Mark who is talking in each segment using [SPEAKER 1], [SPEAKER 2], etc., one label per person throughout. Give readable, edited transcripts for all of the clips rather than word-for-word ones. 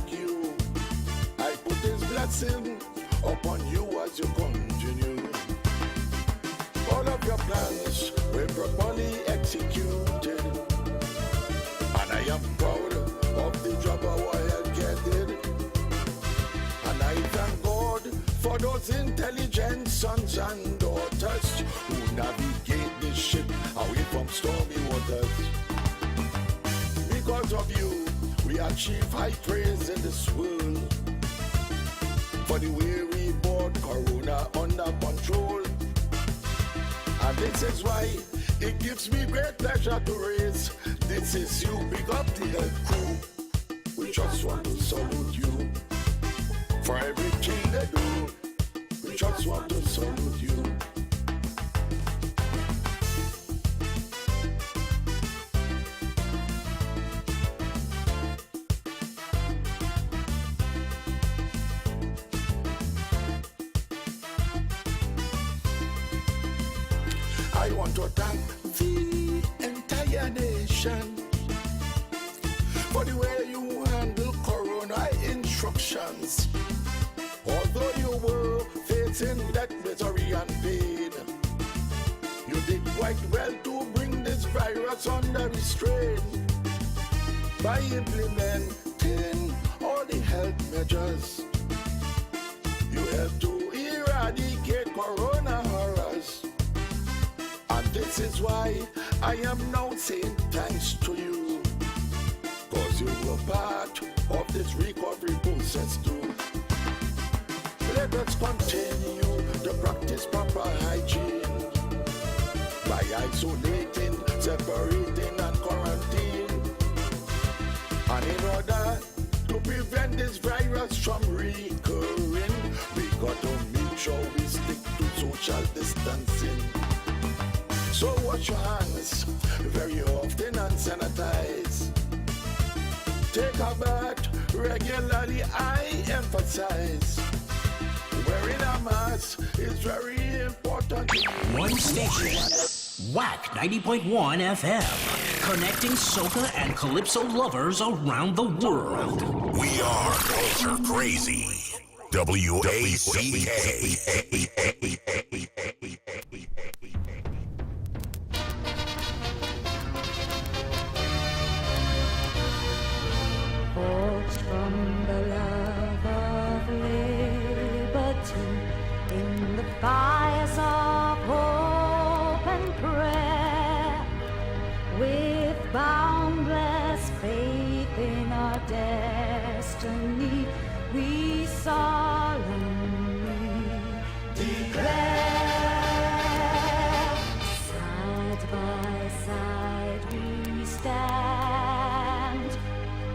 [SPEAKER 1] you. I put His blessing upon you as you continue. All of your plans were properly executed, and I am proud of the job our healthcare did. And I thank God for those intelligent sons and daughters who navigate this ship away from stormy waters. Because of you, we achieve high praise in this world. For the way we brought Corona under control. And this is why it gives me great pleasure to raise. This is you, big up the health crew. We just want to salute you. For everything they do, we just want to salute you. I want to thank the entire nation for the way you handle Corona instructions. Although you were facing that misery and pain, you did quite well to bring this virus under restraint by implementing all the health measures. You helped to eradicate Corona horrors. And this is why I am now saying thanks to you, cause you were part of this recovery process too. Let us continue to practice proper hygiene by isolating, separating and quarantine. And in order to prevent this virus from recurring, we got to make sure we stick to social distancing. So wash your hands very often and sanitize. Take a bath regularly, I emphasize. Wearing a mask is very important.
[SPEAKER 2] One station, Wack 90.1 FM, connecting soca and calypso lovers around the world.
[SPEAKER 3] We are culture crazy. WACK.
[SPEAKER 4] Folks from the love of liberty in the fires of hope and prayer, with boundless faith in our destiny, we solemnly declare, side by side we stand,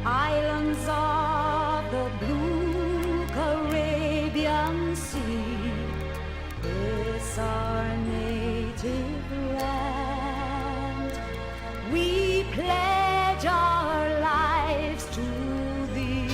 [SPEAKER 4] islands of the blue Caribbean Sea, this our native land. We pledge our lives to thee.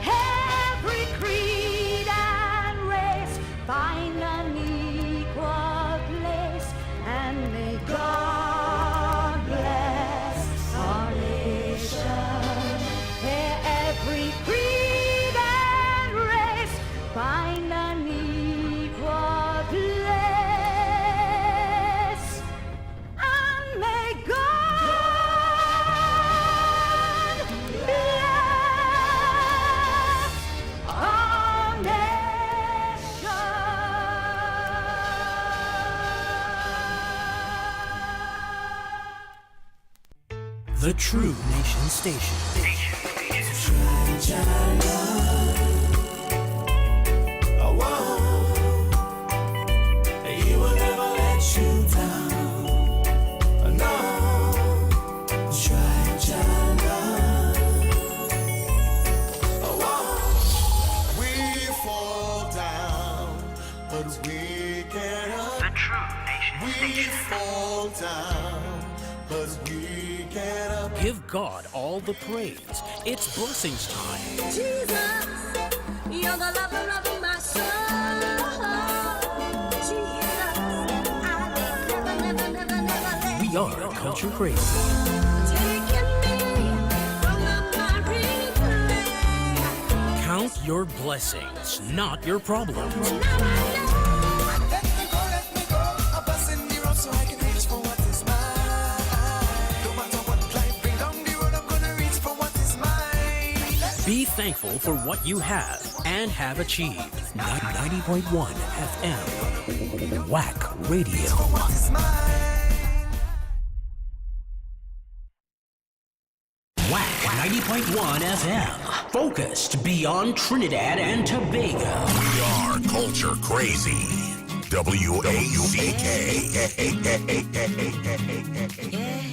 [SPEAKER 4] Every creed and race find an equal place, and may God bless our nation. Every creed and race find an equal place, and may God bless our nation.
[SPEAKER 2] The True Nation Station.
[SPEAKER 5] He will never let you down. No, try we fall down, but we get up.
[SPEAKER 2] The True Nation
[SPEAKER 5] We fall down, but we get up.
[SPEAKER 2] Give God all the praise. It's blessings time.
[SPEAKER 6] Jesus, you're the lover of my soul. Jesus, I will never, never, never, never let
[SPEAKER 2] We are culture crazy.
[SPEAKER 6] taking me from the miry clay.
[SPEAKER 2] Count your blessings, not your problems.
[SPEAKER 5] Let me go, a bus in the road so I can reach for what is mine. No matter what life bring down the road, I'm gonna reach for what is mine.
[SPEAKER 2] Be thankful for what you have and have achieved. 90.1 FM, Wack Radio.
[SPEAKER 5] What is mine?
[SPEAKER 2] Wack 90.1 FM, focused beyond Trinidad and Tobago.
[SPEAKER 3] We are culture crazy. WACK.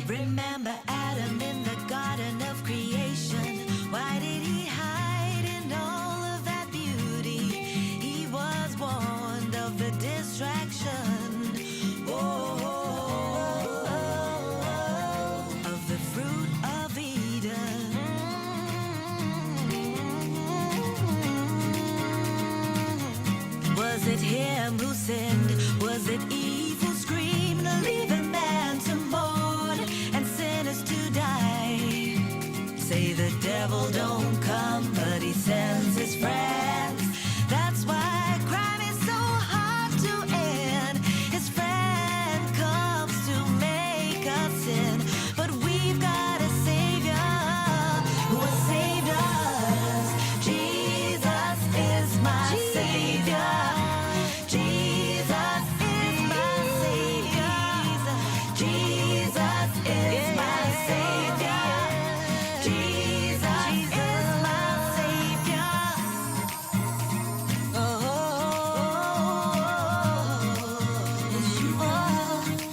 [SPEAKER 7] Remember Adam in the Garden of Creation. Why did he hide in all of that beauty? He was warned of the distraction. Of the fruit of Eden. Was it him who sinned? Was it Eve who screamed, leaving man to mourn and sinners to die? Say the devil don't come, but he sends his friends. That's why crime is so hard to end. His friend comes to make us sin, but we've got a savior who has saved us. Jesus is my savior. Jesus is my savior. Jesus is my savior. Jesus is my savior.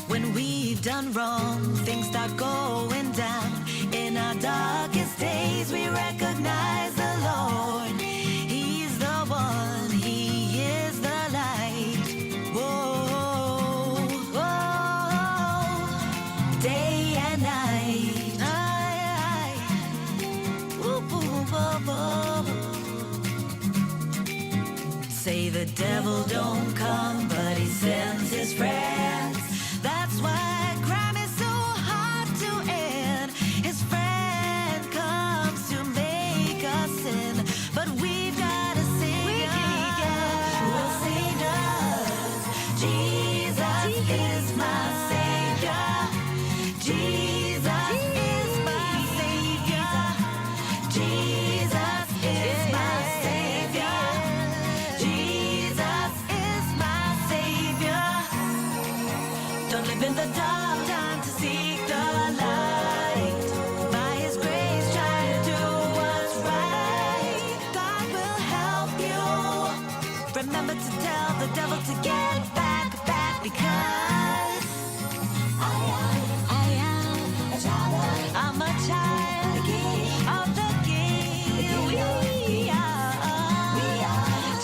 [SPEAKER 7] When we've done wrong, things start going down. In our darkest days, we recognize the Lord. He's the one, He is the light. Whoa, whoa, day and night. Woo, woo, woo, woo. Say the devil don't come, but he sends his friends. That's why crime is so hard to end. His friend comes to make us sin, but we've got a savior who will save us. Jesus is my savior. Jesus is my savior. Jesus is my savior. Jesus is my savior. Don't live in the dark, time to seek the light. By His grace, try to do what's right. God will help you. Remember to tell the devil to get back, because I am a child. I'm a child of the King. We are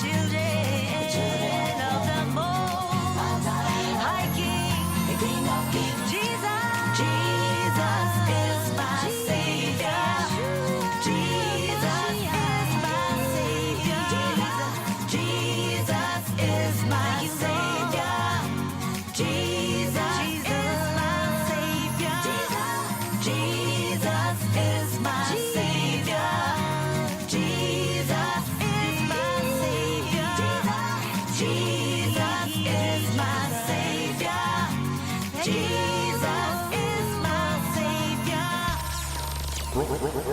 [SPEAKER 7] children of the Most High King. Jesus is my savior. Jesus is my savior. Jesus is my savior. Jesus is my savior. Jesus is my savior. Jesus is my savior. Jesus is my savior. Jesus is my savior.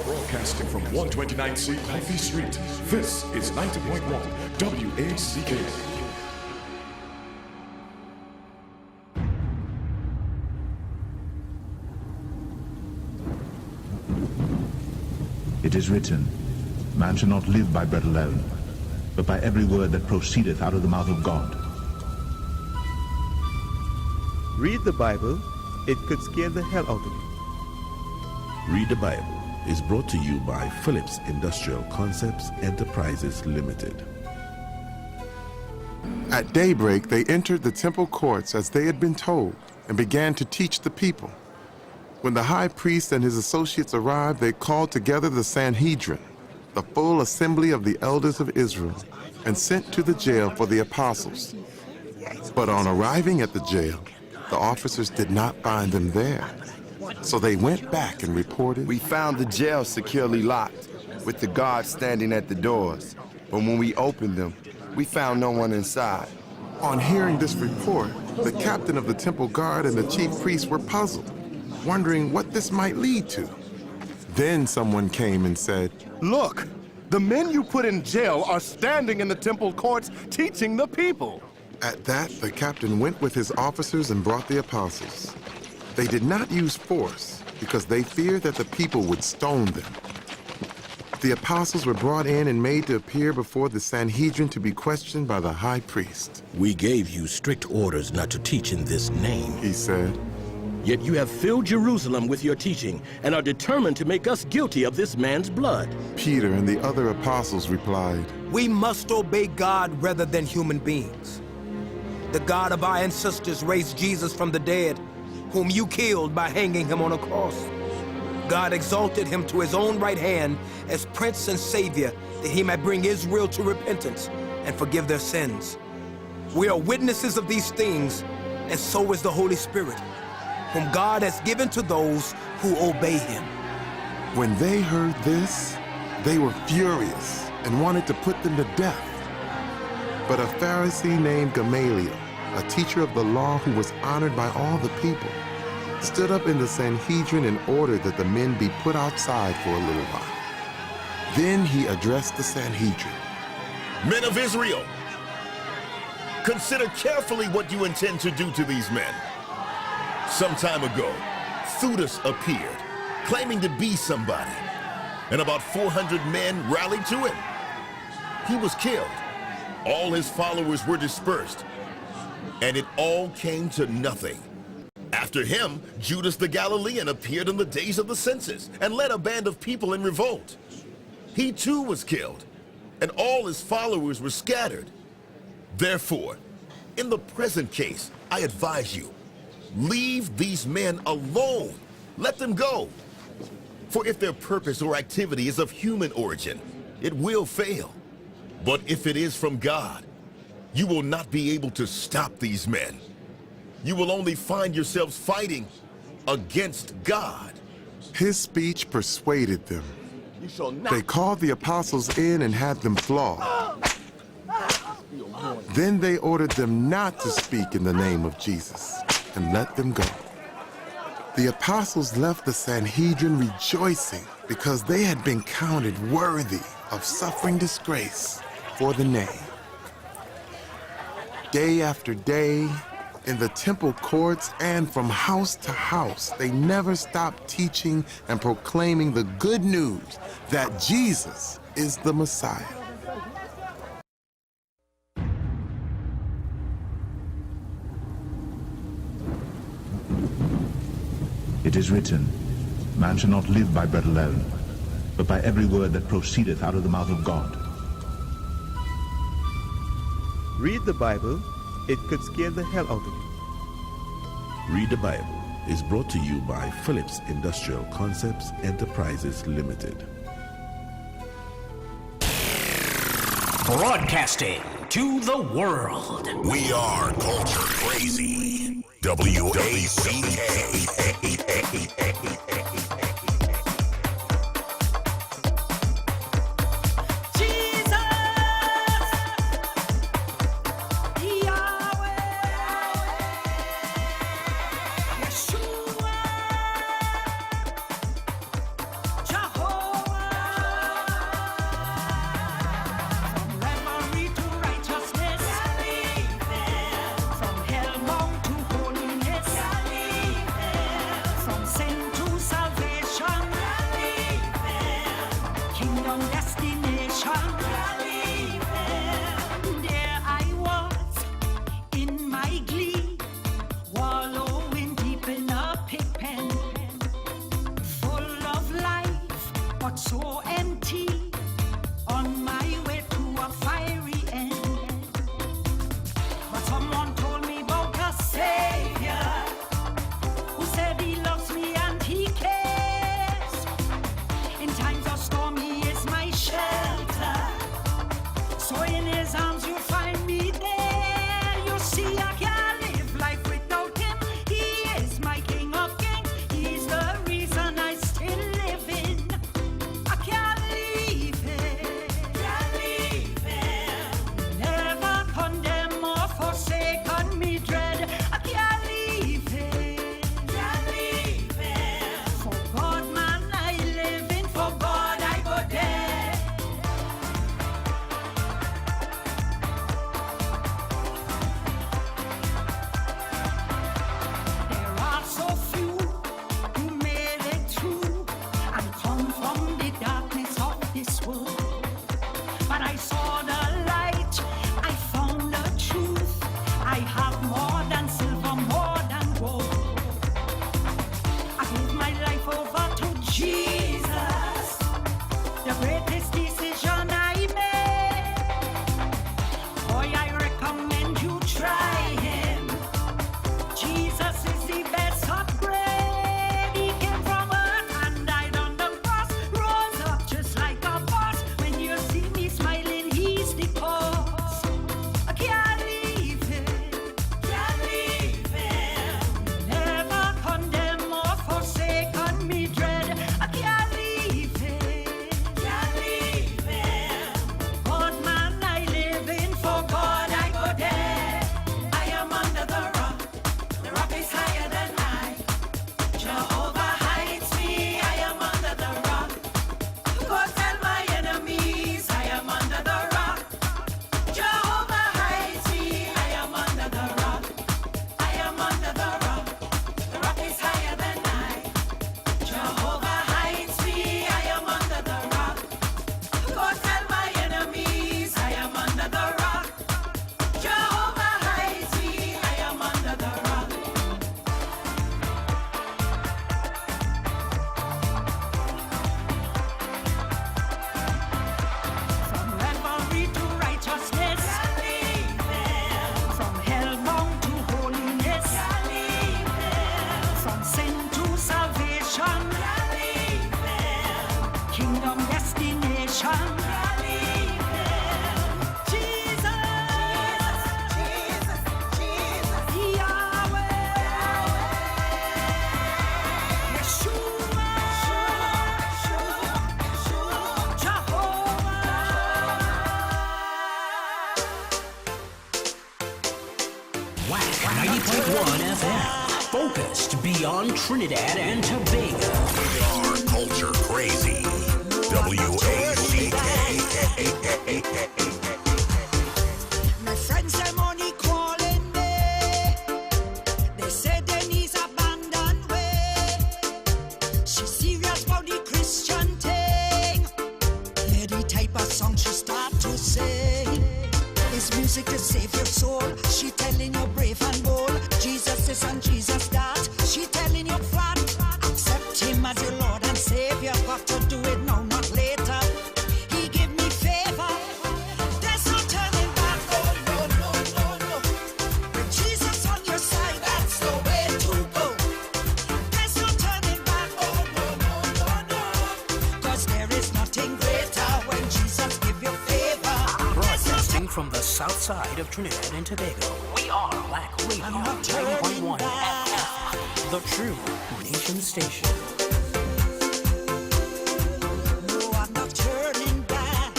[SPEAKER 8] Broadcasting from 129C Coffee Street, this is 90.1 WACK.
[SPEAKER 9] It is written, man shall not live by bread alone, but by every word that proceedeth out of the mouth of God.
[SPEAKER 10] Read the Bible, it could scare the hell out of you.
[SPEAKER 11] Read the Bible is brought to you by Phillips Industrial Concepts Enterprises Limited.
[SPEAKER 12] At daybreak, they entered the temple courts as they had been told and began to teach the people. When the high priest and his associates arrived, they called together the Sanhedrin, the full assembly of the elders of Israel, and sent to the jail for the apostles. But on arriving at the jail, the officers did not find them there. So they went back and reported,
[SPEAKER 13] "We found the jail securely locked, with the guards standing at the doors.
[SPEAKER 1] But when we opened them, we found no one inside.
[SPEAKER 12] On hearing this report, the captain of the temple guard and the chief priest were puzzled, wondering what this might lead to. Then someone came and said,
[SPEAKER 13] Look, the men you put in jail are standing in the temple courts teaching the people.
[SPEAKER 12] At that, the captain went with his officers and brought the apostles. They did not use force because they feared that the people would stone them. The apostles were brought in and made to appear before the Sanhedrin to be questioned by the high priest.
[SPEAKER 14] We gave you strict orders not to teach in this name,
[SPEAKER 12] he said.
[SPEAKER 14] Yet you have filled Jerusalem with your teaching and are determined to make us guilty of this man's blood.
[SPEAKER 12] Peter and the other apostles replied,
[SPEAKER 15] We must obey God rather than human beings. The God of our ancestors raised Jesus from the dead, whom you killed by hanging him on a cross. God exalted him to his own right hand as Prince and Savior, that he might bring Israel to repentance and forgive their sins. We are witnesses of these things, and so is the Holy Spirit, whom God has given to those who obey him.
[SPEAKER 12] When they heard this, they were furious and wanted to put them to death. But a Pharisee named Gamaliel, a teacher of the law who was honored by all the people, stood up in the Sanhedrin and ordered that the men be put outside for a little while. Then he addressed the Sanhedrin.
[SPEAKER 3] Men of Israel, consider carefully what you intend to do to these men. Some time ago, Theudas appeared, claiming to be somebody, and about 400 men rallied to him. He was killed. All his followers were dispersed, and it all came to nothing. After him, Judas the Galilean appeared in the days of the census and led a band of people in revolt. He too was killed, and all his followers were scattered. Therefore, in the present case, I advise you, leave these men alone. Let them go. For if their purpose or activity is of human origin, it will fail. But if it is from God, you will not be able to stop these men. You will only find yourselves fighting against God.
[SPEAKER 12] His speech persuaded them. They called the apostles in and had them flogged. Then they ordered them not to speak in the name of Jesus and let them go. The apostles left the Sanhedrin rejoicing because they had been counted worthy of suffering disgrace for the name. Day after day, in the temple courts and from house to house, they never stopped teaching and proclaiming the good news that Jesus is the Messiah.
[SPEAKER 9] It is written, man shall not live by bread alone, but by every word that proceedeth out of the mouth of God.
[SPEAKER 10] Read the Bible, it could scare the hell out of you.
[SPEAKER 11] Read the Bible is brought to you by Phillips Industrial Concepts Enterprises Limited.
[SPEAKER 2] Broadcasting to the world.
[SPEAKER 3] We are culture crazy. WACK.
[SPEAKER 7] Times of stormy is my shelter.
[SPEAKER 4] But I saw the light, I found the truth. I have more than silver, more than gold. I gave my life over to Jesus, the greatest decision I made. Boy, I recommend you try him. Jesus is the best upgrade. He came from earth and died on the cross, rose up just like a boss. When you see me smiling, he's the cause. I can't leave him, can't leave him. Never condemn or forsaken me dread. I can't leave him, can't leave him. God man, I live in, for God I go there. I am under the rock is higher than I. Jehovah hides me, I am under the rock. Go tell my enemies, I am under the rock. Jehovah hides me, I am under the rock. I am under the rock. The rock is higher than I. Jehovah hides me, I am under the rock. Go tell my enemies, I am under the rock. Jehovah hides me, I am under the rock. From revelry to righteousness, from hellbound to holiness, from sin to salvation, kingdom destination. Jesus, Yahweh, Yeshua, Jehovah.
[SPEAKER 2] Wack 90.1 FM. Focused beyond Trinidad and Tobago.
[SPEAKER 3] We are culture crazy. WACK.
[SPEAKER 5] My friends, them only calling me. They say Denise abandoned way. She's serious about the Christian thing. Hear the type of song she start to sing. It's music to save your soul. She telling you brave and bold. Jesus is and Jesus that. She telling you flat. Accept him as your Lord and Savior. Got to do it now, not later. He give me favor. There's no turning back. Oh, no, no, no, no. With Jesus on your side, that's the way to go. There's no turning back. Oh, no, no, no, no. 'Cause there is nothing greater when Jesus give you favor.
[SPEAKER 2] Broadcasting from the south side of Trinidad and Tobago, we are Wack Radio 90.1 FM, the true nation station.
[SPEAKER 5] No, I'm not turning back.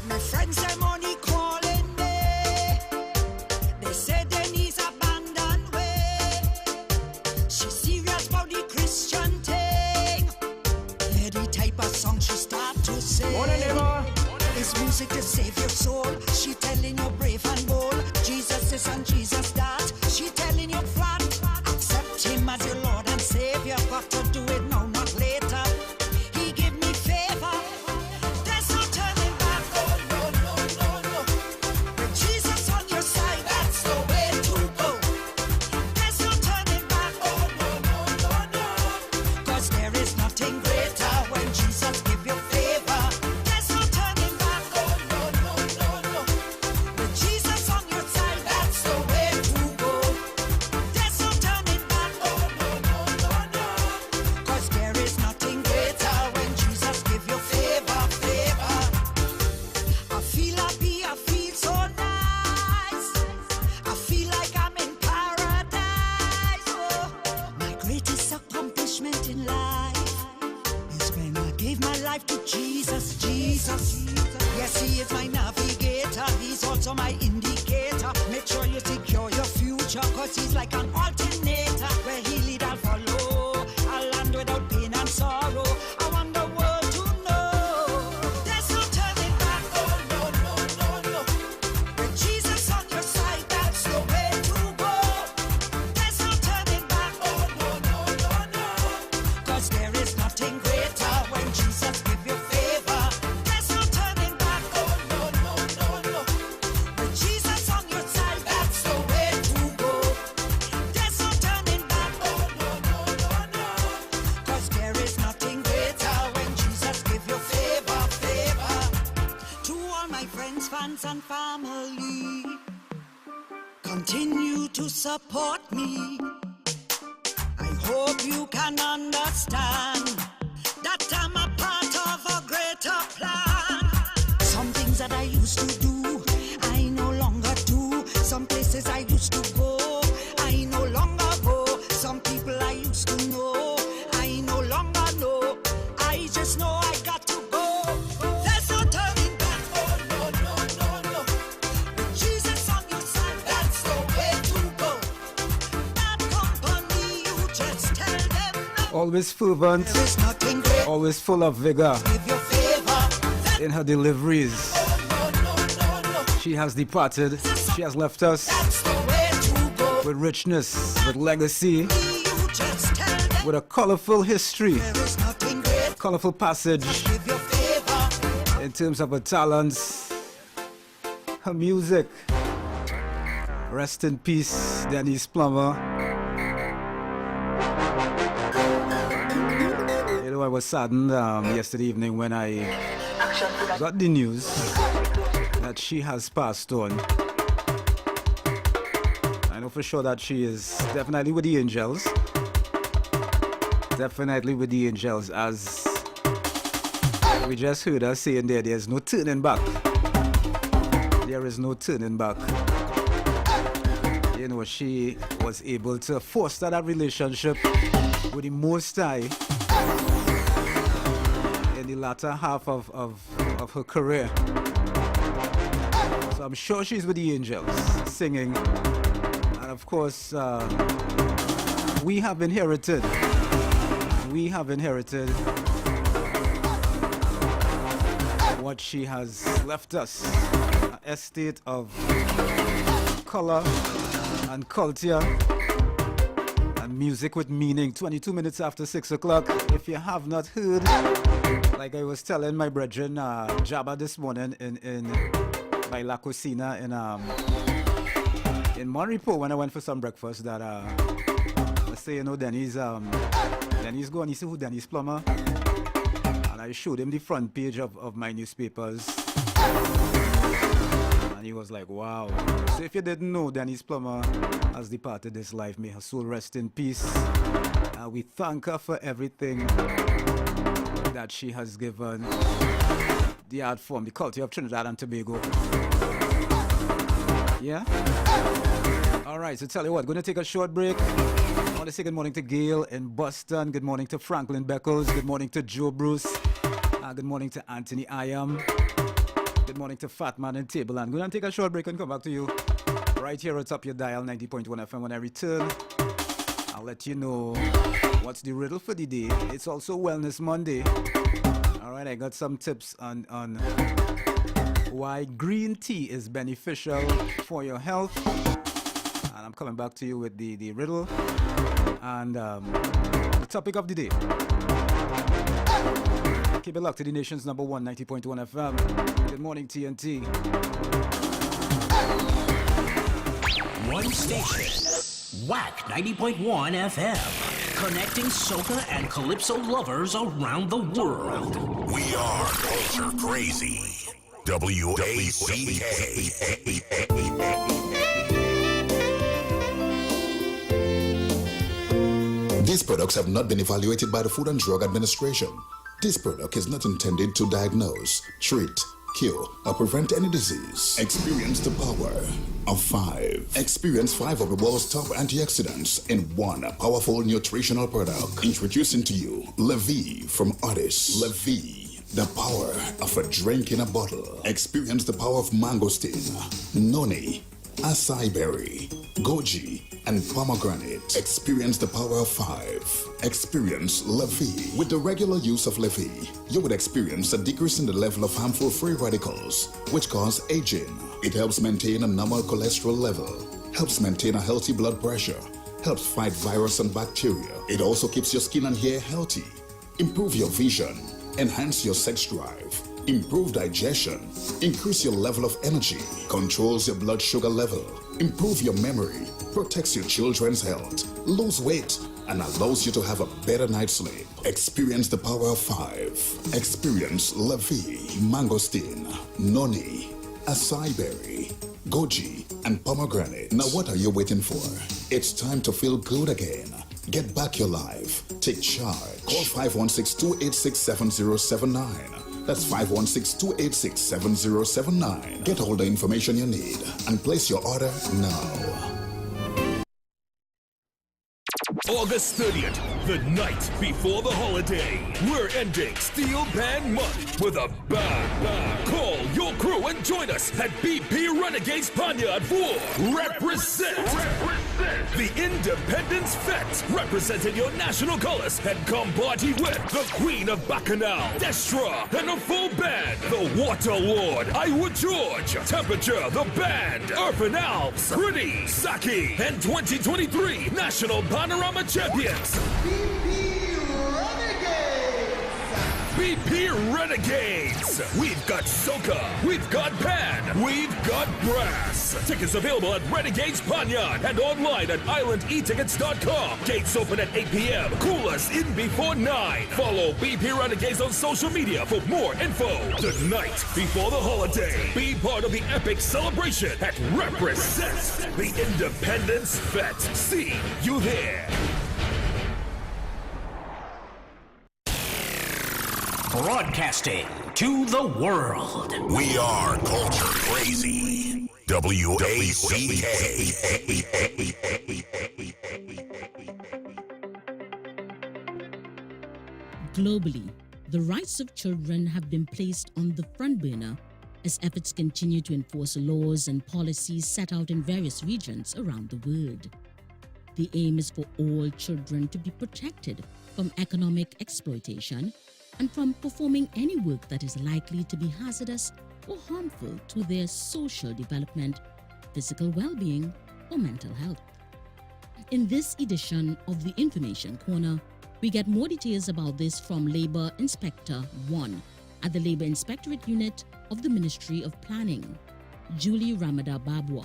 [SPEAKER 5] My friends, them only calling me. They say Denise abandoned way. She's serious about the Christian thing. Hear the type of song she start to sing. It's music to save your soul. She telling you brave and bold. Jesus is and Jesus that. She telling you flat. Accept him as your Lord and Savior. Got to do it now, not later. He give me favor. There's no turning back. Oh, no, no, no, no. With Jesus on your side, that's the way to go. There's no turning back. Oh, no, no, no, no. 'Cause there is nothing greater when Jesus give you favor. There's no turning back. Oh, no, no, no, no. With Jesus on your side, that's the way to go. There's no turning back. Oh, no, no, no, no. 'Cause there is nothing greater when Jesus give you favor, favor. I feel happy, I feel so nice. I feel like I'm in paradise. Oh, my greatest accomplishment in life is when I gave my life to Jesus, Jesus. Yes, he is my navigator. He's also my indicator. Make sure you secure your future, 'cause he's like an alternator. Where he lead, I'll follow. A land without pain and sorrow. I want the world to know there's no turning back. Oh, no, no, no, no. With Jesus on your side, that's the way to go. There's no turning back. Oh, no, no, no, no. 'Cause there is nothing greater when
[SPEAKER 4] fans and family continue to support me. I hope you can understand that I'm a part of a greater plan. Some things that I used to do, I no longer do. Some places I used to go, I no longer go. Some people I used to know, I no longer know. I just know I got to go. There's no turning back. Oh, no, no, no, no. With Jesus on your side, that's the way to go. That company, you just tell them no.
[SPEAKER 16] Always fervent, always full of vigor in her deliveries. She has departed, she has left us with richness, with legacy, with a colorful history, colorful passage in terms of her talents, her music. Rest in peace, Denise Plummer. You know, I was saddened yesterday evening when I got the news that she has passed on. I know for sure that she is definitely with the angels. Definitely with the angels, as we just heard her saying there's no turning back. There is no turning back. You know, she was able to foster that relationship with the Most High in the latter half of her career. So I'm sure she's with the angels singing. And of course, we have inherited what she has left us, an estate of color and culture and music with meaning. 22 minutes after 6 o'clock. If you have not heard, like I was telling my brethren Jabba this morning in by La Cocina in Monrepo when I went for some breakfast, that I say, you know, Denise go and he see who Denise Plummer, and I showed him the front page of my newspapers, and he was like, wow. So if you didn't know, Denise Plummer has departed this life. May her soul rest in peace. We thank her for everything that she has given the art form, the culture of Trinidad and Tobago. Yeah? Alright, so tell you what, going to take a short break. I want to say good morning to Gail in Boston. Good morning to Franklin Beckles. Good morning to Joe Bruce. Good morning to Anthony Iam. Good morning to Fatman in Tableland. Going to take a short break and come back to you right here atop your dial 90.1 FM. When I return, I'll let you know what's the riddle for the day. It's also Wellness Monday. Alright, I got some tips on why green tea is beneficial for your health. And I'm coming back to you with the riddle and the topic of the day. Keep it locked to the nation's number one, 90.1 FM. Good morning, TNT.
[SPEAKER 2] One station, Wack 90.1 FM. Connecting soca and calypso lovers around the world.
[SPEAKER 17] We are culture crazy. WACK.
[SPEAKER 18] These products have not been evaluated by the Food and Drug Administration. This product is not intended to diagnose, treat, cure, or prevent any disease. Experience the power of 5. Experience 5 of the world's top antioxidants in one powerful nutritional product. Introducing to you Levy from Otis. Levy, the power of a drink in a bottle. Experience the power of mangosteen, noni, acai berry, goji, and pomegranate. Experience the power of 5. Experience Levy. With the regular use of Levy, you would experience a decrease in the level of harmful free radicals, which cause aging. It helps maintain a normal cholesterol level, helps maintain a healthy blood pressure, helps fight virus and bacteria. It also keeps your skin and hair healthy, improve your vision, enhance your sex drive, improve digestion, increase your level of energy, controls your blood sugar level, improve your memory, protects your children's health, lose weight, and allows you to have a better night's sleep. Experience the power of 5. Experience Levy, mangosteen, noni, acai berry, goji, and pomegranate. Now what are you waiting for? It's time to feel good again. Get back your life. Take charge. Call 516-286-7079. That's 516-286-7079. Get all the information you need and place your order now.
[SPEAKER 19] August 30th, the night before the holiday. We're ending Steel Band Month with a bang. Call your crew and join us at BP Renegades Panyard for Represent. The Independence Fete, representing your national colors, and come party with the Queen of Bacchanal, Destra, and a full band, the Water Lord, Iowa George, Temperature, the Band, Urban Alps, Pretty, Saki, and 2023 National Panorama Champions. BP Renegades! We've got soca, we've got pan, we've got brass. Tickets available at Renegades Panyard and online at islandetickets.com. Gates open at 8 p.m. Cool us in before 9. Follow BP Renegades on social media for more info. The night before the holiday. Be part of the epic celebration at Represent, the Independence Fete. See you there.
[SPEAKER 2] Broadcasting to the world.
[SPEAKER 17] We are culture crazy. WACK.
[SPEAKER 20] Globally, the rights of children have been placed on the front burner as efforts continue to enforce laws and policies set out in various regions around the world. The aim is for all children to be protected from economic exploitation and from performing any work that is likely to be hazardous or harmful to their social development, physical well-being, or mental health. In this edition of the Information Corner, we get more details about this from Labor Inspector 1 at the Labor Inspectorate Unit of the Ministry of Planning, Julie Ramada Babwa.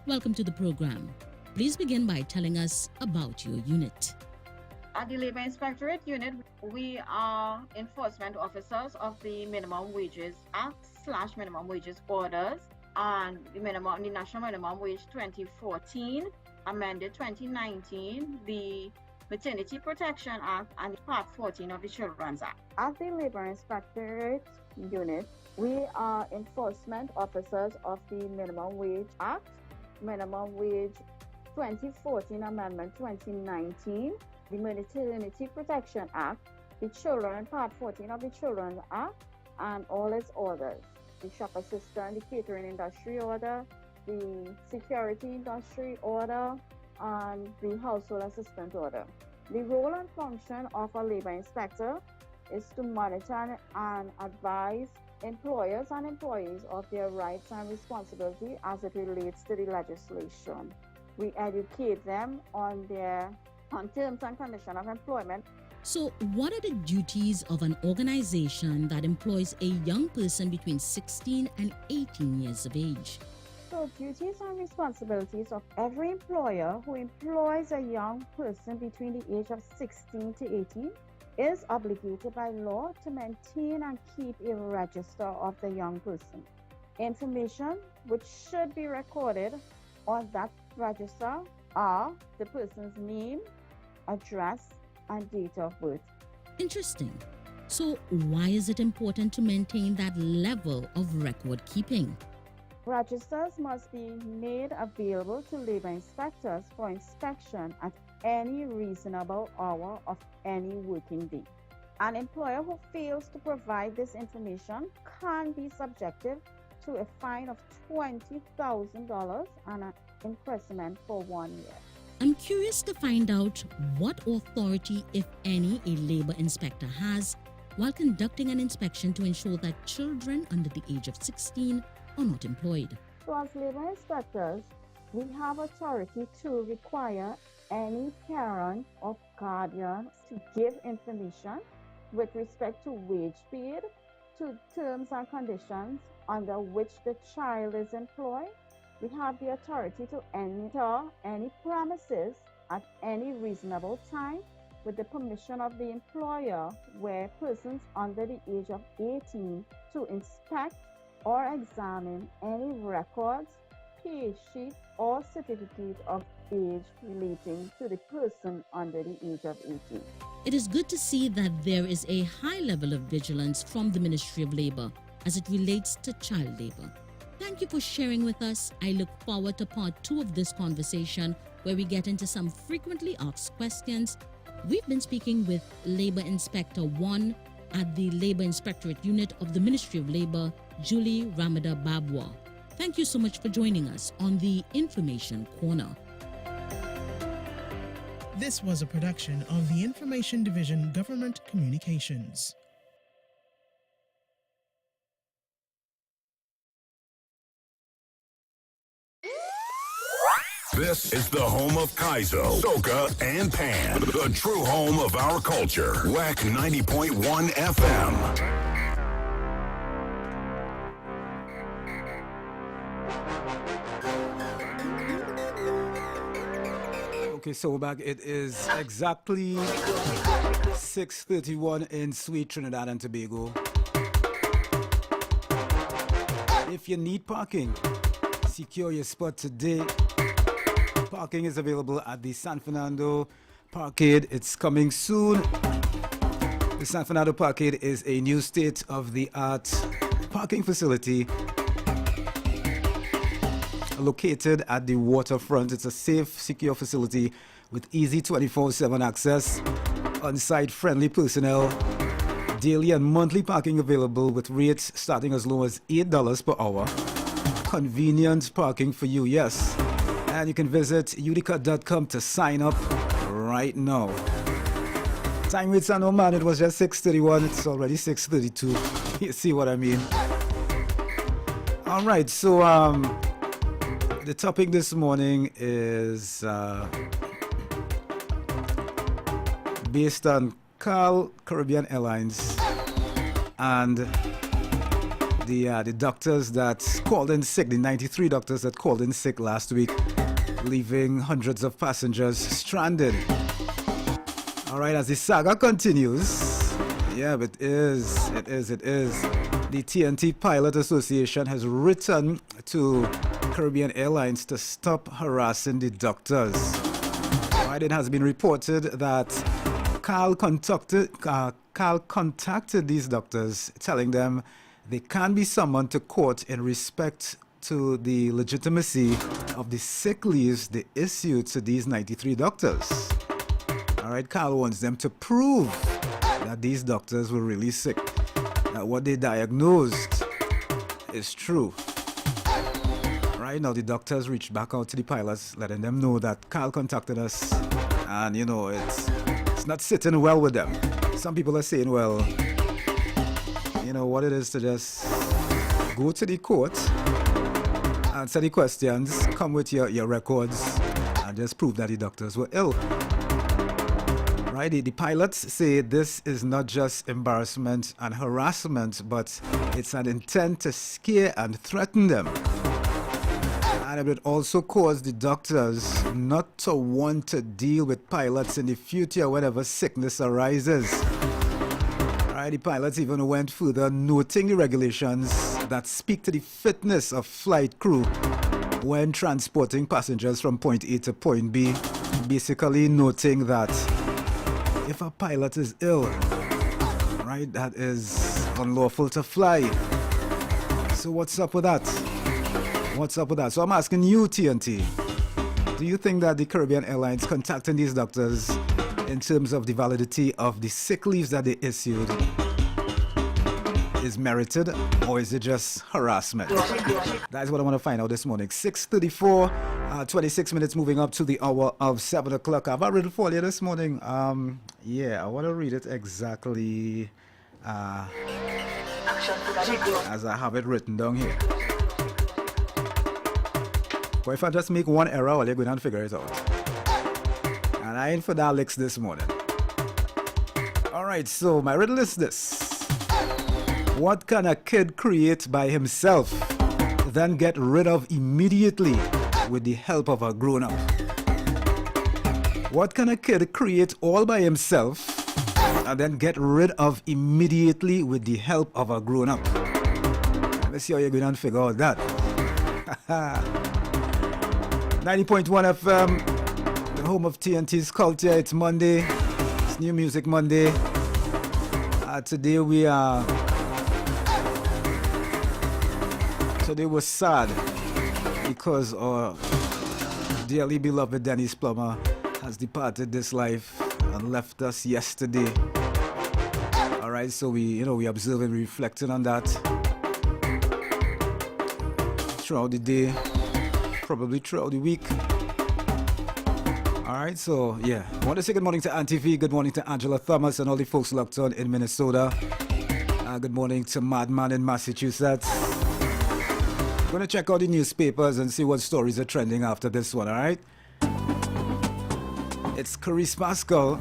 [SPEAKER 20] Welcome to the program. Please begin by telling us about your unit.
[SPEAKER 21] At the Labor Inspectorate Unit, we are enforcement officers of the Minimum Wages Act / Minimum Wages Orders and the National Minimum Wage 2014, amended 2019, the Maternity Protection Act, and Part 14 of the Children's Act. At the Labor Inspectorate Unit, we are enforcement officers of the Minimum Wage Act, Minimum Wage 2014, Amendment 2019, the Maternity Protection Act, the Children, Part 14 of the Children's Act, and all its orders. The shop assistant, the catering industry order, the security industry order, and the household assistant order. The role and function of a labor inspector is to monitor and advise employers and employees of their rights and responsibility as it relates to the legislation. We educate them on terms and conditions of employment.
[SPEAKER 20] So, what are the duties of an organization that employs a young person between 16 and 18 years of age?
[SPEAKER 21] So, duties and responsibilities of every employer who employs a young person between the age of 16 to 18 is obligated by law to maintain and keep a register of the young person. Information which should be recorded on that register are the person's name, address, and date of birth.
[SPEAKER 20] Interesting. So, why is it important to maintain that level of record keeping?
[SPEAKER 21] Registers must be made available to labor inspectors for inspection at any reasonable hour of any working day. An employer who fails to provide this information can be subjected to a fine of $20,000 and an imprisonment for 1 year.
[SPEAKER 20] I'm curious to find out what authority, if any, a labor inspector has while conducting an inspection to ensure that children under the age of 16 are not employed.
[SPEAKER 21] So as labor inspectors, we have authority to require any parent or guardian to give information with respect to wage paid, to terms and conditions under which the child is employed. We have the authority to enter any premises at any reasonable time with the permission of the employer where persons under the age of 18 to inspect or examine any records, pay sheet, or certificate of age relating to the person under the age of 18.
[SPEAKER 20] It is good to see that there is a high level of vigilance from the Ministry of Labor as it relates to child labor. Thank you for sharing with us. I look forward to part 2 of this conversation where we get into some frequently asked questions. We've been speaking with Labor Inspector 1 at the Labor Inspectorate Unit of the Ministry of Labor, Julie Ramada Babwa. Thank you so much for joining us on the Information Corner.
[SPEAKER 6] This was a production of the Information Division Government Communications.
[SPEAKER 17] This is the home of Kaizo, Soca, and Pan. The true home of our culture. Wack 90.1 FM.
[SPEAKER 16] Okay, so back. It is exactly 6:31 in sweet Trinidad and Tobago. If you need parking, secure your spot today. Parking is available at the San Fernando Parkade. It's coming soon. The San Fernando Parkade is a new state-of-the-art parking facility located at the waterfront. It's a safe, secure facility with easy 24/7 access, on-site friendly personnel, daily and monthly parking available with rates starting as low as $8 per hour. Convenient parking for you, yes. And you can visit utica.com to sign up right now. Time rates are no man, it was just 6:31, it's already 6:32. You see what I mean? Alright, so the topic this morning is based on Caribbean Airlines and the doctors that called in sick, the 93 doctors that called in sick last week, leaving hundreds of passengers stranded. All right, as the saga continues, yeah, but it is. The TNT Pilot Association has written to Caribbean Airlines to stop harassing the doctors. All right, it has been reported that Carl contacted these doctors, telling them they can be summoned to court in respect to the legitimacy of the sick leaves they issued to these 93 doctors. All right, Carl wants them to prove that these doctors were really sick, that what they diagnosed is true. Right now, the doctors reached back out to the pilots, letting them know that Carl contacted us, and you know, it's not sitting well with them. Some people are saying, well, you know what it is to just go to the court, answer the questions, come with your records, and just prove that the doctors were ill. Right? The pilots say this is not just embarrassment and harassment, but it's an intent to scare and threaten them. And it would also cause the doctors not to want to deal with pilots in the future whenever sickness arises. Right, the pilots even went further, noting the regulations that speak to the fitness of flight crew when transporting passengers from point A to point B, basically noting that if a pilot is ill, right, that is unlawful to fly. So what's up with that? So I'm asking you, TNT, do you think that the Caribbean Airlines contacting these doctors in terms of the validity of the sick leaves that they issued is merited, or is it just harassment? That's what I want to find out this morning. 6:34, 26 minutes moving up to the hour of 7 o'clock. I've read it for you this morning. Yeah, I want to read it exactly as I have it written down here. But if I just make one error, well, you're going to figure it out. And I ain't for that licks this morning. Alright, so my riddle is this. What can a kid create by himself, then get rid of immediately with the help of a grown-up? What can a kid create all by himself and then get rid of immediately with the help of a grown-up? Let me to see how you're going to figure out that. 90.1 FM, the home of TNT's culture. It's Monday. It's New Music Monday. Today we're sad because our dearly beloved Denise Plummer has departed this life and left us yesterday. All right, so we observe and reflecting on that throughout the day, probably throughout the week. All right, so yeah, I want to say good morning to Auntie V, good morning to Angela Thomas and all the folks locked on in Minnesota. Good morning to Madman in Massachusetts. I'm going to check out the newspapers and see what stories are trending after this one, all right? It's Chris Pascal.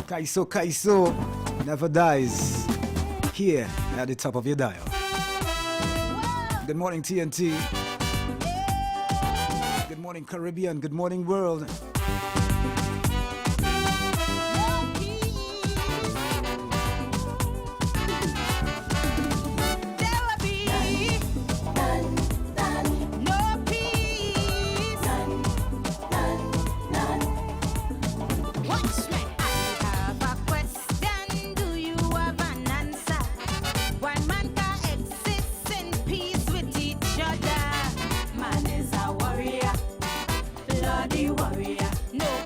[SPEAKER 16] Kaiso never dies. Here at the top of your dial. Good morning, TNT. Good morning, Caribbean. Good morning, world.
[SPEAKER 7] Warrior, no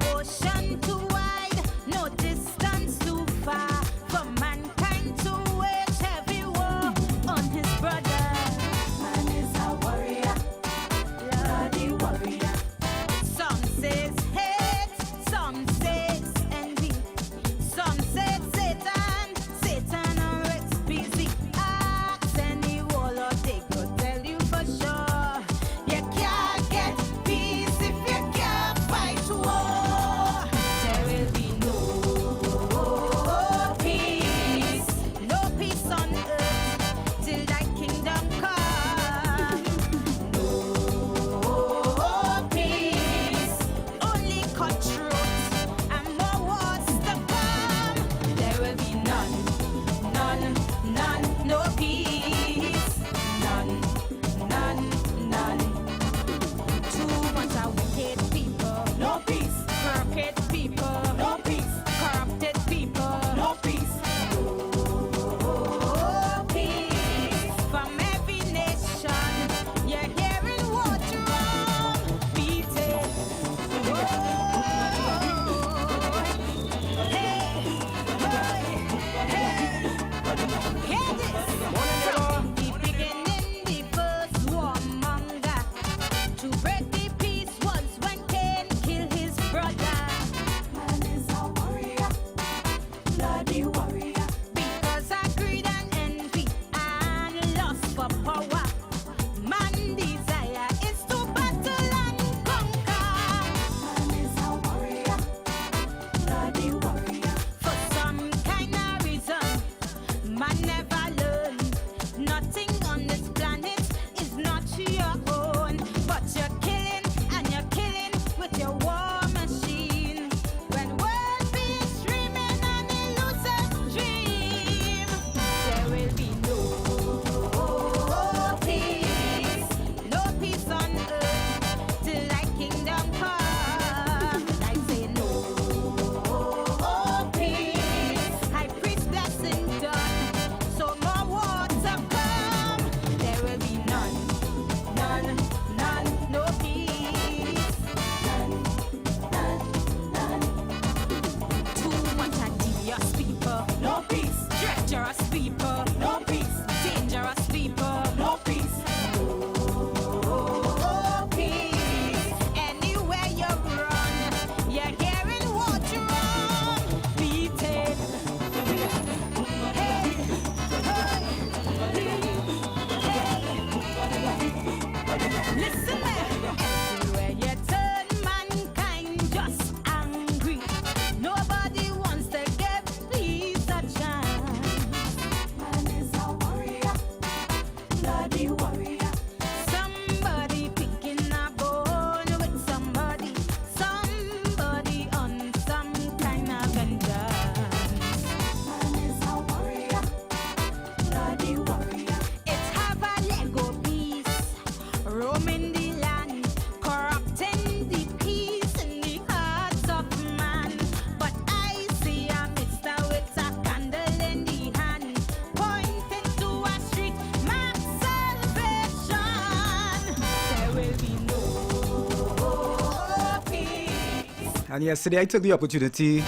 [SPEAKER 16] And yesterday I took the opportunity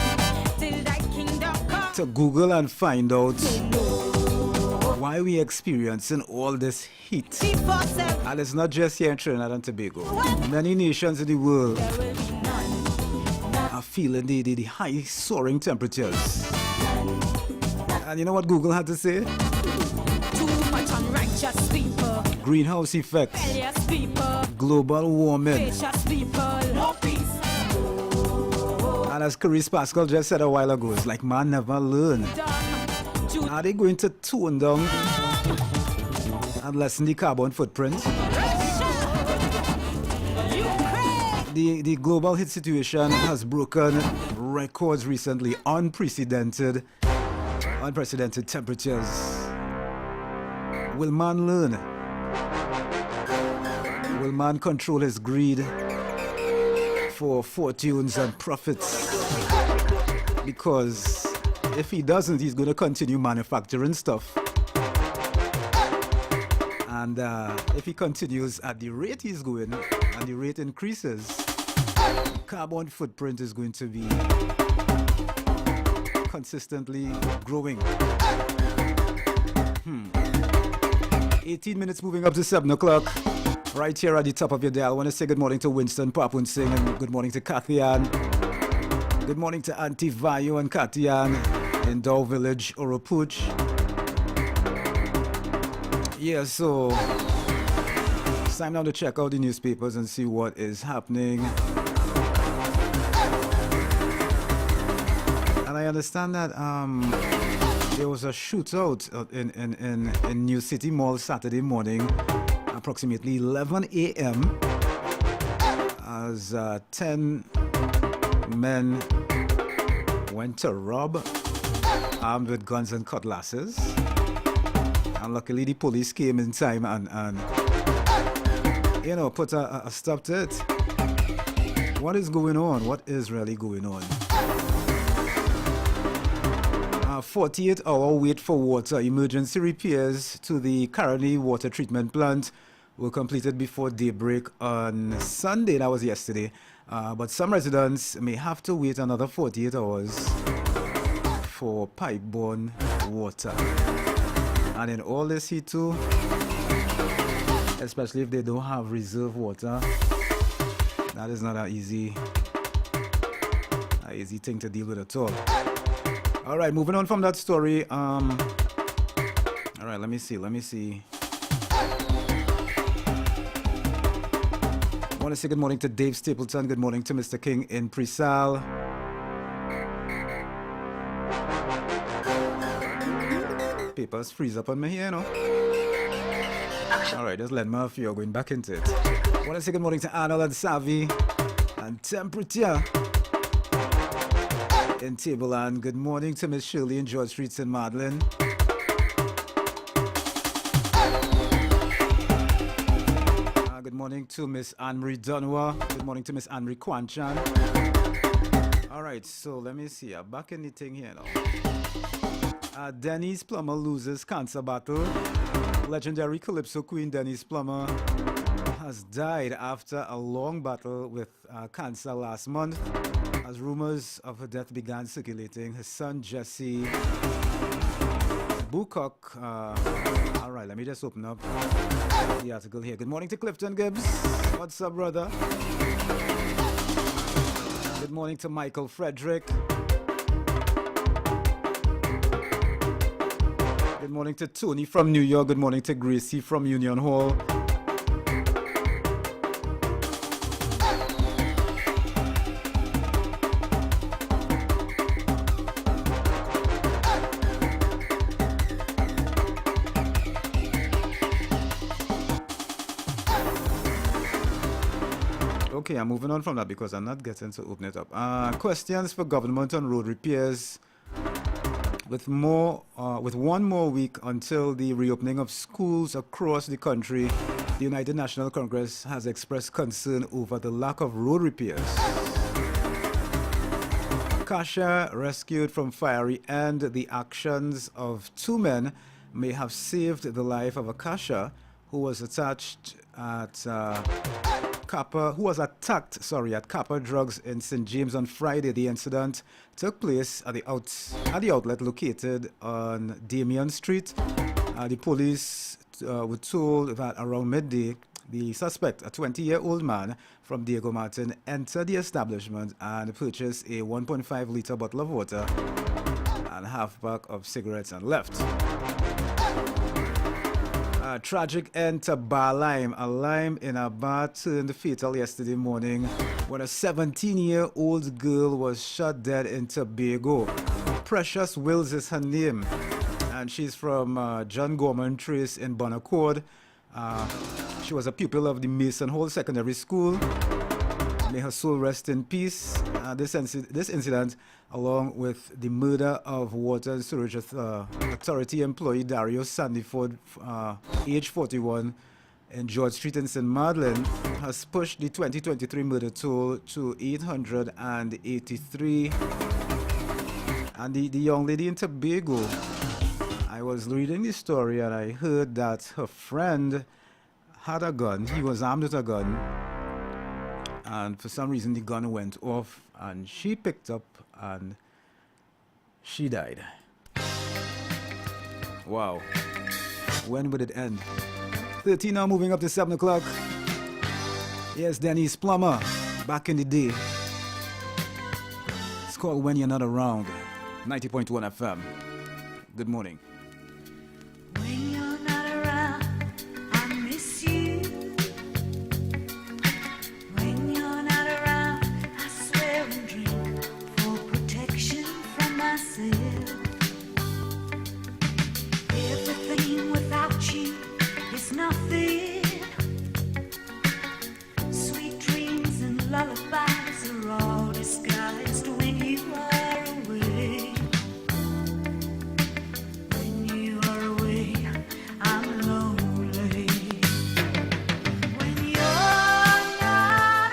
[SPEAKER 16] to Google and find out why we experiencing all this heat. And it's not just here in Trinidad and Tobago. Many nations in the world are feeling the high soaring temperatures. And you know what Google had to say?
[SPEAKER 4] Too much unrighteous people.
[SPEAKER 16] Greenhouse effect.
[SPEAKER 4] Rebellious people.
[SPEAKER 16] Global warming.
[SPEAKER 4] Vicious people. No peace.
[SPEAKER 16] And as Carice Pascal just said a while ago, it's like man never learn. Are they going to tone down and lessen the carbon footprint? The global heat situation has broken records recently. Unprecedented temperatures. Will man learn? Will man control his greed for fortunes and profits? Because if he doesn't, he's going to continue manufacturing stuff. And if he continues at the rate he's going, and the rate increases, carbon footprint is going to be consistently growing. 18 minutes moving up to 7 o'clock. Right here at the top of your dial. I want to say good morning to Winston Papun Singh and good morning to Kathy Ann. Good morning to Auntie Vayo and Kathy Ann in Dow Village, Oropuch. Yeah, so it's time now to check out the newspapers and see what is happening. And I understand that there was a shootout in New City Mall Saturday morning, approximately 11 a.m. as 10 men went to rob, armed with guns and cutlasses. And luckily the police came in time and put a stop to it. What is going on? What is really going on? 48-hour wait for water. Emergency repairs to the Caroni water treatment plant were completed before daybreak on Sunday. That was yesterday. But some residents may have to wait another 48 hours for pipe-borne water. And in all this heat too, especially if they don't have reserve water, that is not an easy thing to deal with at all. All right, moving on from that story. All right, let me see. I want to say good morning to Dave Stapleton. Good morning to Mr. King in Presal. Papers freeze up on me here, All right, just let me know if you're going back into it. I want to say good morning to Arnold and Savvy and Temperature in Tableland. Good morning to Miss Shirley in George Street, St. Madeleine. Good morning to Miss Anne-Marie Dunwa. Good morning to Miss Anne-Marie Kwanchan. All right, so let me see. I'm back in the thing here now. Denise Plummer loses cancer battle. Legendary Calypso queen Denise Plummer has died after a long battle with cancer last month. As rumors of her death began circulating, her son Jesse Bucock. All right, let me just open up the article here. Good morning to Clifton Gibbs. What's up, brother? Good morning to Michael Frederick. Good morning to Tony from New York. Good morning to Gracie from Union Hall. Okay, I'm moving on from that because I'm not getting to open it up. Questions for government on road repairs. With one more week until the reopening of schools across the country, the United National Congress has expressed concern over the lack of road repairs. Kasha rescued from fiery end. The actions of two men may have saved the life of a Kasha who was attached at who was attacked, at Copper Drugs in St. James on Friday. The incident took place at the outlet located on Damien Street. The police were told that around midday, the suspect, a 20-year-old man from Diego Martin, entered the establishment and purchased a 1.5-liter bottle of water and half pack of cigarettes and left. A tragic end to Bar Lime. A lime in a bar turned fatal yesterday morning when a 17-year-old girl was shot dead in Tobago. Precious Wills is her name, and she's from John Gorman Trace in Bonaccord. She was a pupil of the Mason Hall Secondary School. May her soul rest in peace. This incident, along with the murder of Water and Sewerage Authority employee Dario Sandiford, age 41, in George Street in St. Madeleine, has pushed the 2023 murder toll to 883. And the young lady in Tobago, I was reading the story and I heard that her friend had a gun. He was armed with a gun, and for some reason the gun went off and she picked up and she died. Wow. When would it end? 13 now, moving up to 7 o'clock. Yes, Denise Plummer, back in the day. It's called When You're Not Around. 90.1 FM. Good morning.
[SPEAKER 7] When you're not around, I miss you. When you're not around, I swear and drink for protection from myself. Everything without you is nothing. Sweet dreams and lullabies are all disguised when you are away. When you are away, I'm lonely. When you're not around,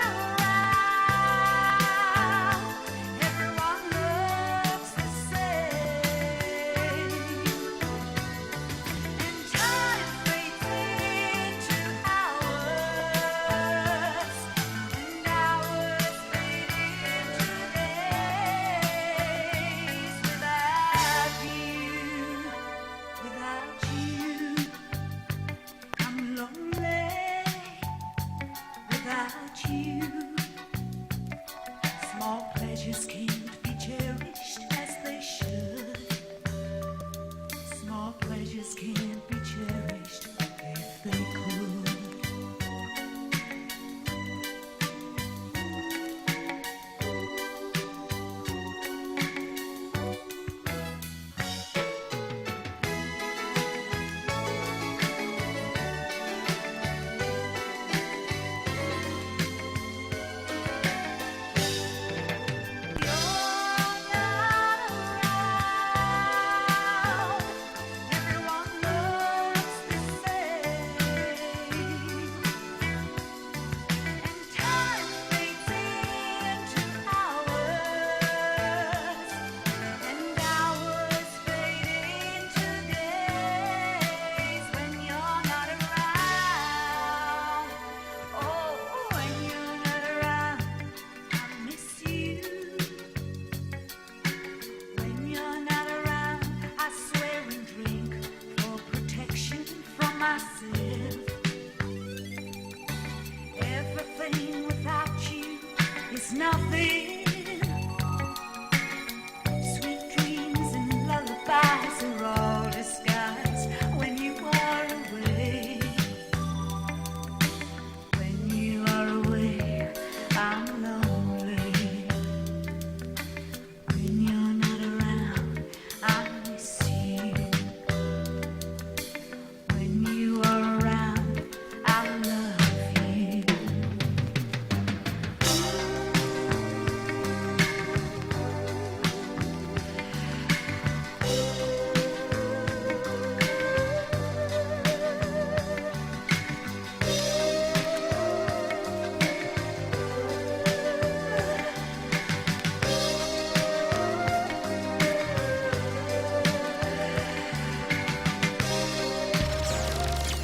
[SPEAKER 7] everyone looks the same. And time fades into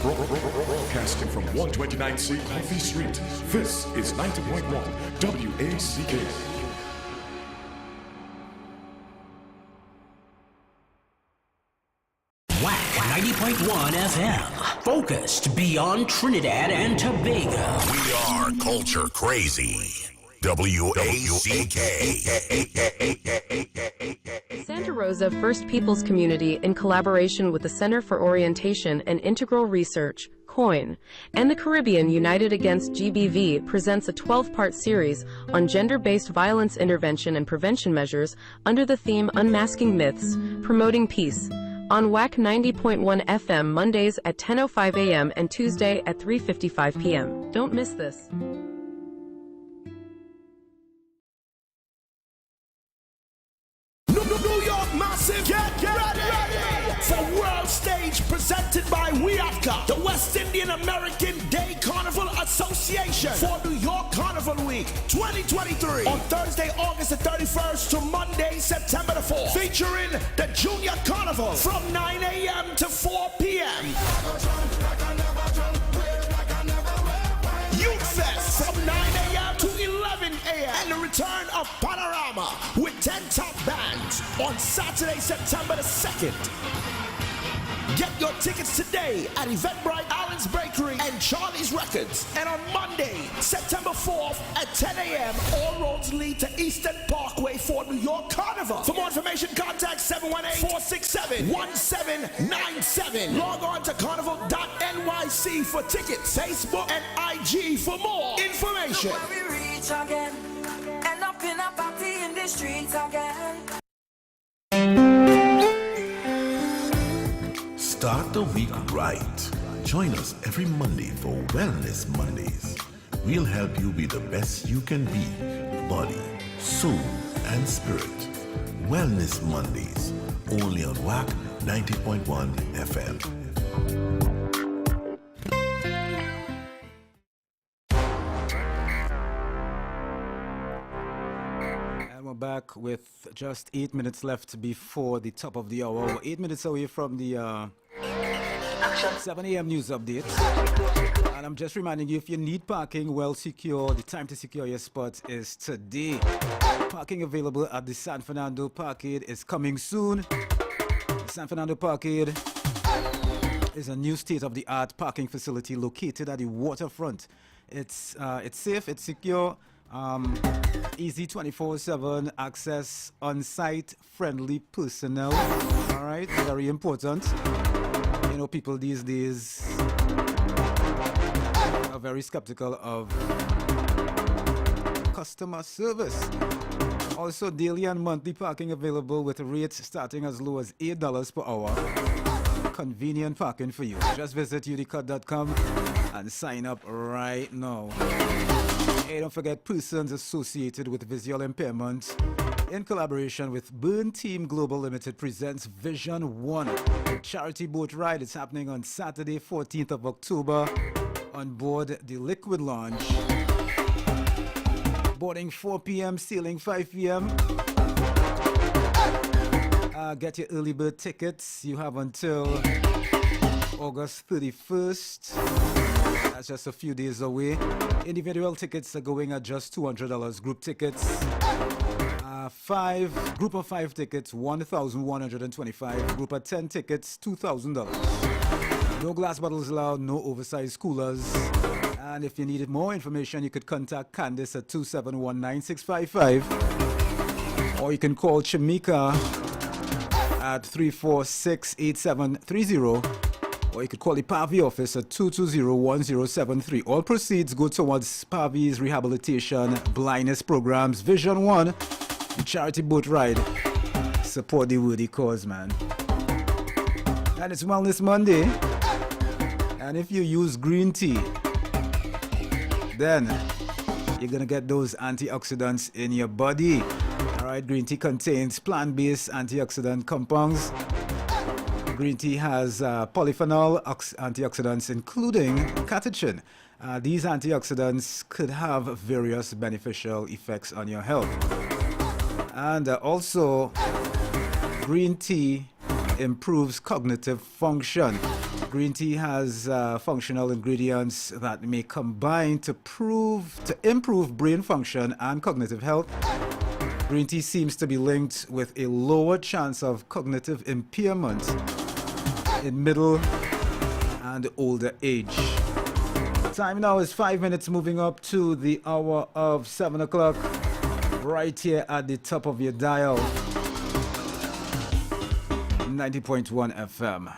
[SPEAKER 8] Broadcasting from 129C Coffee Street, this is 90.1 WACK.
[SPEAKER 2] Wack 90.1 FM. Focused beyond Trinidad and Tobago.
[SPEAKER 17] We are culture crazy. WACK.
[SPEAKER 22] Santa Rosa First Peoples Community, in collaboration with the Center for Orientation and Integral Research, COIN, and the Caribbean United Against GBV, presents a 12-part series on gender-based violence intervention and prevention measures under the theme Unmasking Myths, Promoting Peace, on WAC 90.1 FM Mondays at 10:05 a.m. and Tuesday at 3:55 p.m. Don't miss this.
[SPEAKER 1] New York Massive, get ready for World Stage presented by WIACA, the West Indian American Day Carnival Association, for New York Carnival Week 2023 on Thursday, August the 31st to Monday, September the 4th, featuring the Junior Carnival from 9 a.m. to 4 p.m. Youth Fest from 9 a.m. to 11 a.m. and the return of Panorama with 10 top bands on Saturday, September the 2nd. Get your tickets today at Eventbrite, Allen's Bakery, and Charlie's Records. And on Monday, September 4th at 10 a.m., all roads lead to Eastern Parkway for New York Carnival. For more information, contact 718-467-1797. Log on to carnival.nyc for tickets, Facebook and IG for more information.
[SPEAKER 7] Look where we reach again, end up in a party in the streets again.
[SPEAKER 11] Start the week right. Join us every Monday for Wellness Mondays. We'll help you be the best you can be, body, soul, and spirit. Wellness Mondays, only on WAC 90.1 FM.
[SPEAKER 16] And we're back with just 8 minutes left before the top of the hour. We're 8 minutes away from the 7 a.m. news update. And I'm just reminding you, if you need parking well secure, the time to secure your spot is today. Parking available at the San Fernando Parkade is coming soon. The San Fernando Parkade is a new state-of-the-art parking facility located at the waterfront. It's safe, it's secure, easy 24/7 access, on-site friendly personnel. All right, very important. You know, people these days are very skeptical of customer service. Also, daily and monthly parking available with rates starting as low as $8 per hour. Convenient parking for you. Just visit udcut.com and sign up right now. Hey, don't forget, persons associated with visual impairment, in collaboration with Burn Team Global Limited, presents Vision 1, a charity boat ride. It's happening on Saturday, 14th of October on board the Liquid Launch. Boarding 4 p.m., sailing 5 p.m. Get your early bird tickets. You have until August 31st. That's just a few days away. Individual tickets are going at just $200. Group tickets, group of 5 tickets, $1,125. Group of 10 tickets, $2,000. No glass bottles allowed, no oversized coolers. And if you needed more information, you could contact Candice at 271-9655. Or you can call Chamika at 346-8730. Or you could call the Pavi office at 220-1073. All proceeds go towards Pavi's rehabilitation, blindness programs, Vision 1, the charity boat ride. Support the worthy cause, man. And it's Wellness Monday. And if you use green tea, then you're gonna get those antioxidants in your body. Alright, green tea contains plant-based antioxidant compounds. Green tea has polyphenol antioxidants, including catechin. These antioxidants could have various beneficial effects on your health. And also, green tea improves cognitive function. Green tea has functional ingredients that may combine to improve brain function and cognitive health. Green tea seems to be linked with a lower chance of cognitive impairment in middle and older age. Time now is 5 minutes, moving up to the hour of 7 o'clock, right here at the top of your dial, 90.1 FM.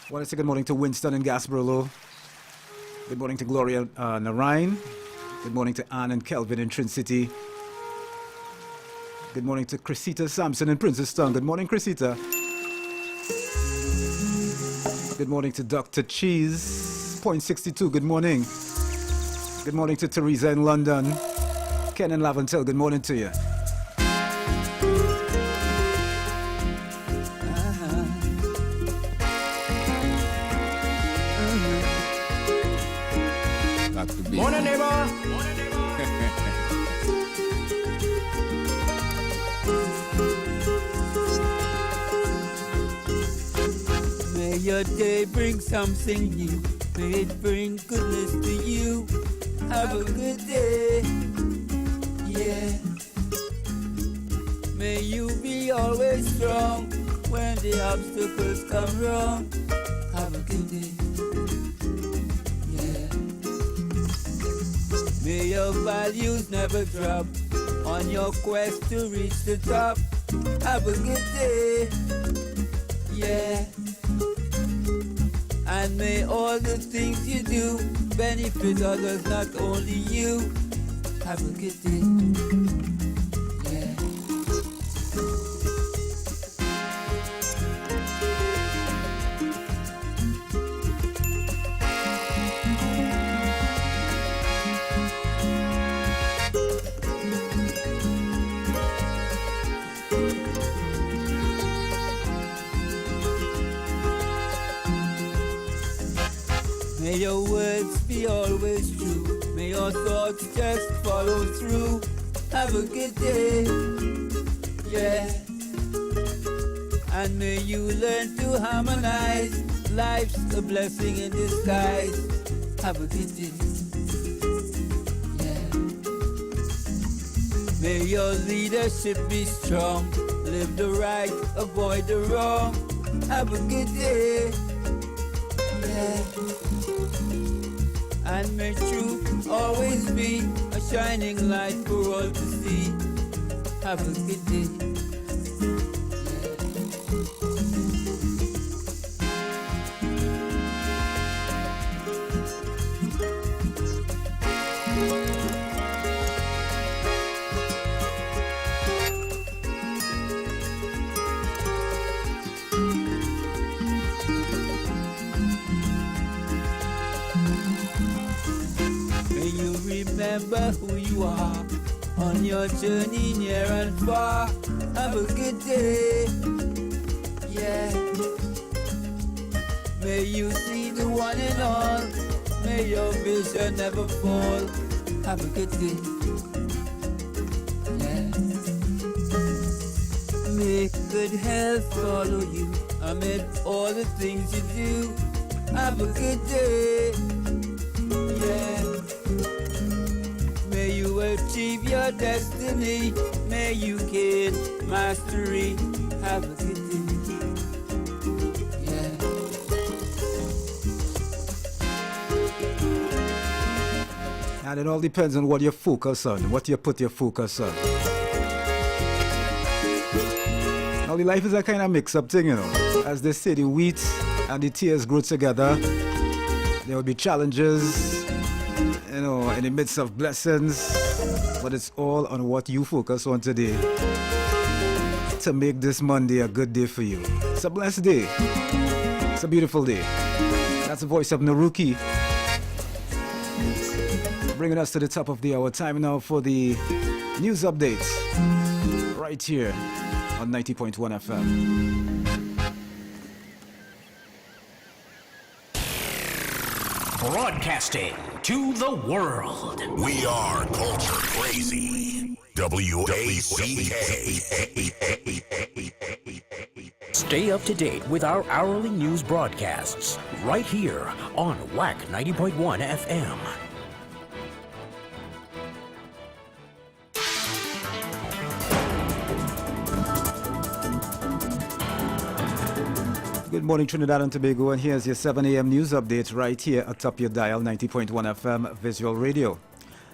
[SPEAKER 16] I want to say good morning to Winston and Gasparilla. Good morning to Gloria Narayan. Good morning to Anne and Kelvin in Trin City. Good morning to Chrisita Sampson in Princeton. Good morning, Chrisita. Good morning to Dr. Cheese, Point 62. Good morning. Good morning to Teresa in London. Ken in Laventel, good morning to you.
[SPEAKER 13] Morning, neighbor.
[SPEAKER 14] May your day bring something new. May it bring goodness to you. Have a good day. Yeah. May you be always strong when the obstacles come wrong. Have a good day. May your values never drop on your quest to reach the top. Have a good day, yeah. And may all the things you do benefit others, not only you. Have a good day, yeah. May your words be always true. May your thoughts just follow through. Have a good day, yeah. And may you learn to harmonize. Life's a blessing in disguise. Have a good day, yeah. May your leadership be strong. Live the right, avoid the wrong. Have a good day, yeah. And may truth always be a shining light for all to see. Have a good day. Remember who you are on your journey near and far. Have a good day, yeah. May you see the one and all. May your vision never fall. Have a good day, yeah. May good health follow you amid all the things you do. Have a good day, yeah. May you achieve your destiny. May you gain mastery. Have a good day, yeah.
[SPEAKER 16] And it all depends on what you focus on, what you put your focus on. Now, the life is a kind of mix-up thing, you know. As they say, the wheat and the tears grow together. There will be challenges, you know, in the midst of blessings, but it's all on what you focus on today to make this Monday a good day for you. It's a blessed day. It's a beautiful day. That's the voice of Naruki, bringing us to the top of the hour. Time now for the news updates right here on 90.1 FM.
[SPEAKER 2] Broadcasting to the world.
[SPEAKER 17] We are culture crazy.
[SPEAKER 2] Stay up to date with our hourly news broadcasts right here on Wack 90.1 FM.
[SPEAKER 16] Good morning, Trinidad and Tobago, and here's your 7 a.m. news update right here atop your dial 90.1 FM Visual Radio.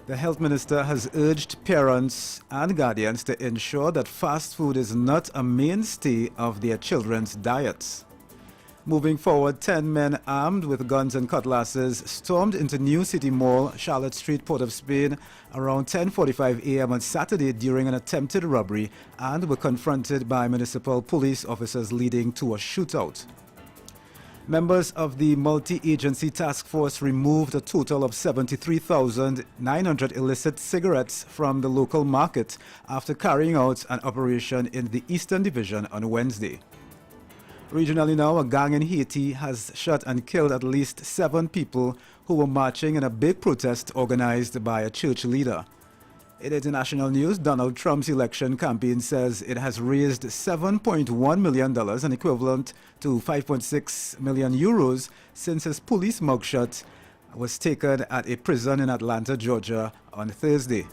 [SPEAKER 16] The health minister has urged parents and guardians to ensure that fast food is not a mainstay of their children's diets. Moving forward, 10 men armed with guns and cutlasses stormed into New City Mall, Charlotte Street, Port of Spain, around 10:45 a.m. on Saturday during an attempted robbery and were confronted by municipal police officers, leading to a shootout. Members of the multi-agency task force removed a total of 73,900 illicit cigarettes from the local market after carrying out an operation in the Eastern Division on Wednesday. Regionally now, a gang in Haiti has shot and killed at least 7 people who were marching in a big protest organized by a church leader. In international news, Donald Trump's election campaign says it has raised $7.1 million, an equivalent to 5.6 million euros, since his police mugshot was taken at a prison in Atlanta, Georgia on Thursday.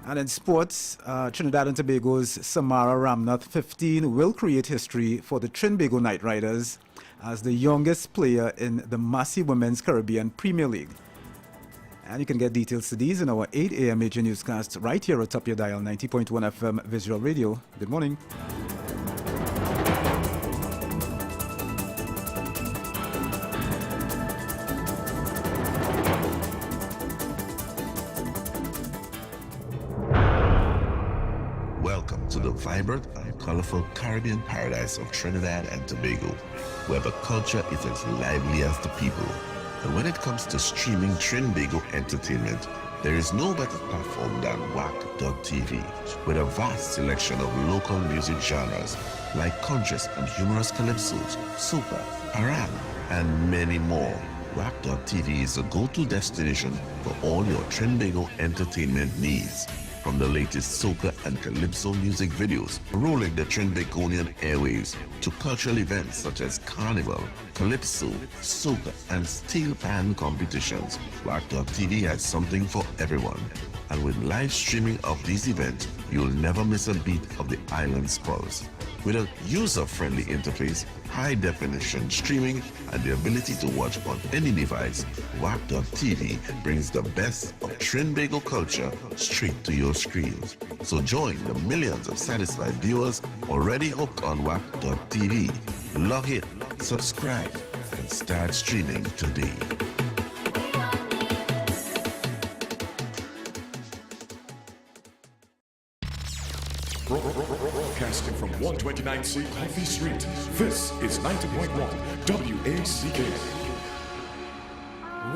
[SPEAKER 16] And in sports, Trinidad and Tobago's Samara Ramnath, 15, will create history for the Trinbago Knight Riders as the youngest player in the Massey Women's Caribbean Premier League. And you can get details to these in our 8 a.m. major newscast right here atop your dial 90.1 FM Visual Radio. Good morning.
[SPEAKER 11] Welcome to the vibrant and colorful Caribbean paradise of Trinidad and Tobago, where the culture is as lively as the people. And when it comes to streaming Trinbago entertainment, there is no better platform than Wack TV, with a vast selection of local music genres like conscious and humorous calypsos, soca, parang, and many more. Wack TV is the go-to destination for all your Trinbago entertainment needs. From the latest soca and calypso music videos rolling the Trinbagonian airwaves to cultural events such as carnival, calypso, soca, and steel pan competitions, Wack TV has something for everyone. And with live streaming of these events, you'll never miss a beat of the island's pulse. With a user-friendly interface, high-definition streaming, and the ability to watch on any device, Wack TV brings the best of Trinbago culture straight to your screens. So join the millions of satisfied viewers already hooked on Wack TV. Log in, subscribe, and start streaming today.
[SPEAKER 8] Broadcasting from 129C Coffee Street, this is 90.1 WACK.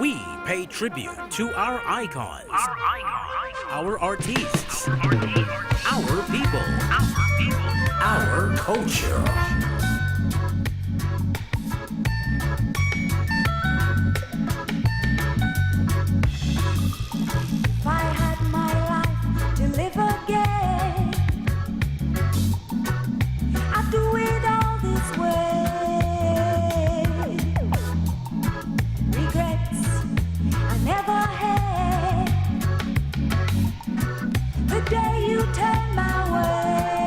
[SPEAKER 2] We pay tribute to our icons, our artists, our people, our culture.
[SPEAKER 7] If I had my life to live again, I'd do it all this way. Regrets I never had. The day you turned my way.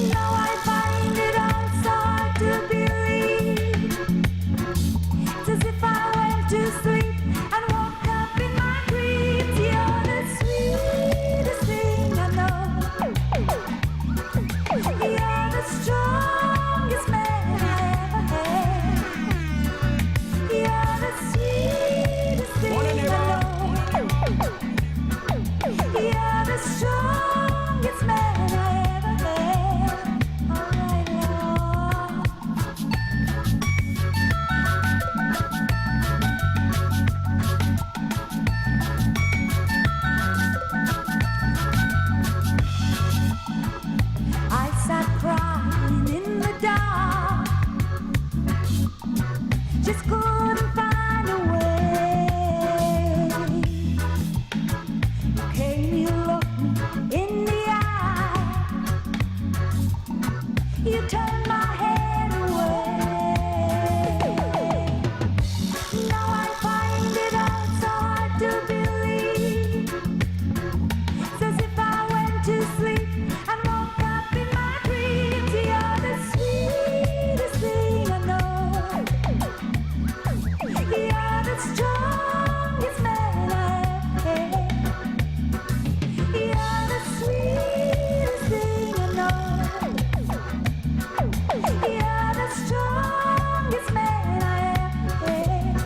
[SPEAKER 7] Now I find it all so hard to believe. It's as if I went to sleep and woke up in my dreams. You're the sweetest thing I know. You're the
[SPEAKER 4] You turn my head away. Now I find it all so hard to believe. It's as if I went to sleep and woke up in my dreams. You're the sweetest thing I know. You're the strongest man I ever had. You're the sweetest thing I know. You're the strongest man I ever had.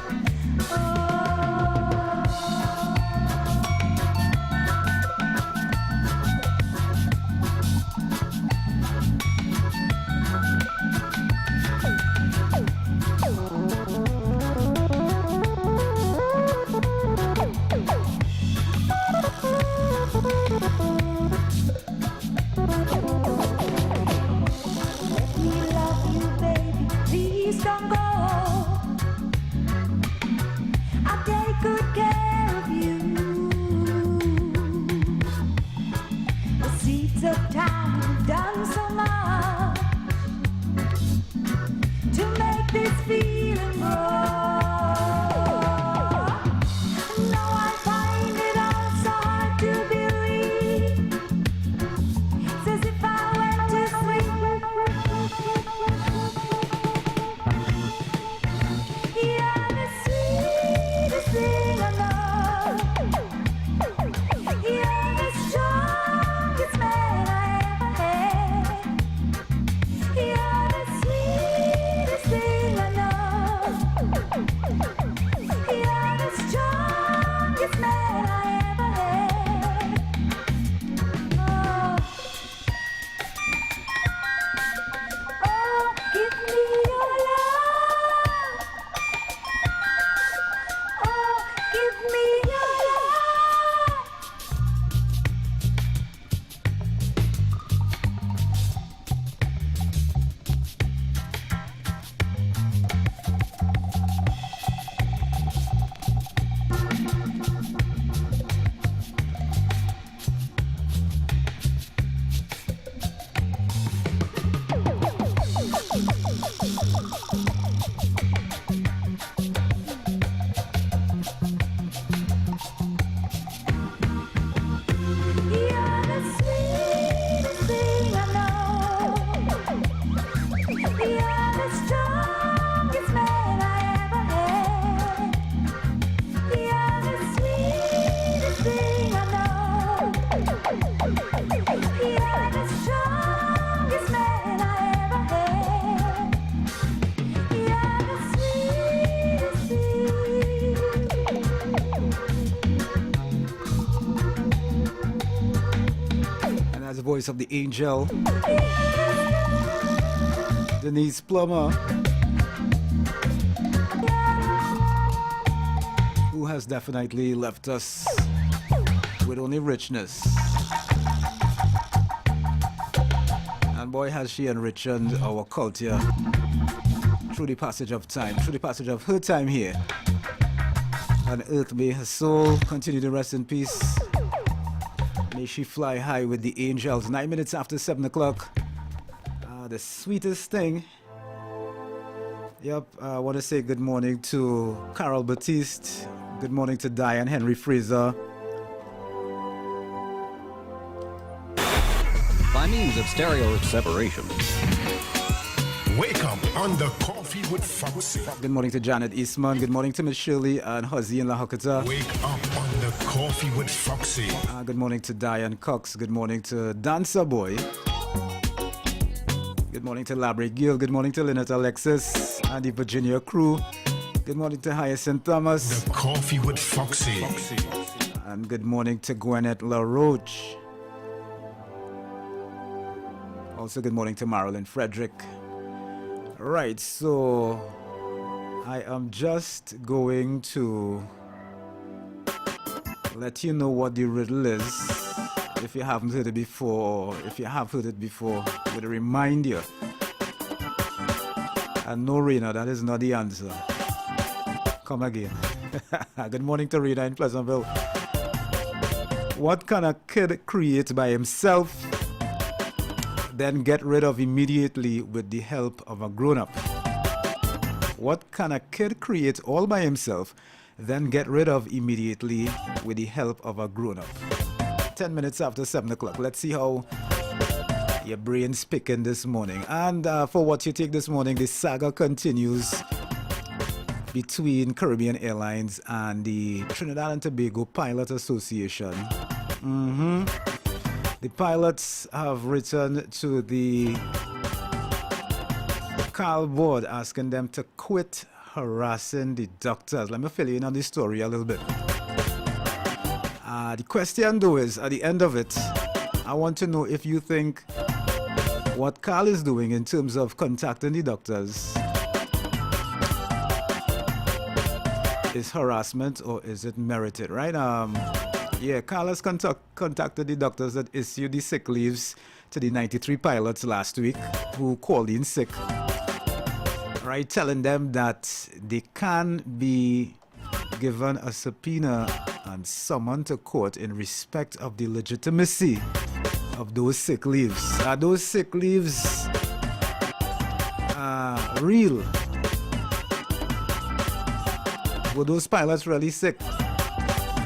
[SPEAKER 4] Let me love you, baby. Please don't go. I'll take good care of you. The seeds of time have done so much to make this feeling grow. Now I find it all so hard to believe. It's as if I went to sleep. You're the sweetest thing I know. You're the strongest man I ever had. You're the sweetest thing I know. You're the strongest man I ever had. Oh, give me your love. Oh, give me your love. You're the sweetest thing I know. You're the strongest man I ever had. You're the sweetest thing I know. You're the strongest man I ever had. You're the sweetest
[SPEAKER 16] And that's the voice of the angel, Denise Plummer, who has definitely left us with only richness. And boy, has she enriched our culture through the passage of time, through the passage of her time here. On earth may her soul continue to rest in peace. May she fly high with the angels. 9 minutes after 7 o'clock. The sweetest thing. Yep, I want to say good morning to Carol Batiste. Good morning to Diane Henry Fraser.
[SPEAKER 12] By means of stereo separation.
[SPEAKER 17] Wake up on the Coffee with Foxy.
[SPEAKER 16] Good morning to Janet Eastman. Good morning to Miss Shirley and Huzzy in La Hokata.
[SPEAKER 17] Wake up on the Coffee with Foxy.
[SPEAKER 16] Good morning to Diane Cox. Good morning to Dancer Boy. Good morning to Labry Gill. Good morning to Lynette Alexis and the Virginia crew. Good morning to Hyacinth Thomas.
[SPEAKER 17] The Coffee with Foxy.
[SPEAKER 16] And good morning to Gwyneth LaRoche. Also good morning to Marilyn Frederick. Right, so I am just going to let you know what the riddle is. If you haven't heard it before, if you have heard it before, with a reminder. And no, Rena, that is not the answer. Come again. Good morning to Rena in Pleasantville. What can a kid create by himself then get rid of immediately with the help of a grown-up? What can a kid create all by himself, then get rid of immediately with the help of a grown-up? 10 minutes after 7 o'clock. Let's see how your brain's picking this morning. And for what you take this morning, the saga continues between Caribbean Airlines and the Trinidad and Tobago Pilot Association. The pilots have written to the CAL board asking them to quit harassing the doctors. Let me fill you in on the story a little bit. The question though is, at the end of it, I want to know if you think what CAL is doing in terms of contacting the doctors is harassment or is it merited, right? Yeah, CAL has contacted the doctors that issued the sick leaves to the 93 pilots last week who called in sick, right? Telling them that they can be given a subpoena and summoned to court in respect of the legitimacy of those sick leaves. Are those sick leaves real? Were those pilots really sick?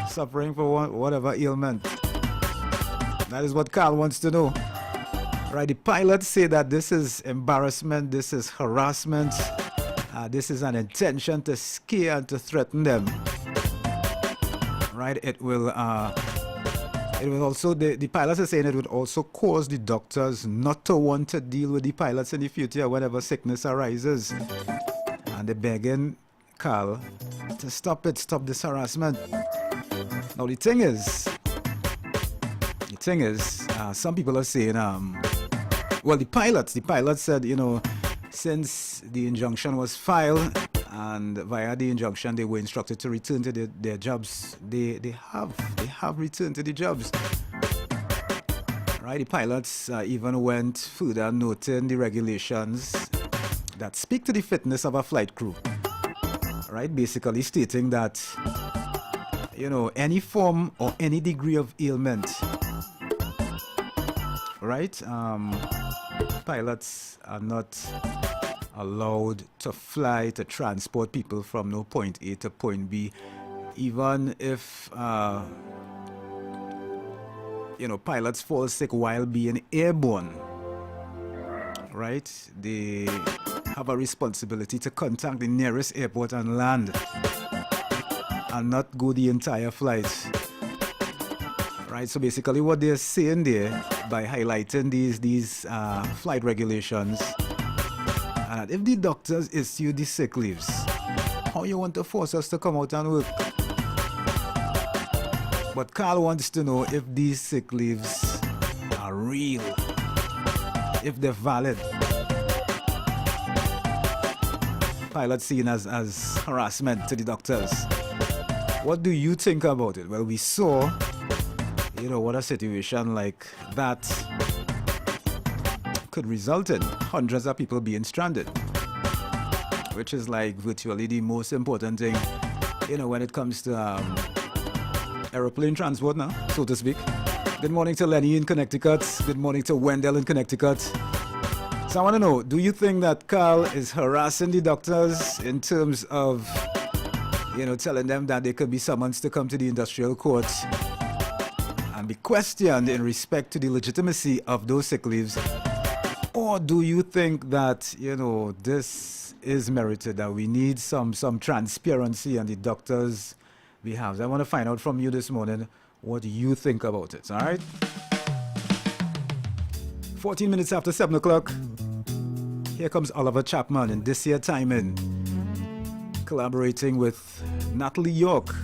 [SPEAKER 16] Suffering for whatever ailment? That is what CAL wants to know. Right, the pilots say that this is embarrassment, this is harassment, this is an intention to scare and to threaten them. Right, it will also, the pilots are saying it would also cause the doctors not to want to deal with the pilots in the future whenever sickness arises. And they're begging CAL to stop this harassment. Now the thing is, some people are saying, well, the pilots said, you know, since the injunction was filed and via the injunction they were instructed to return to their jobs, they have returned to the jobs. Right, the pilots even went further, noting the regulations that speak to the fitness of a flight crew. Right, basically stating that, you know, any form or any degree of ailment, right, pilots are not allowed to fly, to transport people from no point A to point B, even if you know, pilots fall sick while being airborne. Right, they have a responsibility to contact the nearest airport and land, and not go the entire flight. Right, so basically what they're saying there by highlighting these flight regulations, and if the doctors issue the sick leaves, how you want to force us to come out and work? But CAL wants to know if these sick leaves are real, if they're valid. Pilots seen as harassment to the doctors. What do you think about it? Well, we saw, you know, what a situation like that could result in. Hundreds of people being stranded, which is like virtually the most important thing, you know, when it comes to aeroplane transport now, so to speak. Good morning to Lenny in Connecticut. Good morning to Wendell in Connecticut. So I want to know, do you think that CAL is harassing the doctors in terms of, you know, telling them that they could be summoned to come to the industrial court and be questioned in respect to the legitimacy of those sick leaves? Or do you think that, you know, this is merited, that we need some transparency on the doctors' behalf? I want to find out from you this morning what you think about it, all right? 14 minutes after 7 o'clock, here comes Oliver Chapman in This Year Timing, collaborating with Natalie York.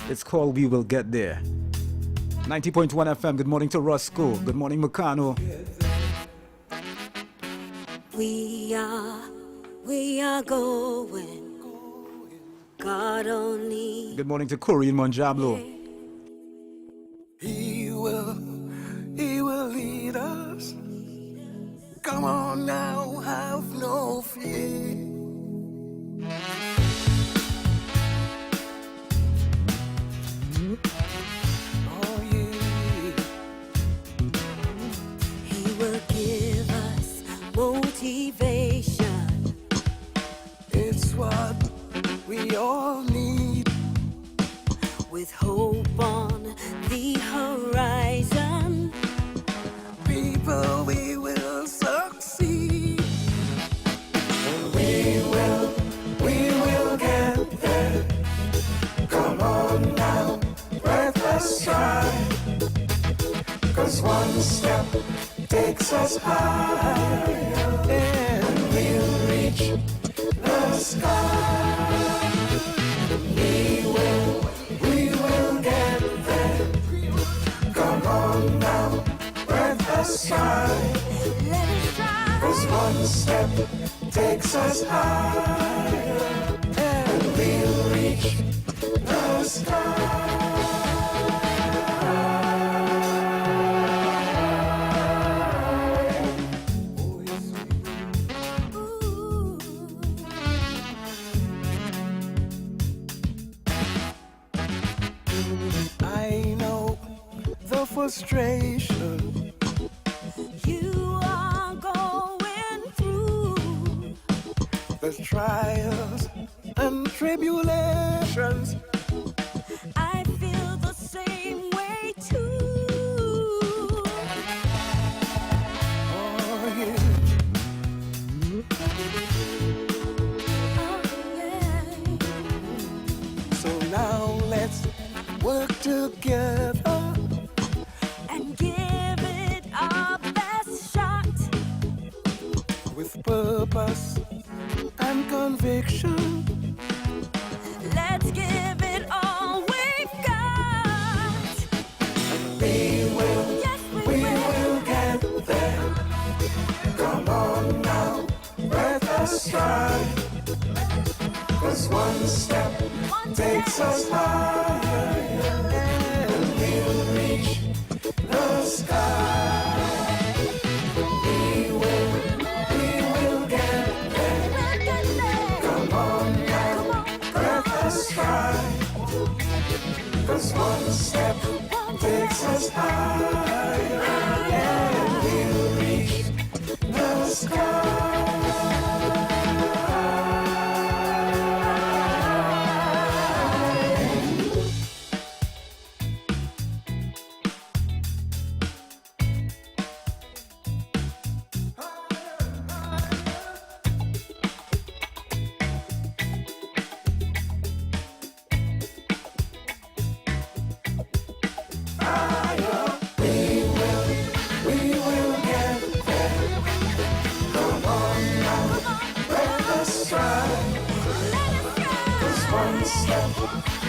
[SPEAKER 16] It's called We Will Get There. 90.1 FM, good morning to Roscoe. Good morning, Meccano.
[SPEAKER 9] We are going. God only.
[SPEAKER 16] Good morning to Corey in Monjablo.
[SPEAKER 5] He will lead us. Come on now, have no fear. Oh yeah.
[SPEAKER 9] He give us motivation.
[SPEAKER 5] It's what we all need.
[SPEAKER 9] With hope on the horizon,
[SPEAKER 5] people, we will succeed. We will get there. Come on now, let us try. 'Cause one step takes us higher, and we'll reach the sky. We will get there. Come on now, let us try. 'Cause one step takes us higher, and we'll reach the sky. I know the frustration
[SPEAKER 9] you are going through.
[SPEAKER 5] The trials and tribulations.
[SPEAKER 9] I feel the same way too.
[SPEAKER 5] Oh, yeah. So now let's work together
[SPEAKER 9] and give it our best shot.
[SPEAKER 5] with purpose and conviction.
[SPEAKER 9] Let's give it all we've got.
[SPEAKER 5] We will,
[SPEAKER 9] yes,
[SPEAKER 5] we will get there. Come on now, let us try. 'Cause one step takes us higher, and we'll reach the sky. We will get there. Come on now, let us try. 'Cause one step takes us higher, and we'll reach the sky.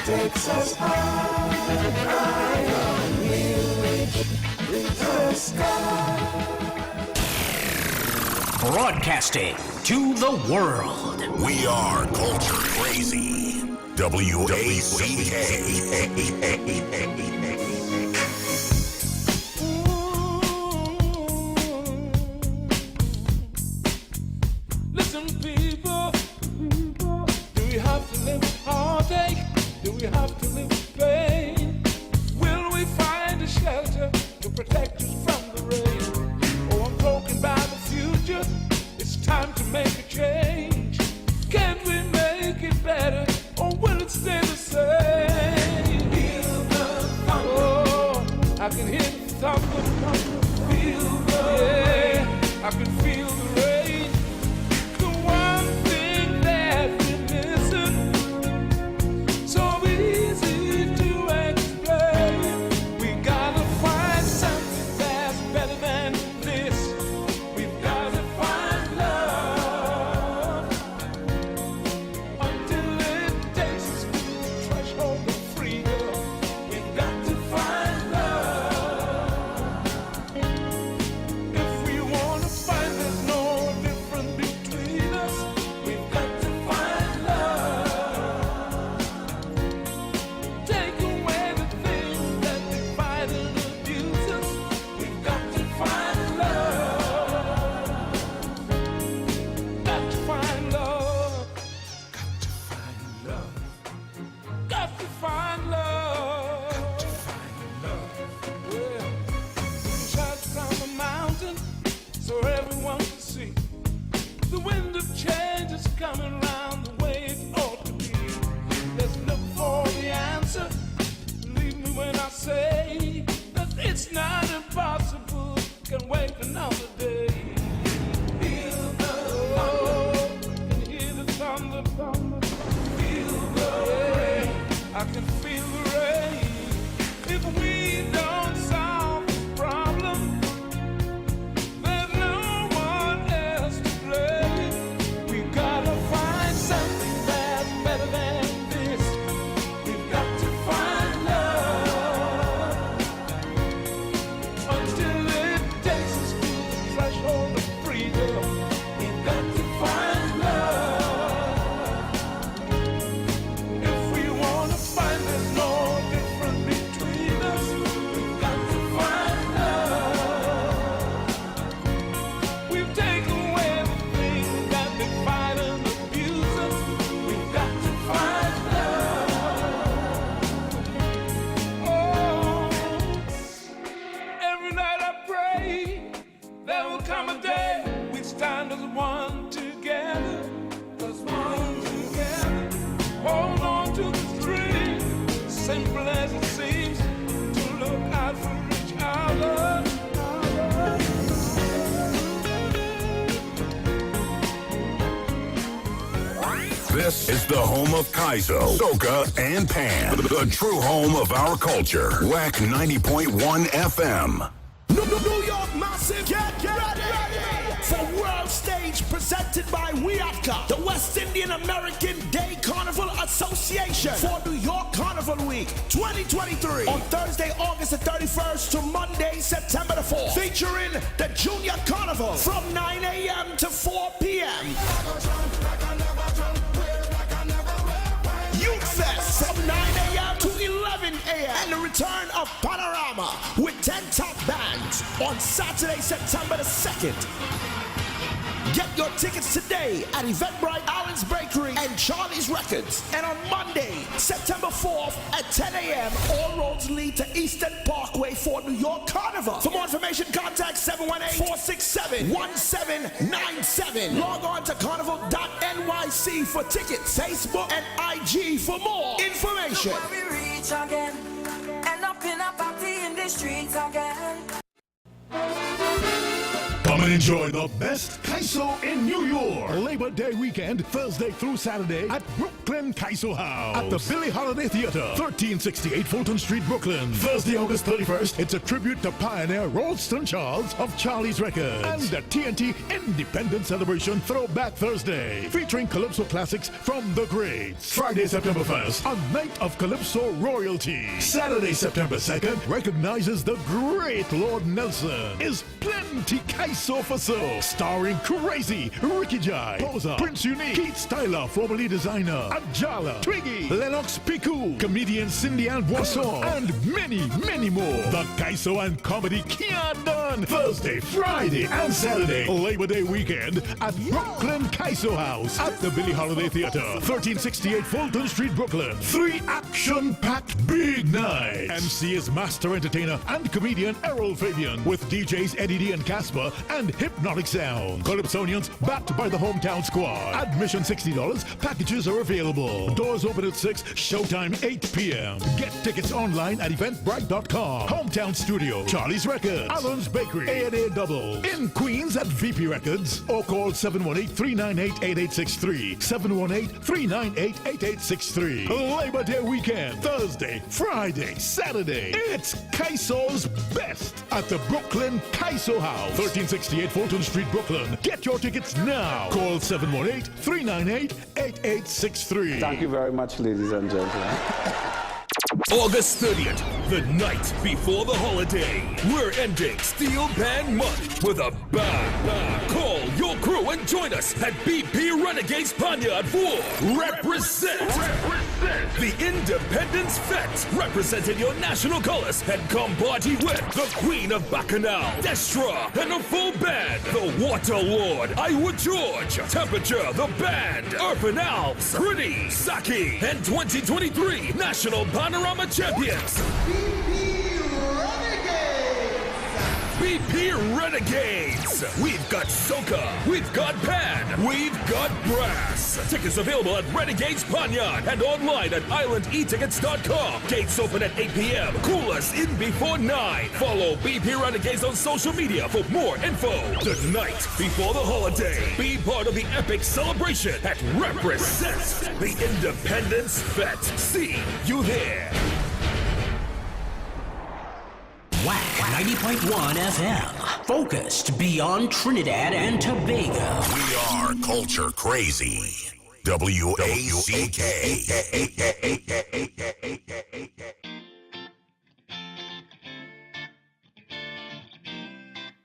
[SPEAKER 5] Takes us high, we'll reach the sky.
[SPEAKER 2] Broadcasting to the world.
[SPEAKER 17] We are culture crazy. WACK.
[SPEAKER 10] Listen, people, do we have to live with heartache? Do we have to live with pain? Will we find a shelter to protect us from the rain? Oh, I'm talking about the future. It's time to make a change. Can't we make it better, or will it stay the same? Feel the thunder. Oh, I can hear the thunder. Feel the rain. I can feel the rain. The one thing that we're missing, so easy to explain. We gotta find something that's better than this. We've gotta find love. so everyone can see. The wind of change is coming round the way it ought to be. Let's look for the answer. Believe me when I say that it's not impossible. Can wait another day. Feel the thunder, can hear the thunder. Feel the rain, I can feel the rain. If we don't solve the problem, there's no one else to blame. We gotta find something that's better than this. We've got to find love until it takes us to the threshold of freedom. We've got to find love. If we wanna find there's no difference between us, we've got to find love. We've taken away the things that divide and abuse us. We've got to find love. Oh, every night I pray there will come a day we stand as one together. As one together. Hold on to the dream, simple as it seems, to look out for each other.
[SPEAKER 17] This is the home of Kaizo, Soca, and Pan. The true home of our culture. Wack 90.1 FM.
[SPEAKER 1] New York Massive, get ready for World Stage presented by WIATCA, the West Indian American Day Carnival Association, for New York Carnival Week 2023 on Thursday, August the 31st to Monday, September the 4th, featuring the Junior Carnival from 9 a.m. to 4 p.m. Youth Fest from 9 a.m. to 11 a.m. and the return of Panorama with 10 top bands on Saturday, September the 2nd. Get your tickets today at Eventbrite, Allen's Bakery, and Charlie's Records. And on Monday, September 4th at 10 a.m., all roads lead to Eastern Parkway for New York Carnival. For more information, contact 718-467-1797. Log on to carnival.nyc for tickets, Facebook and IG for more information.
[SPEAKER 7] We reach again, end up in a party in the streets again.
[SPEAKER 3] Come and enjoy the best Kaiso in New York. Labor Day weekend, Thursday through Saturday at Brooklyn Kaiso House. At the Billie Holiday Theater, 1368 Fulton Street, Brooklyn. Thursday, August 31st, it's a tribute to pioneer Ralston Charles of Charlie's Records. And the TNT Independence Celebration Throwback Thursday, featuring Calypso classics from the greats. Friday, September 1st, a night of Calypso royalty. Saturday, September 2nd, recognizes the great Lord Nelson. Is plenty Kaiso for so, starring Crazy, Ricky Jai, Posa, Prince Unique, Keith Styler, formerly designer, Ajala, Twiggy, Lennox Piku, comedian Cindy Ann Boisson, and many, many more. The Kaiso and Comedy Kia Done, Thursday, Friday, and Saturday, Labor Day weekend at Brooklyn Kaiso House at the Billie Holiday Theater, 1368 Fulton Street, Brooklyn. 3 action-packed big nights. MC is master entertainer and comedian Errol Fabian with DJs Eddie D and Casper and Hypnotic Sound. Calypsonians backed by the hometown squad. Admission $60. Packages are available. Doors open at 6. Showtime 8 p.m. Get tickets online at eventbrite.com. Hometown Studio, Charlie's Records, Allen's Bakery, A&A Double. In Queens at VP Records or call 718-398-8863. 718-398-8863. Labor Day weekend, Thursday, Friday, Saturday. It's Kaiso's best at the Brooklyn Kaiso House, 1368 Fulton Street, Brooklyn. Get your tickets now. Call 718-398-8863.
[SPEAKER 15] Thank you very much, ladies and gentlemen.
[SPEAKER 19] August 30th, the night before the holiday. We're ending Steel Pan Month with a bang. Call your crew and join us at BP Renegades Panyard for Represent. The Independence Fete, representing your national colors, and come party with the Queen of Bacchanal, Destra, and a full band. The Water Lord, Iowa George, Temperature, the band, Urban Alps, Pretty, Saki, and 2023 National Panorama Champions. BP Renegades. We've got soca, we've got pan, we've got brass. Tickets available at Renegades Panyan and online at islandetickets.com. Gates open at 8 p.m. Cool us in before 9. Follow BP Renegades on social media for more info. The night before the holiday. Be part of the epic celebration at Represent, the Independence Fete. See you there.
[SPEAKER 2] Wack 90.1 FM. Focused beyond Trinidad and Tobago.
[SPEAKER 17] We are culture crazy. WACK.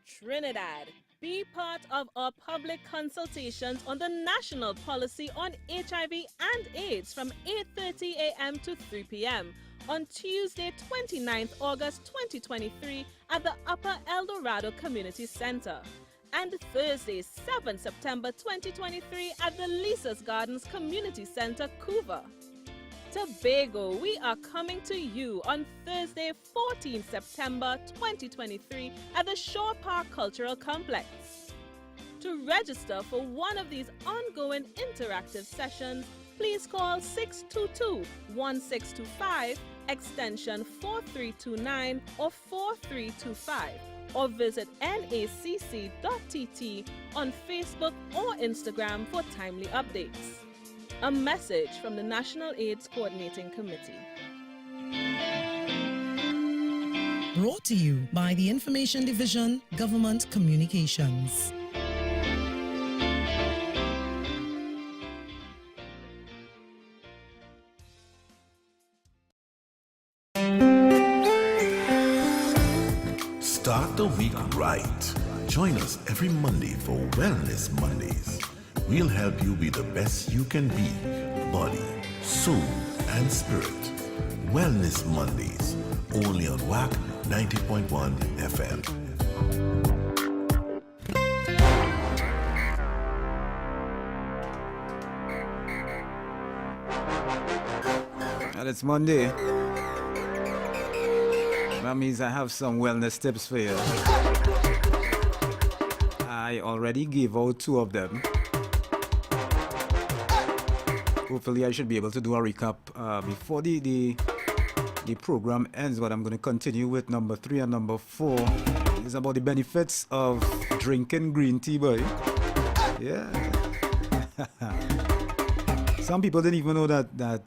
[SPEAKER 18] Trinidad. Be part of our public consultations on the national policy on HIV and AIDS from 8:30 a.m. to 3 p.m. on Tuesday, 29th August 2023 at the Upper El Dorado Community Center, and Thursday, 7th September 2023 at the Lisa's Gardens Community Center, Couva. Tobago, we are coming to you on Thursday, 14th September 2023 at the Shore Park Cultural Complex. To register for one of these ongoing interactive sessions, please call 622-1625, extension 4329 or 4325, or visit nacc.tt on Facebook or Instagram for timely updates. A message from the National AIDS Coordinating Committee.
[SPEAKER 6] Brought to you by the Information Division, Government Communications.
[SPEAKER 11] Start the week right. Join us every Monday for Wellness Mondays. We'll help you be the best you can be, body, soul, and spirit. Wellness Mondays, only on Wack 90.1 FM.
[SPEAKER 16] And it's Monday. That means I have some wellness tips for you. I already gave out 2 of them. Hopefully I should be able to do a recap before the program ends, but I'm going to continue with number 3 and number 4. It's about the benefits of drinking green tea, boy. Yeah. Some people didn't even know that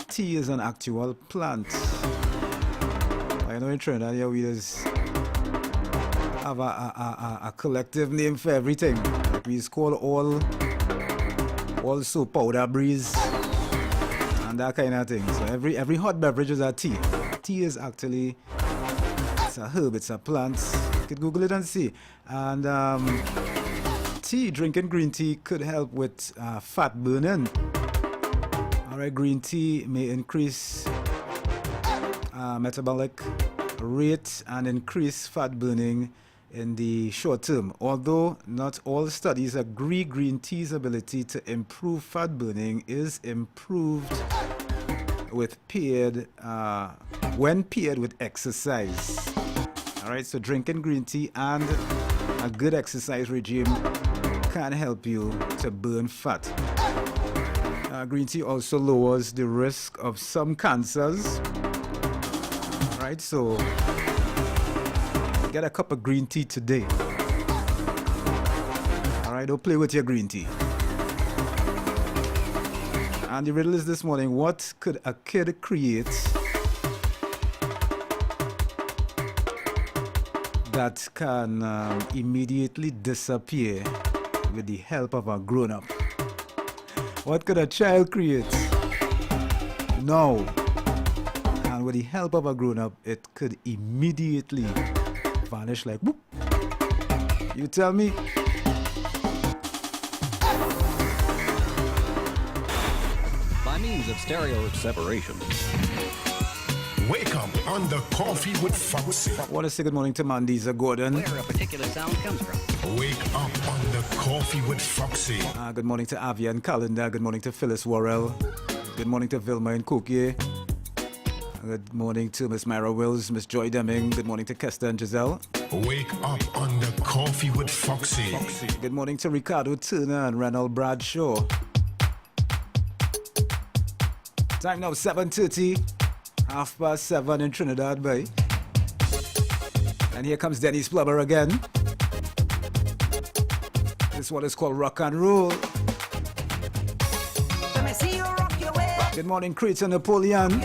[SPEAKER 16] tea is an actual plant. I know in Trinidad, yeah, we just have a collective name for everything. Like we just call all soap powder breeze and that kind of thing. So every hot beverage is a tea. Tea is actually, it's a herb, it's a plant. You could Google it and see. And drinking green tea could help with fat burning. Alright, green tea may increase metabolic rate and increase fat burning in the short term. Although not all studies agree green tea's ability to improve fat burning is improved with when paired with exercise. Alright, so drinking green tea and a good exercise regime can help you to burn fat. Green tea also lowers the risk of some cancers. Alright, so get a cup of green tea today. Alright, don't play with your green tea. And the riddle is this morning: what could a kid create that can immediately disappear with the help of a grown-up? What could a child create now, and with the help of a grown-up it could immediately vanish like whoop? You tell me.
[SPEAKER 12] By means of stereo separation.
[SPEAKER 3] Wake up on the Coffee with Foxy.
[SPEAKER 16] I want to say good morning to Mandisa Gordon.
[SPEAKER 12] Where a particular sound comes from.
[SPEAKER 3] Wake up on the Coffee with Foxy.
[SPEAKER 16] Good morning to Avian Calendar. Good morning to Phyllis Worrell. Good morning to Vilma and Cookie. Good morning to Miss Myra Wills, Miss Joy Deming. Good morning to Kester and Giselle.
[SPEAKER 3] Wake up on the Coffee with Foxy.
[SPEAKER 16] Good morning to Ricardo Turner and Ronald Bradshaw. Time now 7:30, 7:30 in Trinidad Bay. And here comes Denise Plummer again. This one is called Rock and Roll. Good morning, Crete and Napoleon.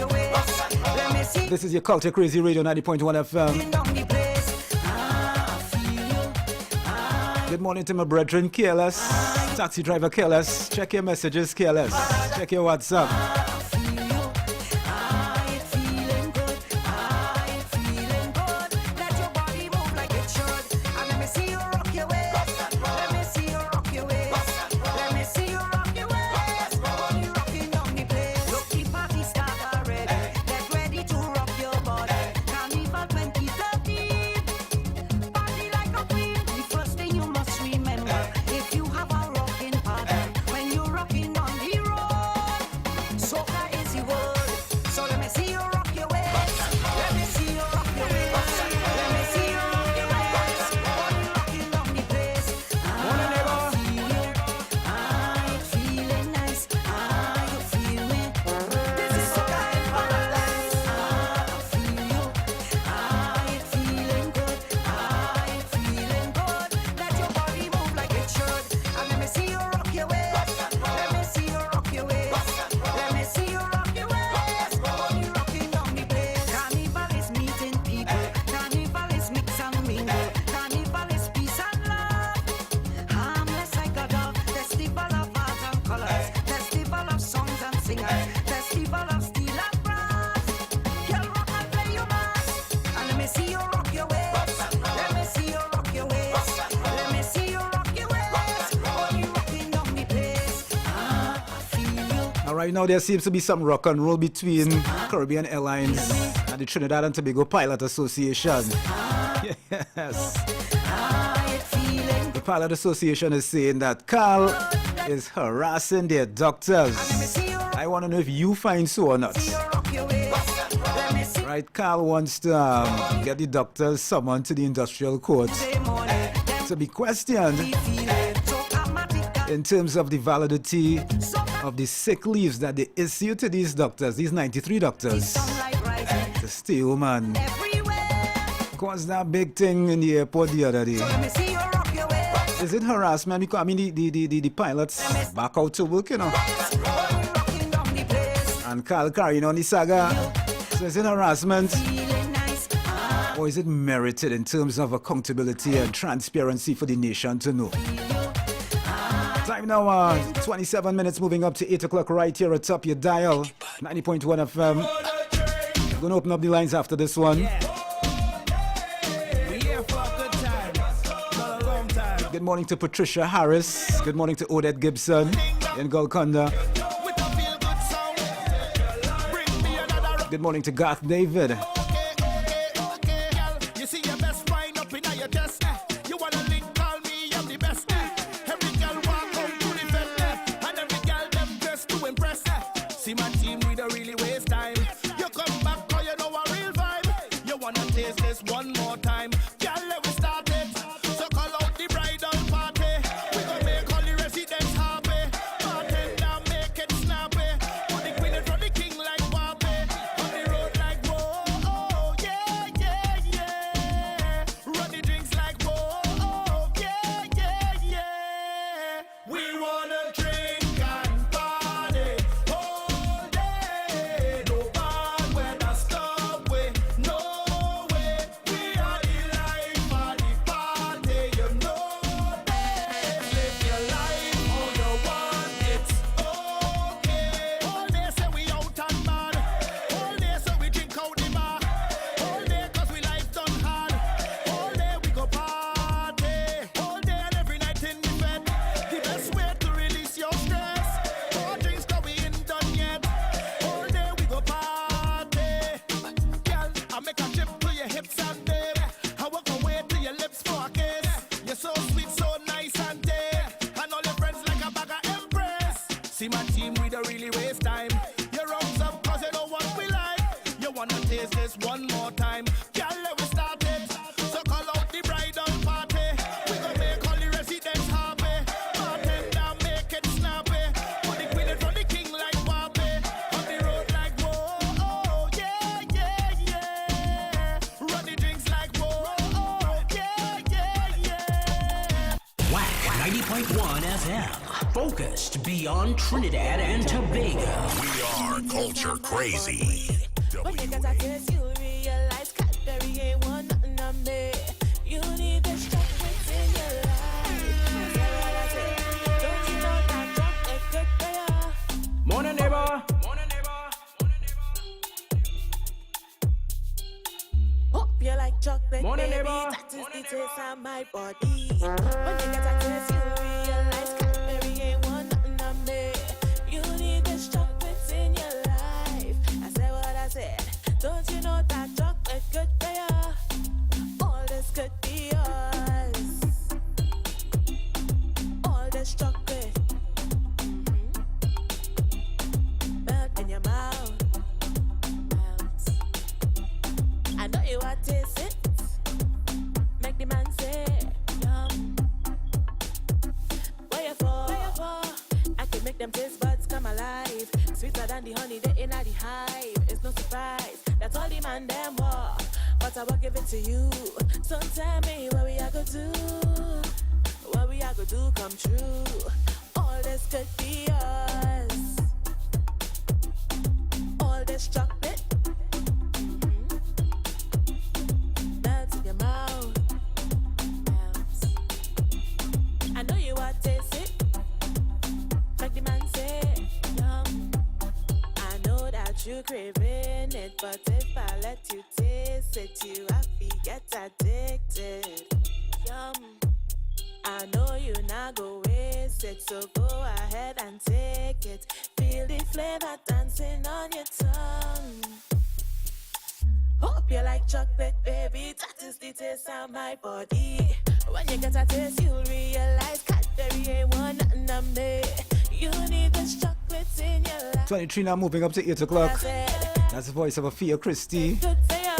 [SPEAKER 16] This is your Culture Crazy Radio 90.1 FM. Good morning to my brethren, Careless. Taxi driver, Careless. Check your messages, Careless. Check your WhatsApp. Right now there seems to be some rock and roll between Caribbean Airlines and the Trinidad and Tobago Pilot Association. Yes. The Pilot Association is saying that Carl is harassing their doctors. I want to know if you find so or not. Right, Carl wants to get the doctors summoned to the industrial court to be questioned in terms of the validity of the sick leaves that they issue to these doctors, these 93 doctors, to stay home and cause that big thing in the airport the other day. Is it harassment? Because I mean the pilots back out to work, you know. And Carl carrying on the saga. So is it harassment? Or is it merited in terms of accountability and transparency for the nation to know? Time now, 27 minutes moving up to 8 o'clock right here atop your dial, 90.1 FM. I'm going to open up the lines after this one. Good morning to Patricia Harris. Good morning to Odette Gibson in Golconda. Good morning to Garth David.
[SPEAKER 5] See my team, we don't really waste time. You come back, cause you know a real vibe. You wanna taste this one more time. Girl, let me start it. So call out the bridal party. We gon' make all the residents happy. Bartender, make it snappy. Put the queen in front of the king like Barbie. On the road like whoa, oh, yeah, yeah, yeah. Run the drinks like whoa, oh, yeah, yeah, yeah. We wanna drink and party. See my team, we don't really waste time. You're wrong up cause you know what we like. You wanna taste this one more time. Girl, let me start it. So call out the
[SPEAKER 2] 90.1 FM. Focused beyond Trinidad and Tobago.
[SPEAKER 17] We are culture crazy.
[SPEAKER 5] When you get a taste, you realize Cadbury ain't want nothing on me. You need this chocolate in your life. Don't you know that chocolate good for you?
[SPEAKER 13] Morning, neighbor.
[SPEAKER 5] Hope you like chocolate,
[SPEAKER 13] Morning,
[SPEAKER 5] baby.
[SPEAKER 13] neighbor.
[SPEAKER 5] That is the taste of my body. When you get a taste, you realize Cadbury ain't want nothing on me. You need this chocolate in your life. I said what I said. Don't you know that chocolate good for you? All this could be yours. All this chocolate. Melt in your mouth. I know you want to taste it. Make the man say, yum. Where you for? I can make them taste buds come alive. Sweeter than the honey they in the hive. It's no surprise. That's all the man them want. But I will give it to you. So tell me what we are gonna do. What we are gonna do come true. All this could be yours. All this chocolate. Melt in your mouth. Melt. I know you want to taste it. Make the man say, yum. I know that you craving it, but if I let you taste it, you happy get addicted. Yum. I know you not go waste it, so go ahead and take it. Feel the flavor dancing on your tongue. Hope you like chocolate, baby. That is the taste of my body. When you get a taste, you'll realize Cadbury ain't want nothing on me. You need this chocolate in your life.
[SPEAKER 16] 23 now, moving up to 8 o'clock. That's the voice of Afia Christie.
[SPEAKER 5] Good for you.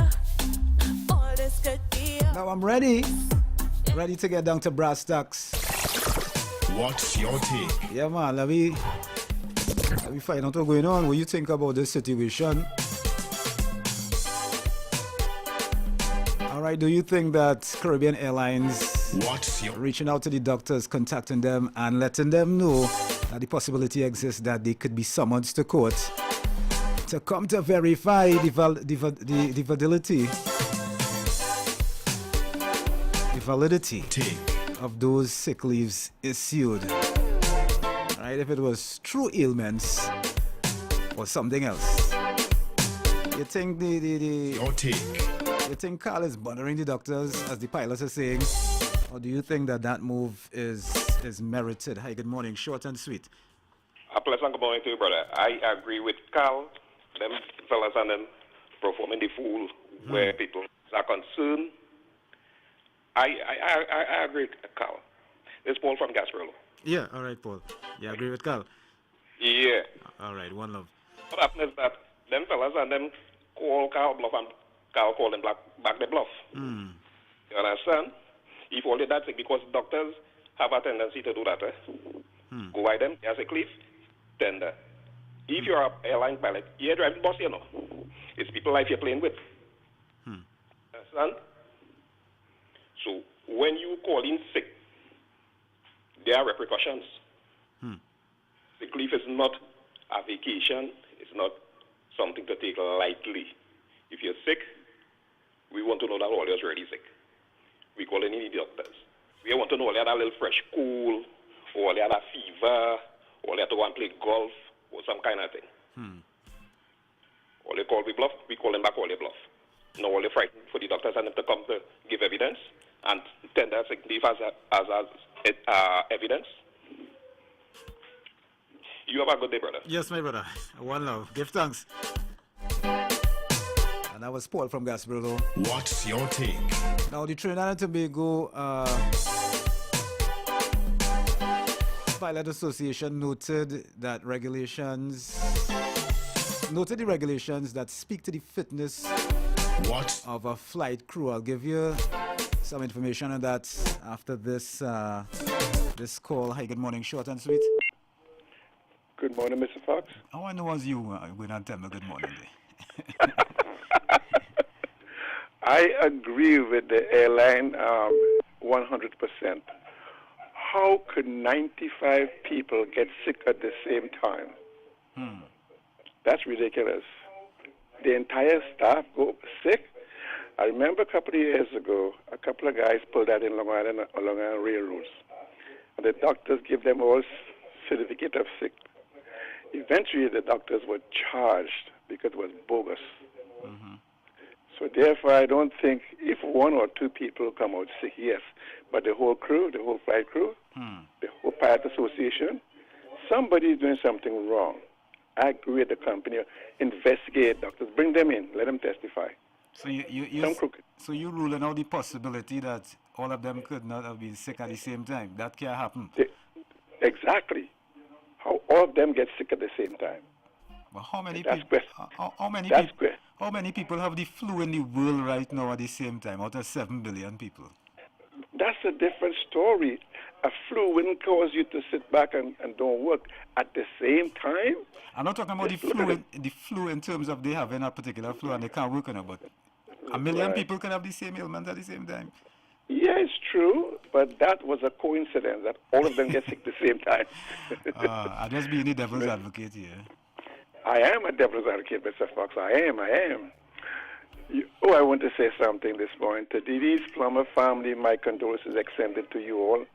[SPEAKER 5] All this could be yours.
[SPEAKER 16] Now I'm ready. Ready to get down to brass tacks.
[SPEAKER 17] What's your take?
[SPEAKER 16] Yeah, man. Let me find out what's going on. What you think about this situation? Alright, do you think that Caribbean Airlines reaching out to the doctors, contacting them and letting them know that the possibility exists that they could be summoned to court to come to verify the validity of those sick leaves issued? Alright, if it was true ailments or something else. You think
[SPEAKER 17] your take?
[SPEAKER 16] You think Carl is bothering the doctors, as the pilots are saying, or do you think that move is merited? Hi, good morning, short and sweet.
[SPEAKER 20] A pleasant good morning to you, brother. I agree with Carl. Them fellas and them performing the fool where people are concerned. I agree with Carl. It's Paul from Gasparilla.
[SPEAKER 16] Yeah, all right, Paul. You agree with Carl?
[SPEAKER 20] Yeah.
[SPEAKER 16] All right, one love.
[SPEAKER 20] What happened is that them fellas and them call Carl bluff and Carl call them back the bluff. You understand? If only that's it, because doctors have a tendency to do that. Go by them, there's a cliff, tender. If you're an airline pilot, you're driving boss, you know. It's people life you're playing with. Understand? So when you call in sick, there are repercussions. Sick leave is not a vacation. It's not something to take lightly. If you're sick, we want to know that all you're already sick. We call any doctors. We want to know all you had a little fresh cool, or all you had a fever, or you had to go and play golf, or some kind of thing. All they call we bluff, we call them back all they bluff. Now all they frightened for the doctors and them to come to give evidence and tender sick leave as evidence. You have a good day, brother.
[SPEAKER 16] Yes, my brother. One love. Give thanks. And that was Paul from Gasparilla.
[SPEAKER 17] What's your take?
[SPEAKER 16] Now, the Trinidad and Tobago Pilot Association noted the regulations that speak to the fitness of a flight crew. I'll give you some information on that after this this call. Hi, good morning, short and sweet.
[SPEAKER 21] Good morning, Mr. Fox.
[SPEAKER 16] Oh, I know was you going to tell me good morning.
[SPEAKER 21] I agree with the airline 100%. how could 95 people get sick at the same time? That's ridiculous. The entire staff go sick. I remember a couple of years ago, a couple of guys pulled out in Long Island railroads. And the doctors give them all certificate of sick. Eventually, the doctors were charged because it was bogus. So therefore, I don't think if one or two people come out sick, yes, but the whole crew, the whole flight crew, the whole pilot association, somebody is doing something wrong. I agree with the company. Investigate doctors, bring them in, let them testify.
[SPEAKER 16] So you ruling out the possibility that all of them could not have been sick at the same time. That can happen.
[SPEAKER 21] Exactly. How all of them get sick at the same time.
[SPEAKER 16] But how many
[SPEAKER 21] That's
[SPEAKER 16] people?
[SPEAKER 21] question.
[SPEAKER 16] How many people have the flu in the world right now at the same time? Out of 7 billion people.
[SPEAKER 21] That's a different story. A flu wouldn't cause you to sit back and don't work at the same time.
[SPEAKER 16] I'm not talking about the flu in terms of they having a particular flu and they can't work on it, but a million people can have the same ailment at the same time.
[SPEAKER 21] Yeah, it's true, but that was a coincidence that all of them get sick at the same time.
[SPEAKER 16] I'm just being the devil's advocate here.
[SPEAKER 21] I am a devil's advocate, Mr. Fox. I am. I want to say something this morning. To Denise, Plummer family, my condolences extended to you all.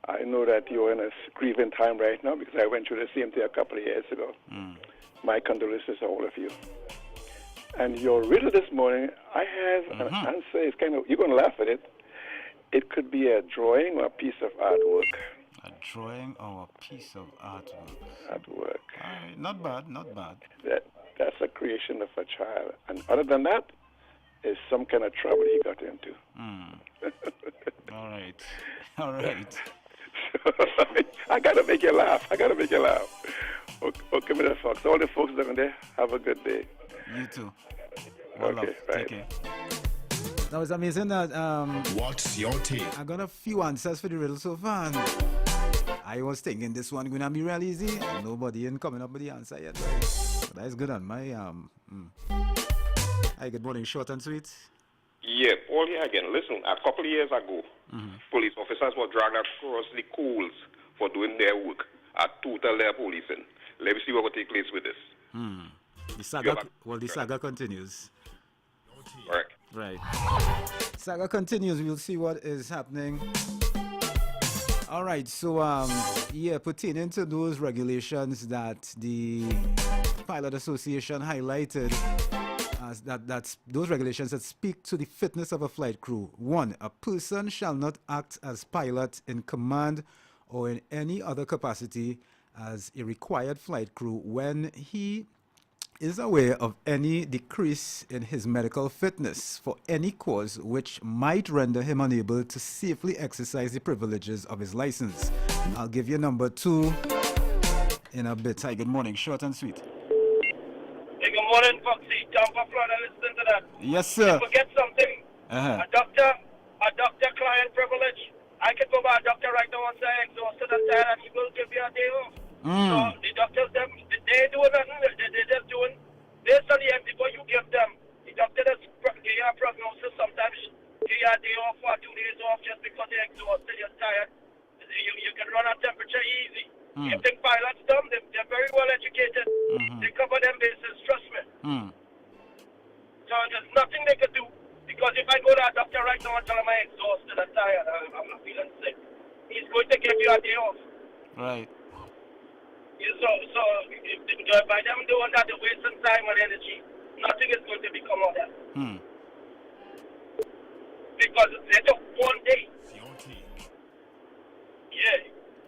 [SPEAKER 21] I know that you're in a grieving time right now because I went through the same thing a couple of years ago. My condolences to all of you. And your riddle this morning, I have an answer. It's kind of, you're going to laugh at it. It could be a drawing or a piece of artwork.
[SPEAKER 16] A drawing or a piece of artwork.
[SPEAKER 21] Artwork.
[SPEAKER 16] Not bad, not bad.
[SPEAKER 21] That's a creation of a child. And other than that, it's some kind of trouble he got into.
[SPEAKER 16] All right. All right.
[SPEAKER 21] I got to make you laugh. Okay, Mr. Fox. All the folks down there, have a good day.
[SPEAKER 16] You too.
[SPEAKER 21] Okay,
[SPEAKER 16] love.
[SPEAKER 21] right.
[SPEAKER 16] Take care. That was amazing. That
[SPEAKER 3] What's your take?
[SPEAKER 16] I got a few answers for the riddle so far. I was thinking this one gonna be real easy. Nobody ain't coming up with the answer yet. But that's good on my Hi, good morning, short and sweet.
[SPEAKER 20] Yeah, Paul here again. Listen, a couple of years ago, police officers were dragged across the coals for doing their work at total their policing. Let me see what will take place with this.
[SPEAKER 16] The saga continues.
[SPEAKER 20] Correct.
[SPEAKER 16] Right. Saga continues. We'll see what is happening. All right. So, pertaining to those regulations that the Pilot Association highlighted, that's those regulations that speak to the fitness of a flight crew. 1. A person shall not act as pilot in command or in any other capacity as a required flight crew when he is aware of any decrease in his medical fitness for any cause which might render him unable to safely exercise the privileges of his license. I'll give you number 2 in a bit. Hi, good morning. Short and sweet.
[SPEAKER 14] Hey, good morning, Foxy. Tampa, Florida. Listen to that.
[SPEAKER 16] Yes, sir.
[SPEAKER 14] You forget something. A doctor-client privilege. I can go by a doctor right now and say exhausted and tired, and he will give you a day off. So the doctors, they do nothing. They're just doing based on the empty what you give them. The doctor does give you a prognosis. Sometimes give you a day off or 2 days off just because you're exhausted, you're tired. You can run a temperature easy. You think pilots dumb? They're very well educated. They cover them bases. Trust me. So there's nothing they can do. Because if I go to a doctor right now and tell him I'm exhausted and tired, I'm not feeling sick, he's going to give you a day off.
[SPEAKER 16] Right.
[SPEAKER 14] So by them doing that, they're wasting time and energy. Nothing is going to become of that. Because they took 1 day. Yeah.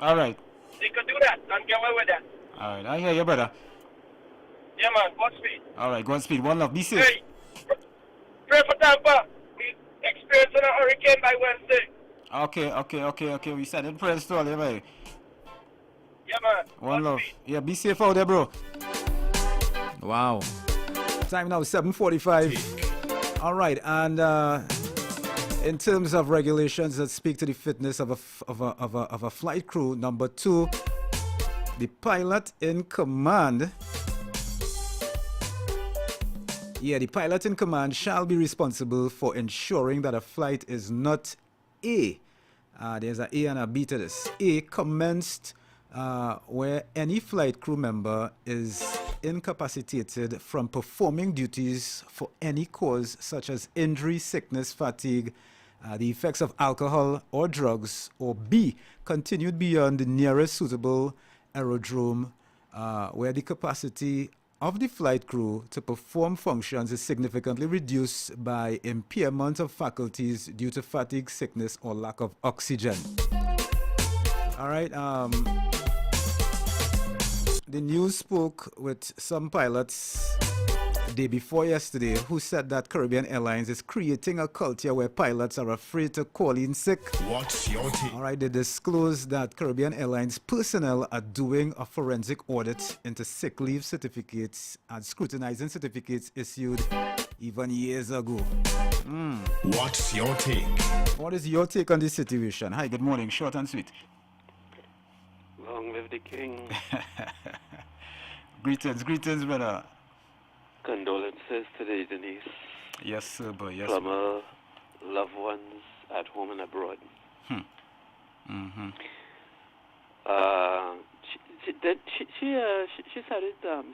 [SPEAKER 16] All right.
[SPEAKER 14] They could do that and get away with that.
[SPEAKER 16] All right. I hear you, brother.
[SPEAKER 14] Yeah, man. Godspeed.
[SPEAKER 16] All right. Godspeed. One love. Be safe.
[SPEAKER 14] Hey, pray for Tampa. We experiencing a hurricane by Wednesday.
[SPEAKER 16] Okay. We said in prayers to all, yeah, man.
[SPEAKER 14] Yeah, man.
[SPEAKER 16] One love. Yeah, be safe out there, bro. Wow. Time now 7:45. All right, and in terms of regulations that speak to the fitness of a flight crew, number 2, the pilot in command. The pilot in command shall be responsible for ensuring that a flight is not A, There's an A and a B to this. A, commenced where any flight crew member is incapacitated from performing duties for any cause such as injury, sickness, fatigue, the effects of alcohol or drugs, or B, continued beyond the nearest suitable aerodrome where the capacity of the flight crew to perform functions is significantly reduced by impairment of faculties due to fatigue, sickness, or lack of oxygen. All right. The news spoke with some pilots day before yesterday who said that Caribbean Airlines is creating a culture where pilots are afraid to call in sick.
[SPEAKER 3] What's your take?
[SPEAKER 16] All right, they disclosed that Caribbean Airlines personnel are doing a forensic audit into sick leave certificates and scrutinizing certificates issued even years ago.
[SPEAKER 3] What's your take?
[SPEAKER 16] What is your take on this situation? Hi, good morning. Short and sweet.
[SPEAKER 8] Long live the king.
[SPEAKER 16] Greetings, brother.
[SPEAKER 8] Condolences today, Denise.
[SPEAKER 16] Yes, sir, boy. Yes,
[SPEAKER 8] Plummer, loved ones at home and abroad.
[SPEAKER 16] Mm-hmm.
[SPEAKER 8] She started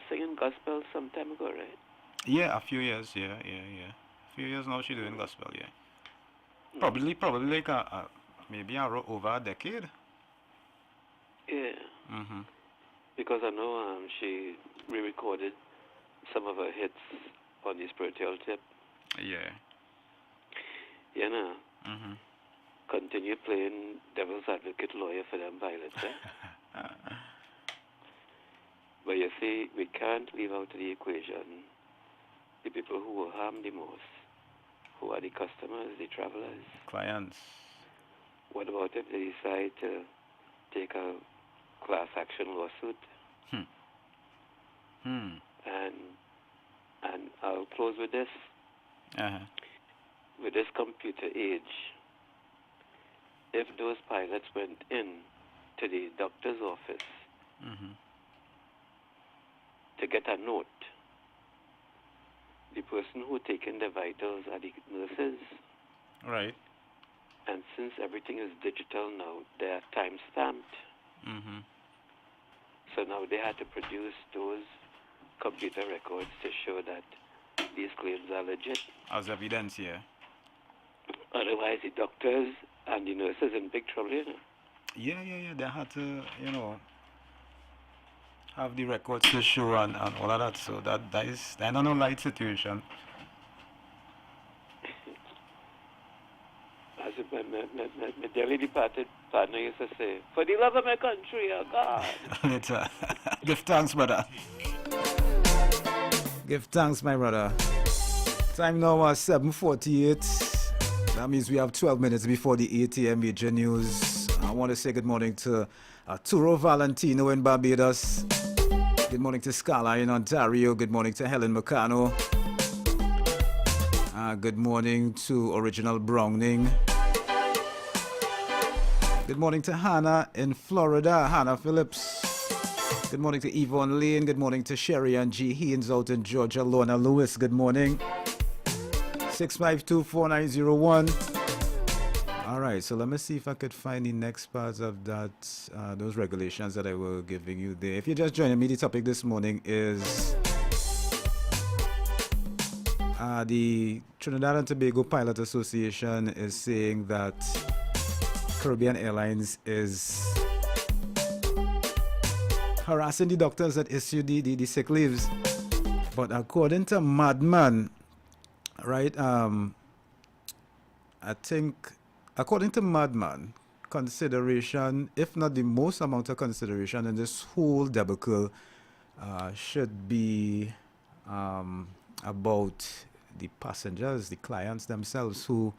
[SPEAKER 8] singing gospel some time ago, right?
[SPEAKER 16] Yeah, a few years. Yeah. A few years now she's doing gospel. Yeah. Probably like maybe over a decade.
[SPEAKER 8] Yeah.
[SPEAKER 16] Mm-hmm.
[SPEAKER 8] Because I know she re-recorded some of her hits on the spiritual tip.
[SPEAKER 16] Yeah.
[SPEAKER 8] You know.
[SPEAKER 16] Mm-hmm.
[SPEAKER 8] Continue playing devil's advocate lawyer for them pilots, eh? But you see, we can't leave out of the equation the people who will harm the most, who are the customers, the travelers.
[SPEAKER 16] Clients.
[SPEAKER 8] What about if they decide to take a class action lawsuit? And I'll close with this. With this computer age, if those pilots went in to the doctor's office to get a note, the person who taken the vitals are the nurses.
[SPEAKER 16] Right.
[SPEAKER 8] And since everything is digital now, they are time-stamped.
[SPEAKER 16] Mm-hmm.
[SPEAKER 8] So now they had to produce those computer records to show that these claims are legit.
[SPEAKER 16] As evidence, yeah.
[SPEAKER 8] Otherwise, the doctors and the nurses in big trouble, you know.
[SPEAKER 16] Yeah. They had to, have the records to show and all of that. So that is not no light situation.
[SPEAKER 8] As my dearly departed partner used to say, for the love of my country, oh God.
[SPEAKER 16] Give thanks, brother. Give thanks, my brother. Time now is 7:48. That means we have 12 minutes before the 8 a.m. major news. I want to say good morning to Arturo Valentino in Barbados. Good morning to Scala in Ontario. Good morning to Helen Meccano. Good morning to Original Browning. Good morning to Hannah in Florida, Hannah Phillips. Good morning to Yvonne Lane. Good morning to Sherry and G. Haynes out in Georgia. Lorna Lewis, good morning. 652-4901. All right, so let me see if I could find the next parts of that, those regulations that I were giving you there. If you're just joining me, the topic this morning is the Trinidad and Tobago Pilot Association is saying that Caribbean Airlines is harassing the doctors that issue the sick leaves. But according to Madman, right, I think, according to Madman, consideration, if not the most amount of consideration in this whole debacle, should be about the passengers, the clients themselves, who,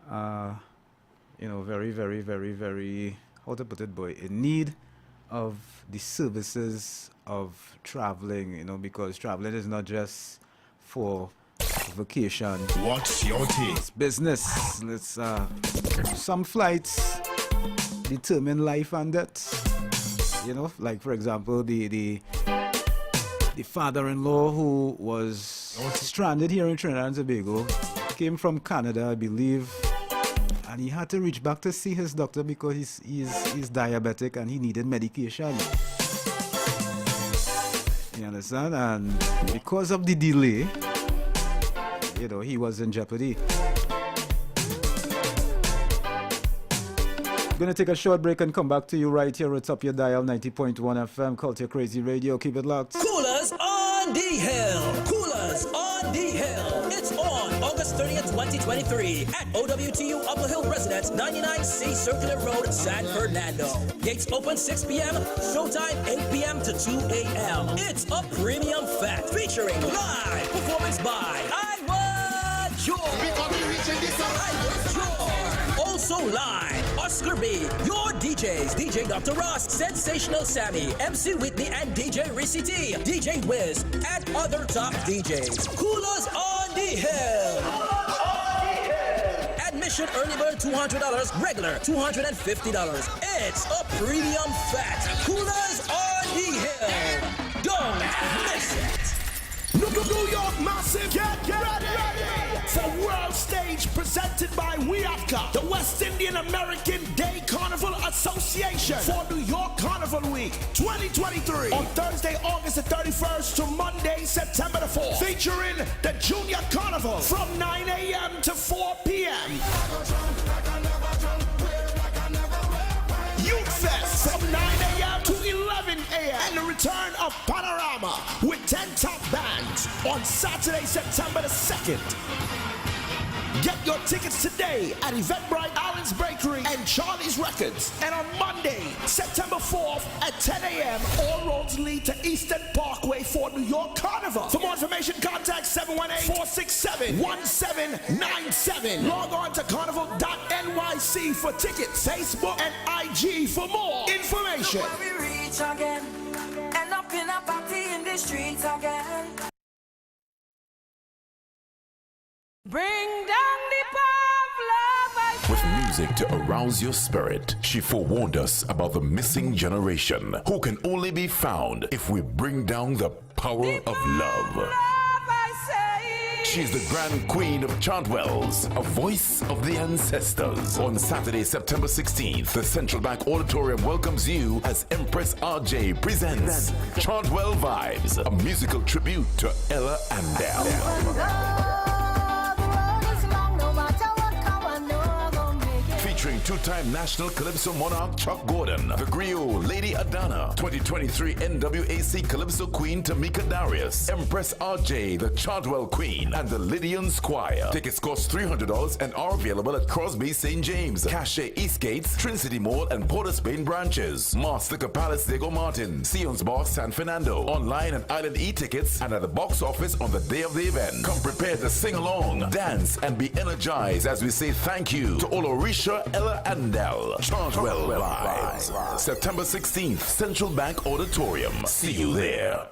[SPEAKER 16] very, very, very, very, how to put it, boy, in need of the services of traveling, because traveling is not just for vacation.
[SPEAKER 3] What's your take?
[SPEAKER 16] It's business. It's some flights determine life and death. Like for example, the father-in-law who was stranded here in Trinidad and Tobago came from Canada, I believe, and he had to reach back to see his doctor because he's diabetic and he needed medication. You understand? And because of the delay, you know, he was in jeopardy. Gonna take a short break and come back to you right here at Top Your Dial 90.1 FM, Culture Crazy Radio. Keep it locked.
[SPEAKER 2] Coolers on the Hill. Coolers on the Hill. It's on August 30th, 2023 at OWTU Upper Hill Residence, 99C Circular Road, San Fernando. Gates open 6 p.m. Showtime 8 p.m. to 2 a.m. It's a premium fest featuring live performance by I Want Your. Also live, Oscar B, your DJs, DJ Dr. Ross, Sensational Sammy, MC Whitney and DJ Rissy T, DJ Wiz, and other top DJs. Coolers on the Hill. Admission early bird $200, regular $250. It's a premium fest. Coolers on the Hill. Don't miss it.
[SPEAKER 1] New York Massive, get ready for World Stage presented by WIACA, the West Indian American Day Carnival Association, for New York Carnival Week 2023 on Thursday, August the 31st to Monday, September the 4th, featuring the Junior Carnival from 9 a.m. to 4 p.m. Youth Fest from 9 a.m. to 11 a.m. and the return of Panorama with 10 top bands on Saturday, September the 2nd. Get your tickets today at Eventbrite, Allen's Bakery, and Charlie's Records. And on Monday, September 4th at 10 a.m., all roads lead to Eastern Parkway for New York Carnival. For more information, contact 718-467-1797. Log on to carnival.nyc for tickets, Facebook and IG for more information.
[SPEAKER 7] We reach again, end up in a party in the streets again. Bring down the power of love.
[SPEAKER 17] With music to arouse your spirit, she forewarned us about the missing generation who can only be found if we bring down the power of love. She's the Grand Queen of Chantwells, a voice of the ancestors. On Saturday, September 16th, the Central Bank Auditorium welcomes you as Empress RJ presents Chantwell Vibes, a musical tribute to Ella Andel. Featuring two-time National Calypso Monarch Chuck Gordon, the Griot Lady Adana, 2023 NWAC Calypso Queen Tamika Darius, Empress RJ, the Chantwell Queen, and the Lydian Squire. Tickets cost $300 and are available at Crosby St. James, Cache Eastgates, Trinity Mall, and Port of Spain branches. Mars Liquor Palace, Diego Martin, Sion's Bar, San Fernando. Online at Island E-Tickets and at the box office on the day of the event. Come prepared to sing along, dance, and be energized as we say thank you to Olorisha Ella Andel. Chantwell Vibes. September 16th, Central Bank Auditorium. See you there.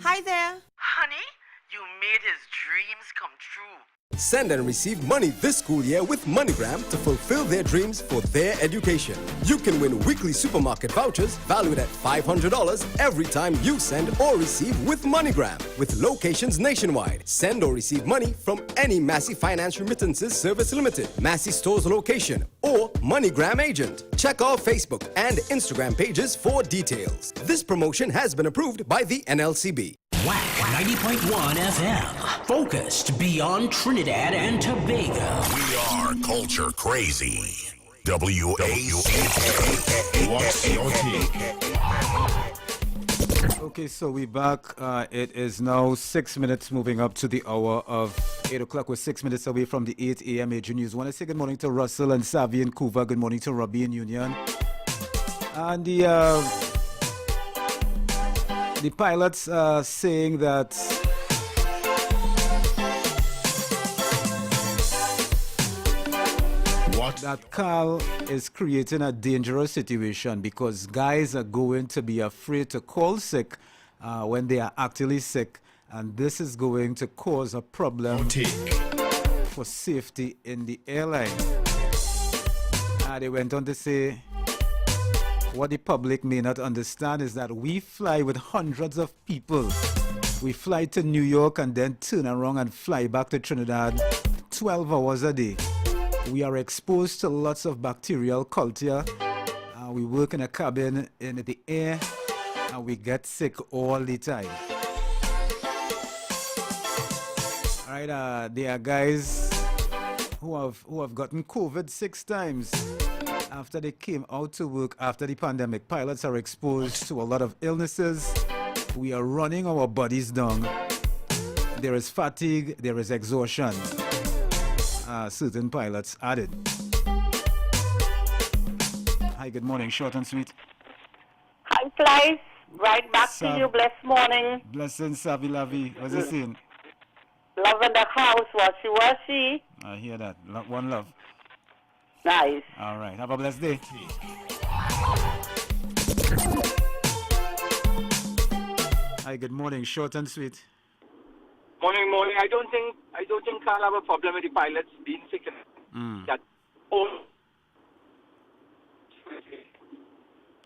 [SPEAKER 4] Hi there.
[SPEAKER 22] Honey, you made his dreams come true.
[SPEAKER 23] Send and receive money this school year with MoneyGram to fulfill their dreams for their education. You can win weekly supermarket vouchers valued at $500 every time you send or receive with MoneyGram, with locations nationwide. Send or receive money from any Massey Finance Remittances Service Limited, Massey Stores location, or MoneyGram agent. Check our Facebook and Instagram pages for details. This promotion has been approved by the NLCB.
[SPEAKER 2] Wack 90.1 FM. Focused beyond Trinidad and Tobago.
[SPEAKER 17] We are Culture Crazy.
[SPEAKER 16] Okay, so we're back. It is now 6 minutes moving up to the hour of 8 o'clock. We're 6 minutes away from the 8 a.m. Major News. I want to say good morning to Russell and Savvy and Kuva. Good morning to Robbie and Union. And the pilots are saying that that Carl is creating a dangerous situation because guys are going to be afraid to call sick when they are actually sick, and this is going to cause a problem for safety in the airline. They went on to say, what the public may not understand is that we fly with hundreds of people. We fly to New York and then turn around and fly back to Trinidad 12 hours a day. We are exposed to lots of bacterial culture. We work in a cabin in the air, and we get sick all the time. All right, there are guys who have gotten COVID 6 times after they came out to work after the pandemic. Pilots are exposed to a lot of illnesses. We are running our bodies down. There is fatigue, there is exhaustion. Certain pilots added. Hi, good morning, short and sweet.
[SPEAKER 9] Hi, Flies. Right back to you. Blessed morning.
[SPEAKER 16] Blessing, Savi Lavi. What's it saying?
[SPEAKER 9] Love in the house. Was she?
[SPEAKER 16] I hear that. One love.
[SPEAKER 9] Nice.
[SPEAKER 16] All right. Have a blessed day. Hi, good morning, short and sweet.
[SPEAKER 14] Morning. I don't think Carl have a problem with the pilots being sick. That all.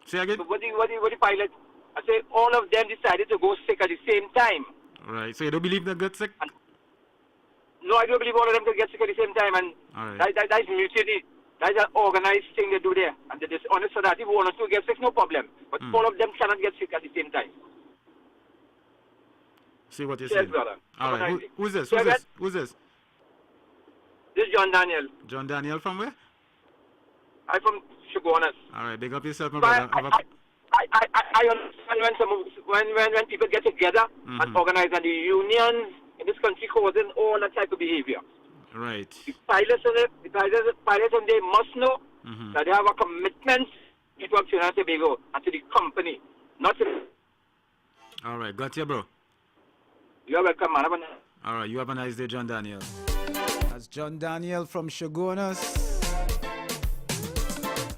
[SPEAKER 16] Say again.
[SPEAKER 14] What the pilots? I say all of them decided to go sick at the same time.
[SPEAKER 16] Right. So you don't believe they got sick?
[SPEAKER 14] No, I don't believe all of them could get sick at the same time. And
[SPEAKER 16] all right.
[SPEAKER 14] That's mutiny. That's an organized thing they do there. And they're dishonest so that if one or two get sick, no problem. But all of them cannot get sick at the same time.
[SPEAKER 16] See what you're
[SPEAKER 14] Yes,
[SPEAKER 16] saying.
[SPEAKER 14] brother.
[SPEAKER 16] All right. Who's this? Who's this?
[SPEAKER 14] This is John Daniel.
[SPEAKER 16] John Daniel from where?
[SPEAKER 14] I'm from Shogunas.
[SPEAKER 16] All right. Big up yourself, my brother.
[SPEAKER 14] I understand when people get together and organize, and the unions in this country causing all that type of behavior.
[SPEAKER 16] Right.
[SPEAKER 14] The pilots and they must know that they have a commitment to Trinidad and Tobago and to the company, not to.
[SPEAKER 16] All right. Got you, bro.
[SPEAKER 14] You are welcome, man.
[SPEAKER 16] All right. You have a nice day, John Daniel. That's John Daniel from Shogunas.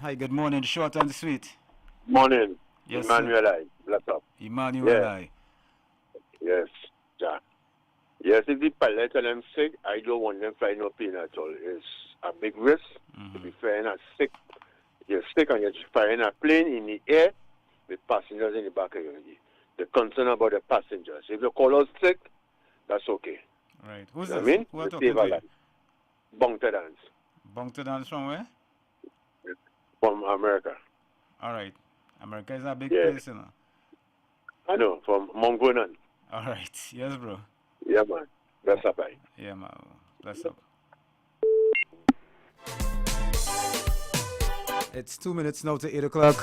[SPEAKER 16] Hi. Good morning, short and sweet.
[SPEAKER 10] Morning.
[SPEAKER 16] Yes,
[SPEAKER 10] Emmanuel I. Bless up.
[SPEAKER 16] Emmanuel I.
[SPEAKER 10] Yes, John. Yes, if the pilot and them sick, I don't want them flying no plane at all. It's a big risk to be flying a sick. You're sick and you're flying a plane in the air with passengers in the back of you. The concern about the passengers. If you call us sick, that's okay.
[SPEAKER 16] Right. Who's
[SPEAKER 10] you know
[SPEAKER 16] this?
[SPEAKER 10] What I mean?
[SPEAKER 16] Who are
[SPEAKER 10] To
[SPEAKER 16] talking
[SPEAKER 10] save
[SPEAKER 16] to
[SPEAKER 10] a
[SPEAKER 16] you?
[SPEAKER 10] life. Bunker dance.
[SPEAKER 16] Bunker dance from where?
[SPEAKER 10] From America.
[SPEAKER 16] All right. America is a big
[SPEAKER 10] Yeah.
[SPEAKER 16] place, you know.
[SPEAKER 10] I know, from Mount Vernon.
[SPEAKER 16] All right. Yes, bro.
[SPEAKER 10] Yeah, man. Bless up, I.
[SPEAKER 16] Yeah, man. Bless up. It's 2 minutes now to 8 o'clock.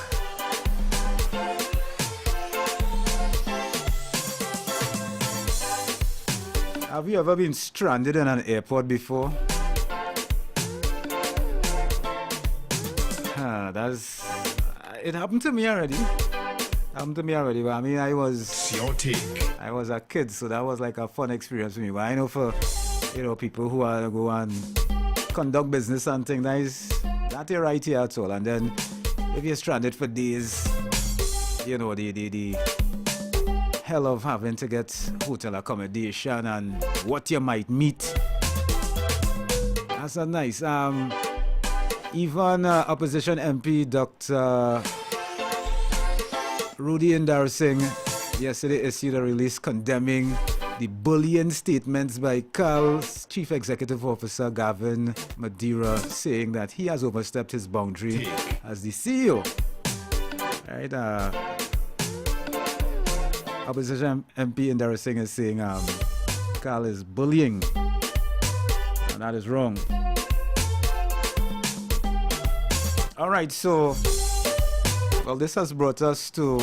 [SPEAKER 16] Have you ever been stranded in an airport before? It happened to me already. But I mean, I was a kid, so that was like a fun experience for me. But I know for people who are go and conduct business and things, that ain't right here at all. And then if you're stranded for days, the hell of having to get hotel accommodation and what you might meet. That's not nice. Even opposition MP Dr. Rudy Indar Singh yesterday issued a release condemning the bullying statements by CAL's Chief Executive Officer Gavin Madeira, saying that he has overstepped his boundary as the CEO. Right? Opposition MP Indar Singh is saying CAL is bullying, and that is wrong. All right, so, well, this has brought us to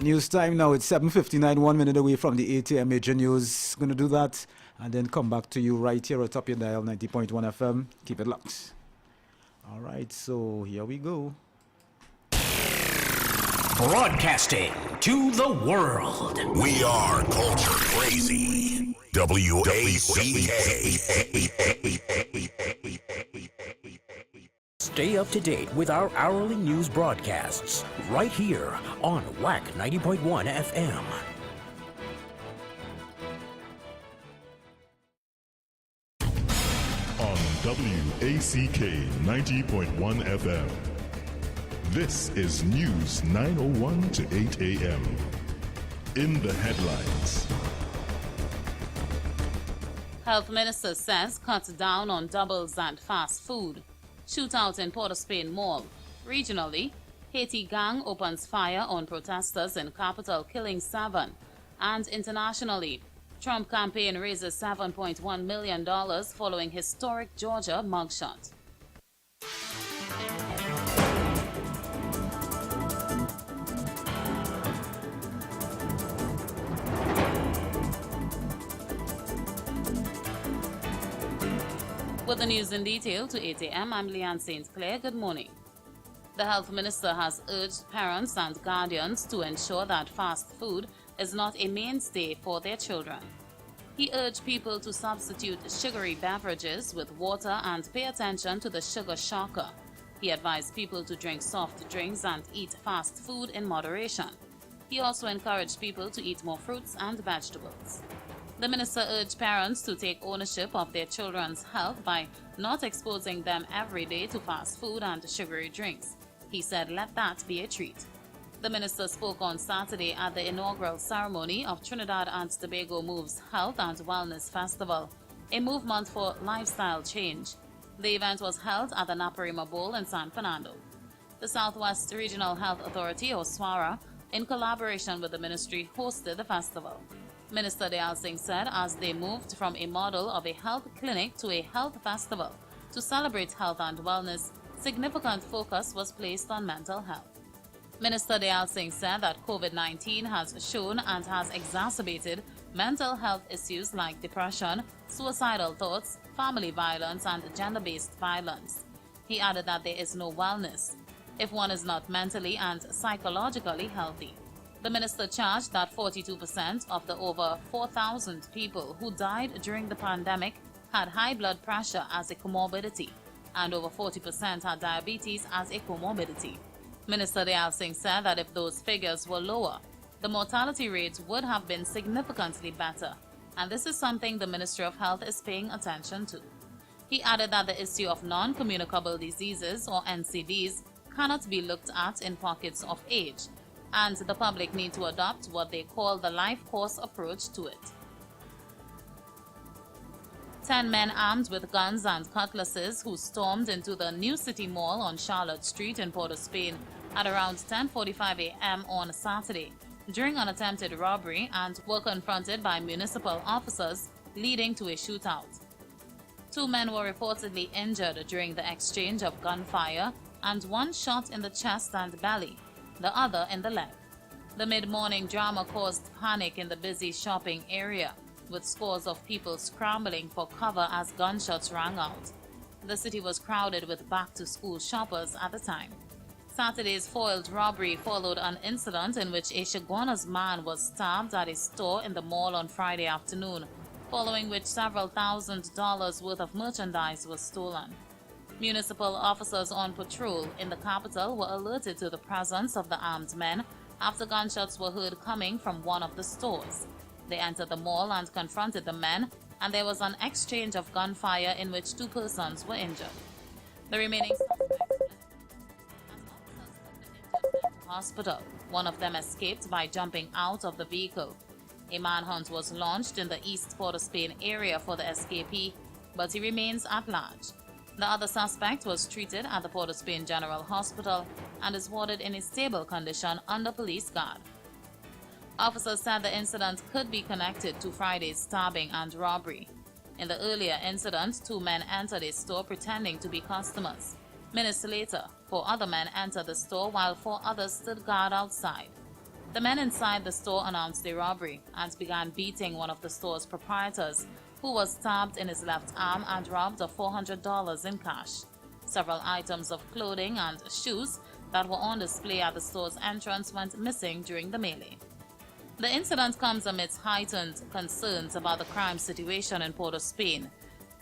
[SPEAKER 16] news time now. It's 7:59, 1 minute away from the 8 a.m. major news. Going to do that and then come back to you right here at top your dial 90.1 FM. Keep it locked. All right, so here we go.
[SPEAKER 2] Broadcasting to the world.
[SPEAKER 19] We are culture crazy. WACK.
[SPEAKER 2] Stay up to date with our hourly news broadcasts right here on Wack 90.1 FM.
[SPEAKER 3] On WACK 90.1 FM. This is News 9:01 to 8 a.m. In the headlines.
[SPEAKER 6] Health Minister says cut down on doubles and fast food. Shootout in Port of Spain Mall. Regionally, Haiti gang opens fire on protesters in capital, killing 7. And internationally, Trump campaign raises $7.1 million following historic Georgia mugshot. With the news in detail to 8 a.m., I'm Leanne St. Clair. Good morning. The health minister has urged parents and guardians to ensure that fast food is not a mainstay for their children. He urged people to substitute sugary beverages with water and pay attention to the sugar shocker. He advised people to drink soft drinks and eat fast food in moderation. He also encouraged people to eat more fruits and vegetables. The minister urged parents to take ownership of their children's health by not exposing them every day to fast food and sugary drinks. He said, let that be a treat. The minister spoke on Saturday at the inaugural ceremony of Trinidad and Tobago Moves Health and Wellness Festival, a movement for lifestyle change. The event was held at the Naparima Bowl in San Fernando. The Southwest Regional Health Authority, or SWARA, in collaboration with the ministry, hosted the festival. Minister Dayal Singh said as they moved from a model of a health clinic to a health festival to celebrate health and wellness, significant focus was placed on mental health. Minister Dayal Singh said that COVID-19 has shown and has exacerbated mental health issues like depression, suicidal thoughts, family violence, and gender-based violence. He added that there is no wellness if one is not mentally and psychologically healthy. The minister charged that 42% of the over 4,000 people who died during the pandemic had high blood pressure as a comorbidity, and over 40% had diabetes as a comorbidity. Minister Dayal Singh said that if those figures were lower, the mortality rates would have been significantly better, and this is something the Ministry of Health is paying attention to. He added that the issue of non-communicable diseases, or NCDs, cannot be looked at in pockets of age, and the public need to adopt what they call the life course approach to it. 10 men armed with guns and cutlasses who stormed into the New City Mall on Charlotte Street in Port of Spain at around 10:45 a.m. on Saturday during an attempted robbery and were confronted by municipal officers, leading to a shootout. 2 men were reportedly injured during the exchange of gunfire, and one shot in the chest and belly, the other in the leg. The mid-morning drama caused panic in the busy shopping area, with scores of people scrambling for cover as gunshots rang out. The city was crowded with back-to-school shoppers at the time. Saturday's foiled robbery followed an incident in which a Chaguanas man was stabbed at a store in the mall on Friday afternoon, following which several $1,000s worth of merchandise was stolen. Municipal officers on patrol in the capital were alerted to the presence of the armed men after gunshots were heard coming from one of the stores. They entered the mall and confronted the men, and there was an exchange of gunfire in which 2 persons were injured. The remaining suspects fled as officers took the injured men to hospital. One of them escaped by jumping out of the vehicle. A manhunt was launched in the East Port of Spain area for the escapee, but he remains at large. The other suspect was treated at the Port of Spain General Hospital and is warded in a stable condition under police guard. Officers said the incident could be connected to Friday's stabbing and robbery. In the earlier incident, 2 men entered a store pretending to be customers. Minutes later, 4 other men entered the store while 4 others stood guard outside. The men inside the store announced a robbery and began beating one of the store's proprietors, who was stabbed in his left arm and robbed of $400 in cash. Several items of clothing and shoes that were on display at the store's entrance went missing during the melee. The incident comes amidst heightened concerns about the crime situation in Port of Spain.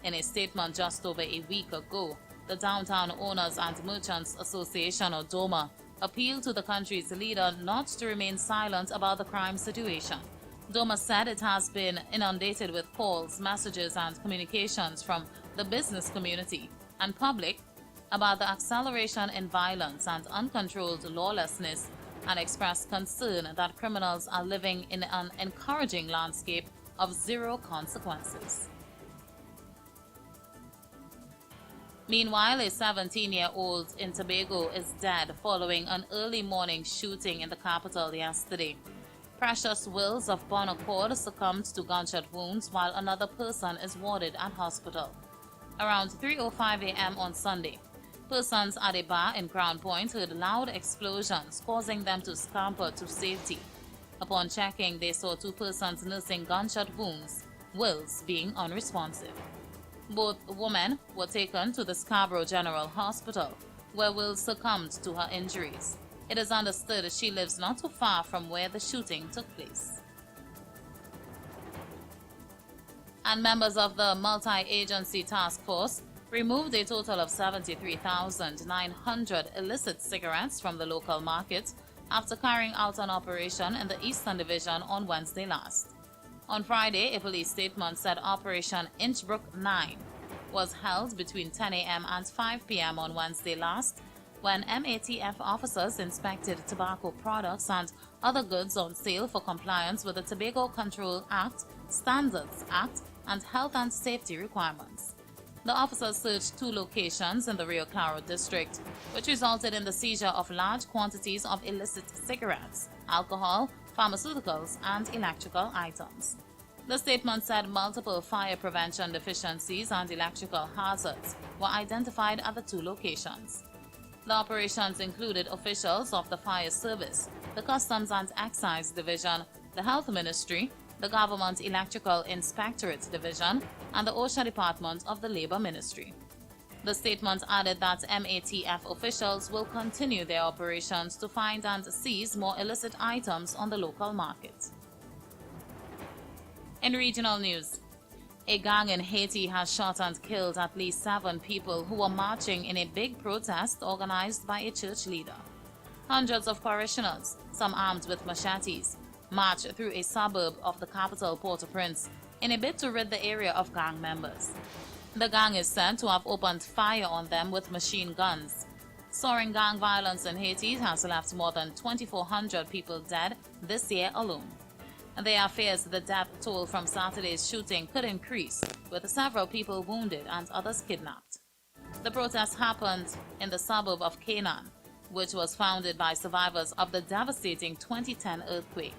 [SPEAKER 6] In a statement just over a week ago, the Downtown Owners and Merchants Association, or DOMA, appealed to the country's leader not to remain silent about the crime situation. DOMA said it has been inundated with calls, messages, and communications from the business community and public about the acceleration in violence and uncontrolled lawlessness, and expressed concern that criminals are living in an encouraging landscape of zero consequences. Meanwhile, a 17-year-old in Tobago is dead following an early morning shooting in the capital yesterday. Precious Wills of Bon Accord succumbed to gunshot wounds while another person is warded at hospital. Around 3:05 a.m. on Sunday, persons at a bar in Crown Point heard loud explosions, causing them to scamper to safety. Upon checking, they saw two persons nursing gunshot wounds, Wills being unresponsive. Both women were taken to the Scarborough General Hospital, where Wills succumbed to her injuries. It is understood she lives not too far from where the shooting took place. And members of the multi-agency task force removed a total of 73,900 illicit cigarettes from the local market after carrying out an operation in the Eastern Division on Wednesday last. On Friday, a police statement said Operation Inchbrook 9 was held between 10 a.m. and 5 p.m. on Wednesday last, when MATF officers inspected tobacco products and other goods on sale for compliance with the Tobacco Control Act, Standards Act, and health and safety requirements. The officers searched 2 locations in the Rio Claro district, which resulted in the seizure of large quantities of illicit cigarettes, alcohol, pharmaceuticals, and electrical items. The statement said multiple fire prevention deficiencies and electrical hazards were identified at the 2 locations. The operations included officials of the Fire Service, the Customs and Excise Division, the Health Ministry, the Government Electrical Inspectorate Division, and the OSHA Department of the Labor Ministry. The statement added that MATF officials will continue their operations to find and seize more illicit items on the local market. In regional news, a gang in Haiti has shot and killed at least 7 people who were marching in a big protest organized by a church leader. Hundreds of parishioners, some armed with machetes, marched through a suburb of the capital Port-au-Prince in a bid to rid the area of gang members. The gang is said to have opened fire on them with machine guns. Soaring gang violence in Haiti has left more than 2,400 people dead this year alone. There are fears the death toll from Saturday's shooting could increase, with several people wounded and others kidnapped. The protest happened in the suburb of Canaan, which was founded by survivors of the devastating 2010 earthquake.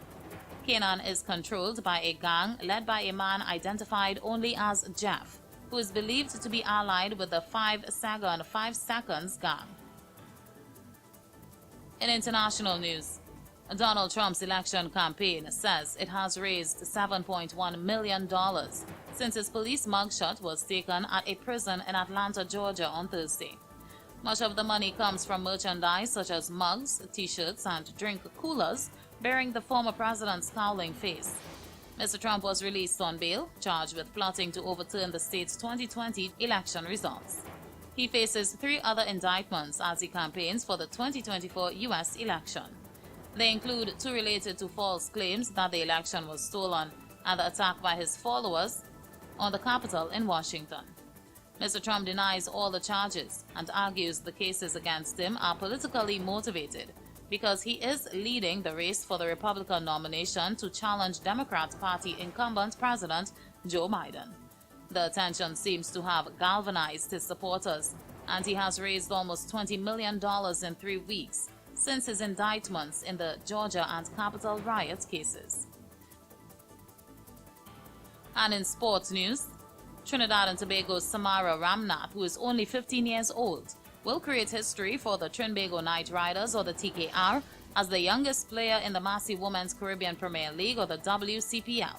[SPEAKER 6] Canaan is controlled by a gang led by a man identified only as Jeff, who is believed to be allied with the 5 Seconds gang. In international news, Donald Trump's election campaign says it has raised $7.1 million since his police mugshot was taken at a prison in Atlanta, Georgia on Thursday. Much of the money comes from merchandise such as mugs, t-shirts, and drink coolers bearing the former president's scowling face. Mr. Trump was released on bail, charged with plotting to overturn the state's 2020 election results. He faces 3 other indictments as he campaigns for the 2024 U.S. election. They include 2 related to false claims that the election was stolen and the attack by his followers on the Capitol in Washington. Mr. Trump denies all the charges and argues the cases against him are politically motivated because he is leading the race for the Republican nomination to challenge Democrat Party incumbent President Joe Biden. The attention seems to have galvanized his supporters, and he has raised almost $20 million in 3 weeks since his indictments in the Georgia and Capitol riot cases. And in sports news, Trinidad and Tobago's Samara Ramnath, who is only 15 years old, will create history for the Trinbago Knight Riders, or the TKR, as the youngest player in the Massey Women's Caribbean Premier League, or the WCPL.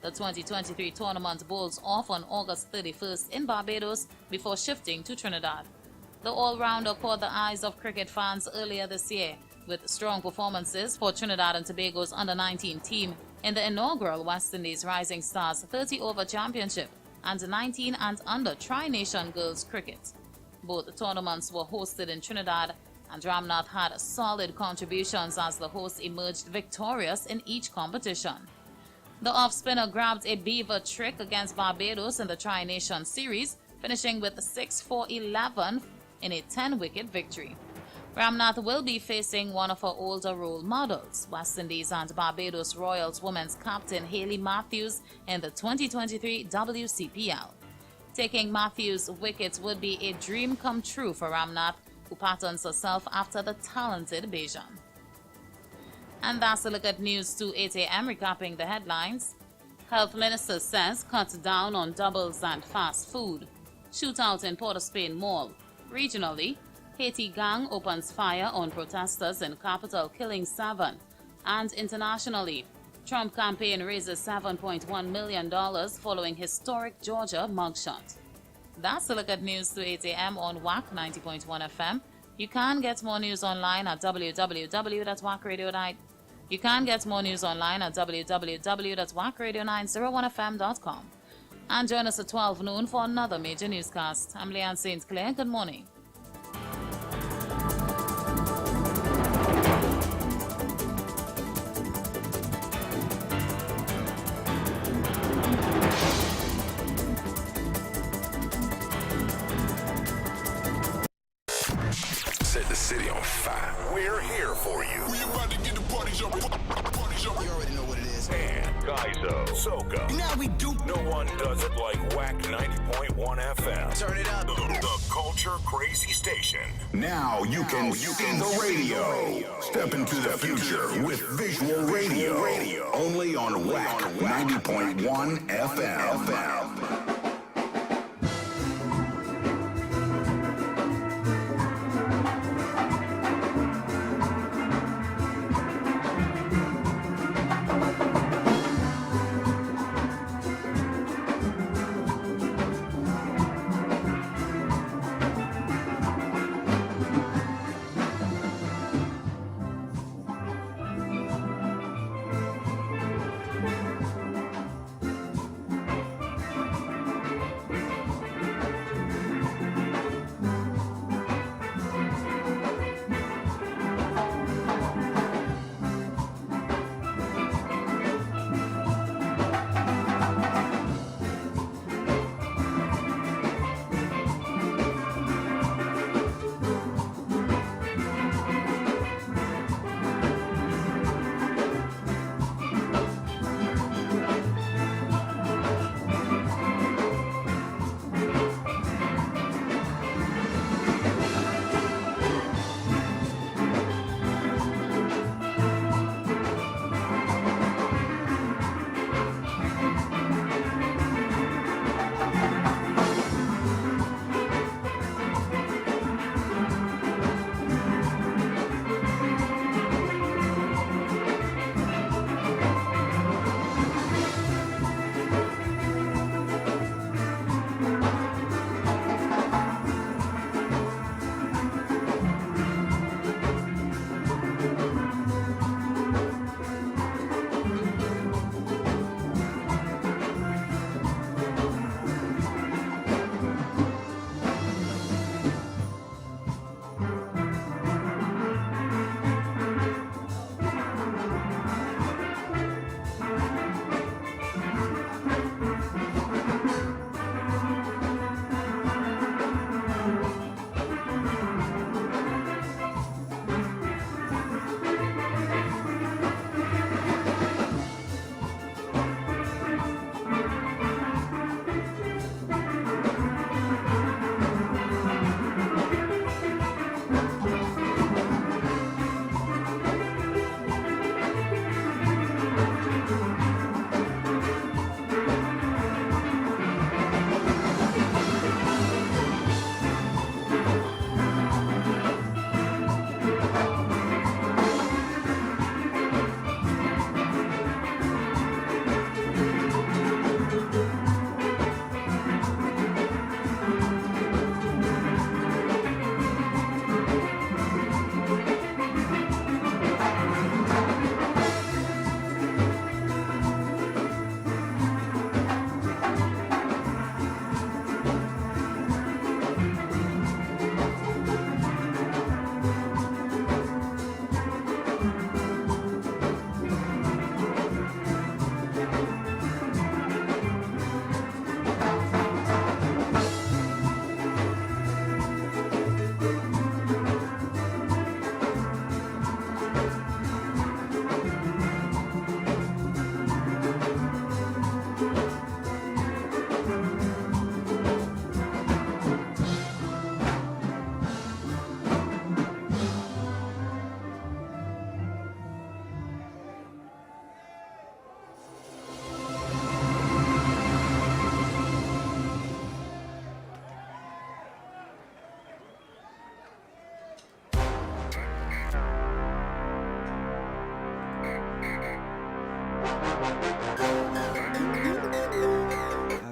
[SPEAKER 6] The 2023 tournament bowls off on August 31st in Barbados before shifting to Trinidad. The all-rounder caught the eyes of cricket fans earlier this year, with strong performances for Trinidad and Tobago's under-19 team in the inaugural West Indies Rising Stars 30-over championship and 19 and under Tri-Nation Girls Cricket. Both tournaments were hosted in Trinidad, and Ramnath had solid contributions as the host emerged victorious in each competition. The off-spinner grabbed a beaver trick against Barbados in the Tri-Nation Series, finishing with 6-4-11 in a 10-wicket victory. Ramnath will be facing one of her older role models, West Indies and Barbados Royals women's captain Hayley Matthews, in the 2023 WCPL. Taking Matthews' wickets would be a dream come true for Ramnath, who patterns herself after the talented Bajan. And that's a look at News 2 8 a.m. recapping the headlines. Health Minister says cut down on doubles and fast food. Shootout in Port of Spain Mall. Regionally, Haiti gang opens fire on protesters in capital, killing 7. And internationally, Trump campaign raises $7.1 million following historic Georgia mugshot. That's a look at News 2 8 a.m. on Wack 90.1 FM. You can get more news online at www.wackradio9. You can get more news online at www.wackradio901fm.com. And join us at 12 noon for another major newscast. I'm Leanne St. Clair. Good morning.
[SPEAKER 17] Set the city on fire. We're here for you. We about to get the party jumping. You already know what it is. And Kaizo, Soca. Now we do. No one does it like Wack 90.1 FM. Turn it up. The culture crazy station. Now you can see the radio. Step into the future with visual radio. Only on Wack 90.1 FM.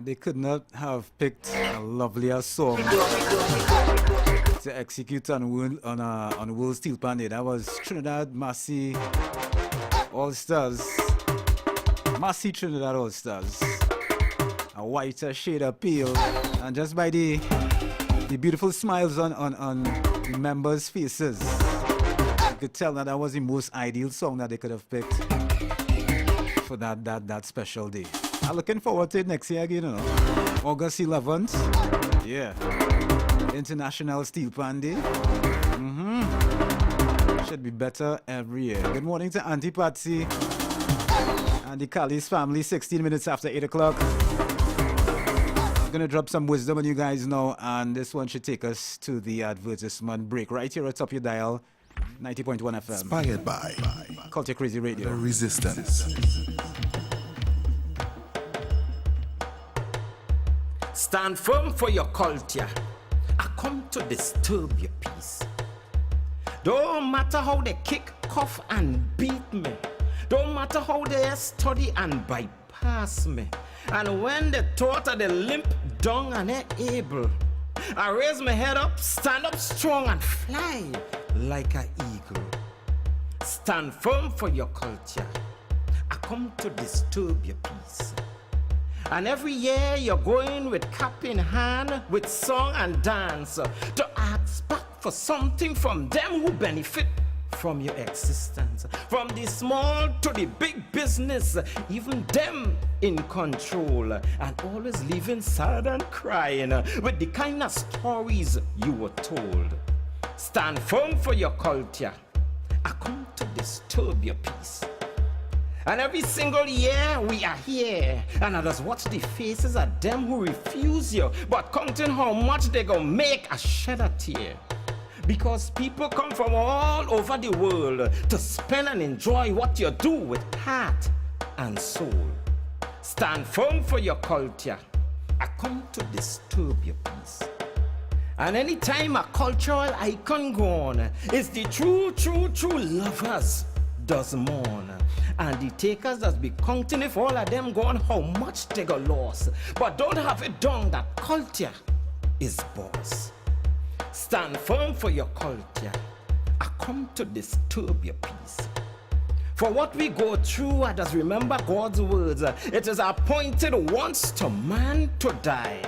[SPEAKER 16] They could not have picked a lovelier song to execute on World Steel Pan Day. That was Trinidad Massey All-Stars. Massey Trinidad All-Stars. A whiter shade of pale. And just by the beautiful smiles on the members' faces, you could tell that was the most ideal song that they could have picked for that special day. I'm looking forward to it next year again, you know. August 11th. Yeah. International Steel Pan Day. Should be better every year. Good morning to Auntie Patsy and the Callis family, 16 minutes after 8 o'clock. I'm gonna drop some wisdom on you guys now, and this one should take us to the advertisement break right here at top of your dial, 90.1 FM.
[SPEAKER 11] Inspired by
[SPEAKER 16] Culture Crazy Radio.
[SPEAKER 11] The Resistance.
[SPEAKER 15] Stand firm for your culture. I come to disturb your peace. Don't matter how they kick, cuff, and beat me. Don't matter how they study and bypass me. And when they thought of the limp down and they're able, I raise my head up, stand up strong, and fly like an eagle. Stand firm for your culture. I come to disturb your peace. And every year you're going with cap in hand, with song and dance, to ask back for something from them who benefit from your existence. From the small to the big business, even them in control, and always leaving sad and crying with the kind of stories you were told. Stand firm for your culture. I come to disturb your peace. And every single year we are here, and I just watch the faces of them who refuse you, but counting how much they gonna make a shed a tear. Because people come from all over the world to spend and enjoy what you do with heart and soul. Stand firm for your culture. I come to disturb your peace. And anytime a cultural icon gone, it's the true lovers does mourn. And the takers does be counting if all of them gone how much they got lost. But don't have it done that culture is boss. Stand firm for your culture. I come to disturb your peace. For what we go through, I just remember God's words. It is appointed once to man to die.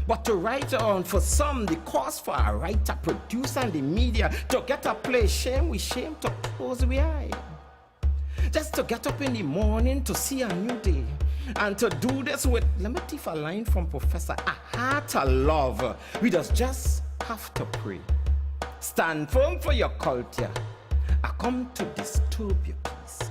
[SPEAKER 15] But to write on for some, the cost for a writer, producer, and the media to get a play, shame we shame to close we eye. Just to get up in the morning to see a new day. And to do this with, let me take a line from Professor, a heart of love. We just have to pray. Stand firm for your culture. I come to disturb your peace.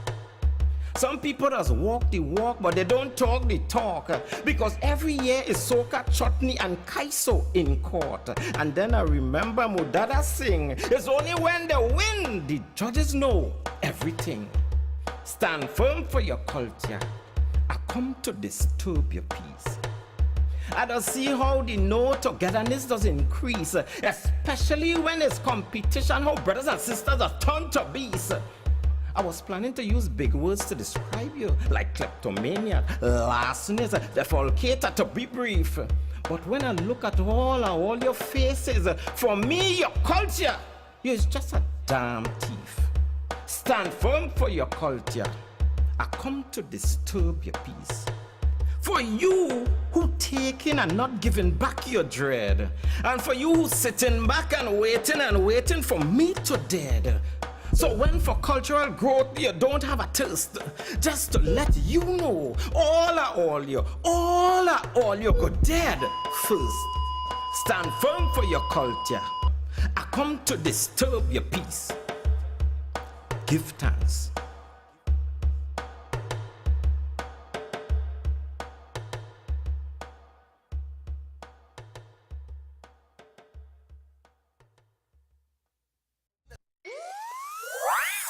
[SPEAKER 15] Some people just walk the walk, but they don't talk the talk. Because every year is soca, chutney, and kaiso in court. And then I remember Mudada sing, it's only when they win the judges know everything. Stand firm for your culture. I come to disturb your peace. I don't see how the no togetherness does increase, especially when it's competition, how brothers and sisters are turned to beasts. I was planning to use big words to describe you, like kleptomania, larcenies, defalcator, to be brief. But when I look at all your faces, for me, your culture, you're just a damn thief. Stand firm for your culture. I come to disturb your peace. For you who taking and not giving back your dread, and for you who sitting back and waiting for me to dead. So when for cultural growth you don't have a thirst, just to let you know, all you go dead first. Stand firm for your culture. I come to disturb your peace. Give thanks.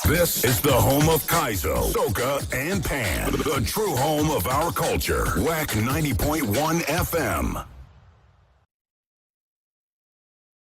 [SPEAKER 17] This is the home of Kaizo, soca, and pan. The true home of our culture. Wack 90.1 FM.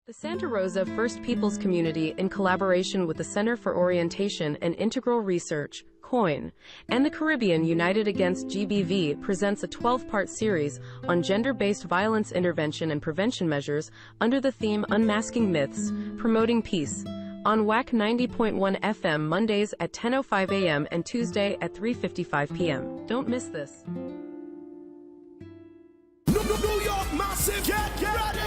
[SPEAKER 18] The Santa Rosa First Peoples Community, in collaboration with the Center for Orientation and Integral Research, coin. And the Caribbean United Against GBV presents a 12-part series on gender-based violence intervention and prevention measures under the theme Unmasking Myths, Promoting Peace, on Wack 90.1 FM Mondays at 10:05 a.m. and Tuesday at 3:55 p.m. Don't miss this.
[SPEAKER 1] New York Massive, get ready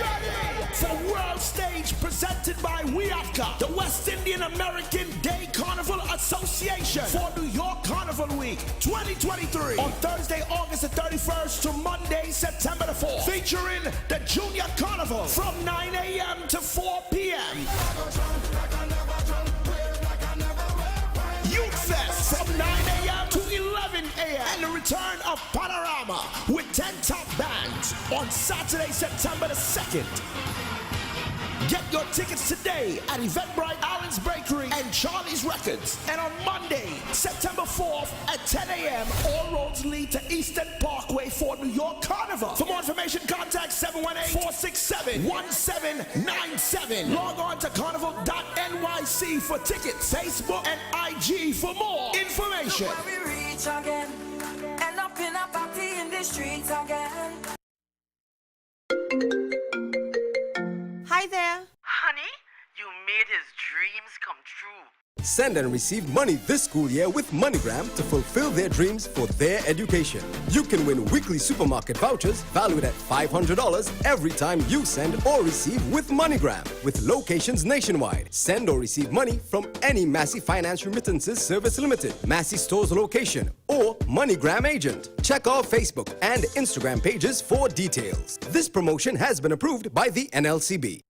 [SPEAKER 1] for World Stage presented by WIACA, the West Indian American Day Carnival Association, for New York Carnival Week 2023 on Thursday, August the 31st to Monday, September the 4th, featuring the Junior Carnival from 9 a.m. to 4 p.m. Youth Fest from 9 a.m. to 11 a.m. and the return of Panorama with 10 top bands on Saturday, September the 2nd. Get your tickets today at Eventbrite, Allen's Bakery, and Charlie's Records. And on Monday, September 4th at 10 a.m., all roads lead to Eastern Parkway for New York Carnival. For more information, contact 718-467-1797. Log on to carnival.nyc for tickets, Facebook and IG for more information.
[SPEAKER 7] Look where we reach again. End up in a party in the streets again.
[SPEAKER 4] Hi there.
[SPEAKER 22] Honey, you made his dreams come true.
[SPEAKER 23] Send and receive money this school year with MoneyGram to fulfill their dreams for their education. You can win weekly supermarket vouchers valued at $500 every time you send or receive with MoneyGram, with locations nationwide. Send or receive money from any Massey Finance Remittances Service Limited, Massey Stores location, or MoneyGram agent. Check our Facebook and Instagram pages for details. This promotion has been approved by the NLCB.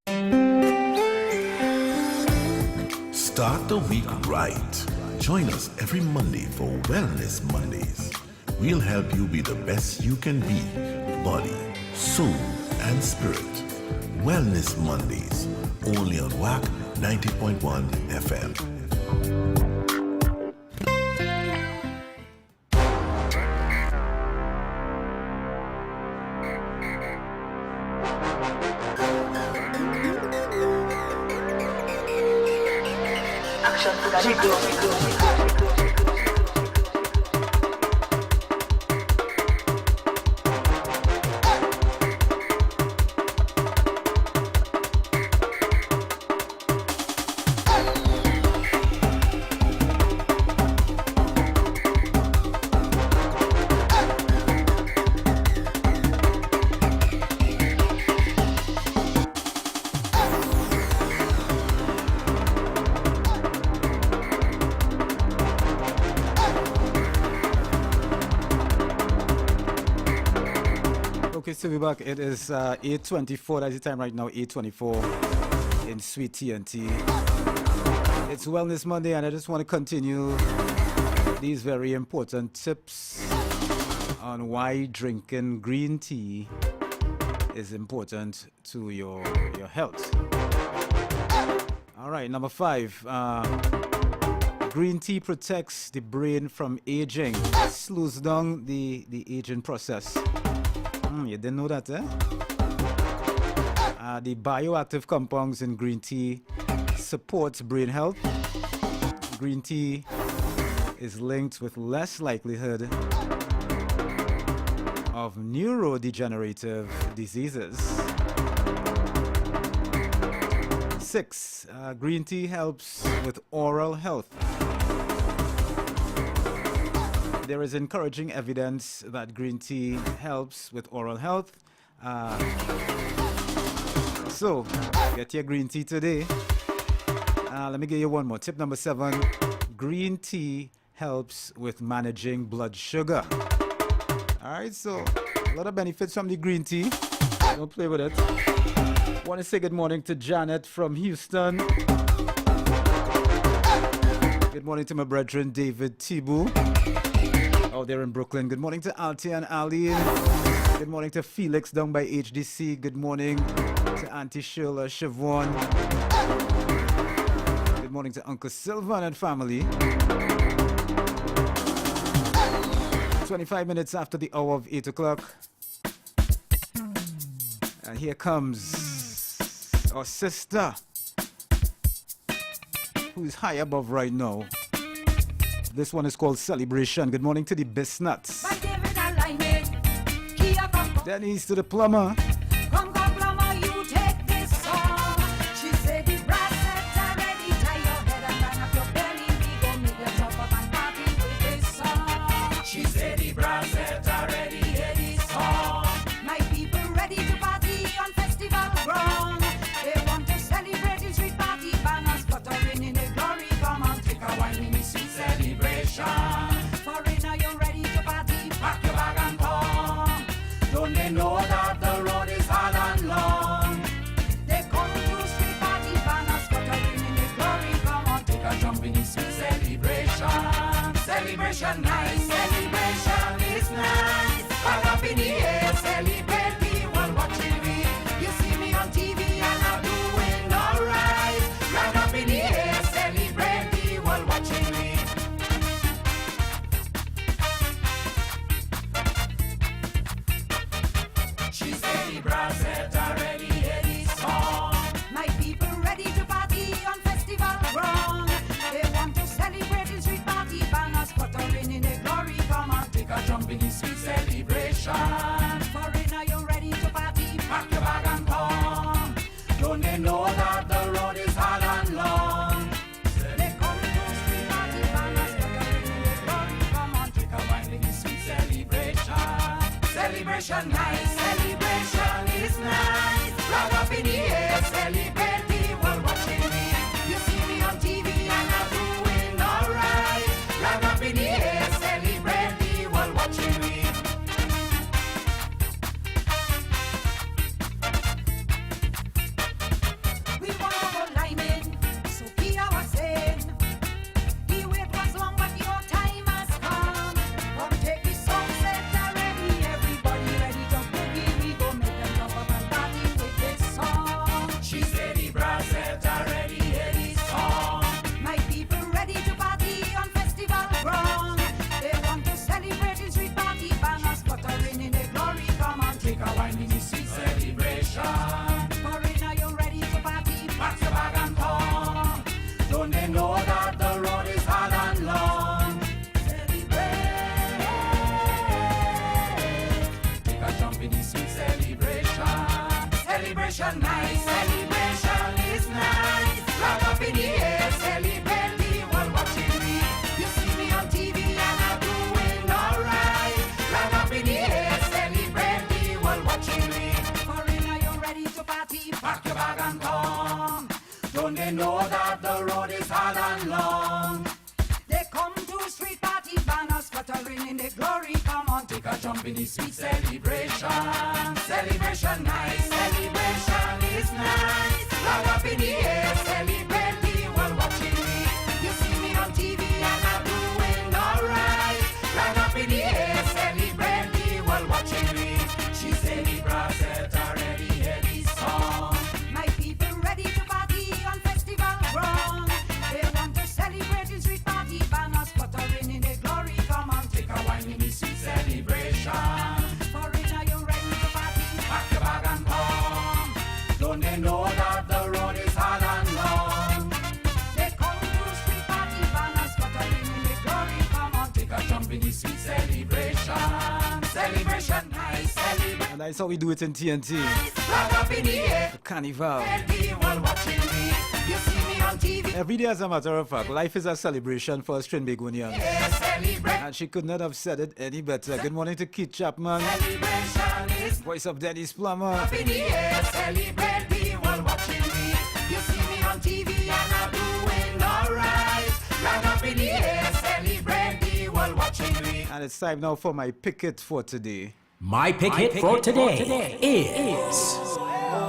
[SPEAKER 17] Start the week right. Join us every Monday for Wellness Mondays. We'll help you be the best you can be, body, soul, and spirit. Wellness Mondays, only on Wack 90.1 FM.
[SPEAKER 16] So we're back. It is 8:24. That's the time right now, 8:24 in Sweet TNT. It's Wellness Monday, and I just want to continue these very important tips on why drinking green tea is important to your health. All right, number 5. Green tea protects the brain from aging, slows down the aging process. You didn't know that, eh? The bioactive compounds in green tea supports brain health. Green tea is linked with less likelihood of neurodegenerative diseases. 6. Green tea helps with oral health. There is encouraging evidence that green tea helps with oral health. So, get your green tea today. Let me give you one more. Tip number 7. Green tea helps with managing blood sugar. Alright, so a lot of benefits from the green tea. Don't play with it. Want to say good morning to Janet from Houston. Good morning to my brethren David Tibu. Oh, they're in Brooklyn. Good morning to Alti and Aline. Good morning to Felix down by HDC. Good morning to Auntie Sheila Siobhan. Good morning to Uncle Sylvan and family. 25 minutes after the hour of 8 o'clock. And here comes our sister, who is high above right now. This one is called Celebration. Good morning to the Bisnuts. Denise to the Plummer.
[SPEAKER 7] Come, Plummer, you take this song. She said the brass set are ready. Tie your head and line up your belly. We gon' make you jump up and party with this song. She said the brass set are ready. Hear this song. My people ready to party on festival ground. They want to celebrate in street party. Banners fluttering in the glory. Come on, take a wine in the sweet celebration. Foreigner, you ready to party? Pack your bag and come. Don't they know that the road is hard and long? They come to street party, banners fluttering in the glory. Come on, take a jump in the sweet celebration. Celebration nice, celebration is nice. Bag up in the air, celebrate people watching me. You see me on TV and I'm doing alright. Bag up in the air, celebrate people watching me. She said the brass set already hear this song. My people ready to party on festival ground. They want to celebrate in street party. Banners fluttering in the glory. Come on, take a jump in the sweet celebration. Foreigner, you ready to party? Pack your bag and come. Don't they know that the road is hard and long? They come to street party. Banners fluttering in the glory. Come on, take a wine in the sweet celebration. Celebration nice, celebration is nice. Flag up in the air, celebrate people watching me. You see me on TV and I'm doing alright. Flag up in the air, celebrate people watching me. We want to go liming, so Kia was saying. The wait was long, but your time has come. Come take the song set already. Everybody ready to boogie. We go make them jump up and party with this song. She said the brass set already. Hear this song. My people ready to party on festival ground. They want to celebrate in street party. Banners fluttering in the glory. Come on, take a wine in the sweet celebration. Foreigner, you ready to party? Pack your bag and come. Don't they know that the road is hard and long? Celebrate. Take a jump in the sweet celebration. Celebration nice, celebration is nice. Flag up in the air, celebrate people watching me. You see me on TV and I'm doing alright. Flag up in the air, celebrate people watching me. Foreigner, you ready to party? Pack your bag and come. Don't they know that the road is hard and long? They come to street party, banners fluttering in the glory. Come on, take a jump in the sweet celebration. Celebration nice, celebration is nice. Flag up in the air, celebrate people watching me. You see me on TV and I'm doing alright. Flag up in the air, celebrate people watching me. She said the brass set already hear this song. My people ready to party on festival ground. They want to celebrate in street party. Banners fluttering in the glory. Come on, take a wine in the sweet celebration. Foreigner, you ready to party? Pack your bag and come. Don't they know that the road is hard and long? They come to street party. Banners fluttering in the glory. Come on, take a jump in the sweet celebration. Celebration nice, celebration.
[SPEAKER 16] And that's how we do it in TNT.
[SPEAKER 7] Flag up in the air.
[SPEAKER 16] Carnival.
[SPEAKER 7] People watching me. You see me on TV.
[SPEAKER 16] Every day, as a matter of fact, life is a celebration for us Trinbagonians.
[SPEAKER 7] Yeah, celebrate.
[SPEAKER 16] And she could not have said it any better. Good morning to Keith Chapman.
[SPEAKER 7] Celebration is
[SPEAKER 16] Voice of Denise Plummer.
[SPEAKER 7] up in the air. Celebrate people watching me. You see me on TV and I'm doing alright. Flag up in the air. Celebrate people watching me.
[SPEAKER 16] And it's time now for my pick it for today.
[SPEAKER 2] My pick hit for today is...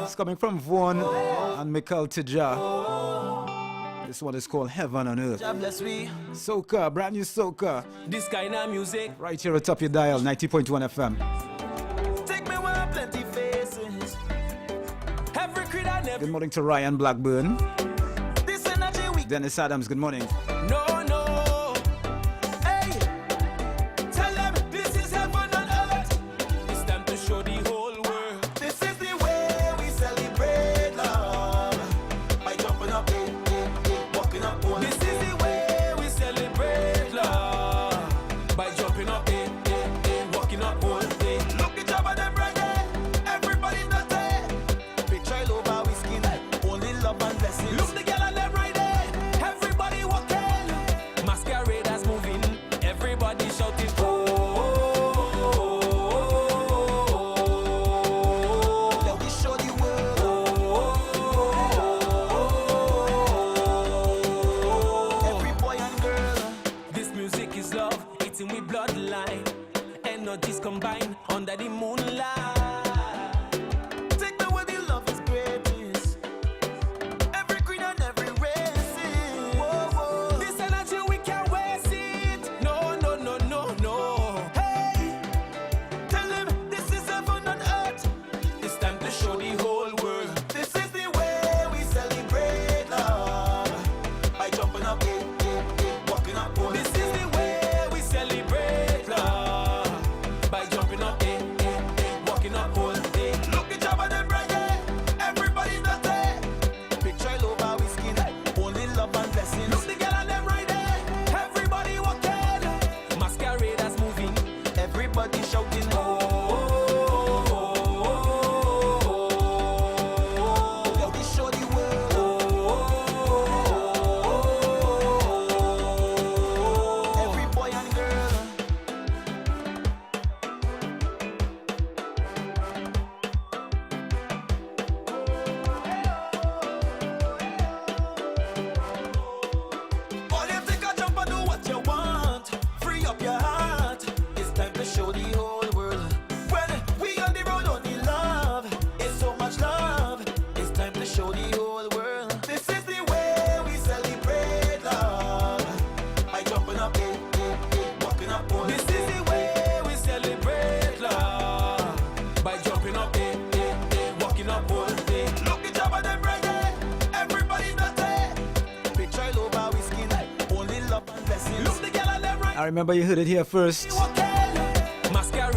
[SPEAKER 16] It's coming from Vaughan and Mikhail Tija. This one is called Heaven on Earth. Soca, brand new Soca.
[SPEAKER 11] This kind of music.
[SPEAKER 16] Right here atop your dial, 90.1 FM.
[SPEAKER 11] Take me where plenty faces. Every creed I never.
[SPEAKER 16] Good morning to Ryan Blackburn.
[SPEAKER 11] This energy we.
[SPEAKER 16] Dennis Adams, good morning.
[SPEAKER 11] No. Hey. Tell them this is heaven on earth. It's time to show the whole world. This is the way we celebrate love. By jumping up, walking up. This is the way we celebrate love.
[SPEAKER 16] remember you heard it here first.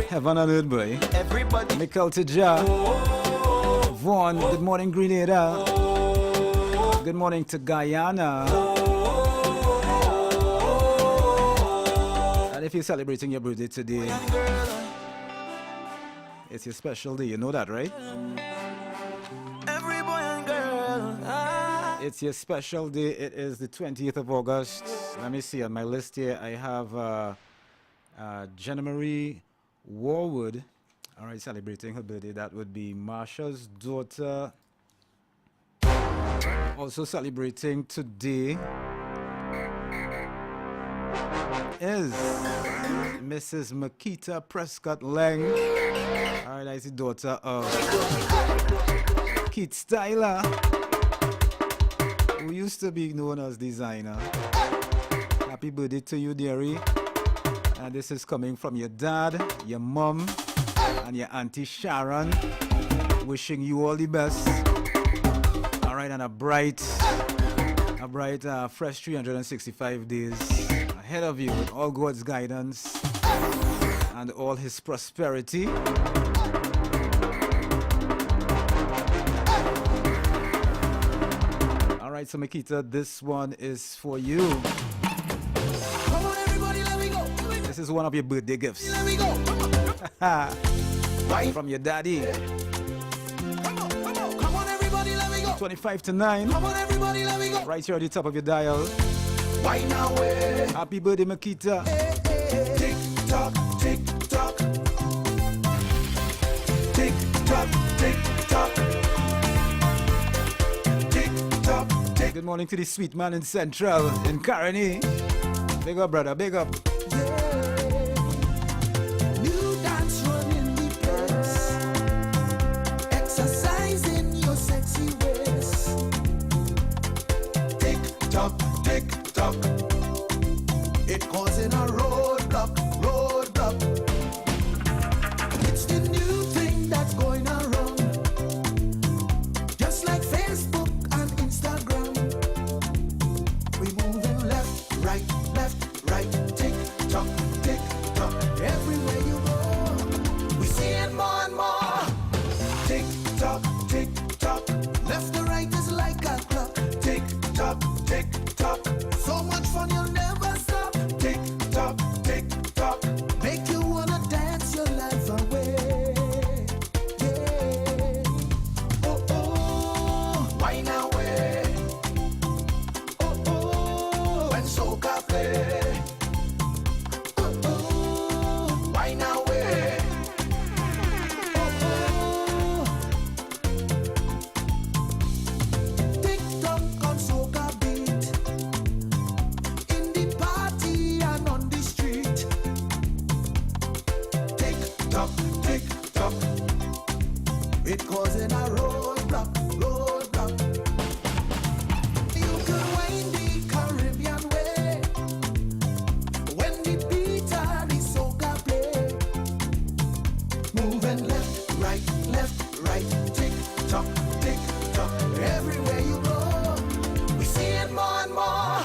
[SPEAKER 16] Heaven and earth, boy.
[SPEAKER 11] Everybody.
[SPEAKER 16] Mikkel Tija. Vaughn, good morning, Grenada. Good morning to Guyana. And if you're celebrating your birthday today, it's your special day, you know that, right?
[SPEAKER 11] Every boy and girl.
[SPEAKER 16] It's your special day. It is the 20th of August. Let me see on my list here. I have Jenna Marie Warwood. All right, celebrating her birthday. That would be Marsha's daughter. Also celebrating today is Mrs. Makita Prescott Lang. All right, that's the daughter of Keith Styler, who used to be known as Designer. Happy birthday to you, dearie. And this is coming from your dad, your mom, and your auntie Sharon. Wishing you all the best. All right, and a bright, fresh 365 days ahead of you with all God's guidance and all His prosperity. All right, so Makita, this one is for you.
[SPEAKER 11] Come on, everybody, let me go.
[SPEAKER 16] This is one of your birthday gifts.
[SPEAKER 11] Let me go.
[SPEAKER 16] From your daddy.
[SPEAKER 11] Come on, everybody, let me go.
[SPEAKER 16] 25 to 9.
[SPEAKER 11] Come on, everybody, let me go.
[SPEAKER 16] Right here at the top of your dial.
[SPEAKER 11] Why now, way?
[SPEAKER 16] Happy birthday, Makita.
[SPEAKER 11] Tick tock, tick tock. Tick tock, tick tock. Tick tock, tick.
[SPEAKER 16] Good morning to the sweet man in Central, in Caroni. Big up, brother, big up.
[SPEAKER 11] New dance running the place. Exercising your sexy ways. Tick tock, tick tock. It causing a roadblock, roadblock. It's the new thing that's going around. Just like Facebook and Instagram. We moving left, right, tick tock, tick tock. Everywhere you go, we seeing more and more. Tick tock, tick tock. Left to right is like a clock. Tick tock, tick tock. So much fun you'll never stop. Tick tock, tick tock. Make you wanna dance your life away. Yeah. Oh oh, why now way? Oh oh, when soca play. Oh oh, why now way? Oh oh, tick tock on soca beat. In the party and on the street. Tick tock, tick tock. It causing a roadblock, roadblock. You can wind the Caribbean way. When the beat and the soca play. Moving left, right, tick tock, tick tock. Everywhere you go, we seeing more and more.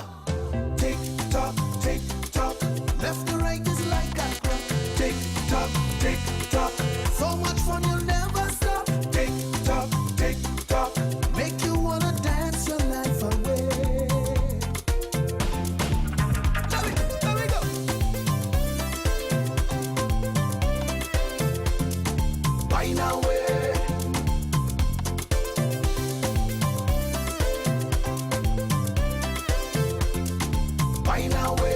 [SPEAKER 11] Tick tock, tick tock. Left to right is like a clock. Tick tock, tick tock. So much fun you'll never stop. Tick tock, tick tock. Make you wanna dance your life away. Let me go. Why now way? Why now way?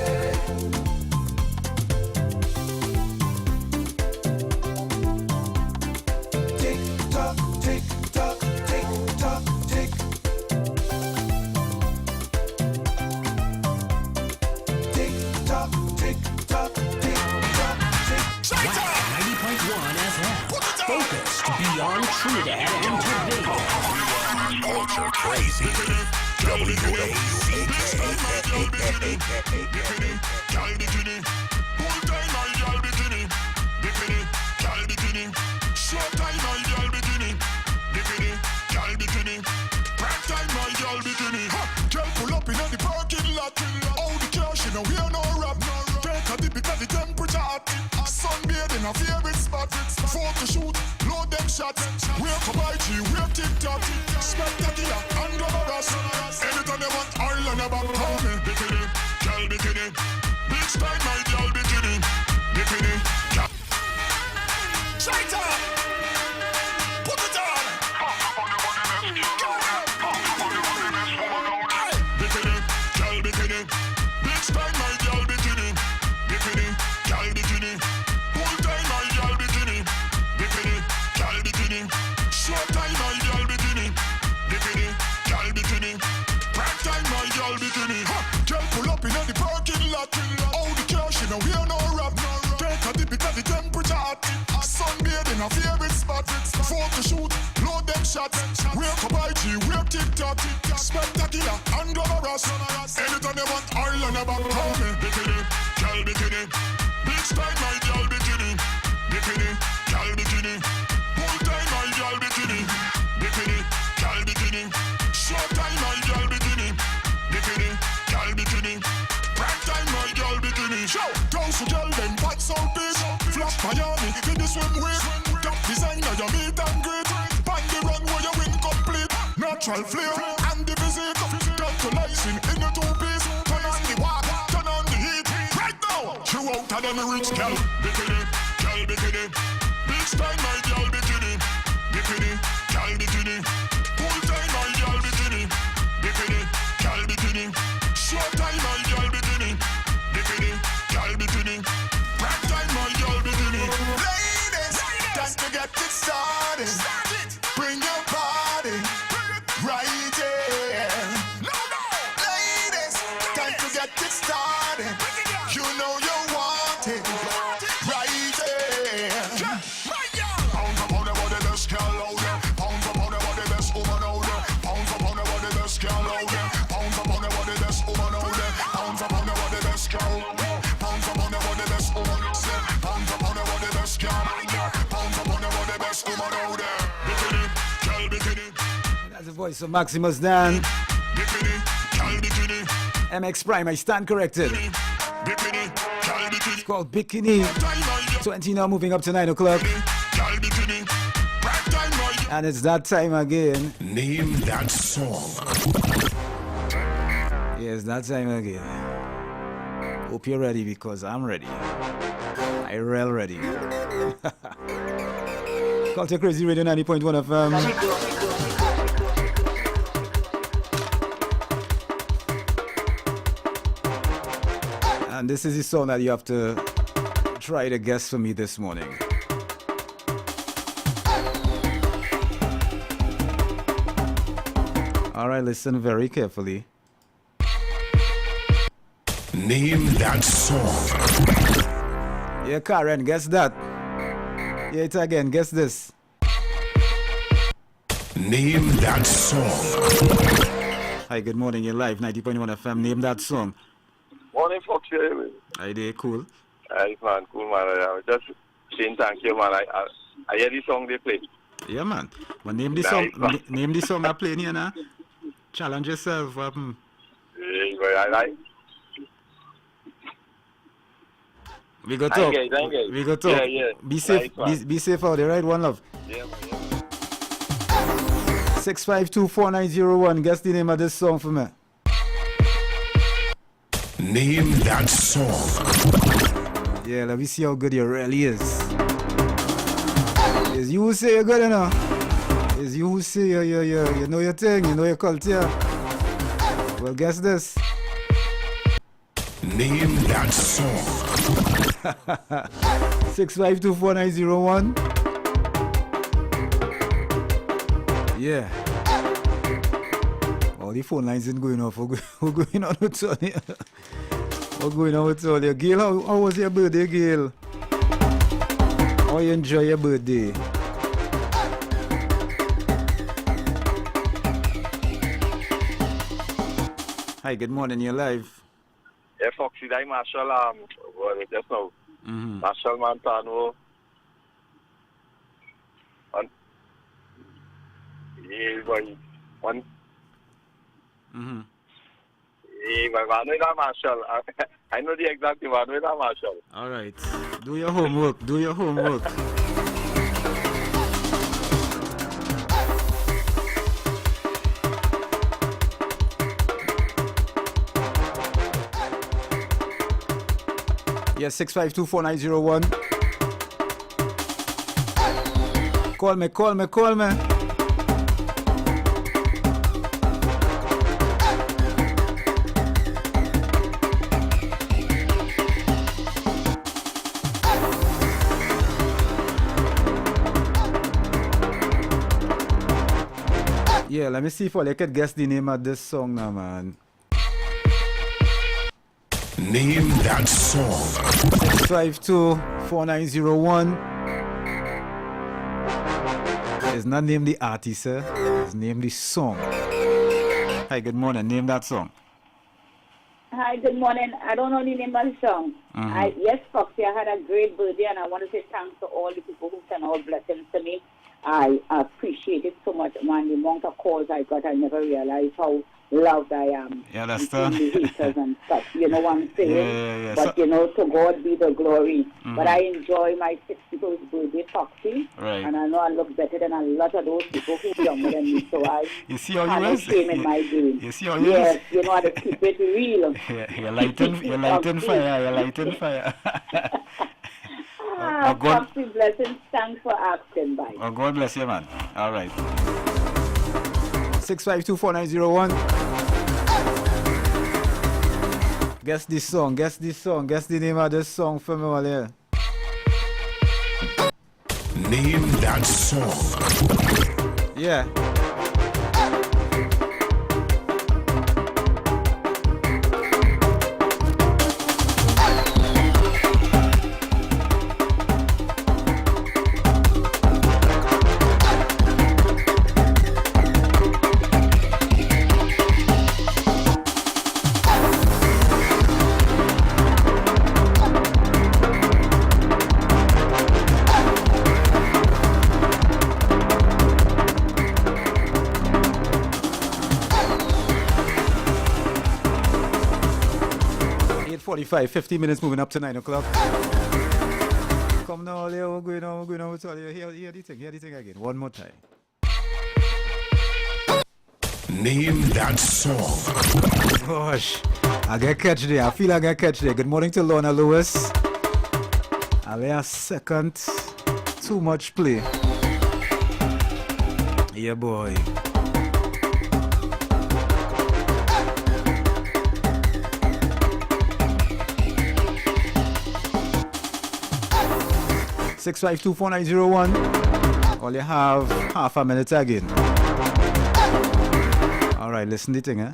[SPEAKER 11] Tick tock, tick tock, tick tock, tick. Tick tock, tick tock, tick tock, tick.
[SPEAKER 2] 90.1 FM. Focused beyond Trinidad and Tobago.
[SPEAKER 17] Ultra crazy.
[SPEAKER 11] Pull up in the parking lot. All the cash, you know we are no rap. Take a
[SPEAKER 1] style, my girl, bikini. Bikini. Straight on. Put it on. Bikini, girl, bikini. Big style, my girl, bikini. Bikini, girl, bikini. Full time, my girl, bikini. Bikini, girl, bikini. Short time, my girl, bikini. Bikini, girl, bikini. Prime time, my girl, bikini. Girl, pull up in the parking lot. All the cash, you know, we are no rap. Take a dip because the temperature hot. Sunbathe in a favorite spot. Photo shoot, load them shots. Wear Kabaiji, wear TikTok. Spectacular and glamorous. Anytime you want Ireland about call me. Bikini, girl, bikini. Big style, my girl, bikini. Bikini, girl, bikini. Full time, my girl, bikini. Bikini, girl, bikini. Short time, my girl, bikini. Bikini, girl, bikini. Prime time, my girl, bikini. Show, those who girl, them fat so big. Flash Miami, in the swim with. Top designer, you meet and greet. Bang the runway, you win complete. Natural flair and the physique. Tantalizing in a two-piece. Turn on the walk, turn on the heat. Right now, you out and the rich girl. Bikini, girl, bikini. Big style, my girl, bikini. Bikini, girl, bikini. Full time, my girl, bikini. Bikini, girl, bikini. Short time, my girl, bikini. Bikini, girl, bikini. Prime time, my girl, bikini. Ladies, time to get it started. Bring your body right here. Ladies, time to get it started. You know you want it right here. Pound for pound, about the best girl out there. Pound for pound, about the best woman out there. Pound for pound, about the best girl out there. Pound for pound, about the best woman out there. Pound for pound, about the best girl. Pound for pound, about the best woman out there. Pound for pound, about the best girl. Pound for pound, about the best woman out there. Bikini, girl, bikini.
[SPEAKER 16] That's the voice of Maximus Dan.
[SPEAKER 1] Bikini, girl, bikini.
[SPEAKER 16] MX Prime, I stand corrected.
[SPEAKER 1] Bikini, girl, bikini.
[SPEAKER 16] It's called Bikini. 20 now, moving up to 9 o'clock.
[SPEAKER 1] Girl, bikini. Prime time, my
[SPEAKER 16] And it's that time again.
[SPEAKER 17] Name that song.
[SPEAKER 16] Yes, that time again. Hope you're ready because I'm ready. I real ready. Culture Crazy Radio 90.1 FM. And this is the song that you have to try to guess for me this morning. Alright, listen very carefully.
[SPEAKER 17] Name that song.
[SPEAKER 16] Yeah, Karen, guess that. Yeah, it again, guess this.
[SPEAKER 17] Name that song.
[SPEAKER 16] Hi, good morning, you're live, 90.1 FM. Name that song.
[SPEAKER 10] Morning, folks.
[SPEAKER 16] Hi there, cool.
[SPEAKER 10] Hi, man, cool, man. Just saying thank you, man. I hear the song they play.
[SPEAKER 16] Yeah, man. But name the
[SPEAKER 10] Nice,
[SPEAKER 16] song.
[SPEAKER 10] man.
[SPEAKER 16] Name the song I play here now. Challenge yourself.
[SPEAKER 10] Yeah, I like.
[SPEAKER 16] We go talk.
[SPEAKER 10] Thank you.
[SPEAKER 16] We go talk.
[SPEAKER 10] Yeah.
[SPEAKER 16] Be safe.
[SPEAKER 10] Nice,
[SPEAKER 16] Be safe out there, right? One love.
[SPEAKER 10] Yeah,
[SPEAKER 16] 6524901. Guess the name of this song for me.
[SPEAKER 17] Name that song.
[SPEAKER 16] Yeah, let me see how good you really is. It's you who say you're good enough. It's you who say you know your thing, you know your culture. Well, guess this.
[SPEAKER 17] Name that song.
[SPEAKER 16] 6524901. Yeah. All the phone lines ain't going off. We're going on with Tony. We're going on with Tony. Gail, how was your birthday, Gail? How you enjoy your birthday? Hi, good morning. You're live.
[SPEAKER 10] Yeah, Foxy, I Marshall, well, just now. Marshall Montano. Yeah, boy. One. Yeah, Manuela Marshall. I know the exact Manuela Marshall.
[SPEAKER 16] All right. Do your homework. Do your homework. Yes, 652-4901. Call me. Yeah, let me see if I can guess the name of this song now, man.
[SPEAKER 19] Name that song.
[SPEAKER 16] 652-4901. It's not name the artist, sir. It's name the song. Hi, good morning. Name that song.
[SPEAKER 9] Hi, good morning. I don't know the name of the song. Yes, Foxy, I had a great birthday, and I want to say thanks to all the people who sent all blessings to me. I appreciate it so much, man. The amount of calls I got, I never realized how loved I am.
[SPEAKER 16] Yeah, that's done.
[SPEAKER 9] The haters and stuff. You know what I'm saying?
[SPEAKER 16] Yeah.
[SPEAKER 9] But, you know, to God be the glory. But I enjoy my 61st birthday, Foxy.
[SPEAKER 16] Right.
[SPEAKER 9] And I know I look better than a lot of those people who are younger than me. So I
[SPEAKER 16] You see how
[SPEAKER 9] have
[SPEAKER 16] you
[SPEAKER 9] no
[SPEAKER 16] is?
[SPEAKER 9] shame in my game.
[SPEAKER 16] You see how you
[SPEAKER 9] Yes,
[SPEAKER 16] is?
[SPEAKER 9] you know how to keep it real.
[SPEAKER 16] You're lighting fire. God,
[SPEAKER 9] Foxy, blessings. Thanks for asking. Bye.
[SPEAKER 16] oh, God bless you, man. All right. 652-4901. Guess this song. Guess the name of this song for me, all here.
[SPEAKER 19] Name that song.
[SPEAKER 16] Yeah. .45, 50 minutes moving up to 9 o'clock. Come now, Leo, we're going on, tell you. Hear the thing again. One more time.
[SPEAKER 19] Name that song.
[SPEAKER 16] Gosh, I get catch there. I feel I get catch there. Good morning to Lorna Lewis. I'll lay a second. Too much play. Yeah, boy. Six 652-4901. All you have half a minute again. All right, listen to the thing, eh?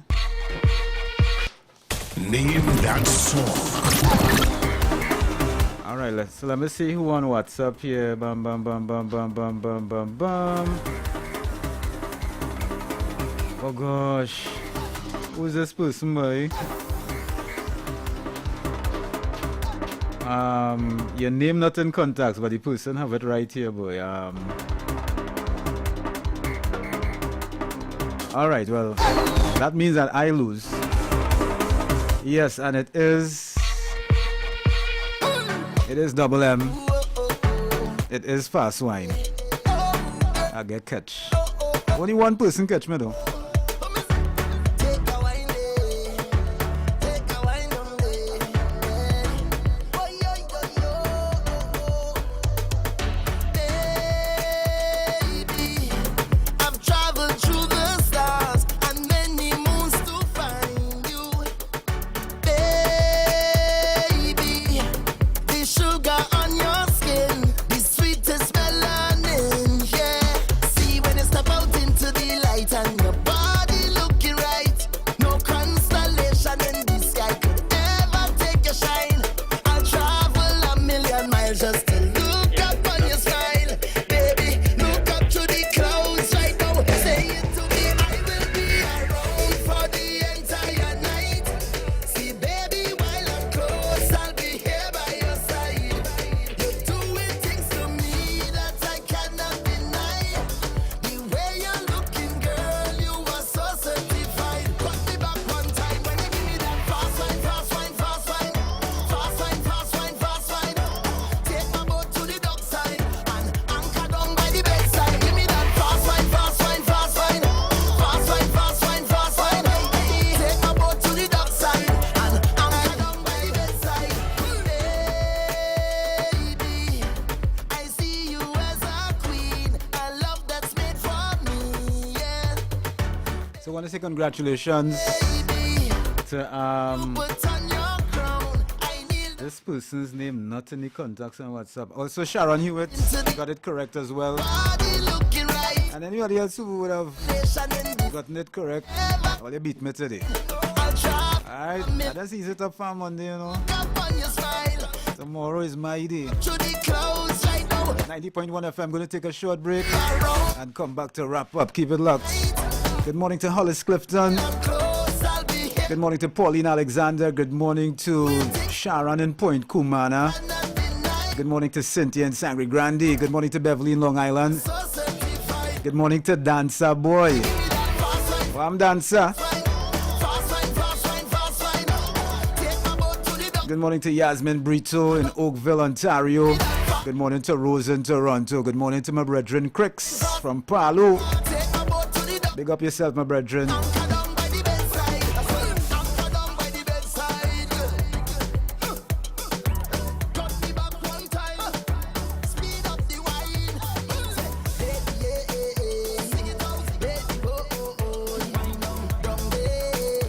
[SPEAKER 19] Name that song.
[SPEAKER 16] All right, let me see who on WhatsApp here. Bam. Oh gosh, who's this person, boy? Your name not in contacts, but the person have it right here, boy. All right, well, that means that I lose. Yes, and it is double M. It is fast wine. I get catch. Only one person catch me though.
[SPEAKER 11] And your
[SPEAKER 16] So I want to say congratulations to this person's name, not in the contacts on WhatsApp. Also Sharon Hewitt got it correct as well. And anybody else who would have gotten it correct, well, they beat me today. Alright, I just ease it up for Monday, you know. Tomorrow is my day. 90.1 FM, I'm going to take a short break and come back to wrap up. Keep it locked. Good morning to Hollis Clifton. Good morning to Pauline Alexander. Good morning to Sharon in Point Kumana. Good morning to Cynthia in Sangre Grande. Good morning to Beverly in Long Island. Good morning to Dancer Boy. Well, I'm Dancer. Good morning to Yasmin Brito in Oakville, Ontario. Good morning to Rose in Toronto. Good morning to my brethren Cricks from Palu. Big up yourself, my brethren.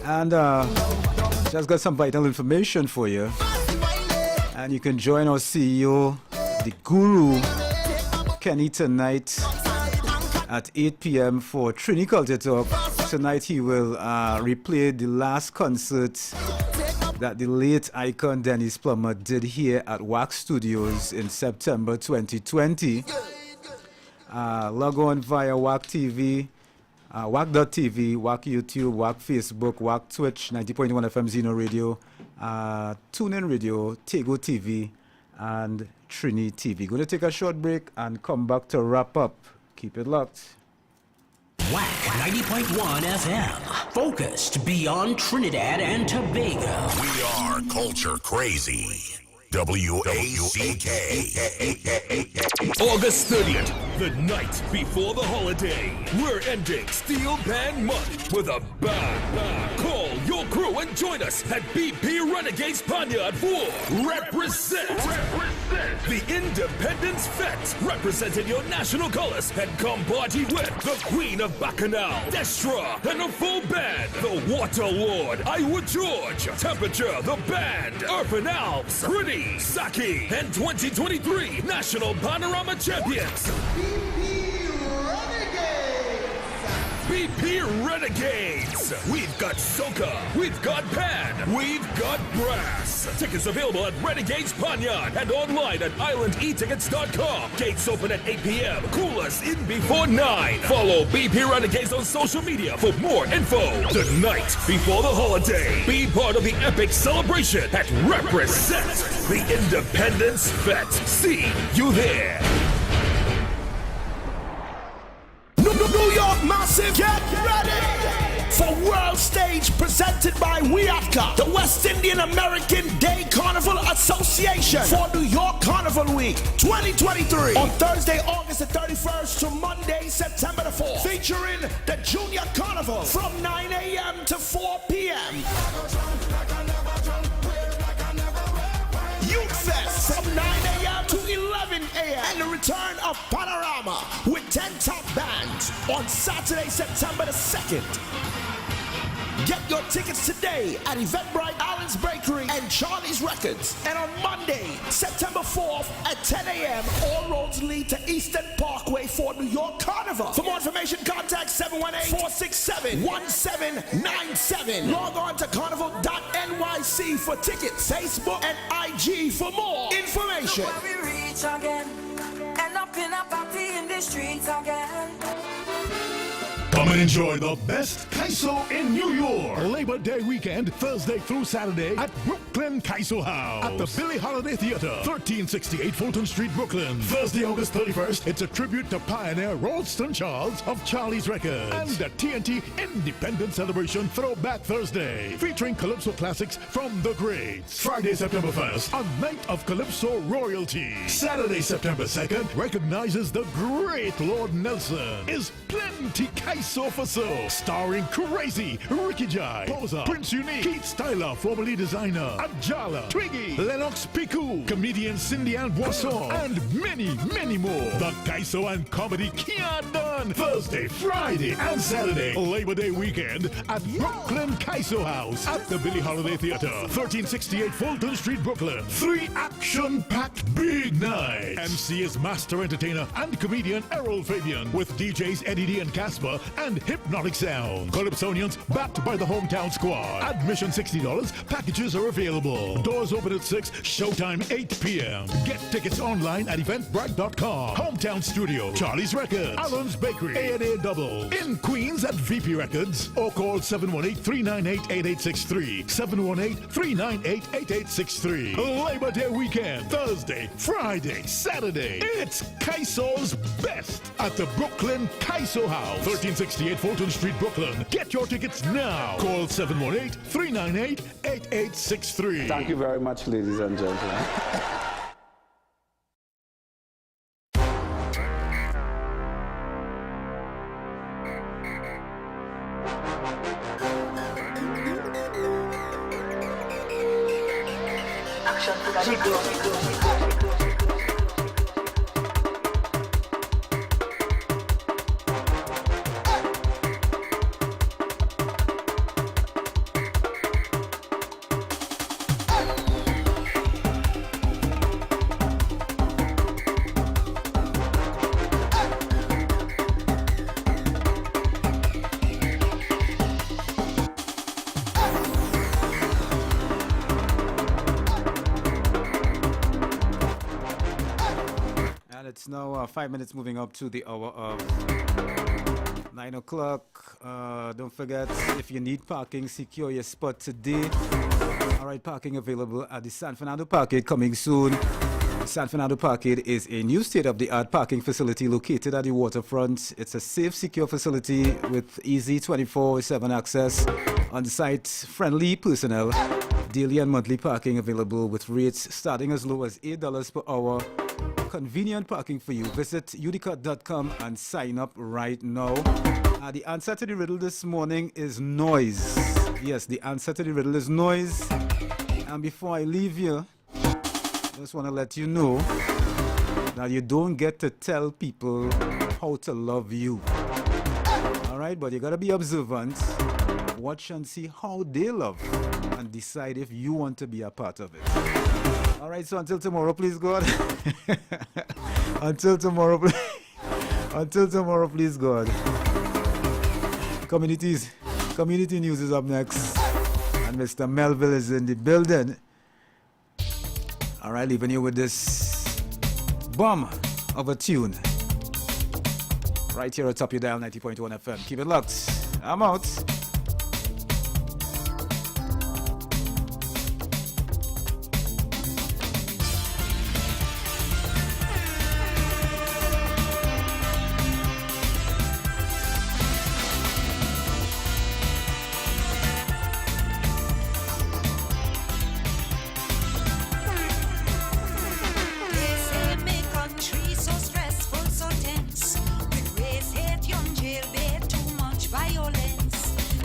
[SPEAKER 16] And just got some vital information for you. And you can join our CEO, the Guru, Kenny, tonight at 8 p.m. for Trini Culture Talk. Tonight he will replay the last concert that the late icon Denise Plummer did here at Wack Studios in September 2020. Log on via Wack TV. Wack.tv, Wack YouTube, Wack Facebook, Wack Twitch, 90.1 FM Zeno Radio, TuneIn Radio, Tego TV, and Trini TV. Going to take a short break and come back to wrap up. Keep it locked.
[SPEAKER 2] Wack 90.1 FM. Focused beyond Trinidad and Tobago.
[SPEAKER 5] We are culture crazy. WACK.
[SPEAKER 19] August 30th, the night before the holiday. We're ending Steel Band Month with a bang. Call your crew and join us at BP Renegades Panyard for Represent. The Independence Fete, representing your national colors, and come party with the Queen of Bacchanal, Destra, and a full band, the Water Lord, Iowa George, Temperature, the Band, Urban Alps, Pretty, Saki, and 2023 National Panorama Champions. BP Renegades. We've got soca, we've got pan, we've got brass. Tickets available at Renegades Panyard and online at islandetickets.com. Gates open at 8 p.m. Cool us in before 9. Follow BP Renegades on social media for more info. The night before the holiday. Be part of the epic celebration at Represent the Independence Fete. See you there.
[SPEAKER 1] New York Massive, get ready for World Stage presented by WIACA, the West Indian American Day Carnival Association, for New York Carnival Week 2023 on Thursday, August the 31st to Monday, September the 4th, featuring the Junior Carnival from 9 a.m. to 4 p.m. Youth Fest from 9 a.m. to 11 a.m. and the return of Panorama with 10 top bands on Saturday, September the 2nd. Get your tickets today at Eventbrite, Allen's Bakery, and Charlie's Records. And on Monday, September 4th at 10 a.m., all roads lead to Eastern Parkway for New York Carnival. For more information, contact 718-467-1797. Log on to carnival.nyc for tickets, Facebook and IG for more information.
[SPEAKER 7] Look where we reach again, end up in a party in the streets again.
[SPEAKER 3] Come and enjoy the best Kaiso in New York. Labor Day weekend, Thursday through Saturday at Brooklyn Kaiso House. At the Billie Holiday Theater, 1368 Fulton Street, Brooklyn. Thursday, August 31st, it's a tribute to pioneer Ralston Charles of Charlie's Records. And the TNT Independence Celebration Throwback Thursday, featuring Calypso classics from the greats. Friday, September 1st, a night of Calypso royalty. Saturday, September 2nd, recognizes the great Lord Nelson. Is plenty Kaiso for so, starring Crazy, Ricky Jai, Posa, Prince Unique, Keith Styler, formerly designer, Ajala, Twiggy, Lennox Piku, comedian Cindy Ann Boisson, and many, many more. The Kaiso and Comedy Kianda fun Thursday, Friday, and Saturday. Labor Day weekend at Brooklyn Kaiso House at the Billie Holiday Theater, 1368 Fulton Street, Brooklyn. 3 action-packed big nights. MC is master entertainer and comedian Errol Fabian with DJs Eddie D and Casper and Hypnotic Sound. Calypsonians backed by the hometown squad. Admission $60. Packages are available. Doors open at 6. Showtime 8 p.m. Get tickets online at eventbrite.com. Hometown Studio, Charlie's Records, Allen's Bakery, A&A Double. In Queens at VP Records or call 718-398-8863. 718-398-8863. Labor Day weekend, Thursday, Friday, Saturday. It's Kaiso's best at the Brooklyn Kaiso House, 1368 Fulton Street, Brooklyn. Get your tickets now. Call 718-398-8863.
[SPEAKER 12] Thank you very much, ladies and gentlemen.
[SPEAKER 16] It's now 5 minutes moving up to the hour of 9 o'clock. Don't forget, if you need parking, secure your spot today. All right, parking available at the San Fernando Parkade coming soon. San Fernando Parkade is a new state-of-the-art parking facility located at the waterfront. It's a safe, secure facility with easy 24/7 access, on-site friendly personnel, daily and monthly parking available with rates starting as low as $8 per hour. Convenient parking for you. Visit udicut.com and sign up right now. The answer to the riddle this morning is noise. Yes, the answer to the riddle is noise. And before I leave you, I just want to let you know that you don't get to tell people how to love you. All right, but you got to be observant. Watch and see how they love and decide if you want to be a part of it. All right, so until tomorrow, please, God. Until tomorrow, please, God. Community news is up next. And Mr. Melville is in the building. All right, leaving you with this bomb of a tune. Right here atop your dial 90.1 FM. Keep it locked. I'm out.
[SPEAKER 7] Violence.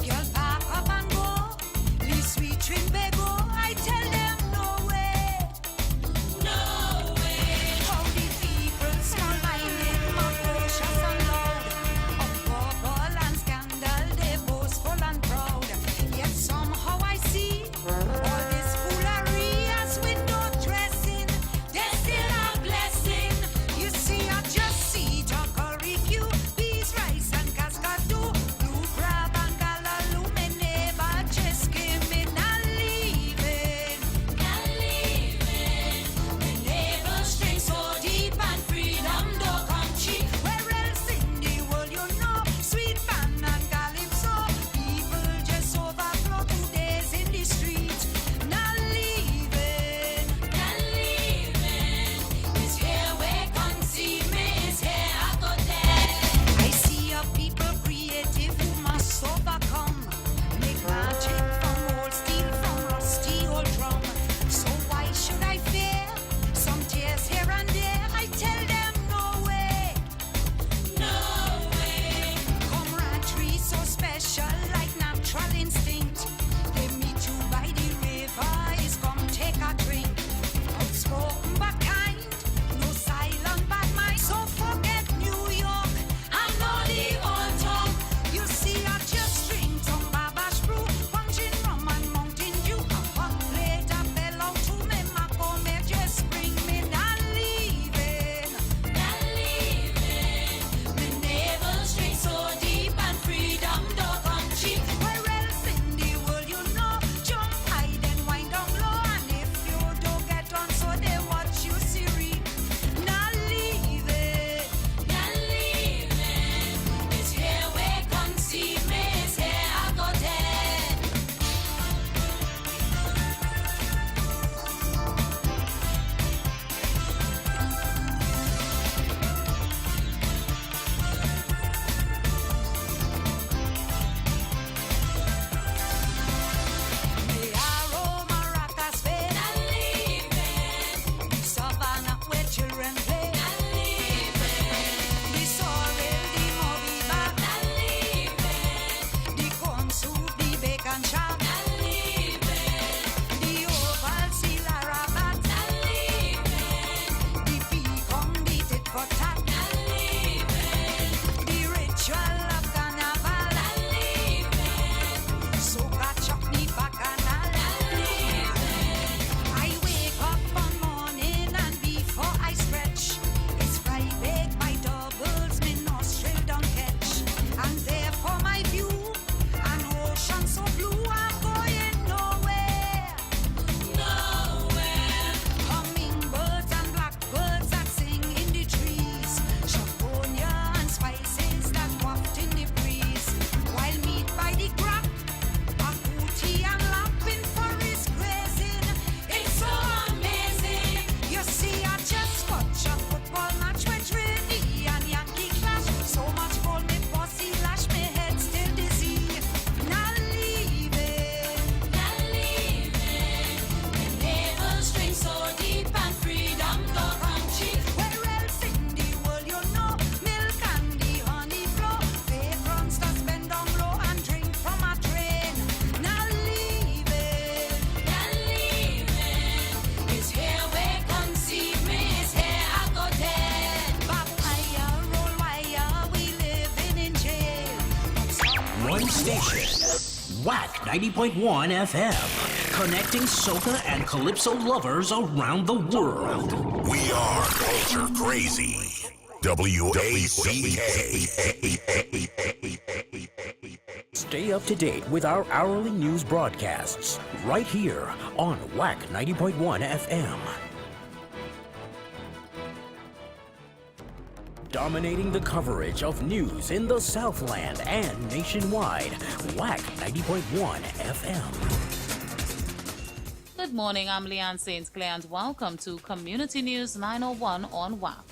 [SPEAKER 2] station. Wack 90.1 FM. Connecting soca and calypso lovers around the world.
[SPEAKER 5] We are Culture Crazy. WACK.
[SPEAKER 2] Stay up to date with our hourly news broadcasts right here on Wack 90.1 FM. Dominating the coverage of news in the Southland and nationwide, Wack 90.1 FM.
[SPEAKER 6] Good morning, I'm Leanne St. Clair and welcome to Community News 901 on WAP.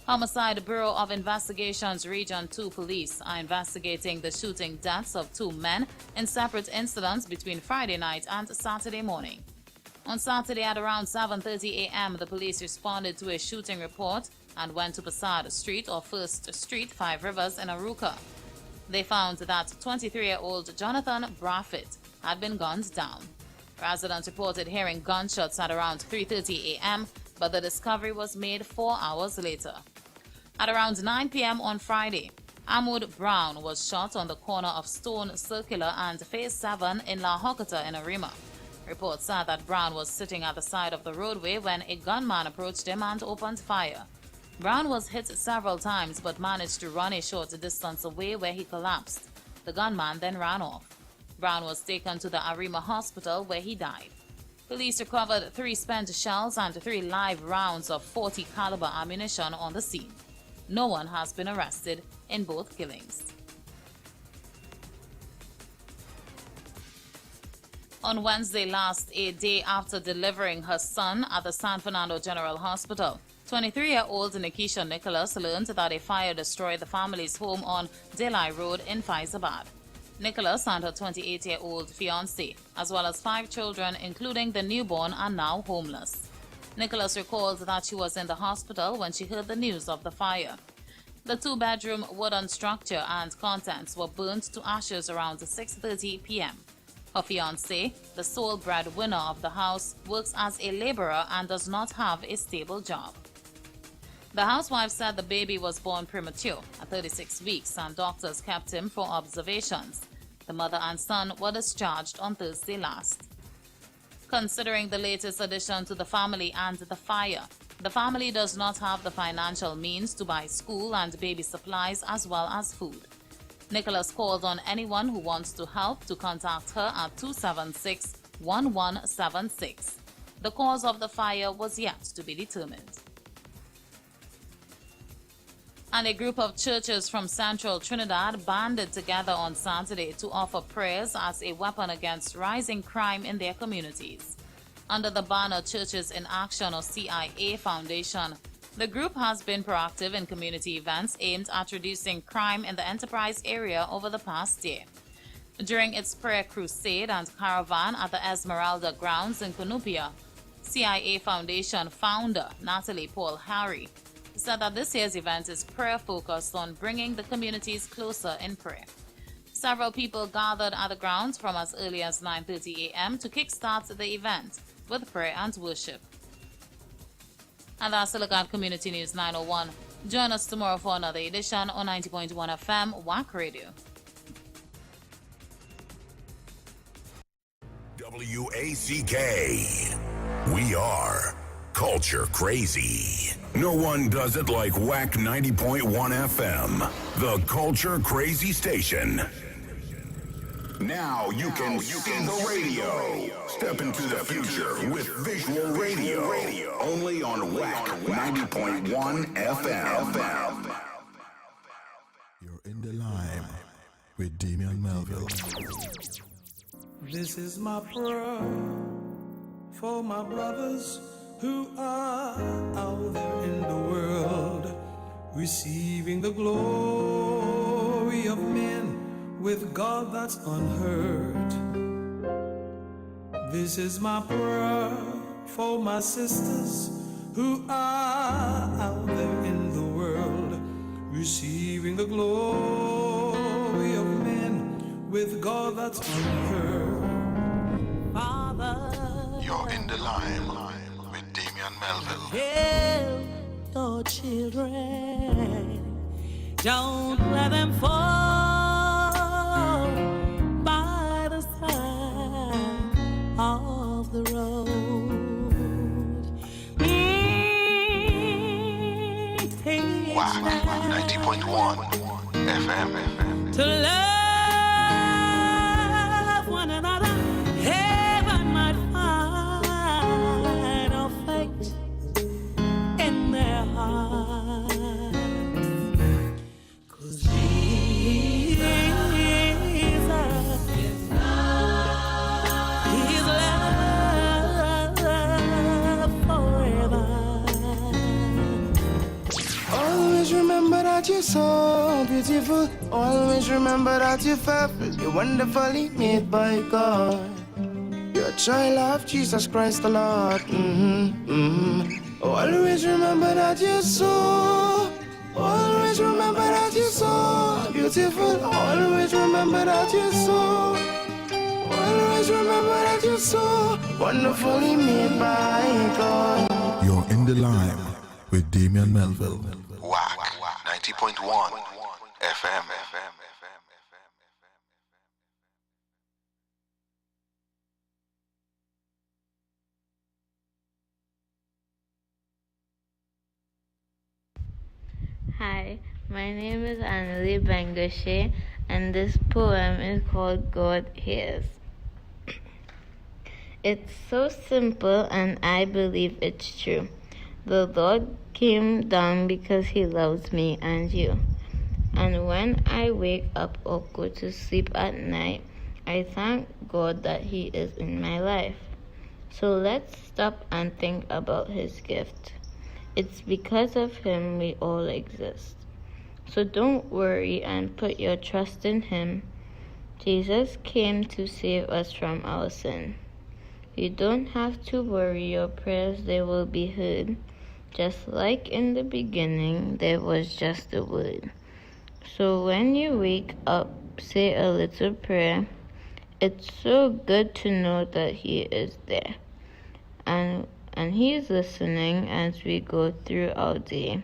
[SPEAKER 6] Homicide Bureau of Investigations Region 2 Police are investigating the shooting deaths of 2 men in separate incidents between Friday night and Saturday morning. On Saturday at around 7:30 a.m., the police responded to a shooting report and went to Passard Street or First Street, 5 Rivers in Aruka. They found that 23-year-old Jonathan Braffett had been gunned down. Residents reported hearing gunshots at around 3:30 a.m., but the discovery was made 4 hours later. At around 9 p.m. on Friday, Amwood Brown was shot on the corner of Stone Circular and Phase 7 in La Hocata in Arima. Reports said that Brown was sitting at the side of the roadway when a gunman approached him and opened fire. Brown was hit several times but managed to run a short distance away where he collapsed. The gunman then ran off. Brown was taken to the Arima Hospital where he died. Police recovered 3 spent shells and 3 live rounds of .40 caliber ammunition on the scene. No one has been arrested in both killings. On Wednesday last, a day after delivering her son at the San Fernando General Hospital, 23-year-old Nikisha Nicholas learned that a fire destroyed the family's home on Delhi Road in Faizabad. Nicholas and her 28-year-old fiancé, as well as 5 children, including the newborn, are now homeless. Nicholas recalls that she was in the hospital when she heard the news of the fire. The 2-bedroom wooden structure and contents were burnt to ashes around 6:30 p.m. Her fiancé, the sole breadwinner of the house, works as a laborer and does not have a stable job. The housewife said the baby was born premature at 36 weeks and doctors kept him for observations. The mother and son were discharged on Thursday last. Considering the latest addition to the family and the fire, the family does not have the financial means to buy school and baby supplies as well as food. Nicholas called on anyone who wants to help to contact her at 276-1176. The cause of the fire was yet to be determined. And a group of churches from central Trinidad banded together on Saturday to offer prayers as a weapon against rising crime in their communities. Under the banner Churches in Action or CIA Foundation, the group has been proactive in community events aimed at reducing crime in the Enterprise area over the past year. During its prayer crusade and caravan at the Esmeralda grounds in Cunupia, CIA Foundation founder Natalie Paul Harry said that this year's event is prayer-focused on bringing the communities closer in prayer. Several people gathered at the grounds from as early as 9:30 a.m. to kickstart the event with prayer and worship. And that's a look at Community News 901. Join us tomorrow for another edition on 90.1 FM WAC Radio.
[SPEAKER 5] WACK. We are Culture Crazy. No one does it like Wack 90.1 FM, the Culture Crazy station. Now you can see the radio. Step into the future with visual radio. Only on Wack 90.1 FM.
[SPEAKER 3] You're in the line with Damian Melville.
[SPEAKER 11] This is my prayer for my brothers who are out there in the world, receiving the glory of men with God that's unheard. This is my prayer for my sisters who are out there in the world, receiving the glory of men with God that's unheard.
[SPEAKER 6] Father,
[SPEAKER 3] you're in the line with Damian Melville.
[SPEAKER 7] Help the children, don't let them fall
[SPEAKER 5] 90.1 FM.
[SPEAKER 7] To love one another, heaven might find a fate in their hearts. 'Cause Jesus is love forever.
[SPEAKER 11] Always remember that you're so beautiful. Always remember that you're fabulous. You're wonderfully made by God. You're a child of Jesus Christ the Lord. Always remember that you're so. Always remember that you're so beautiful. Always remember that you're so. Always remember that you're so wonderfully made by God.
[SPEAKER 3] You're in the line with Damian Melville.
[SPEAKER 5] Wack 90.1 FM.
[SPEAKER 13] Hi, my name is Annalie Bangoshe, and this poem is called God Hears. It's so simple, and I believe it's true. The Lord came down because He loves me and you. And when I wake up or go to sleep at night, I thank God that He is in my life. So let's stop and think about His gift. It's because of Him we all exist. So don't worry and put your trust in Him. Jesus came to save us from our sin. You don't have to worry, your prayers, they will be heard. Just like in the beginning, there was just a word. So when you wake up, say a little prayer. It's so good to know that He is there. And He is listening as we go through our day.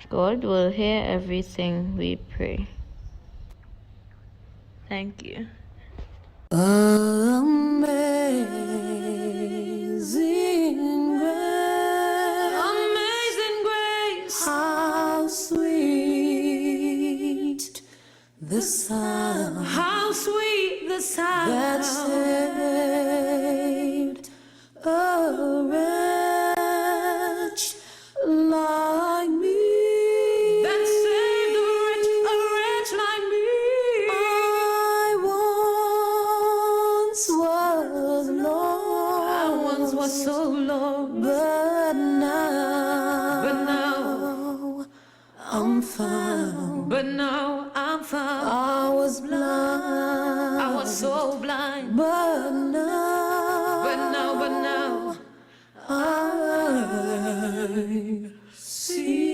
[SPEAKER 13] God will hear everything we pray. Thank you.
[SPEAKER 7] Amazing grace, how sweet the sound, how sweet the sound that saved a wretch like me. That saved a wretch like me. I once was so lost, but now I'm found. But now I'm found. I was blind. I was so blind. But now I see.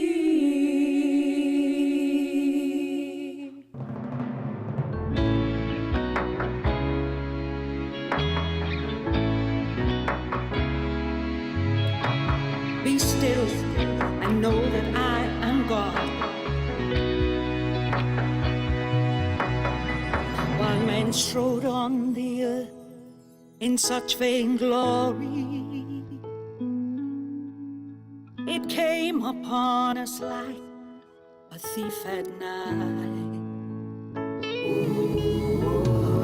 [SPEAKER 7] Be still and know that I am God. While men strode on the earth in such vain glory, it came upon us like a thief at night.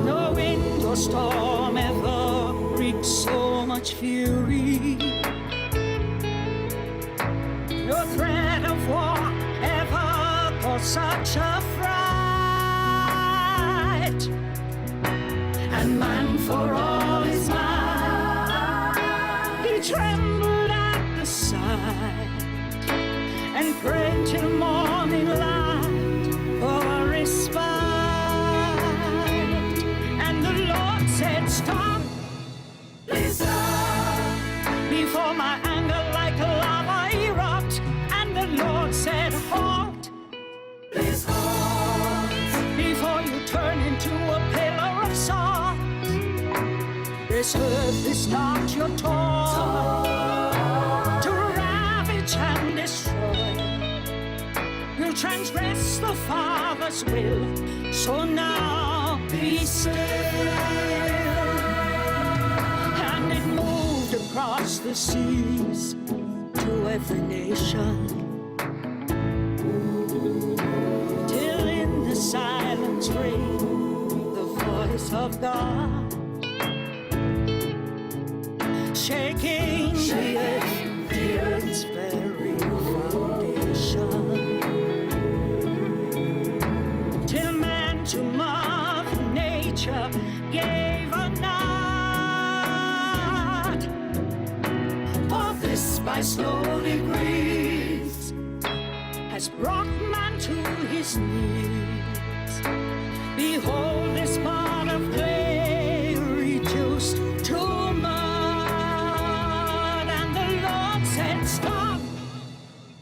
[SPEAKER 7] No wind or storm ever wreaked so much fury. No threat of war ever caused such a fright. And man, for all his might, he trembled at the sight and prayed till morning light for a respite. And the Lord said, stop, please stop, before my anger like lava erupt. And the Lord said, halt, please halt, before you turn into a pillar of salt. This earth is not your toy to ravage and destroy. You transgress the Father's will, so now be still. And it moved across the seas to every nation.
[SPEAKER 11] of God, shaking the earth's very foundation, till man to Mother Nature gave a nod. For this by slow degrees has brought man to his knees. Behold this pot of clay reduced to mud, and the Lord said, stop,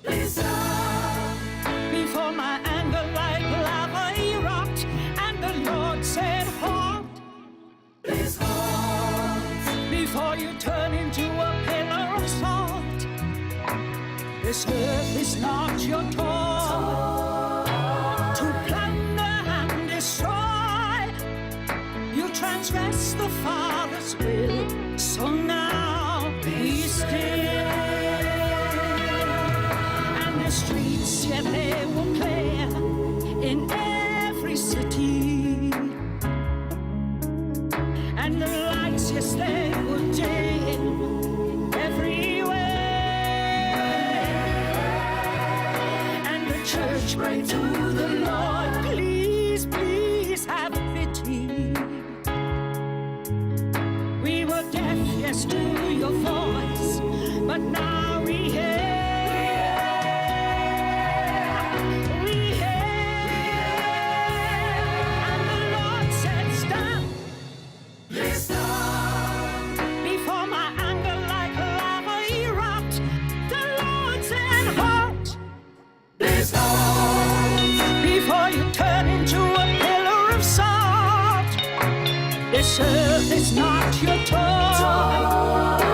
[SPEAKER 11] please stop, before my anger like lava erupt. And the Lord said, halt, please halt, before you turn into a pillar of salt. This earth is not your toy to plunder and destroy. You transgress the Father's will, so now be still. And the streets, yet they will clear in every city, and the lights, yes, they will dim everywhere. And the church prayed to the Lord, please, please have pity. We were deaf, yes, to your voice, but now we hear. We hear. And the Lord said, stop, please stop, before my anger like lava erupt. The Lord said, halt, please halt, before you turn into a pillar of salt. This earth is not your toy to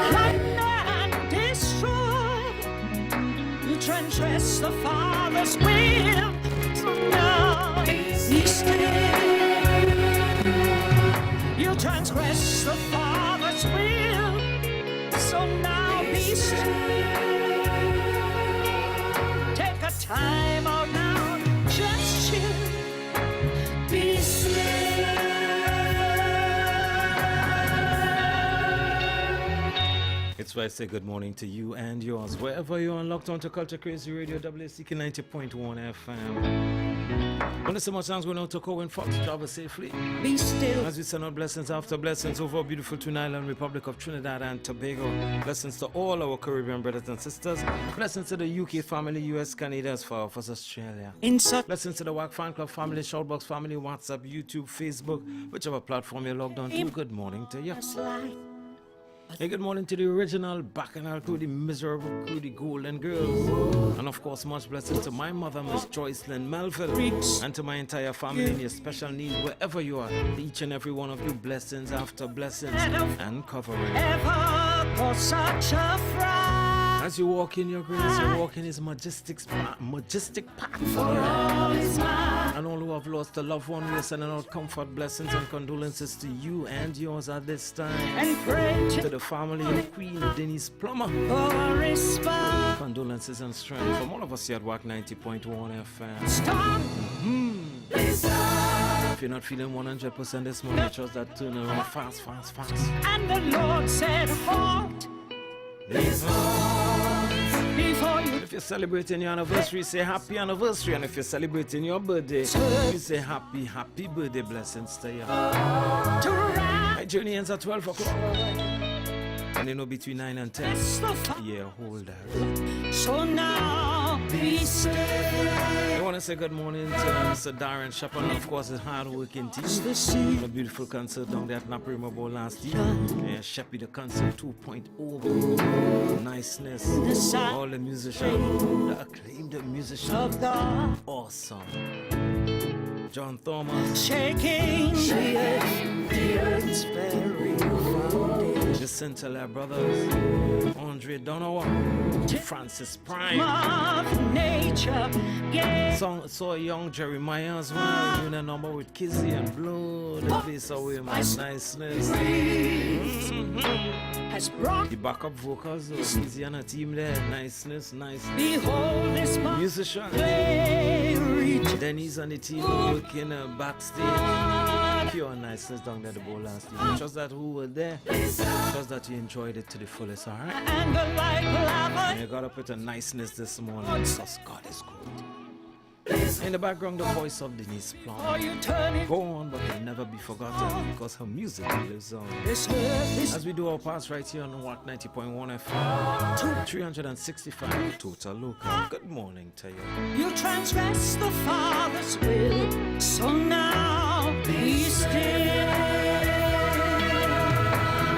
[SPEAKER 11] plunder and destroy. You transgress the Father's will, so now be still. You transgress the Father's will, so now be still. Take a time out now, just chill, be still.
[SPEAKER 15] It's why I say good morning to you and yours, wherever you are, locked on to Culture Crazy Radio, WACK 90.1 FM. When the summer sounds going out to Cohen Fox, travel safely.
[SPEAKER 11] Be still.
[SPEAKER 15] As we send out blessings after blessings over a beautiful Twin Island Republic of Trinidad and Tobago. Blessings to all our Caribbean brothers and sisters. Blessings to the UK family, US, Canada, as far as Australia. Blessings to the Wack Fan Club family, Shoutbox family, WhatsApp, YouTube, Facebook, whichever platform you're logged on to. Good morning to you. Hey, good morning to the original Bacchanal crew, the miserable crew, the Golden Girls. And of course, much blessings to my mother, Miss Joycelyn Melville, and to my entire family in your special needs, wherever you are. Each and every one of you, blessings after blessings and covering.
[SPEAKER 11] Such a frown.
[SPEAKER 15] As you walk in your grace, you walk in his majestic path. And all who have lost a loved one, we are sending out comfort, blessings, and condolences to you and yours at this time.
[SPEAKER 11] And pray
[SPEAKER 15] to the family of Queen Denise Plummer. Condolences and strength from all of us here at Wack 90.1 FM.
[SPEAKER 11] Stop.
[SPEAKER 15] If you're not feeling 100% this morning, trust that turn around fast.
[SPEAKER 11] And the Lord said, halt.
[SPEAKER 15] If you're celebrating your anniversary, say happy anniversary. And if you're celebrating your birthday, you say happy birthday. Blessings to you. My journey ends at 12 o'clock. And you know, between 9 and 10. Yeah, hold that.
[SPEAKER 11] So now be still.
[SPEAKER 15] I want to say good morning to Mr. Darren Shepard, and of course his hard-working team. A beautiful concert down there at Naprima Bowl last year. Yeah, Sheppy the concert 2.0. Niceness. All the musicians, the acclaimed musicians. Awesome. John Thomas.
[SPEAKER 11] Shaking the earth's very foundation.
[SPEAKER 15] This Listen to their brothers. Andre Donovan, Francis Prime.
[SPEAKER 7] Of nature, yeah.
[SPEAKER 15] So young Jeremiah as well. Doing a number with Kizzy and Blue. The place away my niceness.
[SPEAKER 7] Has brought
[SPEAKER 15] the backup vocals, Kizzy and a team there. Niceness, nice.
[SPEAKER 7] Behold this
[SPEAKER 15] musician. Denise and the team working backstage. Pure niceness down there the bowl last year. Trust that who were there. Trust that you enjoyed it to the fullest, alright? And you got up with a niceness this morning because God is good. In the background, the voice of Denise Plummer. Go on, but will never be forgotten because her music lives on. As we do our parts right here on Wack 90.1 FM, 365 total local. Good morning to you.
[SPEAKER 7] You transgress the Father's will, so now be still.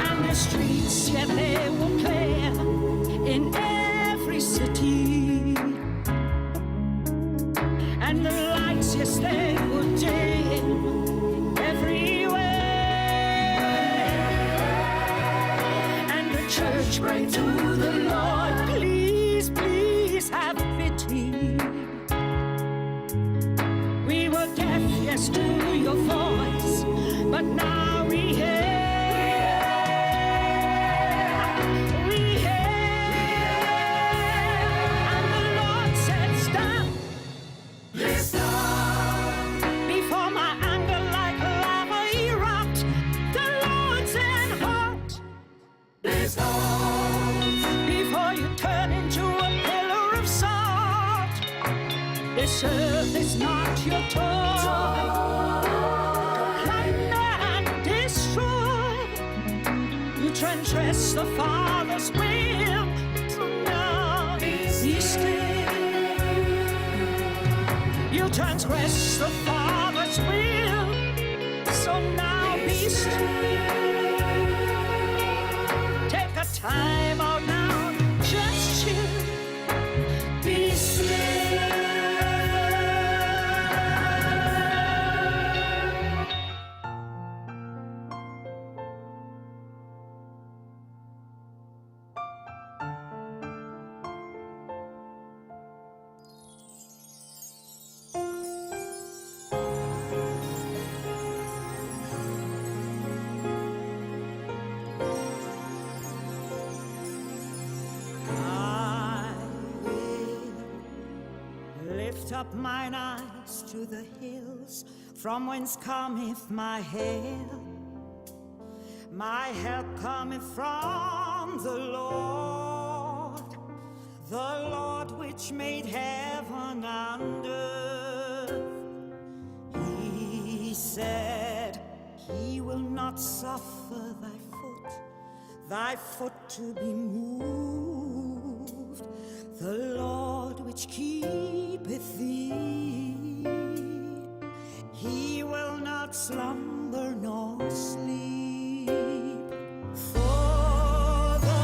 [SPEAKER 7] And the streets, yeah, they will play in every city. And the lights, yes, they will dim everywhere. And the church pray to the Lord, please, please have pity. We were deaf, yes, to your voice, but now we hear. Before my anger like lava erupt, the Lord's in heart. Before you turn into a pillar of salt, this earth is not your toy. Plunder and destroy. You transgress the Father's will, so now be still. You transgress the Father's will, so now be still. Take a time out now, just chill, be still. Up mine eyes to the hills, from whence cometh my help. My help cometh from the Lord which made heaven and earth. He said, He will not suffer thy foot to be moved. The Lord which keepeth thee, He will not slumber nor sleep. For the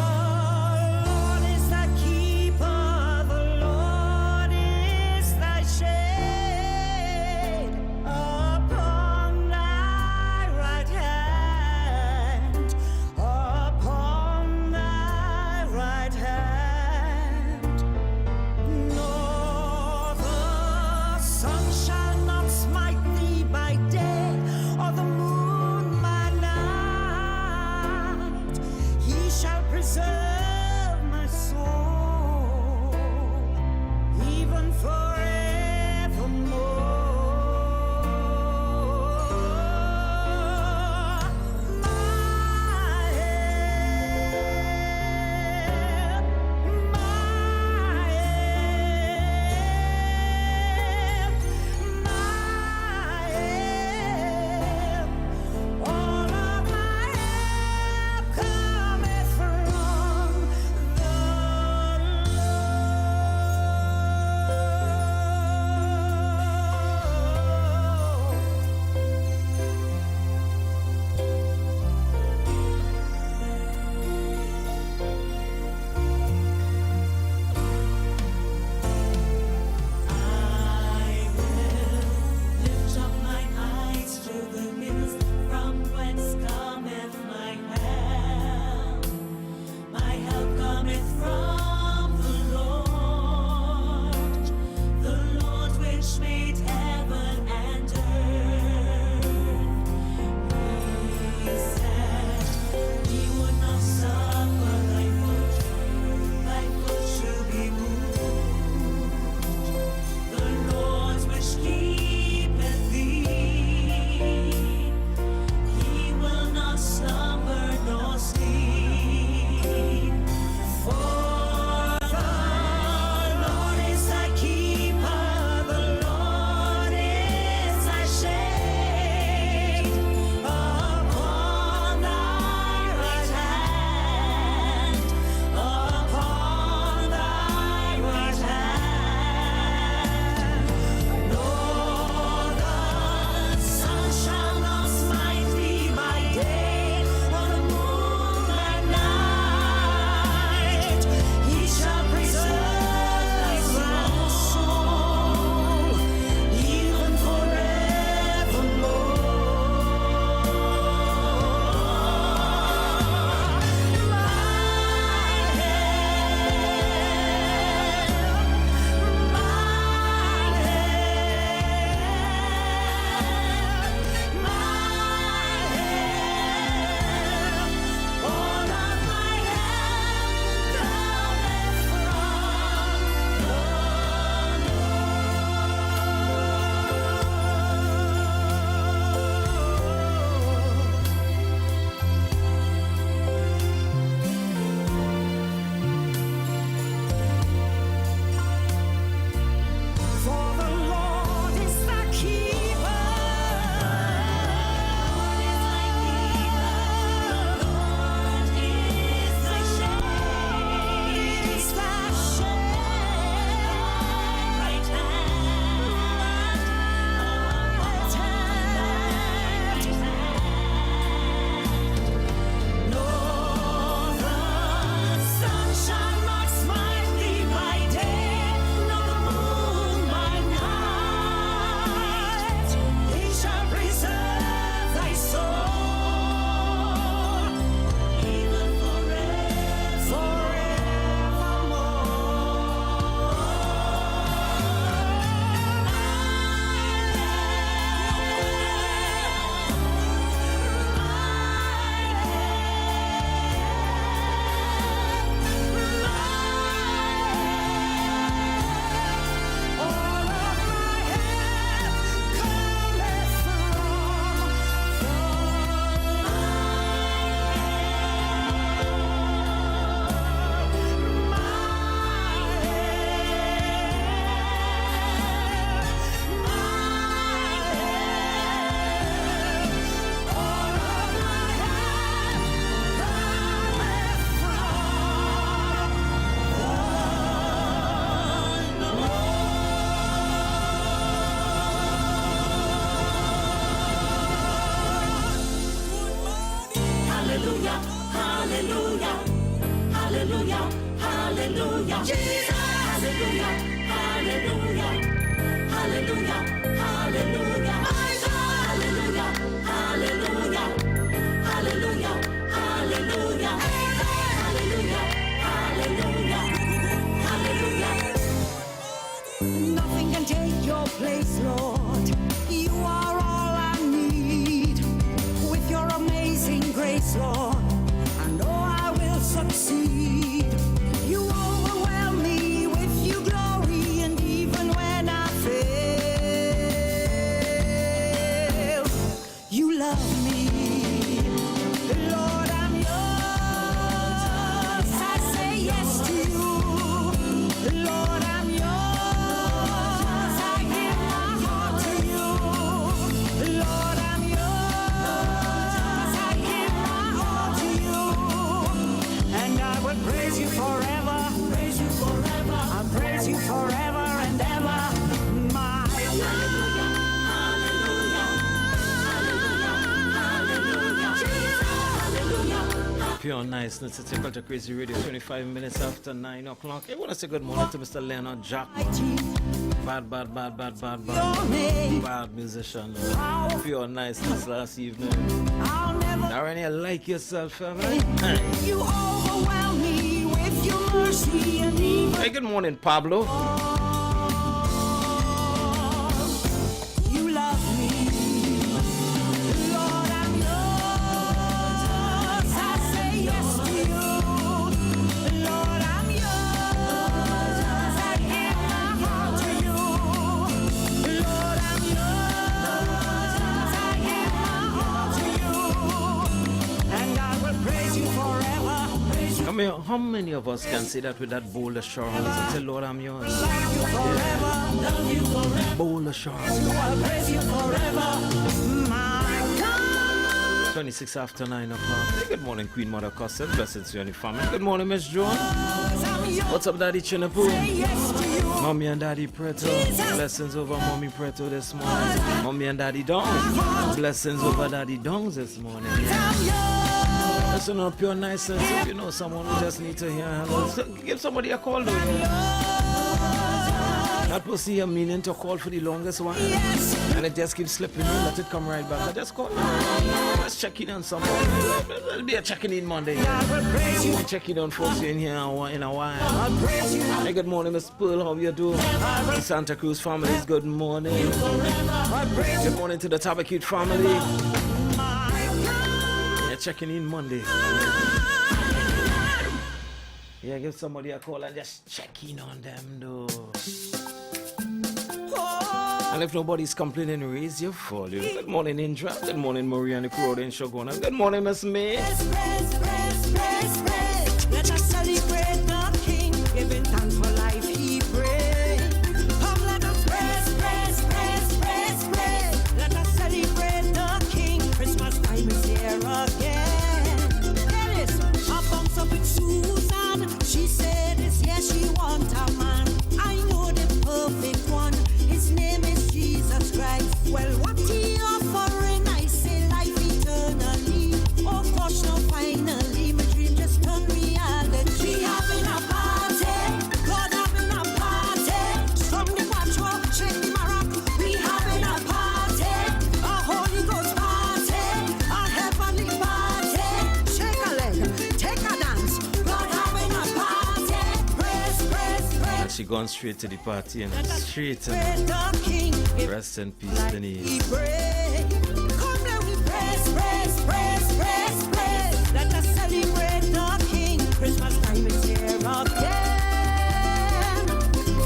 [SPEAKER 7] Lord is thy keeper, the Lord is thy shade upon thy right hand, upon thy right hand. Nor the sun shall not smite thee by day, or the moon by hallelujah, hallelujah, hallelujah. Jesus, hallelujah, hallelujah, hallelujah, hallelujah. My God, hallelujah, hallelujah, hallelujah, hallelujah. Hallelujah, hallelujah, hallelujah.
[SPEAKER 11] Nothing can take your place, Lord. You are all I need. With your amazing grace, Lord, I know I will succeed. You overwhelm me with your glory, and even when I fail, you love me. Lord, I'm yours. I say yes to you. Lord, I'm yours. I give my heart to you. Lord, I'm yours. I give my all to you. And I will praise you forever. Praise you forever. I'll praise you forever and ever. My hallelujah, hallelujah, hallelujah, hallelujah.
[SPEAKER 15] Pure niceness. It's equal to Crazy Radio, 25 minutes after 9 o'clock. I want to say good morning to Mr. Leonard Jack. Bad musician. Pure niceness last evening. Darren, you like yourself, family?
[SPEAKER 11] You overwhelm me with your mercy and even.
[SPEAKER 15] Hey, good morning, Pablo.
[SPEAKER 11] You love me. Lord, I'm yours. I say yes to you. Lord, I'm yours. I give my heart to you. Lord, I'm yours. I give my heart to you. And I will praise you forever.
[SPEAKER 15] I mean, how many of us can say that with that bold assurance and say, Lord, I'm yours?
[SPEAKER 11] Love you forever.
[SPEAKER 15] Bold assurance.
[SPEAKER 11] I'll praise you forever. My God.
[SPEAKER 15] 26 after 9 o'clock. Hey, good morning, Queen Mother Custom. Blessings to you and your family. Good morning, Miss Joan. What's up, Daddy Chinapu? Mommy and Daddy Preto. Blessings over Mommy Preto this morning. Mommy and Daddy Dongs. Blessings over Daddy Dongs this morning. Listen up, pure niceness. If you know someone who just needs to hear hello, so give somebody a call though. That will see a meaning to call for the longest while. And it just keeps slipping in, let it come right back. I just call. Let's check in on someone. It'll be a checking in Monday. We'll check in on folks in here in a while. Hey, good morning, Miss Pearl. How you doing? Santa Cruz families, good morning. Good morning to the Tabacute family. Checking in Monday. Yeah, give somebody a call and just check in on them though. And if nobody's complaining, raise your volume. Good morning, Indra. Good morning, Maria and the crew in Shogona. Good morning, Miss May.
[SPEAKER 11] Let us celebrate the King, giving thanks for life he brings. Come, let us praise. Let us celebrate the King. Christmas time is here again. Dennis, I bumped up with Susan. She said this year she wants a man. I know the perfect one. His name is Jesus Christ. Well, what he offering? I say life eternally. Oh gosh, no, finally my dream just turned reality. We having a party, God having a party. From the quattro, check the marac. We having a party, a Holy Ghost party, a heavenly party. Shake a leg, take a dance. God having a party. Praise.
[SPEAKER 15] She gone straight to the party and straight and rest in peace, Denise.
[SPEAKER 11] Come, let me praise. Let us celebrate the King. Christmas time is here again.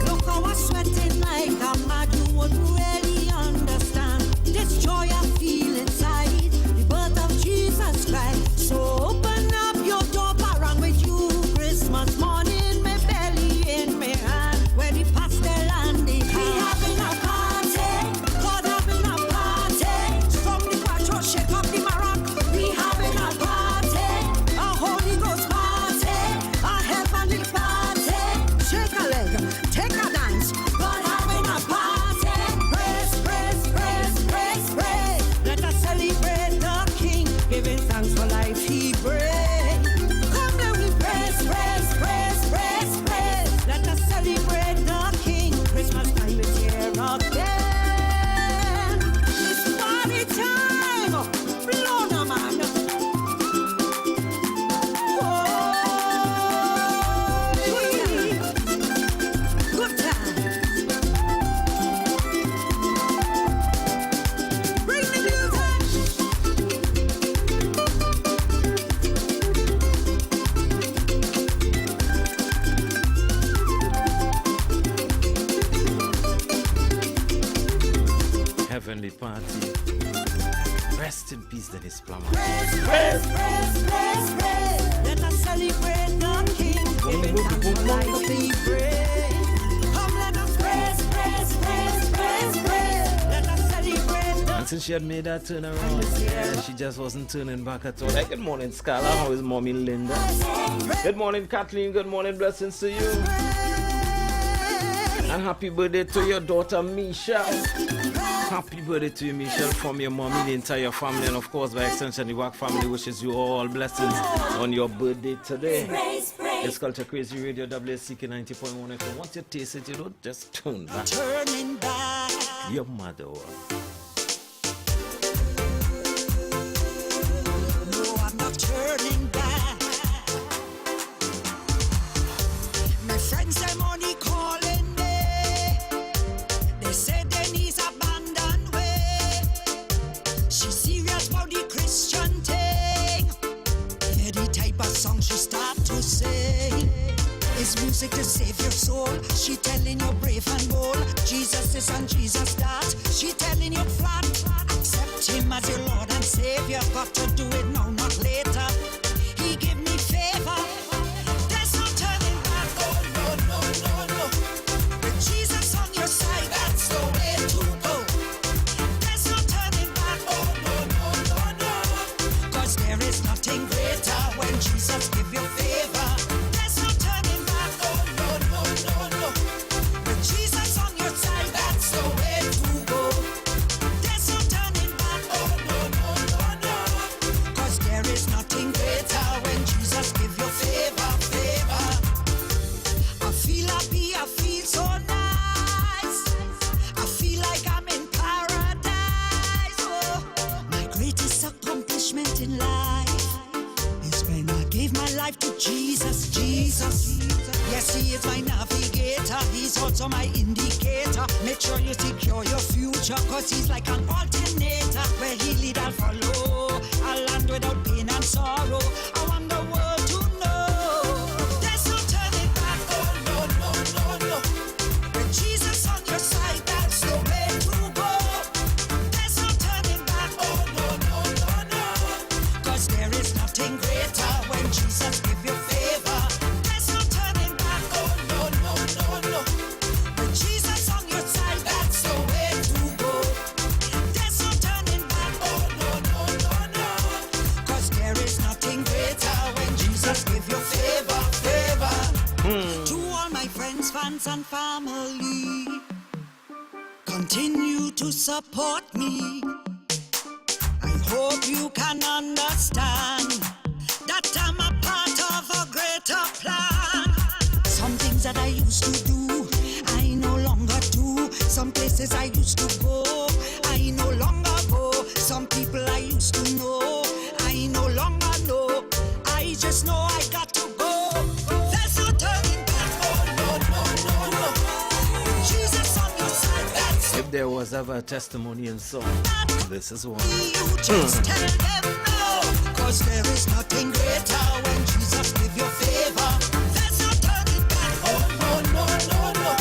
[SPEAKER 11] Look how I'm sweating like a mad. You won't really understand this joy I feel inside the birth of Jesus Christ. So open up your door, parang with you. Christmas morning, my belly in my hand. Where the pastel and the we having a party, God having a party. From the quattro, shake up the marac. We having a party, a Holy Ghost party, a heavenly party. Shake a leg, take a dance. God having a party. Praise. Let us celebrate the King, giving thanks for life he brings.
[SPEAKER 15] Denise Plummer.
[SPEAKER 7] Praise, praise, praise, praise, praise. Let us celebrate the King. Giving thanks for life we pray. Come, let us praise, praise, praise, praise, praise. Let us celebrate the
[SPEAKER 15] And since she had made that turn around, she just wasn't turning back at all. Hey, good morning, Skylar. How is Mommy Linda? Good morning, Kathleen. Good morning. Blessings to you. And happy birthday to your daughter, Michelle. Happy birthday to you, Michelle, from your mommy, the entire family, and of course, by extension, the Wack family wishes you all blessings on your birthday today. It's Culture Crazy Radio, WSCK 90.1 FM. Once you taste it, you don't just turn back.
[SPEAKER 7] turning back.
[SPEAKER 15] Your mother was.
[SPEAKER 7] No, I'm not turning back. My friends, them only calling me. They say Denise abandoned way. She's serious about the Christian thing. Hear the type of song she start to sing. Is music to save your soul? She telling you brave and bold. Jesus is and Jesus that. She telling you flat. Accept him as your Lord and Savior. Got to do it now, not later. He give me favor. There's no turning back. Oh no, no, no, no. With Jesus on your side, that's the way to go. There's no turning back. Oh no, no, no, no. Cause there is nothing greater when Jesus give you favor. There's no turning back. Oh no, no, no, no. With Jesus on your side, that's the way to go. There's no turning back. Oh no, no, no, no. Cause there is nothing greater when Jesus give you favor, favor. I feel happy, I feel so nice. I feel like I'm in paradise. Oh, my greatest accomplishment in life is when I gave my life to Jesus, Jesus. Yes, he is my navigator. He's also my indicator. Make sure you secure your future, cause he's like an alternator. Where he lead, I'll follow. A land without pain and sorrow. I want the world to know there's no turning back. Oh no, no, no, no. With Jesus on your side, that's the way to go. There's no turning back. Oh no, no, no, no. Cause there is nothing greater when Jesus give you favor. There's no turning back. Oh no, no, no, no. With Jesus on your side, that's the way to go. There's no turning back. Oh no, no, no, no. Cause there is nothing greater when Jesus give you favor, favor. To all my friends, fans and family, continue to support me. I hope you can understand that I'm a part of a greater plan. Some things that I used to do, I no longer do. Some places I used to go, I no longer go. Some people I used to know, I no longer know. I just know I got to go. There's no turning back. Oh no, no, no, no. With Jesus on your side, that's
[SPEAKER 15] If there was ever a testimony in song, this is one.
[SPEAKER 7] you just tell them no. Cause there is nothing greater when Jesus give you favor. There's no turning back. Oh no, no, no, no.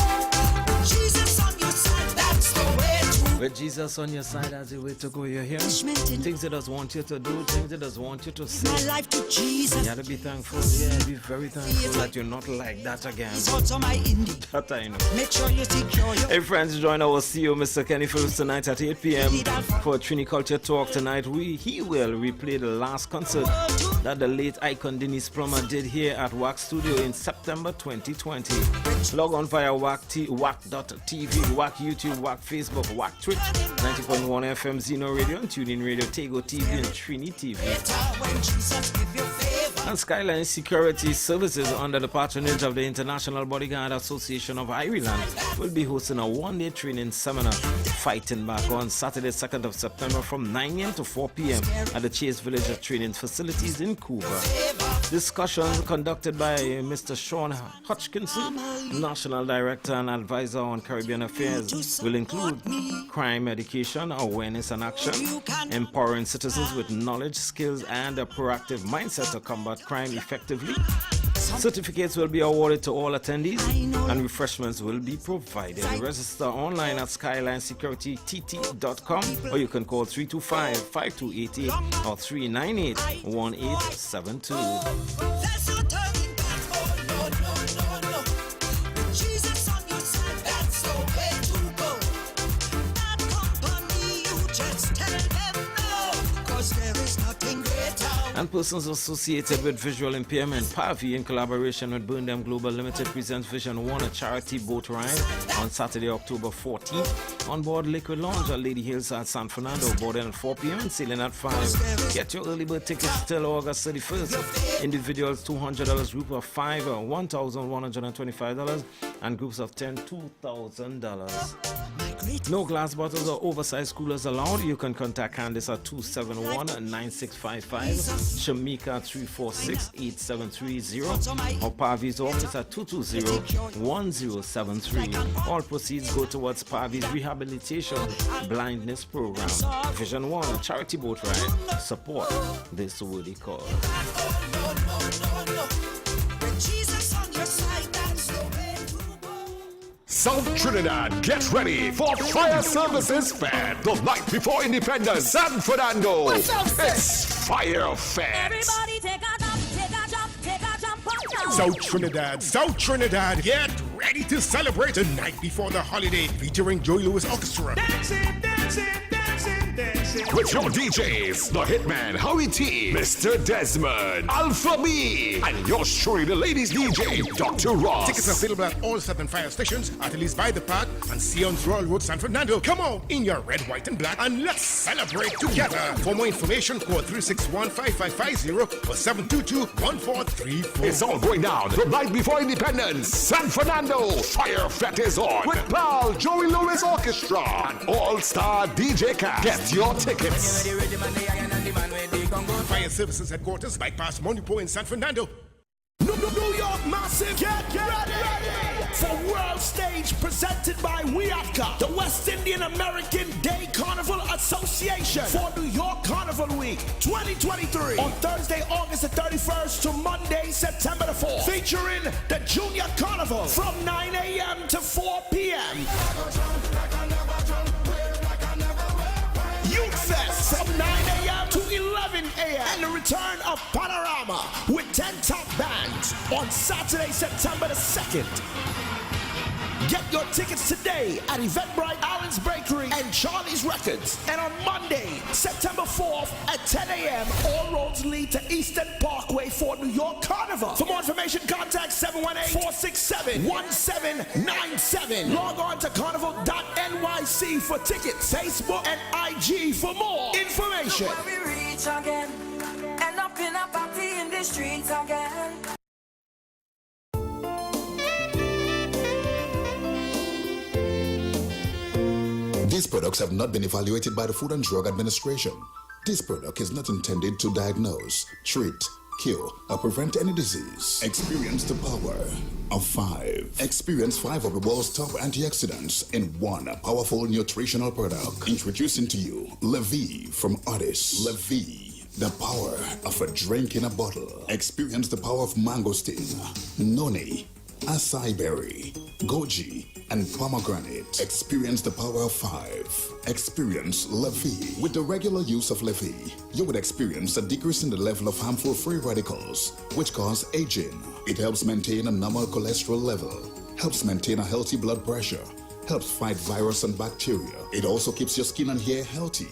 [SPEAKER 7] With Jesus on your side, that's the way to
[SPEAKER 15] With Jesus on your side as the way to go, you're here. Things he does want you to do, things he does want you to
[SPEAKER 7] my
[SPEAKER 15] say.
[SPEAKER 7] life to Jesus.
[SPEAKER 15] You have to be thankful, yeah, be very thankful that you're not like that again.
[SPEAKER 7] He's also my indie.
[SPEAKER 15] That I know.
[SPEAKER 7] Make sure you secure your
[SPEAKER 15] Hey friends, join our CEO, Mr. Kenny Phillips, tonight at 8 p.m. for Trini Culture Talk tonight. He will replay the last concert that the late icon Denise Plummer did here at Wack Studio in September 2020. Log on via wack.tv, Wack YouTube, Wack Facebook, Wack Twitch, 90.1 FM Zeno Radio, and TuneIn Radio, Tego TV, and Trini TV.
[SPEAKER 7] when Jesus give you favor.
[SPEAKER 15] And Skyline Security Services, under the patronage of the International Bodyguard Association of Ireland, will be hosting a one-day training seminar, Fighting Back, on Saturday, 2nd of September from 9 a.m. to 4 p.m. at the Chase Village Training Facilities in Cuba. Discussions conducted by Mr. Sean Hodgkinson, National Director and Advisor on Caribbean Affairs, will include crime education, awareness and action, empowering citizens with knowledge, skills, and a proactive mindset to combat crime effectively, Certificates will be awarded to all attendees and refreshments will be provided. Register online at skylinesecuritytt.com or you can call 325-5288 or 398-1872.
[SPEAKER 11] There's no turning back. Oh, no, no, no, no. With Jesus on your side, that's the way to go. That company, you just tell them no. 'Cause there is nothing greater.
[SPEAKER 15] And persons associated with visual impairment, PAVI, in collaboration with Burn Them Global Limited, presents Vision One, a charity boat ride on Saturday, October 14th. On board Liquid Lounge at Lady Hills at San Fernando, boarding at 4 p.m. and sailing at 5. Get your early bird tickets till August 31st. Individuals $200, group of 5 $1,125, and groups of 10 $2,000. No glass bottles or oversized coolers allowed. You can contact Candice at 271-9655, Shamika 346-8730, or Pavi's office at 220-1073. All proceeds go towards Pavi's rehabilitation blindness program. Vision One, a charity boat ride. Support this worthy cause.
[SPEAKER 3] South Trinidad, get ready for Fire Services Fair the night before Independence, San Fernando. It's Fire Fair.
[SPEAKER 11] Everybody take a jump, take a jump, take a jump up now.
[SPEAKER 3] South Trinidad, get ready to celebrate the night before the holiday, featuring Joy Lewis Orchestra.
[SPEAKER 11] Dancing, dancing, dancing, dancing.
[SPEAKER 3] With your DJs, the Hitman, Howie T, Mr. Desmond, Alpha B, and yours truly, the ladies DJ, Dr. Ross. Tickets are available at all Southern Fire stations, at least by the park, and Sion's Royal Road, San Fernando. Come on, in your red, white, and black, and let's celebrate together. For more information, call 361-5550 or 722-1434. It's all going down the night before Independence, San Fernando. Fire Fest is on with pal Joey Lewis Orchestra and all-star DJ Cast. Get your tickets. Fire Services Headquarters, bypass Monipo in San Fernando.
[SPEAKER 8] New York Massive, get ready for World Stage presented by WIACA, the West Indian American Day Carnival Association, for New York Carnival Week 2023 on Thursday, August the 31st to Monday, September the 4th, featuring the Junior Carnival from 9 a.m. to 4 p.m. Youth Fest from 9 a.m. to 11 a.m. and the return of Panorama with 10 top bands on Saturday, September the 2nd. Get your tickets today at Eventbrite, Allen's Bakery, and Charlie's Records. And on Monday, September 4th at 10 a.m., all roads lead to Eastern Parkway for New York Carnival. For more information, contact 718-467-1797. Log on to carnival.nyc for tickets, Facebook and IG for more information.
[SPEAKER 7] When we reach again, end up in a party in the streets again.
[SPEAKER 20] These products have not been evaluated by the Food and Drug Administration. This product is not intended to diagnose, treat, cure, or prevent any disease. Experience the power of 5. Experience 5 of the world's top antioxidants in one powerful nutritional product. Introducing to you Levy from Otis. Levy, the power of a drink in a bottle. Experience the power of mangosteen, noni, acai berry, goji, and pomegranate. Experience the power of 5. Experience Levy. With the regular use of Levy, you would experience a decrease in the level of harmful free radicals, which cause aging. It helps maintain a normal cholesterol level, helps maintain a healthy blood pressure, helps fight virus and bacteria. It also keeps your skin and hair healthy,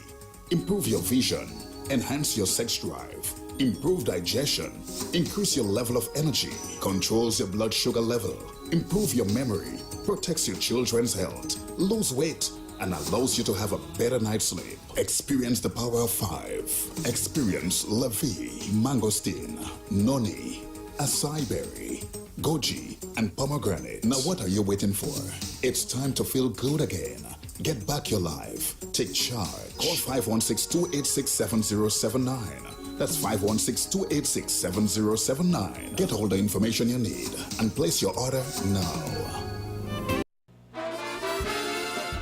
[SPEAKER 20] improve your vision, enhance your sex drive, improve digestion, increase your level of energy, controls your blood sugar level, improve your memory, protects your children's health, lose weight, and allows you to have a better night's sleep. Experience the power of 5. Experience Levy, mangosteen, noni, acai berry, goji, and pomegranate. Now what are you waiting for? It's time to feel good again. Get back your life. Take charge. Call 516-286-7079. That's 516-286-7079. Get all the information you need and place your order now.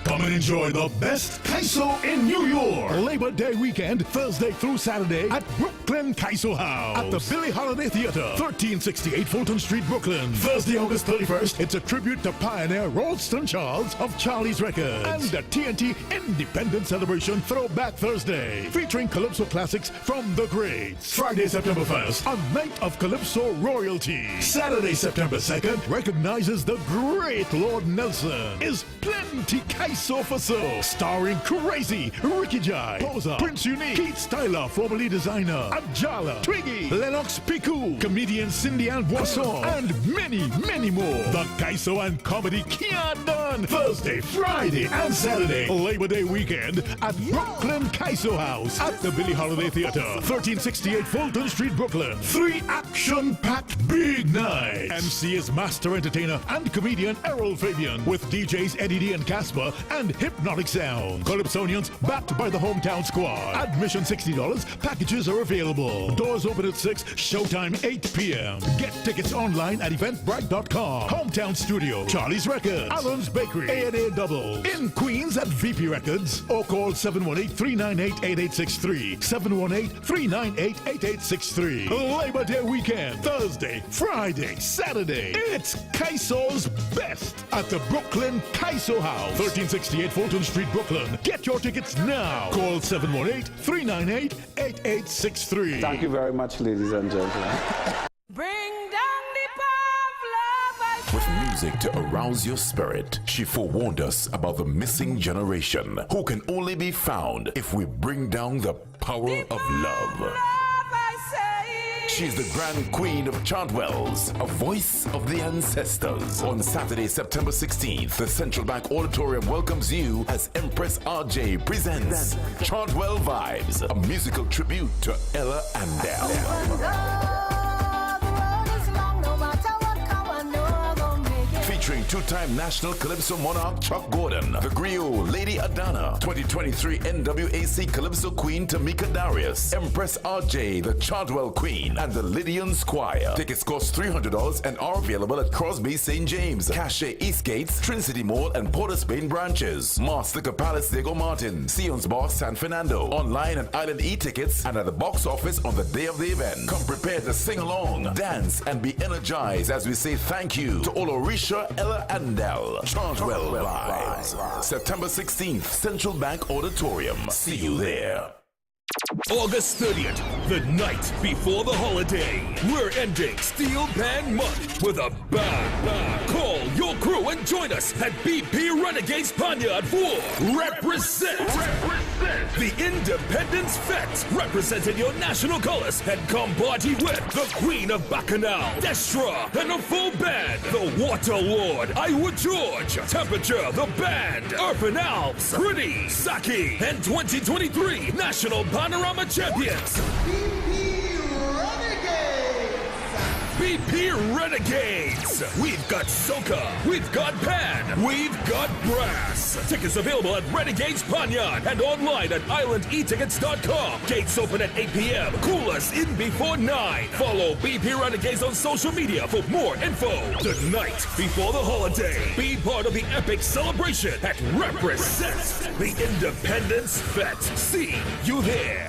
[SPEAKER 3] Coming and enjoy the best Kaiso in New York. Labor Day weekend, Thursday through Saturday at Brooklyn Kaiso House at the Billie Holiday Theater, 1368 Fulton Street, Brooklyn. Thursday, August 31st, it's a tribute to pioneer Ralston Charles of Charlie's Records and the TNT Independence Celebration Throwback Thursday, featuring Calypso classics from the greats. Friday, September 1st, a night of Calypso royalty. Saturday, September 2nd, recognizes the great Lord Nelson. Is plenty Kaiso for so, starring Crazy, Ricky Jai, Posa, Prince Unique, Keith Styler, formerly designer, Ajala, Twiggy, Lennox Piku, comedian Cindy Ann Boisson, and many, many more. The Kaiso and Comedy Kian Done, Thursday, Friday, and Saturday, Labor Day weekend at Brooklyn Kaiso House at the Billie Holiday Theater, 1368 Fulton Street, Brooklyn. 3 action-packed big nights. MC is master entertainer and comedian Errol Fabian with DJs Eddie D and Casper and Hypnotic Sound. Calypsonians backed by the hometown squad. Admission $60. Packages are available. Doors open at 6. Showtime 8 p.m. Get tickets online at eventbrite.com. Hometown Studio, Charlie's Records, Allen's Bakery, A&A Double. In Queens at VP Records or call 718-398-8863. 718-398-8863. Labor Day weekend, Thursday, Friday, Saturday. It's Kaiso's best at the Brooklyn Kaiso House, 1368 Fulton Street, Brooklyn. Get your tickets now. Call 718-398-8863.
[SPEAKER 12] Thank you very much, ladies and gentlemen.
[SPEAKER 7] Bring down the power of love.
[SPEAKER 17] With music to arouse your spirit, she forewarned us about the missing generation who can only be found if we bring down the power of love. She's the Grand Queen of Chantwells, a voice of the ancestors. On Saturday, September 16th, the Central Bank Auditorium welcomes you as Empress RJ presents Chantwell Vibes, a musical tribute to Ella Andel. Featuring two-time national Calypso monarch Chuck Gordon, the Griot Lady Adana, 2023 NWAC Calypso Queen Tamika Darius, Empress RJ, the Chantwell Queen, and the Lydian Squire. Tickets cost $300 and are available at Crosby St. James, Cache Eastgates, Trinity Mall, and Port of Spain branches. Mars Liquor Palace, Diego Martin, Sion's Bar, San Fernando. Online at Island E-Tickets and at the box office on the day of the event. Come prepared to sing along, dance, and be energized as we say thank you to Olorisha Ella Andel. Chantwell Vibes. September 16th, Central Bank Auditorium. See you there.
[SPEAKER 19] August 30th, the night before the holiday. We're ending Steel Band Month with a bang. Call your crew and join us at BP Renegades Panyard for Represent. The Independence Fete, representing your national colors, and come party with the Queen of Bacchanal, Destra, and a full band, the Water Lord, Iowa George, Temperature, the Band, Urban Alps, Pretty, Saki, and 2023 National Panorama Champions. BP Renegades. We've got soca, we've got pan, we've got brass. Tickets available at Renegades Panyard and online at islandetickets.com. Gates open at 8 p.m. Cool us in before 9. Follow BP Renegades on social media for more info. The night before the holiday. Be part of the epic celebration at Represent the Independence Fete. See you there.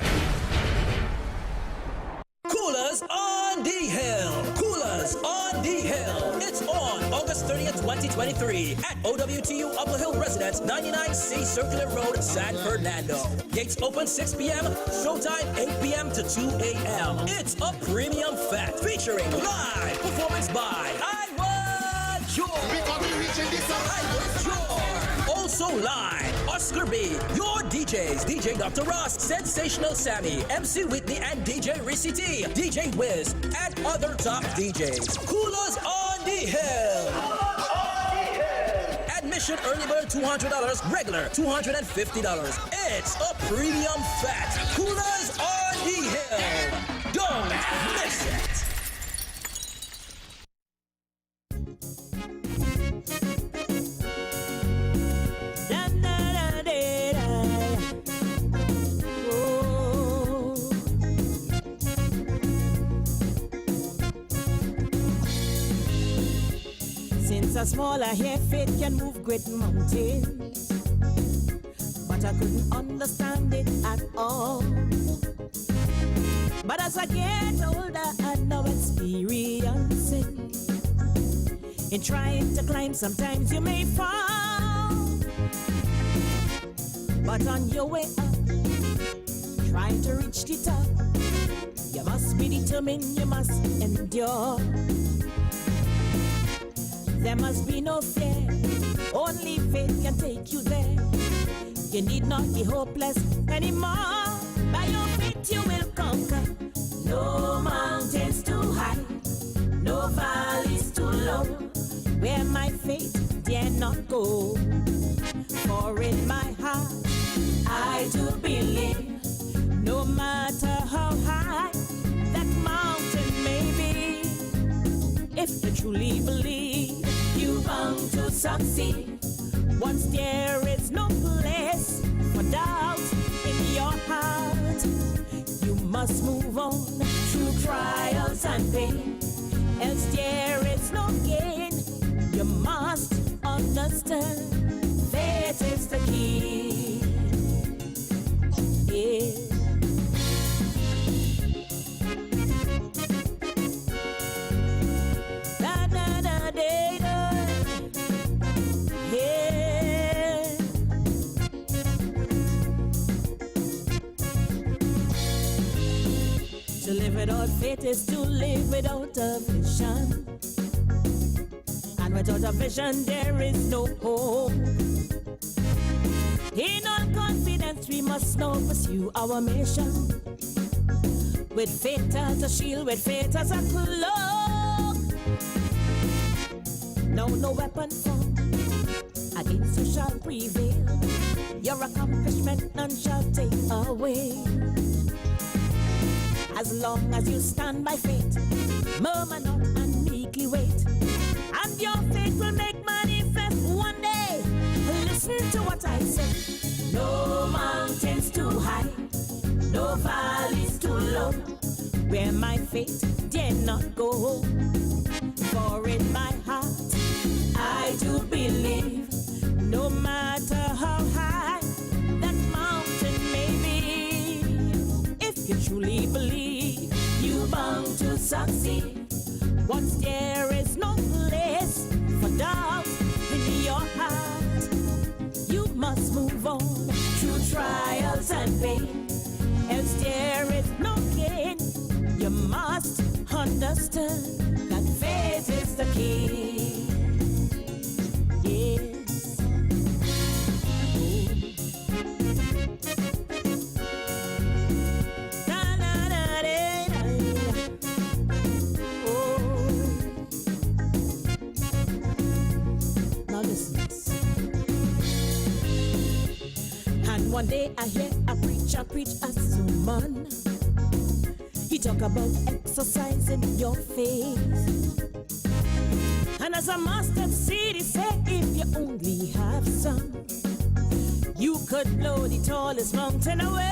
[SPEAKER 2] Coolers on the Hill. Coolers on the Hill. It's on August 30th, 2023 at OWTU Upper Hill Residence, 99C Circular Road, San Fernando. Gates open 6 p.m. Showtime 8 p.m. to 2 a.m. It's a premium fest featuring live performance by Iowa George. Also live, Oscar B, your DJs, DJ Dr. Ross, Sensational Sammy, MC Whitney, and DJ Rissy T, DJ Wiz, and other top DJs. Coolers on the Hill. Admission early bird $200, regular $250. It's a premium fat. Coolers on the Hill. Don't miss it.
[SPEAKER 14] Since a smaller hair fit can move great mountains, I couldn't understand it at all. But as I get older, I know experiencing. In trying to climb, sometimes you may fall. But on your way up, trying to reach the top, you must be determined, you must endure. There must be no fear, only faith can take you there. You need not be hopeless anymore. By your faith you will conquer. No mountains too high, no valleys too low, where my faith dare not go. For in my heart I do believe, no matter how high that mountain may be, if you truly believe, you're bound to succeed. Once there is no place for doubt in your heart, you must move on through trials and pain, else there is no gain. You must understand, faith is the key. Yeah. Da da da da da. Yeah. To live without faith is to live without a vision. And without a vision there is no hope. In all confidence we must now pursue our mission, with faith as a shield, with faith as a cloak. No weapon formed against you shall prevail. Your accomplishment none shall take away. As long as you stand by faith, murmur not and meekly wait, and your faith will make manifest one day. Listen to what I say. No mountains too high, no valleys too low, where my faith dare not go. For in my heart I do believe, no matter how high that mountain may be, if you truly believe, you're bound to succeed. Once there is no place for doubt in your heart, you must move on through trials and pain, else there is no gain. You must understand that faith is the key. Yes. Da, da, da, da, da. Oh. Now listen. And one day I hear a preacher preach a sermon. He talk about exercising your faith. And as a mustard seed, he said, if you only have some, you could blow the tallest mountain away.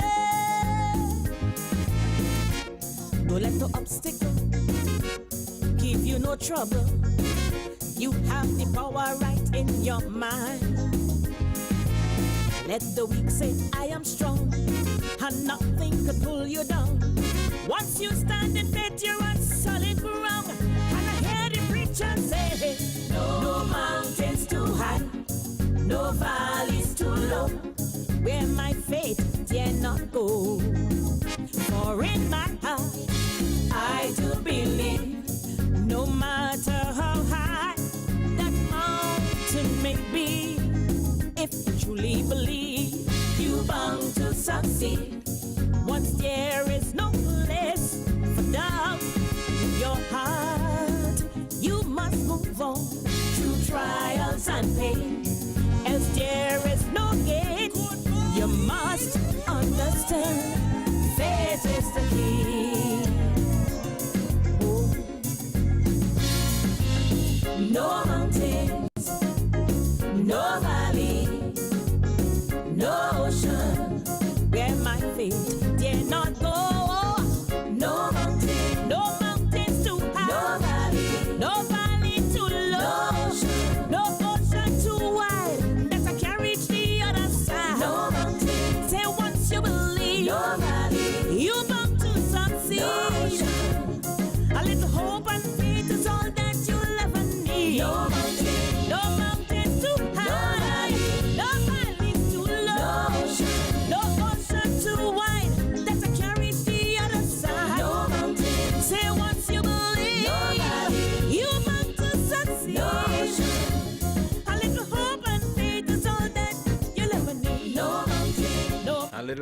[SPEAKER 14] Don't let no obstacle give you no trouble. You have the power right in your mind. Let the weak say, I am strong, and nothing could pull you down. Once you stand in faith, you're on solid ground. And I hear the preacher say, no mountains too high, no valleys too low, where my faith dare not go. For in my heart I do believe, no matter how high that mountain may be, if you truly believe, you're bound to succeed. Once there is no place for doubt in your heart, you must move on through trials and pain, else there is no gain. You must understand, faith is the key. Oh. No mountains, no valley, no ocean, where my faith dare not go. No mountains too high, no valley too low, no ocean too wide that I can't reach the other side. No mountains.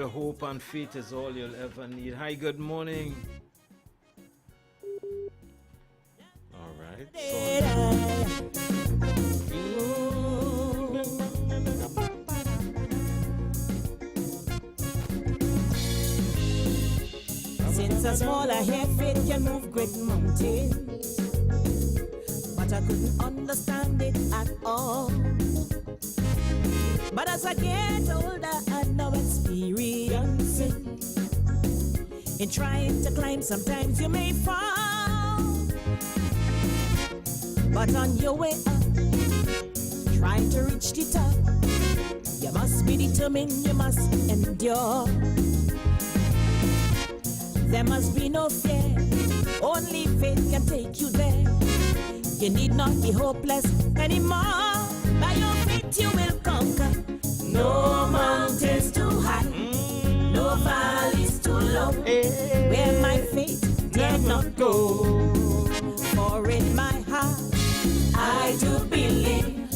[SPEAKER 15] little hope and faith is all you'll ever need. Hi, good morning. All right.
[SPEAKER 14] Since a smaller hair faith can move great mountains, but I couldn't understand it at all. But as I get older, I know experiencing. In trying to climb, sometimes you may fall. But on your way up, trying to reach the top, you must be determined, you must endure. There must be no fear, only faith can take you there. You need not be hopeless anymore. By your faith you will conquer. No mountains too high, no valleys too low, where my faith dare not go. For in my heart I do believe,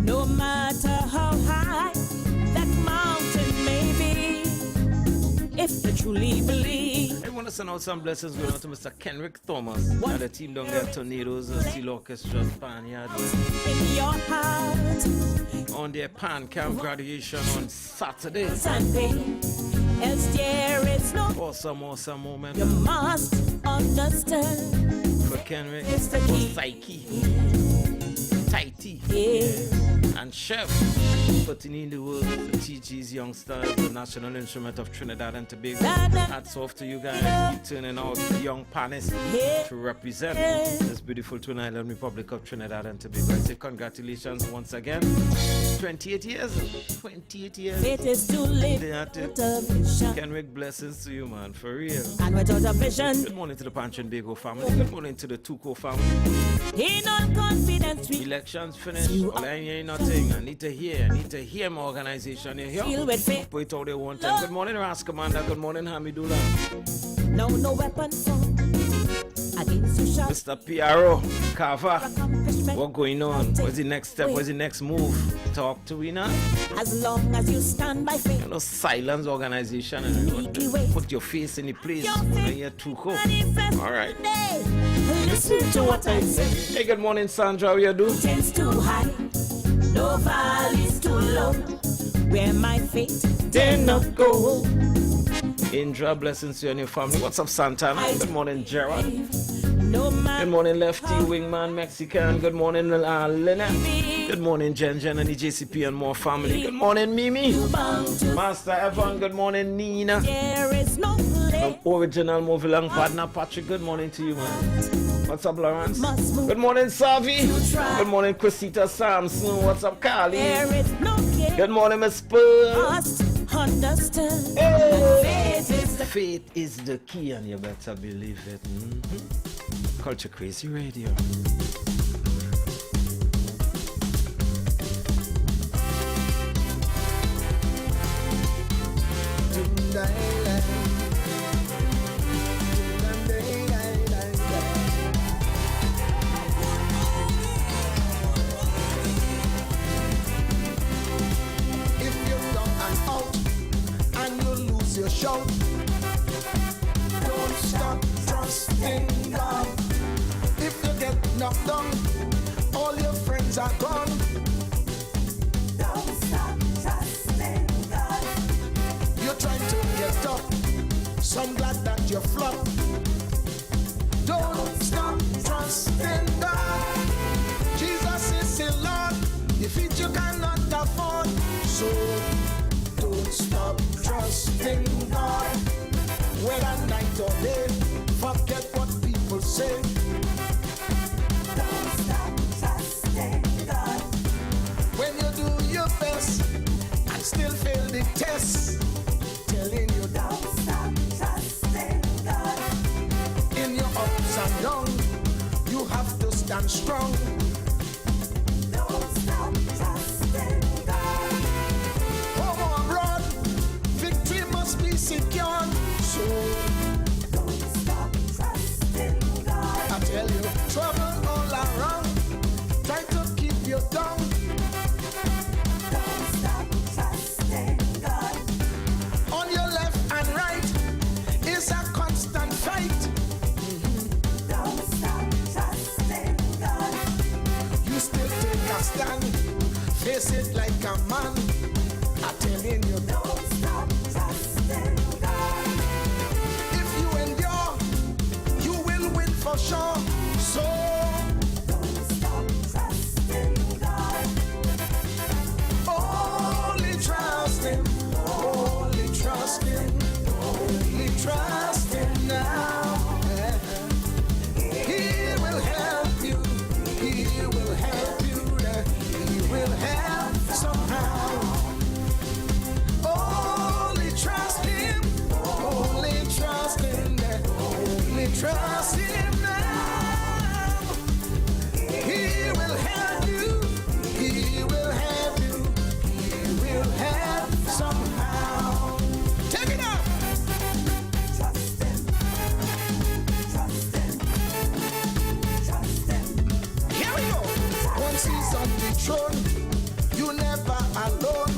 [SPEAKER 14] no matter how high that mountain may be, if you truly believe.
[SPEAKER 15] I want to send out some blessings going out to Mr. Kenrick Thomas and the team down there, Tornadoes, Steel Orchestra, Spaniard.
[SPEAKER 14] In your heart,
[SPEAKER 15] on their Pan Camp graduation on Saturday.
[SPEAKER 14] Sunday, else there is no
[SPEAKER 15] awesome moment.
[SPEAKER 14] You must understand.
[SPEAKER 15] For Kenrick,
[SPEAKER 14] it's the
[SPEAKER 15] for Psyche, Tighty, and Chef, putting in the world to teach these youngsters the national instrument of Trinidad and Tobago. Hats off to you guys. Keep turning out young panists to represent this beautiful Twin Island Republic of Trinidad and Tobago. I say congratulations once again. 28 years. 28 years.
[SPEAKER 14] It is to live without a vision.
[SPEAKER 15] Kenrick, blessings to you, man, for real.
[SPEAKER 14] And without a vision.
[SPEAKER 15] Good morning to the Pancho Bago family. Good morning to the Tuco family.
[SPEAKER 14] In all confidence,
[SPEAKER 15] elections finished. Well, I ain't nothing. I need to hear my organization. You hear? Put it all they want. Good morning, Raksha Bandhan. Good morning, Hamidullah.
[SPEAKER 14] No weapon formed against you shall.
[SPEAKER 15] Mr. PRO, Kava, what going on? What's the next step? What's the next move? Talk to we now.
[SPEAKER 14] As long as you stand by faith.
[SPEAKER 15] You know, silence organization and put your face in the place. Here too cool. All right.
[SPEAKER 14] Listen to what I say.
[SPEAKER 15] Hey, good morning, Sandra. How you do?
[SPEAKER 14] Mountains too high, no valleys too low, where my faith dare not go.
[SPEAKER 15] Indra, blessings to you and your family. What's up, Santana? Good morning, Gerard.
[SPEAKER 14] No
[SPEAKER 15] good morning, Lefty, Wingman, Mexican. Good morning, Lena. Good morning, Jen and the JCP and more family. Good morning, Mimi. Master Evan. Good morning, Nina.
[SPEAKER 14] There is no
[SPEAKER 15] original movie long partner, Patrick. Good morning to you, man. What's up, Lawrence? Good morning, Savi. Good morning, Chrisita Samson. What's up, Carly? Good morning, Miss Pearl.
[SPEAKER 14] Understand.
[SPEAKER 15] Hey. Faith is the key, and you better believe it. Culture Crazy Radio.
[SPEAKER 11] Your shout. Don't stop trusting God. If you get knocked down, all your friends are gone. Don't stop trusting God. You're trying to get up, so I'm glad that you flop. Don't stop trusting God. Jesus is the Lord. Defeat you cannot afford. So don't stop trusting God. Whether night or day, forget what people say. Don't stop trusting God. When you do your best and still fail the test, telling you don't stop trusting God. In your ups and downs, you have to stand strong. Don't stop trusting God. Home or abroad, victory must be secured. So don't stop trusting God. I tell you, trouble all around. Try to keep you down. Don't stop trusting God. On your face it like a man. I'm telling you, don't stop trusting God. If you endure, you will win for sure. So don't stop trusting God. Only trust Him. Only trust Him. Only trust Him now. He will help you. He will help you. He will help somehow. Only trust Him. Only trust Him. Only trust Him now. He will help you. He will help you. He will help somehow. Take it up. Trust Him. Trust Him. Trust Him. Here we go. Once He's on the throne, you never alone.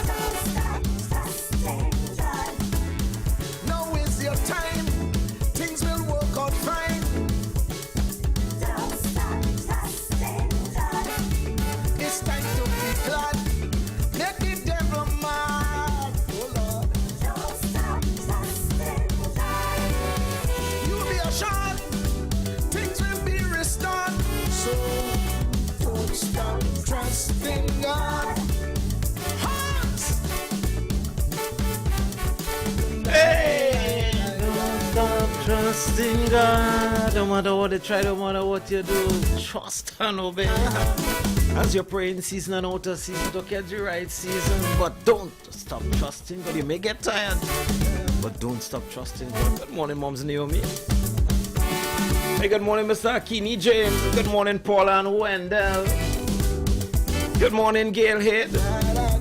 [SPEAKER 11] Don't stop trusting God. Now is your time. Things will work out fine. Don't stop trusting God. It's time to be glad. Let the devil mad. Oh Lord. Don't stop trusting God. You will be assured. Things will be restored. So don't stop trusting God. Hearts.
[SPEAKER 4] Hey, don't stop trusting God. No matter what they try, no matter what you do, trust and obey. As you're praying season and out of season to catch the right season, but don't stop trusting God. You may get tired, but don't stop trusting God. Good morning, Moms Naomi. Hey, good morning, Mr. Akini James. Good morning, Paula and Wendell. Good morning, Gail Head.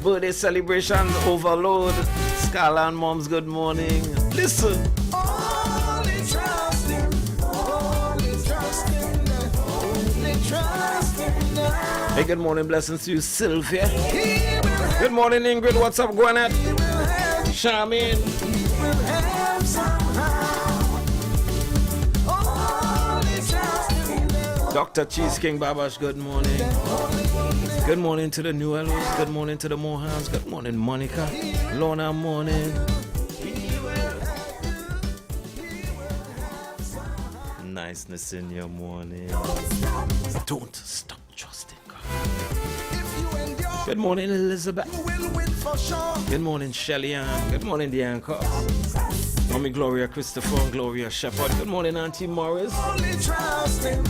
[SPEAKER 4] Birthday celebration overload. Scala and Moms, good morning. Listen.
[SPEAKER 11] Only trust Him. Only trust Him. Only trust Him now.
[SPEAKER 4] Hey, good morning, blessings to you, Sylvia. Good morning, Ingrid. What's up, Gwinnett? Charmaine.
[SPEAKER 11] He will help somehow. Only trust Him.
[SPEAKER 4] Dr. Cheese King Babash, good morning. Good morning to the Newellos. Good morning to the Mohans. Good morning, Monica. Lorna, morning. Niceness in your morning. Don't stop trusting God. Good morning, Elizabeth. Good morning, Shelly Ann. Good morning, Deanne Cox. Mommy Gloria Christopher and Gloria Shepherd. Good morning, Auntie Morris.
[SPEAKER 11] Only trust Him.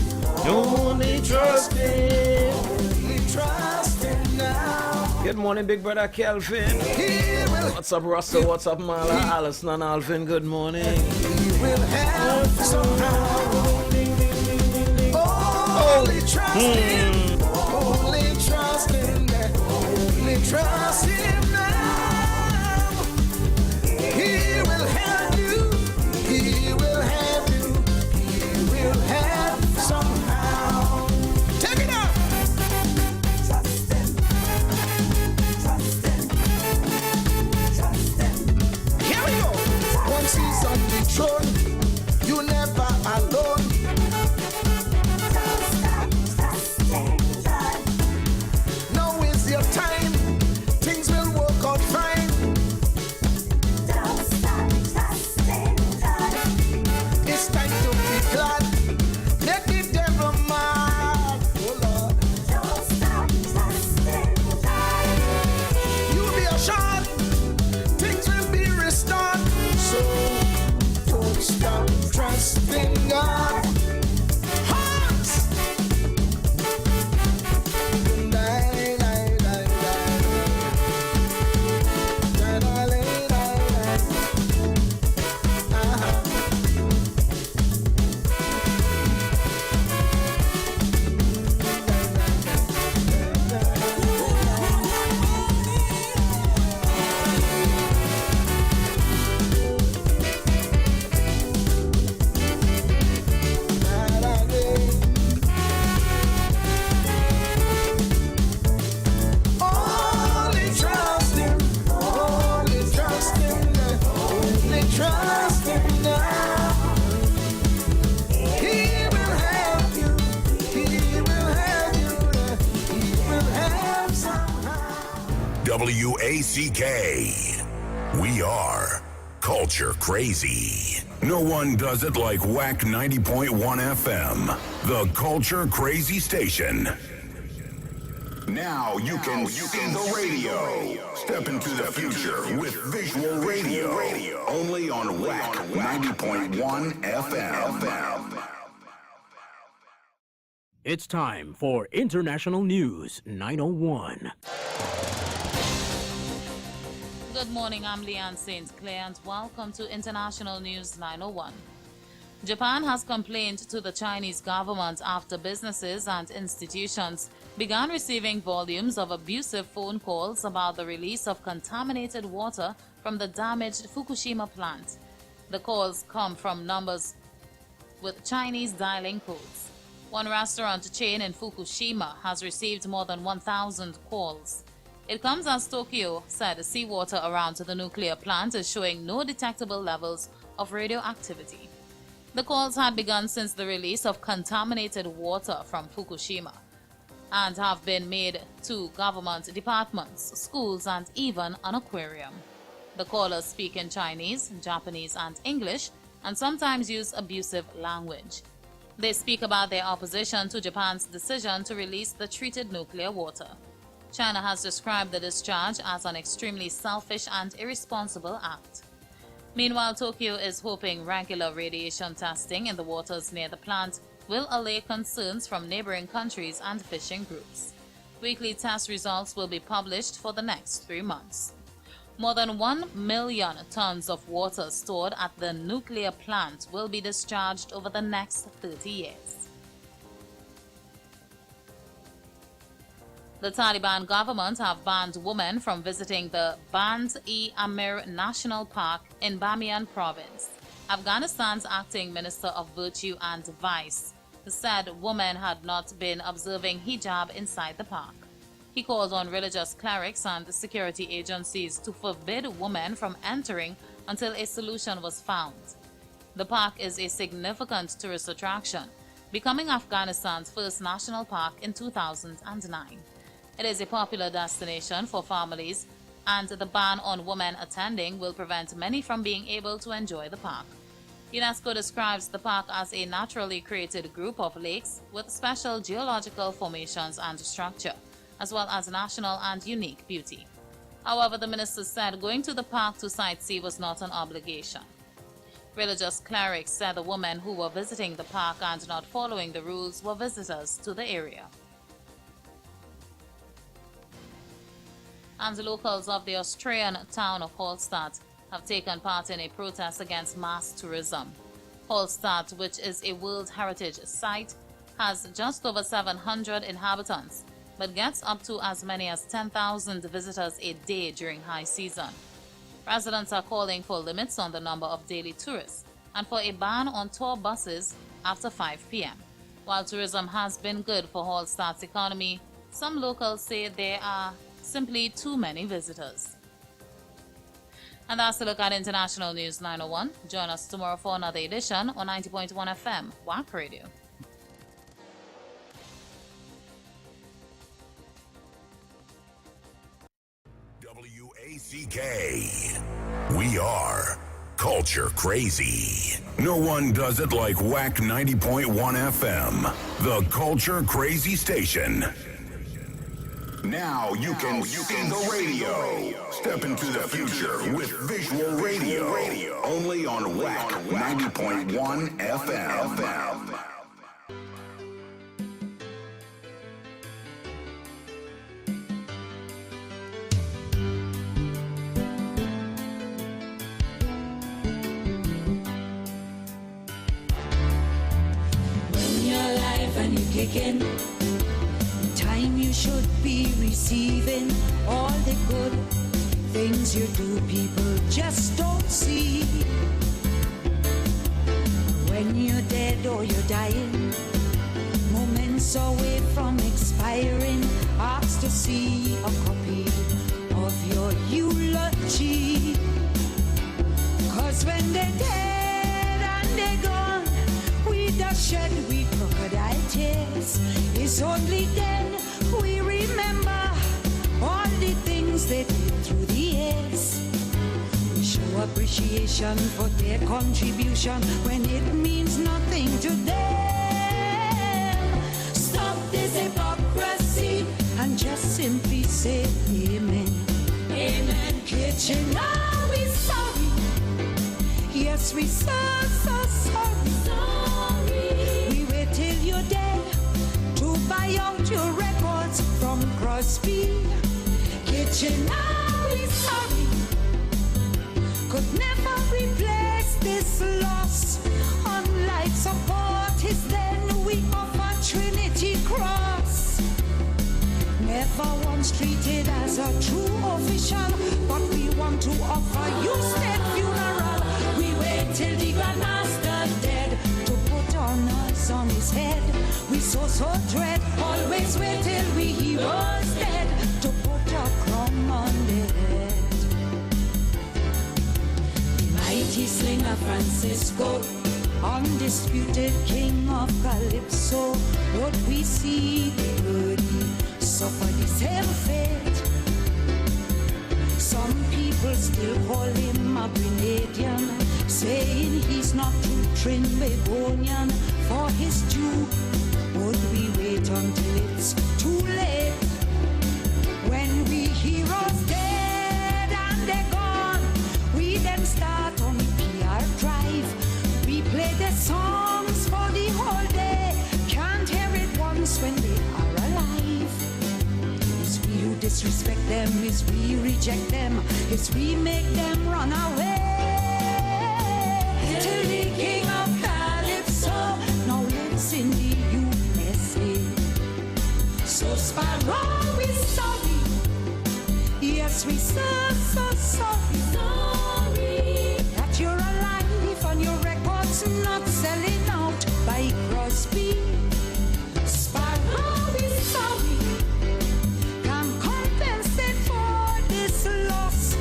[SPEAKER 4] Only trust Him.
[SPEAKER 11] Only trust Him now.
[SPEAKER 4] Good morning, big brother Kelvin. What's up, Russell? What's up, Marla? Alison and Alvin, good morning.
[SPEAKER 11] He will help somehow. Only trust Him. Only trust Him. Only trust Him now. He will help you. He will help you. He will help somehow. Take it up. Trust Him. Trust Him. Trust Him. Here we go. Once He's on the throne, you never alone. Don't stop trusting God. Now is your time. Things will work out fine. Don't stop trusting God. It's time to be glad. Let the devil mad. Oh Lord. Don't stop trusting God. You'll be assured. Things will be restored. So don't stop trusting God. Hearts.
[SPEAKER 5] WACK. We are culture crazy. No one does it like Wack 90.1 FM, the culture crazy station. Now you can see the radio. Step into the future with visual radio. Only on Wack 90.1 FM.
[SPEAKER 18] It's time for International News 901.
[SPEAKER 6] Good morning, I'm Leanne St. Clair and welcome to International News 901. Japan has complained to the Chinese government after businesses and institutions began receiving volumes of abusive phone calls about the release of contaminated water from the damaged Fukushima plant. The calls come from numbers with Chinese dialing codes. One restaurant chain in Fukushima has received more than 1,000 calls. It comes as Tokyo said seawater around the nuclear plant is showing no detectable levels of radioactivity. The calls had begun since the release of contaminated water from Fukushima and have been made to government departments, schools, and even an aquarium. The callers speak in Chinese, Japanese, and English, and sometimes use abusive language. They speak about their opposition to Japan's decision to release the treated nuclear water. China has described the discharge as an extremely selfish and irresponsible act. Meanwhile, Tokyo is hoping regular radiation testing in the waters near the plant will allay concerns from neighboring countries and fishing groups. Weekly test results will be published for the next 3 months. More than 1 million tons of water stored at the nuclear plant will be discharged over the next 30 years. The Taliban government have banned women from visiting the Band-e-Amir National Park in Bamiyan province. Afghanistan's acting Minister of Virtue and Vice said women had not been observing hijab inside the park. He called on religious clerics and security agencies to forbid women from entering until a solution was found. The park is a significant tourist attraction, becoming Afghanistan's first national park in 2009. It is a popular destination for families, and the ban on women attending will prevent many from being able to enjoy the park. UNESCO describes the park as a naturally created group of lakes with special geological formations and structure, as well as national and unique beauty. However, the minister said going to the park to sightsee was not an obligation. Religious clerics said the women who were visiting the park and not following the rules were visitors to the area. And the locals of the Australian town of Hallstatt have taken part in a protest against mass tourism. Hallstatt, which is a World Heritage Site, has just over 700 inhabitants, but gets up to as many as 10,000 visitors a day during high season. Residents are calling for limits on the number of daily tourists and for a ban on tour buses after 5 p.m. While tourism has been good for Hallstatt's economy, some locals say there are simply too many visitors. And that's a look at International News 901. Join us tomorrow for another edition on 90.1 FM, Wack Radio.
[SPEAKER 5] WACK. We are culture crazy. No one does it like Wack 90.1 FM, the culture crazy station. Now you can see the radio. Step into the future with visual radio. Only on Wack 90.1 FM.
[SPEAKER 7] When you're alive and you kick in, time you should be receiving all the good things you do, people just don't see. When you're dead or you're dying, moments away from expiring, ask to see a copy of your eulogy. 'Cause when they're dead and they're gone, we just shed we crocodile tears. It's only then we remember all the things
[SPEAKER 21] songs they did through the years. We show appreciation for their contribution when it means nothing to them. Stop this hypocrisy and just simply say amen. Amen. Kitchener, we sorry. Yes, we so sorry. We wait till you're dead to buy out your records from Crosby. Kitchener, we sorry. Could never replace this loss. Unlike support is then we offer Trinity Cross. Never once treated as a true official, but we want to offer you state funeral. We wait till the Grandmaster dead to put honors on his head. We so dread, always wait till we heroes dead to put a crown on their head. The mighty slinger Francisco, undisputed king of Calypso, would we see the birdie suffer the same fate? Some people still call him a Grenadian, saying he's not true Trinbagonian. For his due, would we wait until it's too late? When we heroes dead and they're gone, we then start on the PR drive. We play the songs for the whole day, can't hear it once when they are alive. It's we who disrespect them, it's we reject them, it's we make them run away. Till the king of Calypso now lives in the USA. So Sparrow, we sorry. Yes, we so sorry. That you're alive on your records, not selling out by Crosby. Sparrow, we sorry. Can't compensate for this loss.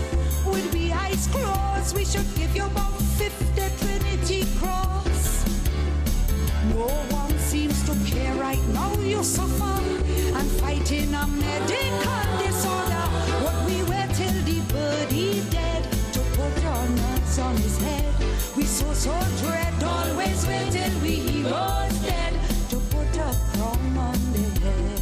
[SPEAKER 21] With we eyes closed, we should give you about 50 Trinity Cross. No one seems to care right now. You suffer and fighting a medical disorder. What we wait till the birdie dead to put honors on his head. We so dread, always wait till we heroes dead to put a crown on the head.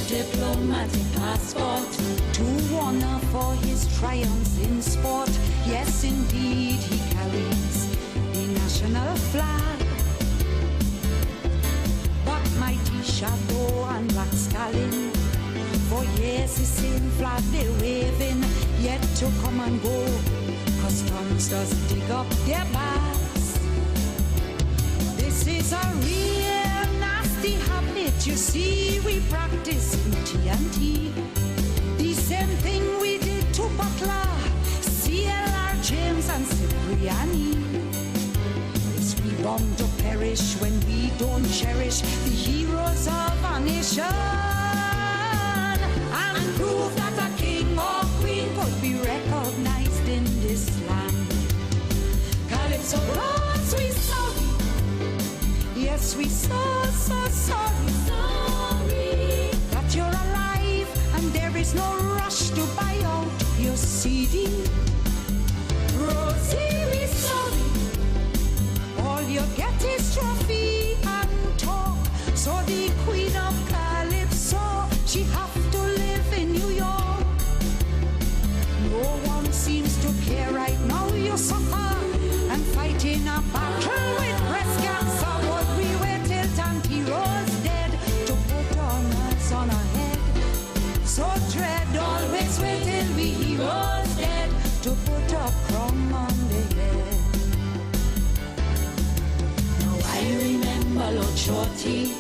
[SPEAKER 21] Diplomatic passport to honor for his triumphs in sport. Yes, indeed, he carries the national flag. But mighty Shadow and Black Stalin, for years the same flag they waving, yet to come and go. Customs does dig up their backs. This is a real nasty habit, you see, we practice in TNT. The same thing we did to Butler, CLR James and Cipriani. Yes, we bound to perish when we don't cherish the heroes of our nation, and prove that a king or queen could be recognized in this land. Calypso Rose, we sorry. Yes, we so sorry. That you're alive and there is no rush to buy out your CD. Rosie, we sorry. All you get is trophy and talk. So the queen of Calypso, she have to live in New York. No one seems to care right now. You suffer and fighting a battle with breast cancer. What we wait till Tanty Rose dead to put honors on her head. So dread, always wait till we heroes dead to put a crown on the head. Now I remember Lord Shorty,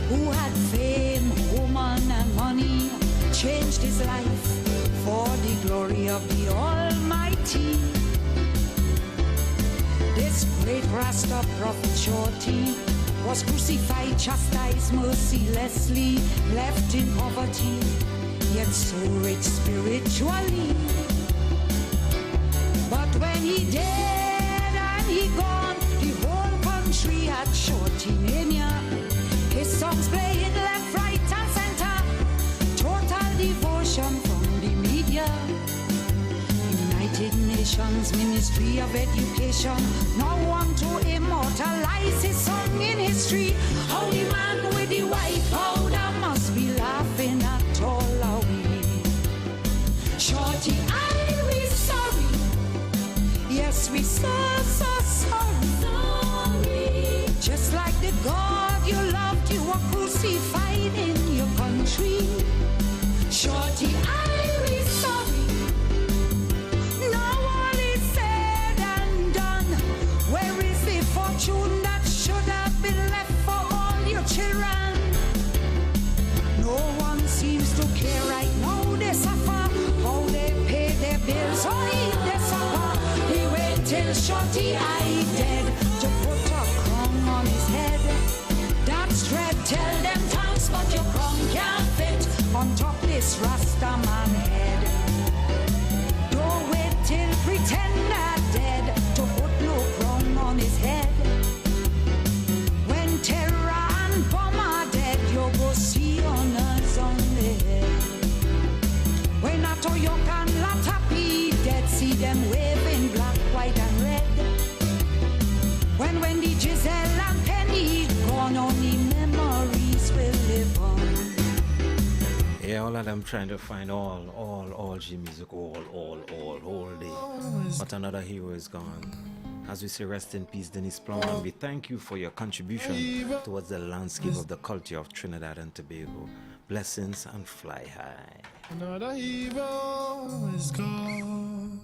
[SPEAKER 21] who had fame, woman and money, changed his life for the glory of the Almighty. This great Rasta prophet Shorty was crucified, chastised mercilessly, left in poverty. yet so rich spiritually. But when he dead and he gone, the whole country had Shorty mania. His songs playing left, right and center. Total devotion from the media. United Nations Ministry of Education now want to immortalize his song in history. How the man with the white powder must be laughing at all our we. Shorty, I we sorry. Yes, we so sorry. Just like the God you loved, you were crucified in your country. Shorty, I we sorry. Now all is said and done. Where is the fortune that should have been left for all your children? No one seems to care right now. They suffer how they pay their bills or eat their supper. He wait till Shorty I dead to put a crown on his head. That's dread. Tell them thanks, but your crown can't fit on top this Rasta man head. Don't wait till pretend that dead to put no crown on his head. When terror and bomb are dead, you go see honors on the head. When a Toyota and Latapi dead, see them waving black, white and red. When Wendy, Giselle and Penny gone, only memories will live on.
[SPEAKER 4] Yeah, all of them trying to find all G music, all day. But another hero is gone. As we say, rest in peace, Denise Plummer. We thank you for your contribution towards the landscape of the culture of Trinidad and Tobago. Blessings and fly high.
[SPEAKER 1] Another hero is gone.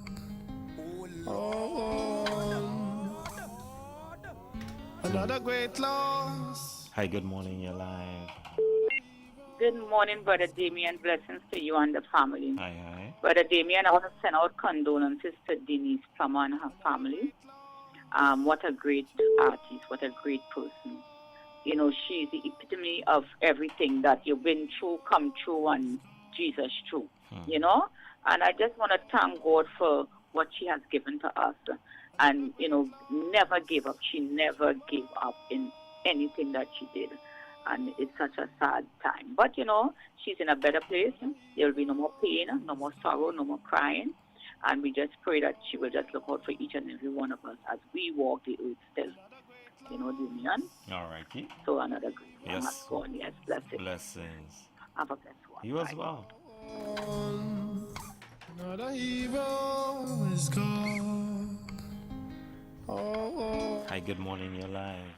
[SPEAKER 1] Another great loss.
[SPEAKER 4] Hi, good morning, you're live.
[SPEAKER 9] Good morning, Brother Damien. Blessings to you and the family.
[SPEAKER 4] Hi.
[SPEAKER 9] Brother Damien, I want to send out condolences to Denise Plummer and her family. What a great artist, what a great person. You know, she's the epitome of everything that you've been through, come true, and Jesus true. You know? And I just want to thank God for what she has given to us. And, you know, never give up. She never gave up in anything that she did. And it's such a sad time. But, you know, she's in a better place. There will be no more pain, no more sorrow, no more crying. And we just pray that she will just look out for each and every one of us as we walk the earth still. You know, Damien?
[SPEAKER 4] All righty.
[SPEAKER 9] So another great one
[SPEAKER 4] Yes.
[SPEAKER 9] has gone. Yes, blessings.
[SPEAKER 4] Blessings.
[SPEAKER 9] Have a blessed one.
[SPEAKER 4] You as well.
[SPEAKER 1] Another hero is gone.
[SPEAKER 4] Hi, good morning, you're live.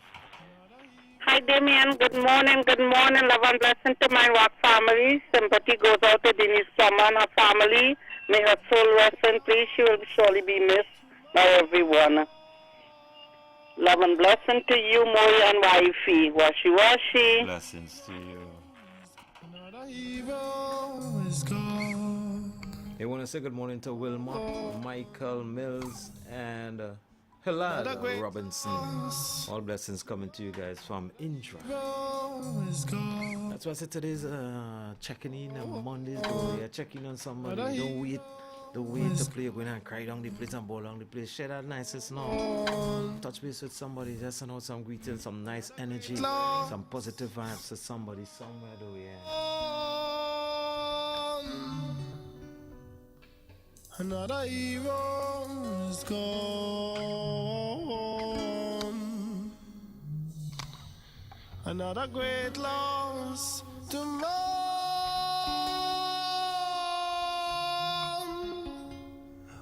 [SPEAKER 10] Hi, Damien. Good morning. Love and blessing to my Wack family. Sympathy goes out to Denise Plummer and her family. May her soul rest in peace. She will surely be missed by everyone. Love and blessing to you, Mori and wifey. Washi.
[SPEAKER 4] Blessings to you.
[SPEAKER 1] Another hero is gone.
[SPEAKER 4] They want to say good morning to Wilmot, Michael Mills, and Hilada Robinson. All blessings coming to you guys from Indra. That's why I said today's checking in on Mondays. Yeah, checking on somebody. Don't wait to play. Go and cry down the place and ball down the place. Share that nicest now. Touch base with somebody. Just send out some greetings, some nice energy, some positive vibes to somebody somewhere though. Yeah.
[SPEAKER 1] Another hero is gone. Another great loss to mourn.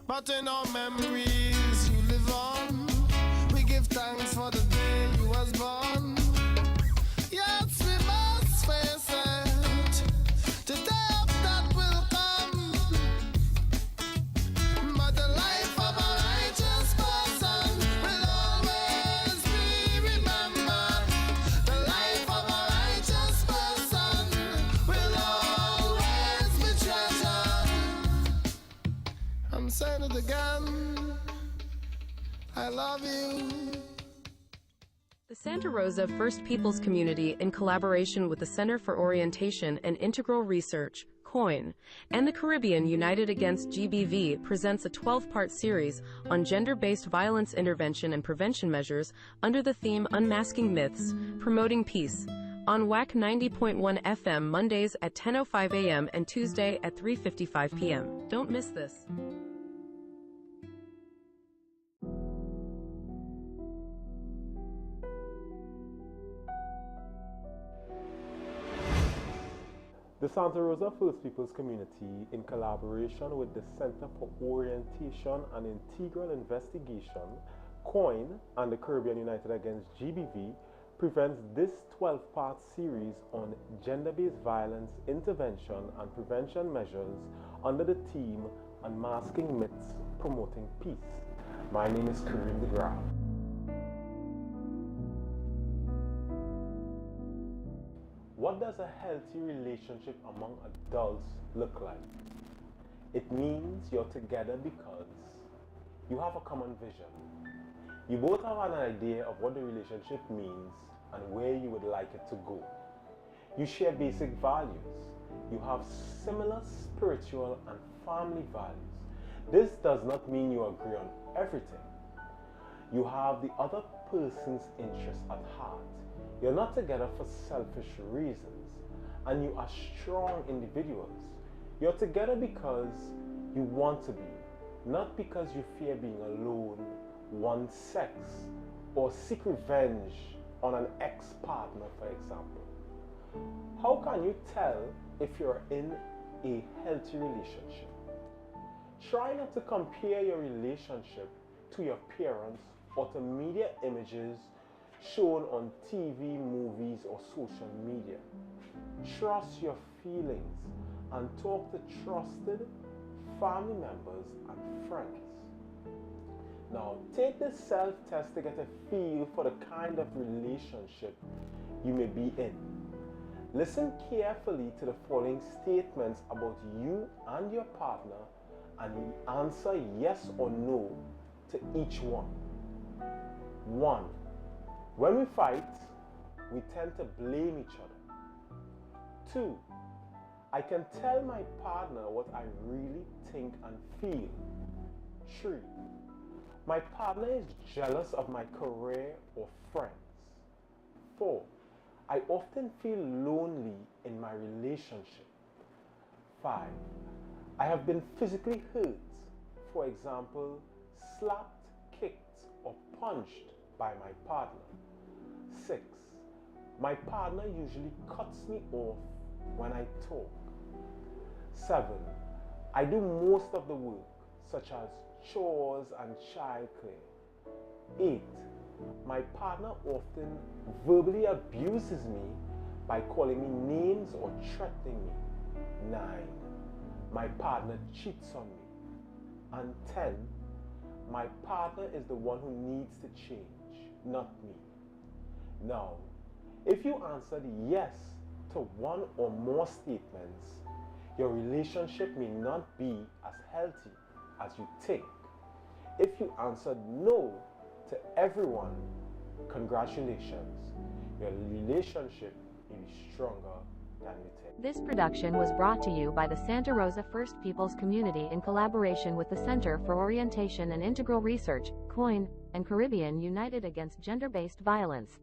[SPEAKER 1] But in our memories you live on. We give thanks for the day you was born. Yes, we must face it. The day that will come. But the life of a righteous person will always be remembered. The life of a righteous person will always be treasured. I'm saying it again. I love you.
[SPEAKER 22] The Santa Rosa First Peoples Community, in collaboration with the Center for Orientation and Integral Research,
[SPEAKER 13] Coin, and the Caribbean United Against GBV presents a 12-part series on gender-based violence intervention and prevention measures under the theme Unmasking Myths, Promoting Peace, on Wack 90.1 FM Mondays at 10:05 a.m. and Tuesday at 3:55 p.m. Don't miss this.
[SPEAKER 16] The Santa Rosa First Peoples Community, in collaboration with the Center for Orientation and Integral Investigation, COIN, and the Caribbean United Against GBV, presents this 12-part series on gender-based violence intervention and prevention measures under the theme Unmasking Myths, Promoting Peace. My name is Kareem DeGraaf. What does a healthy relationship among adults look like? It means you're together because you have a common vision. You both have an idea of what the relationship means and where you would like it to go. You share basic values. You have similar spiritual and family values. This does not mean you agree on everything. You have the other person's interests at heart. You're not together for selfish reasons, and you are strong individuals. You're together because you want to be, not because you fear being alone, want sex, or seek revenge on an ex-partner, for example. How can you tell if you're in a healthy relationship? Try not to compare your relationship to your parents or to media images shown on TV, movies, or social media. Trust your feelings and talk to trusted family members and friends. Now, take this self-test to get a feel for the kind of relationship you may be in. Listen carefully to the following statements about you and your partner and answer yes or no to each one. 1. When we fight, we tend to blame each other. 2. I can tell my partner what I really think and feel. 3. My partner is jealous of my career or friends. 4. I often feel lonely in my relationship. 5. I have been physically hurt, for example, slapped, kicked, or punched by my partner. 6. My partner usually cuts me off when I talk. 7. I do most of the work, such as chores and childcare. 8. My partner often verbally abuses me by calling me names or threatening me. 9. My partner cheats on me. And 10. My partner is the one who needs to change, not me. Now, if you answered yes to one or more statements, your relationship may not be as healthy as you think. If you answered no to everyone, congratulations. Your relationship may be stronger than you think.
[SPEAKER 23] This production was brought to you by the Santa Rosa First Peoples Community in collaboration with the Center for Orientation and Integral Research, COIN, and Caribbean United Against Gender-Based Violence.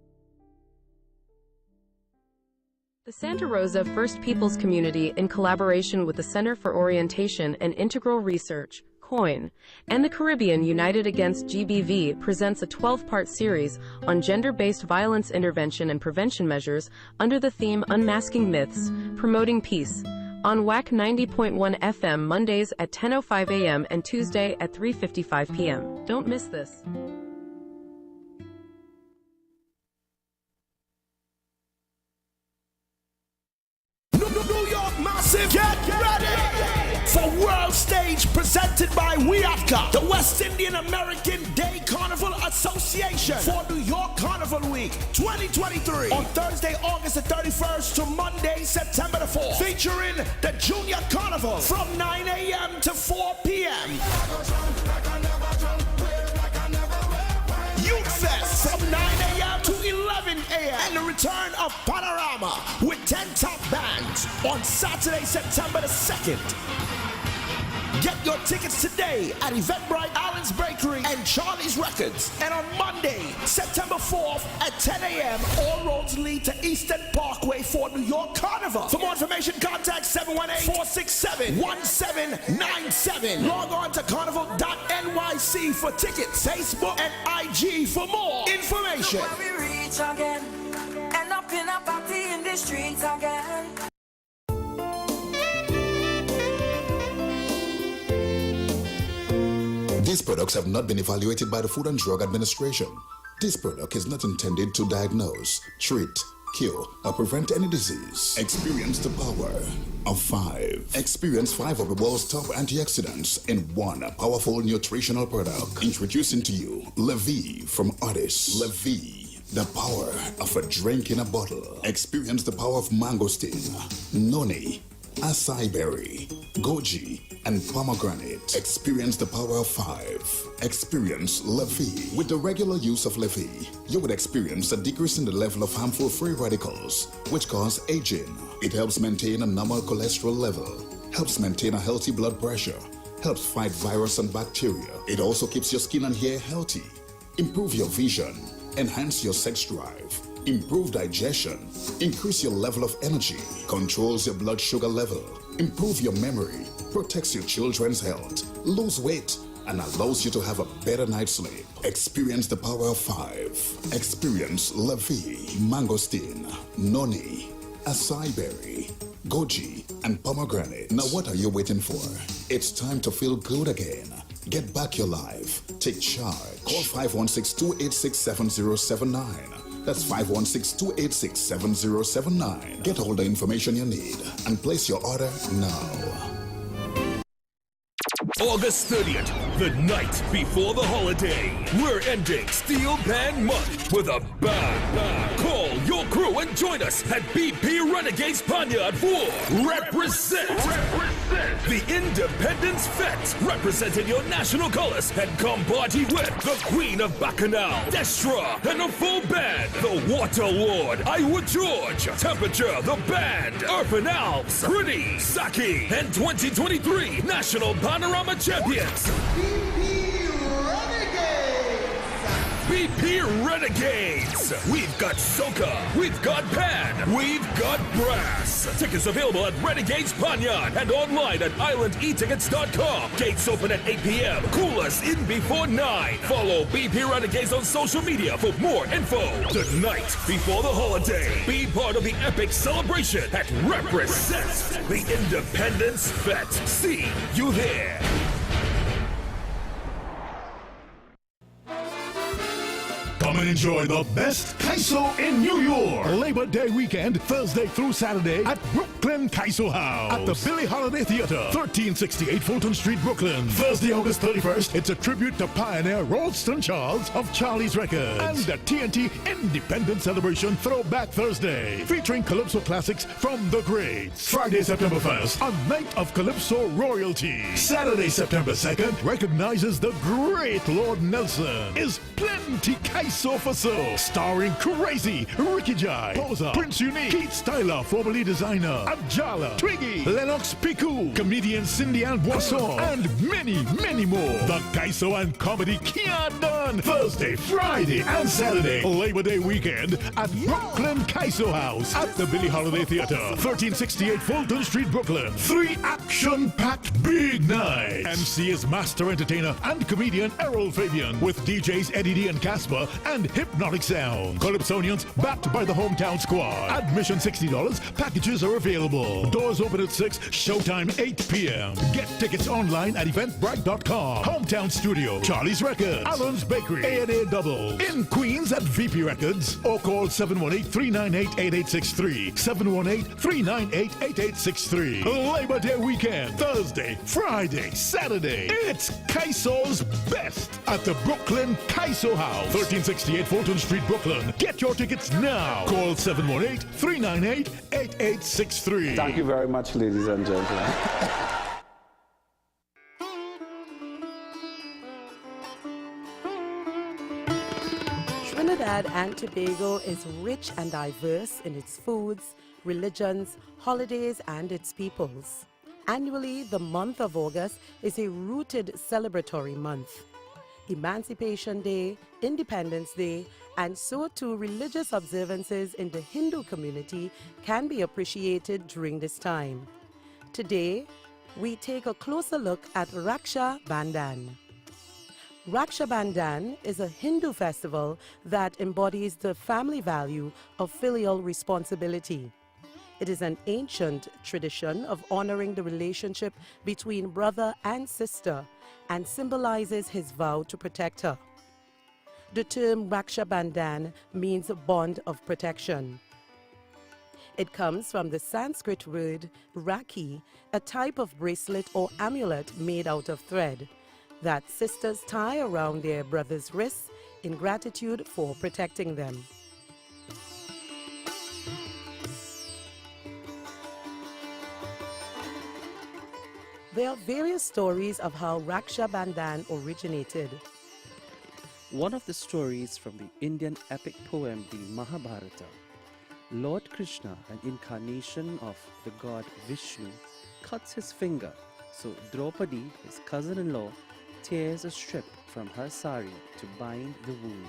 [SPEAKER 13] The Santa Rosa First Peoples Community, in collaboration with the Center for Orientation and Integral Research, COIN, and the Caribbean United Against GBV, presents a 12-part series on gender-based violence intervention and prevention measures under the theme Unmasking Myths, Promoting Peace, on Wack 90.1 FM Mondays at 10:05 a.m. and Tuesday at 3:55 p.m. Don't miss this.
[SPEAKER 8] New York Massive, get ready for World Stage presented by WIATCA, the West Indian American Day Carnival Association, for New York Carnival Week 2023 on Thursday, August the 31st to Monday, September the 4th, featuring the Junior Carnival from 9 a.m. to 4 p.m. Youth Fest from 9 a.m. to 11 a.m. and the return of Panorama with 10 top bands on Saturday, September the 2nd. Get your tickets today at Eventbrite, Allen's Bakery, and Charlie's Records. And on Monday, September 4th at 10 a.m., all roads lead to Eastern Parkway for New York Carnival. For more information, contact 718-467-1797. Log on to carnival.nyc for tickets, Facebook and IG for more information.
[SPEAKER 7] Look where we reach again, end up in a party in the streets again.
[SPEAKER 3] These products have not been evaluated by the Food and Drug Administration. This product is not intended to diagnose, treat, cure, or prevent any disease. Experience the power of 5. Experience 5 of the world's top antioxidants in one powerful nutritional product. Introducing to you Levy from Otis. Levy, the power of a drink in a bottle. Experience the power of mangosteen, noni, acai berry, goji, and pomegranate. Experience the power of 5. Experience Levy. With the regular use of Levy, you would experience a decrease in the level of harmful free radicals, which cause aging. It helps maintain a normal cholesterol level, helps maintain a healthy blood pressure, helps fight virus and bacteria. It also keeps your skin and hair healthy, improve your vision, enhance your sex drive, improve digestion, increase your level of energy, controls your blood sugar level, improve your memory, protects your children's health, lose weight, and allows you to have a better night's sleep. Experience the power of 5. Experience Levy, mangosteen, noni, acai berry, goji, and pomegranate. Now what are you waiting for? It's time to feel good again. Get back your life. Take charge. Call 516-286-7079. That's 516-286-7079. Get all the information you need and place your order now.
[SPEAKER 19] August 30th, the night before the holiday. We're ending Steel Band Month with a bang. Call your crew and join us at BP Renegades Panyard for Represent. The Independence Fete, representing your national colors, and come party with the Queen of Bacchanal, Destra, and a full band, the Water Lord, Iowa George, Temperature, the band, Urban Alps, Pretty, Saki, and 2023 National Panorama Champions. BP Renegades. We've got soca, we've got pan, we've got brass. Tickets available at Renegades Panyard and online at islandetickets.com. Gates open at 8 p.m. Cool us in before 9. Follow BP Renegades on social media for more info. The night before the holiday. Be part of the epic celebration at Represent the Independence Fete. See you there.
[SPEAKER 12] Come and enjoy the best Kaiso in New York. Labor Day weekend, Thursday through Saturday at Brooklyn Kaiso House. At the Billie Holiday Theater, 1368 Fulton Street, Brooklyn. Thursday, August 31st, it's a tribute to pioneer Ralston Charles of Charlie's Records. And the TNT Independence Celebration Throwback Thursday, featuring Calypso classics from the greats. Friday, September 1st, a night of Calypso royalty. Saturday, September 2nd, recognizes the great Lord Nelson. Is plenty Kaiso for so, starring Crazy, Ricky Jai, Posa, Prince Unique, Keith Styler, formerly designer, Ajala, Twiggy, Lennox Piku, comedian Cindy Ann Boisson, and many, many more. The Kaiso and Comedy can't done. Thursday, Friday, and Saturday, Labor Day weekend at Brooklyn Kaiso House at the Billie Holiday Theater, 1368 Fulton Street, Brooklyn. 3 action-packed big nights. MC is master entertainer and comedian Errol Fabian with DJs Eddie D and Casper and Hypnotic Sound. Calypsonians backed by the Hometown Squad. Admission $60. Packages are available. Doors open at 6. Showtime 8 p.m. Get tickets online at eventbrite.com. Hometown Studio, Charlie's Records, Allen's Bakery, A&A Double. In Queens at VP Records or call 718-398-8863. 718-398-8863. Labor Day weekend, Thursday, Friday, Saturday. It's Kaiso's best at the Brooklyn Kaiso House, 1368 Fulton Street, Brooklyn. Get your tickets now. Call 718-398-8863.
[SPEAKER 20] Thank you very much, ladies and gentlemen.
[SPEAKER 24] Trinidad
[SPEAKER 2] Trinidad and Tobago is rich and diverse in its foods, religions, holidays, and its peoples. Annually, the month of August is a rooted celebratory month. Emancipation Day, Independence Day, and so too religious observances in the Hindu community can be appreciated during this time. Today, we take a closer look at Raksha Bandhan. Raksha Bandhan is a Hindu festival that embodies the family value of filial responsibility. It is an ancient tradition of honoring the relationship between brother and sister and symbolizes his vow to protect her. The term Raksha Bandhan means bond of protection. It comes from the Sanskrit word Rakhi, a type of bracelet or amulet made out of thread that sisters tie around their brothers' wrists in gratitude for protecting them. There are various stories of how Raksha Bandhan originated.
[SPEAKER 14] One of the stories from the Indian epic poem, the Mahabharata. Lord Krishna, an incarnation of the god Vishnu, cuts his finger, so Draupadi, his cousin-in-law, tears a strip from her sari to bind the wound.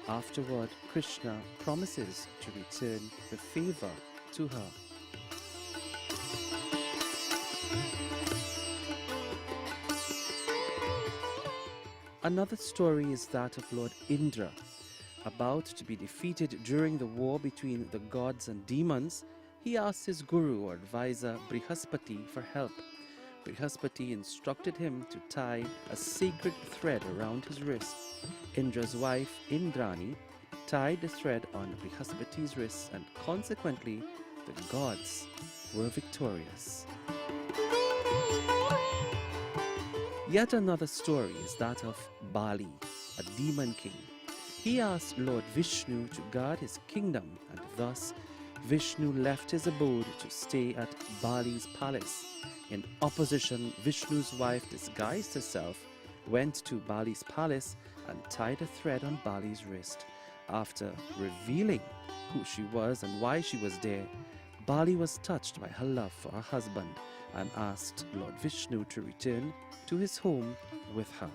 [SPEAKER 14] Afterward, Krishna promises to return the favor to her. Another story is that of Lord Indra. About to be defeated during the war between the gods and demons, he asked his guru or advisor Brihaspati for help. Brihaspati instructed him to tie a sacred thread around his wrist. Indra's wife, Indrani, tied the thread on Brihaspati's wrist, and consequently, the gods were victorious. Yet another story is that of Bali, a demon king. He asked Lord Vishnu to guard his kingdom, and thus Vishnu left his abode to stay at Bali's palace. In opposition, Vishnu's wife disguised herself, went to Bali's palace, and tied a thread on Bali's wrist. After revealing who she was and why she was there, Bali was touched by her love for her husband and asked Lord Vishnu to return to his home with her.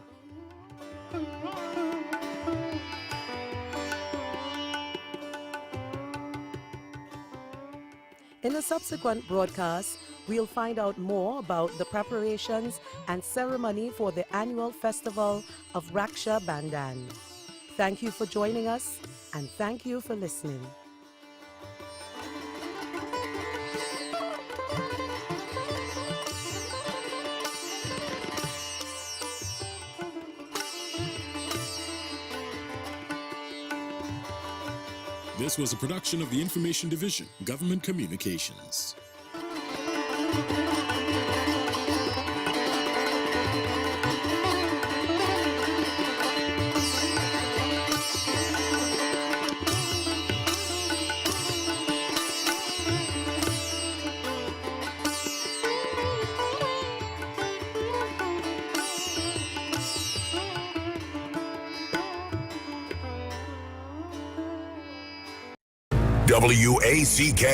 [SPEAKER 2] In a subsequent broadcast, we'll find out more about the preparations and ceremony for the annual festival of Raksha Bandhan. Thank you for joining us, and thank you for listening.
[SPEAKER 17] This was a production of the Information Division, Government Communications.
[SPEAKER 5] WACK.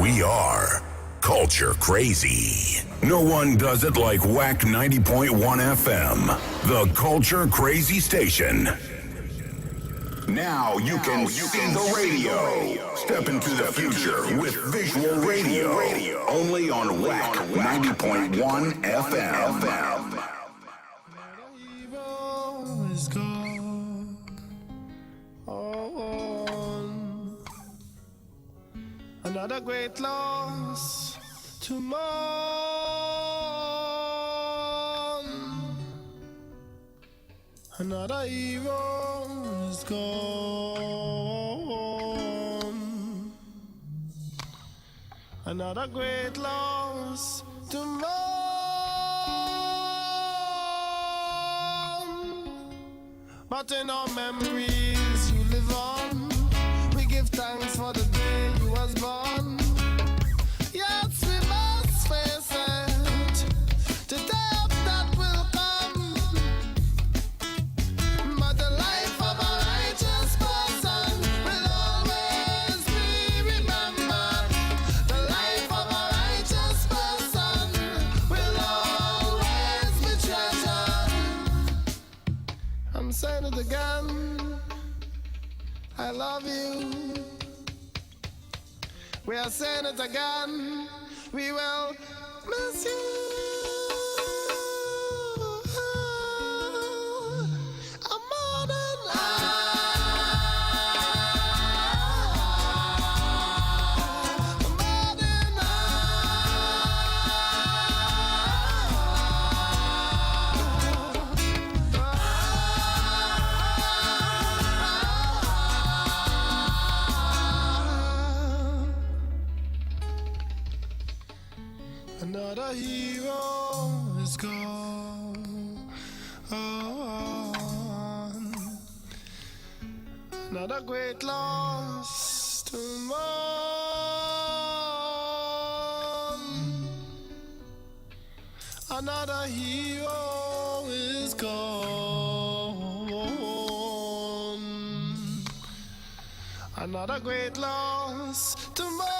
[SPEAKER 5] We are Culture Crazy. No one does it like Wack 90.1 FM, the Culture Crazy station. Now you can see the radio. Step into the future with visual radio. Only on Wack 90.1 FM.
[SPEAKER 8] Another great loss to mourn. Another hero is gone. Another great loss to mourn. But in our memories you live on. We give thanks for the day you was born. Yes, we must face it. The day that will come. But the life of a righteous
[SPEAKER 11] I love you. We are saying it again. We will miss you. A modern another hero is gone. Another great loss to mourn. Another hero is gone. Another great loss to mourn.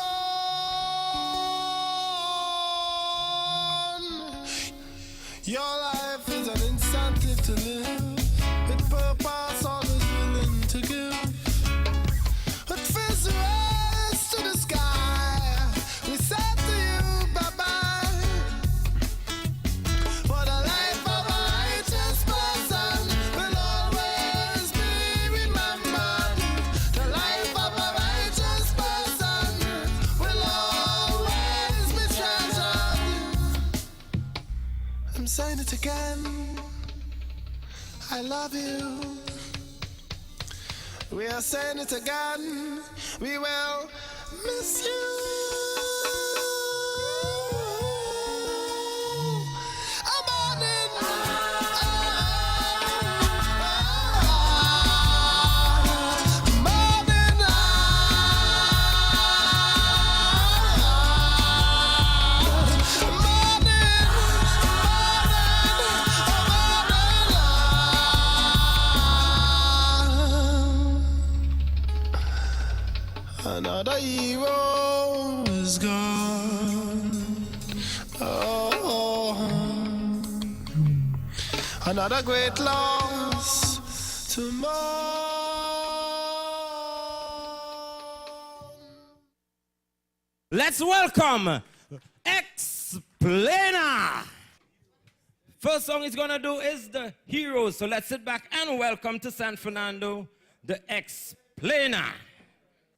[SPEAKER 11] Your life is an incentive to live, with purpose always willing to give. With fists raised to the sky, we said to you bye-bye. For the life of a righteous person will always be remembered. The life of a righteous person will always be treasured. I'm saying it again. I love you. We are saying it again. We will miss you. Another hero is gone. Oh, another great loss to
[SPEAKER 4] Let's welcome Explainer. First song he's gonna do is the Heroes. So let's sit back and welcome to San Fernando, the Explainer.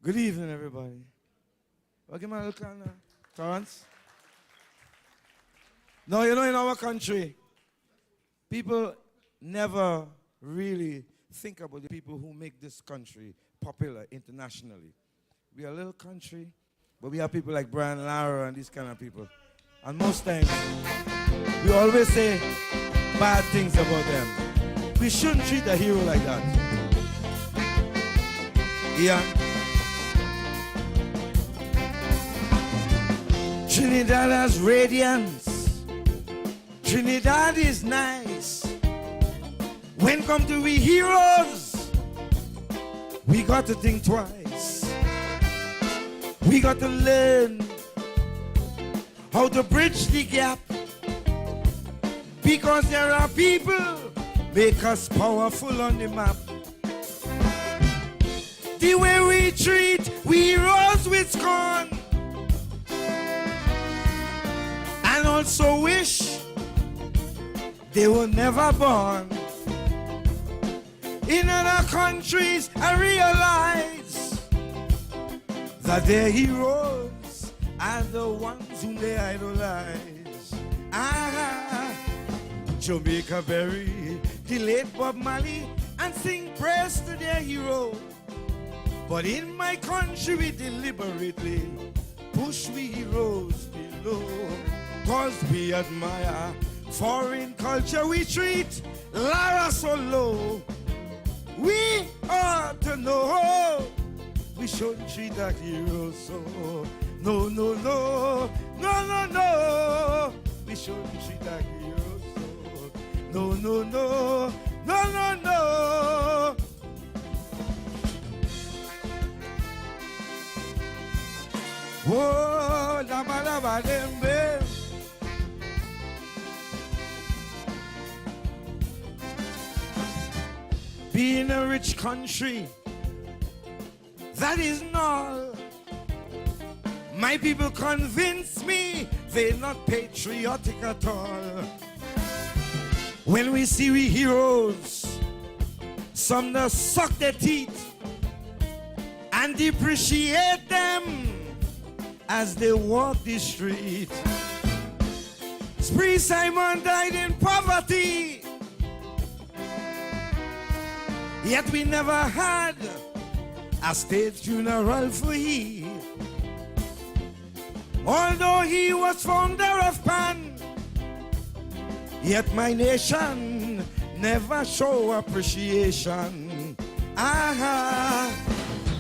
[SPEAKER 15] Good evening, everybody. Okay, my little Torrance. No, you know, in our country, people never really think about the people who make this country popular internationally. We are a little country, but we have people like Brian Lara and these kind of people. And most times, we always say bad things about them. We shouldn't treat a hero like that. Yeah. Trinidad has radiance. Trinidad is nice. When come to we heroes, we got to think twice. We got to learn how to bridge the gap. Because there are people make us powerful on the map. The way we treat we heroes with scorn. And also wish they were never born. In other countries, I realize that their heroes are the ones whom they idolize. Jamaica bury the late Bob Marley and sing praise to their hero. But in my country, we deliberately push we heroes below. Cause we admire foreign culture, we treat Lara so low. We ought to know we shouldn't treat that hero so. No, no, no, no, no, no. We shouldn't treat that hero so. No, no, no, no, no, no. Whoa, lama lama dembe. Being a rich country, that is all. My people convince me they're not patriotic at all. When we see we heroes, some that suck their teeth and depreciate them as they walk the street. Spree Simon died in poverty, yet we never had a state funeral for he. Although he was founder of PAN, yet my nation never show appreciation.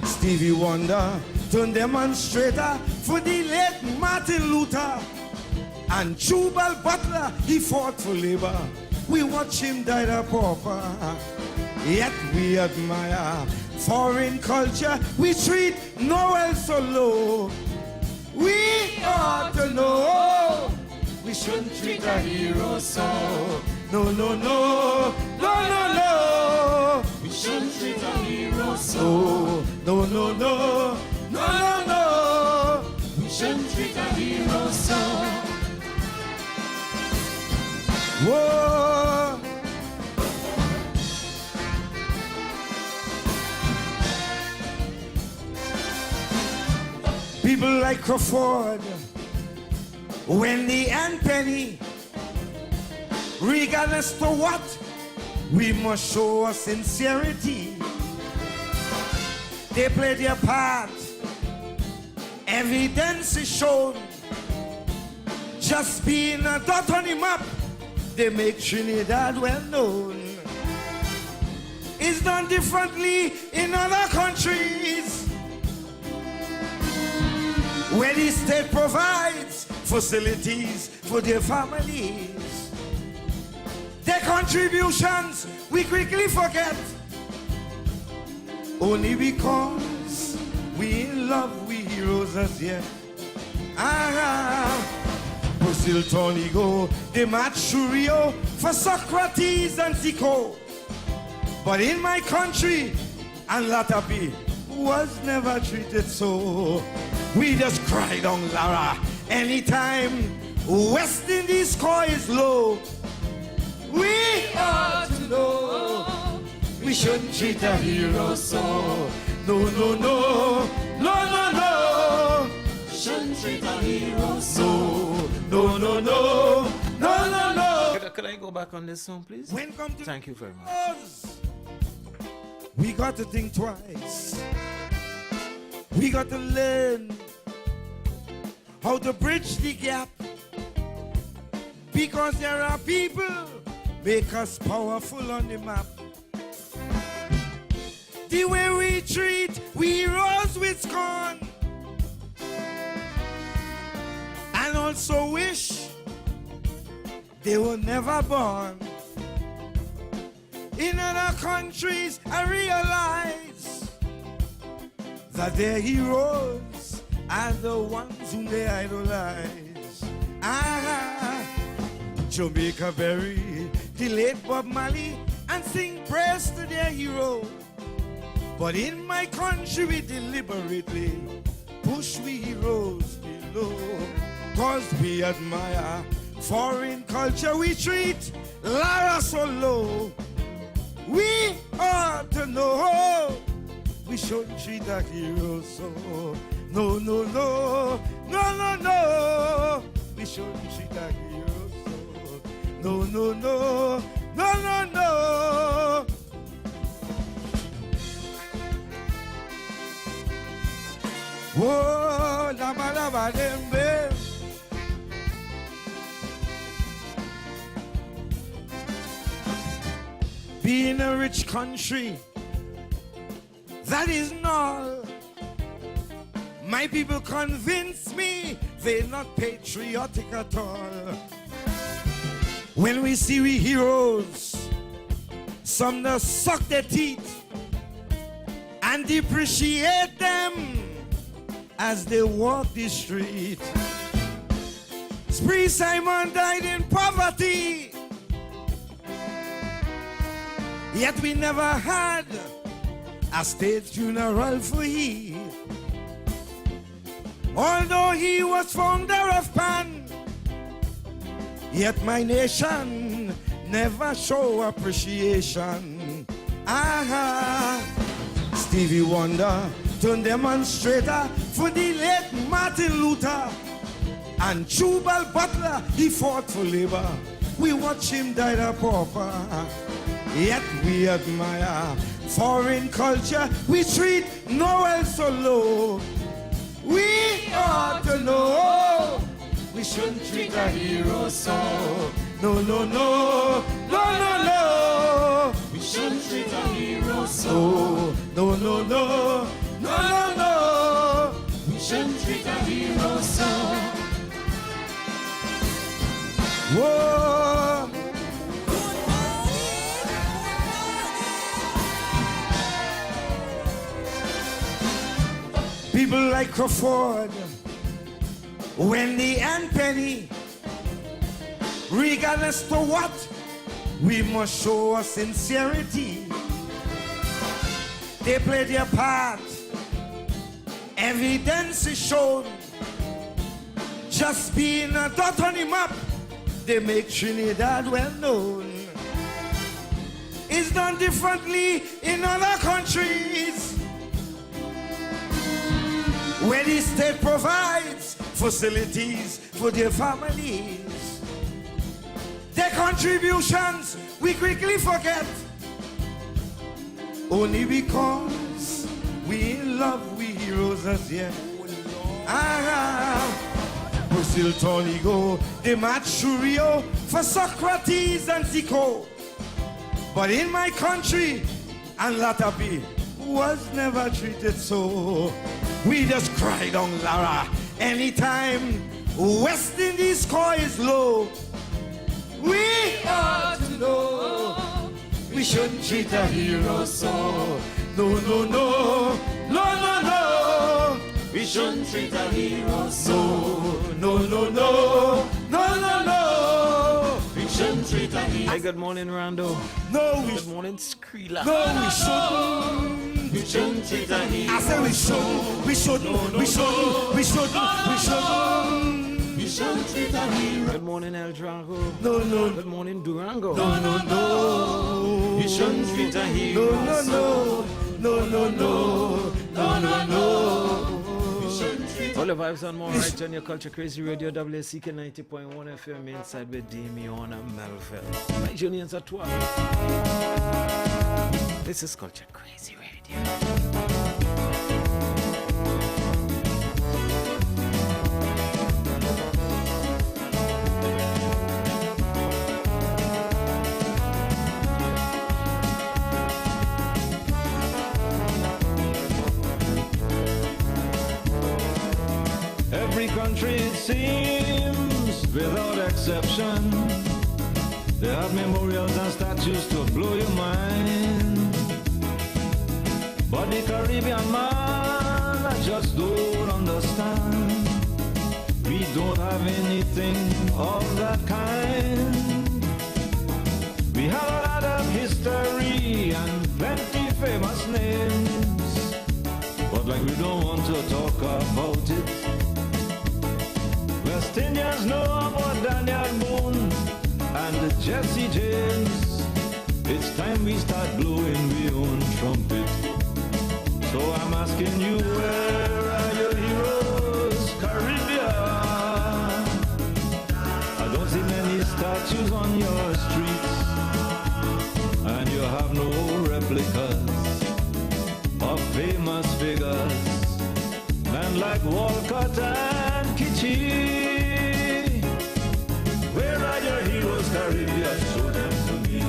[SPEAKER 15] Stevie Wonder turned demonstrator for the late Martin Luther, and Jubal Butler, he fought for labor. We watch him die a pauper, yet we admire foreign culture. We treat Noel so low. We ought to know we shouldn't treat a hero so. No, no, no, no, no, no. We shouldn't treat a hero so. No, no, no, no, no, no. We shouldn't treat a hero so. Whoa. People like Crawford, Wendy and Penny, regardless to what, we must show our sincerity. They play their part, evidence is shown. Just being a dot on the map, they make Trinidad well known. It's done differently in other countries, where the state provides facilities for their families. Their contributions we quickly forget, only because we in love we heroes as yet. Brazil Tony go, they match Shurio for Socrates and Zico. But in my country, and Latapi was never treated so. We just cry down Lara anytime West Indies score is low. We ought to know we shouldn't treat a hero so. No, no, no, no, no, no. Shouldn't treat a hero so. No, no, no, no, no, no.
[SPEAKER 4] Could I go back on this song, please? Thank you very much.
[SPEAKER 15] We got to think twice. We got to learn how to bridge the gap, because there are people make us powerful on the map. The way we treat we heroes with scorn, and also wish they were never born. In other countries I realize that their heroes are the ones whom they idolize. Jamaica bury the late Bob Marley and sing praise to their hero. But in my country we deliberately push we heroes below, cause we admire foreign culture. We treat Lara so low. We ought to know we shouldn't treat a hero so. No, no, no, no, no, no. We shouldn't treat a hero so. No, no, no, no, no, no. Whoa, lama lama dembe. Being a rich country, that isn't all. My people convince me they're not patriotic at all. When we see we heroes, some that suck their teeth and depreciate them as they walk the street. Spree Simon died in poverty, yet we never had a state funeral for he. Although he was founder of Pan, yet my nation never show appreciation. Stevie Wonder turned demonstrator for the late Martin Luther, and Jubal Butler, he fought for labor. We watch him die a pauper, yet we admire foreign culture. We treat Noel so low. We ought to know we shouldn't treat a hero so. No, no, no, no, no, no. We shouldn't treat a hero so. No, no, no, no, no, no. We shouldn't treat a hero so. Whoa. People like Crawford, Wendy and Penny, regardless to what, we must show our sincerity. They play their part, evidence is shown. Just being a dot on the map, they make Trinidad well known. It's done differently in other countries, where the state provides facilities for their families. Their contributions we quickly forget, only because we love we heroes as yet. Brazil Tonigo, they match Rio for Socrates and Zico. But in my country, and Latapi was never treated so. We just cry down Lara anytime West Indies score is low. We ought to know we shouldn't treat a hero so. No, no, no, no, no, no. We shouldn't treat a hero so. No, no, no, no, no, no. We shouldn't treat a hero.
[SPEAKER 4] Hey, good morning, Rando.
[SPEAKER 15] No,
[SPEAKER 4] good morning, Skrilla.
[SPEAKER 15] No, we shouldn't.
[SPEAKER 4] We shouldn't treat a hero.
[SPEAKER 15] I said we shouldn't. We shouldn't. We shouldn't. We shouldn't. We shouldn't. We shouldn't treat a hero.
[SPEAKER 4] Good morning, El Drago.
[SPEAKER 15] No, no.
[SPEAKER 4] Good morning, Durango.
[SPEAKER 15] No, no, no.
[SPEAKER 4] We shouldn't treat a hero.
[SPEAKER 15] No, no, no. No, no, no. No, no, no.
[SPEAKER 4] All the vibes and more right on your Culture Crazy Radio, WSCK 90.1 FM inside with Damian and Melville. My juniors at 12. This is Culture Crazy Radio.
[SPEAKER 6] Every country, it seems, without exception, they have memorials and statues to blow your mind. But the Caribbean man, I just don't understand. We don't have anything of that kind. We have a lot of history and plenty famous names, but like we don't want to talk about it. West Indians know about Daniel Boone and Jesse James. It's time we start blowing our own trumpet. So I'm asking you, where are your heroes, Caribbean? I don't see many statues on your streets, and you have no replicas of famous figures, men like Walcott and Kitchie. Where are your heroes, Caribbean? Show them to me.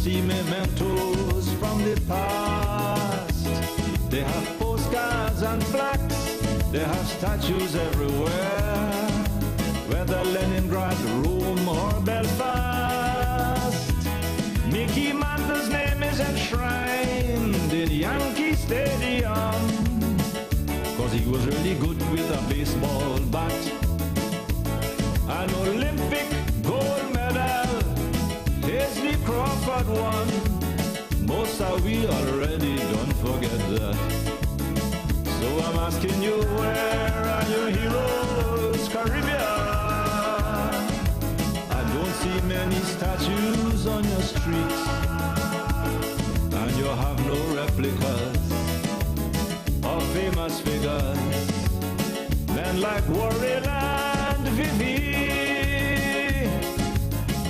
[SPEAKER 6] see mementos from the past. They have postcards and plaques, they have statues everywhere, whether Leningrad, Rome or Belfast. Mickey Mantle's name is enshrined in Yankee Stadium, cause he was really good with a baseball bat. An Olympic gold medal, Paisley Crawford won. Most of we already don't forget that. So I'm asking you, where are your heroes, Caribbean? I don't see many statues on your streets, and you have no replicas of famous figures, men like Warren and Vivi.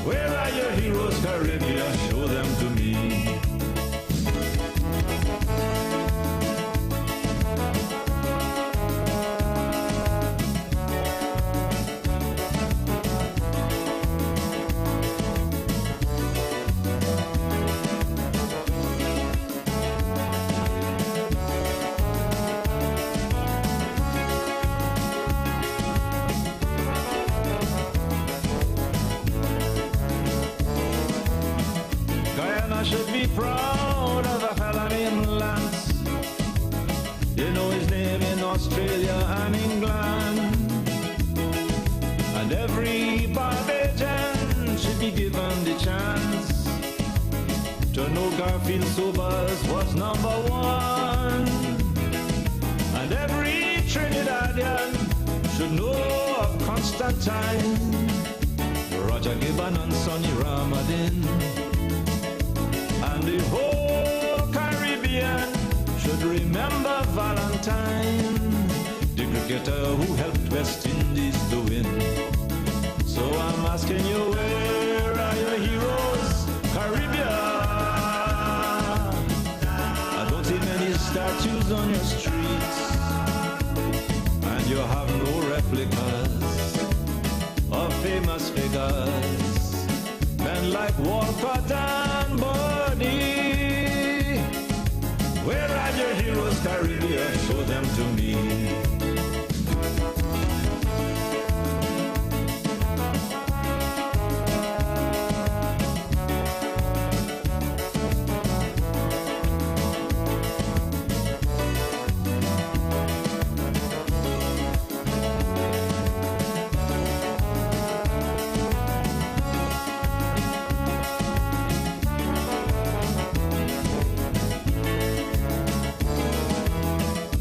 [SPEAKER 6] Where are your heroes, Caribbean? Show them to me. Should be proud of a fella named Lance. You know his name in Australia and England. And every Barbadian should be given the chance to know Garfield Sobers was number one. And every Trinidadian should know of Constantine, Roger Gibbon and Sonny Ramadin. And the whole Caribbean should remember Valentine, the cricketer who helped West Indies to win. So I'm asking you, where are your heroes, Caribbean? I don't see many statues on your streets, and you have no replicas of famous figures, men like Walcott and Bodie. Where are your heroes, Caribbean? Show them to me.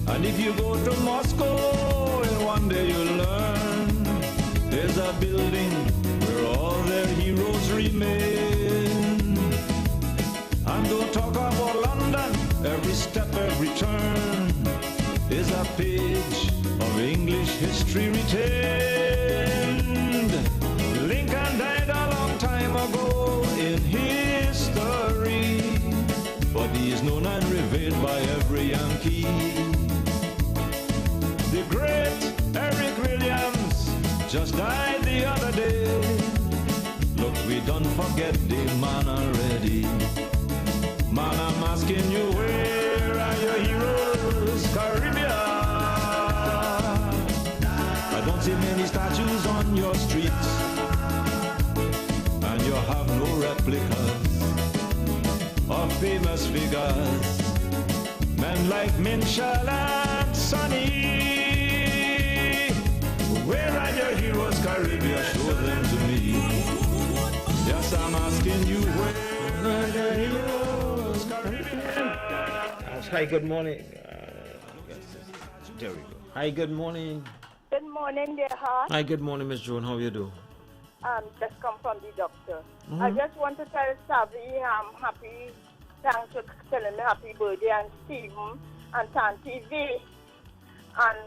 [SPEAKER 6] And if you go to Moscow, and one day you'll learn there's a building where all their heroes remain. And don't talk about London, every step, every turn is a page of English history retained. Lincoln died a long time ago in history, but he is known and revered by every Yankee. The great Eric Williams just died the other day. Look, we don't forget the man already. Man, I'm asking you, where are your heroes, Caribbean? I don't see many statues on your streets, and you have no replicas of famous figures, men like Minshall and Sonny. Where are your heroes, Caribbean? Show them to me. Yes, I'm asking you, where are your heroes, Caribbean?
[SPEAKER 4] Hi, good morning. There we go. Hi, good morning.
[SPEAKER 9] Good morning, dear heart.
[SPEAKER 4] Hi, good morning, Miss Joan. How you do?
[SPEAKER 9] Just come from the doctor.
[SPEAKER 4] Mhm.
[SPEAKER 9] I just want to tell Savvy I'm happy. Thanks for telling me happy birthday, and Stephen and Tanti V. And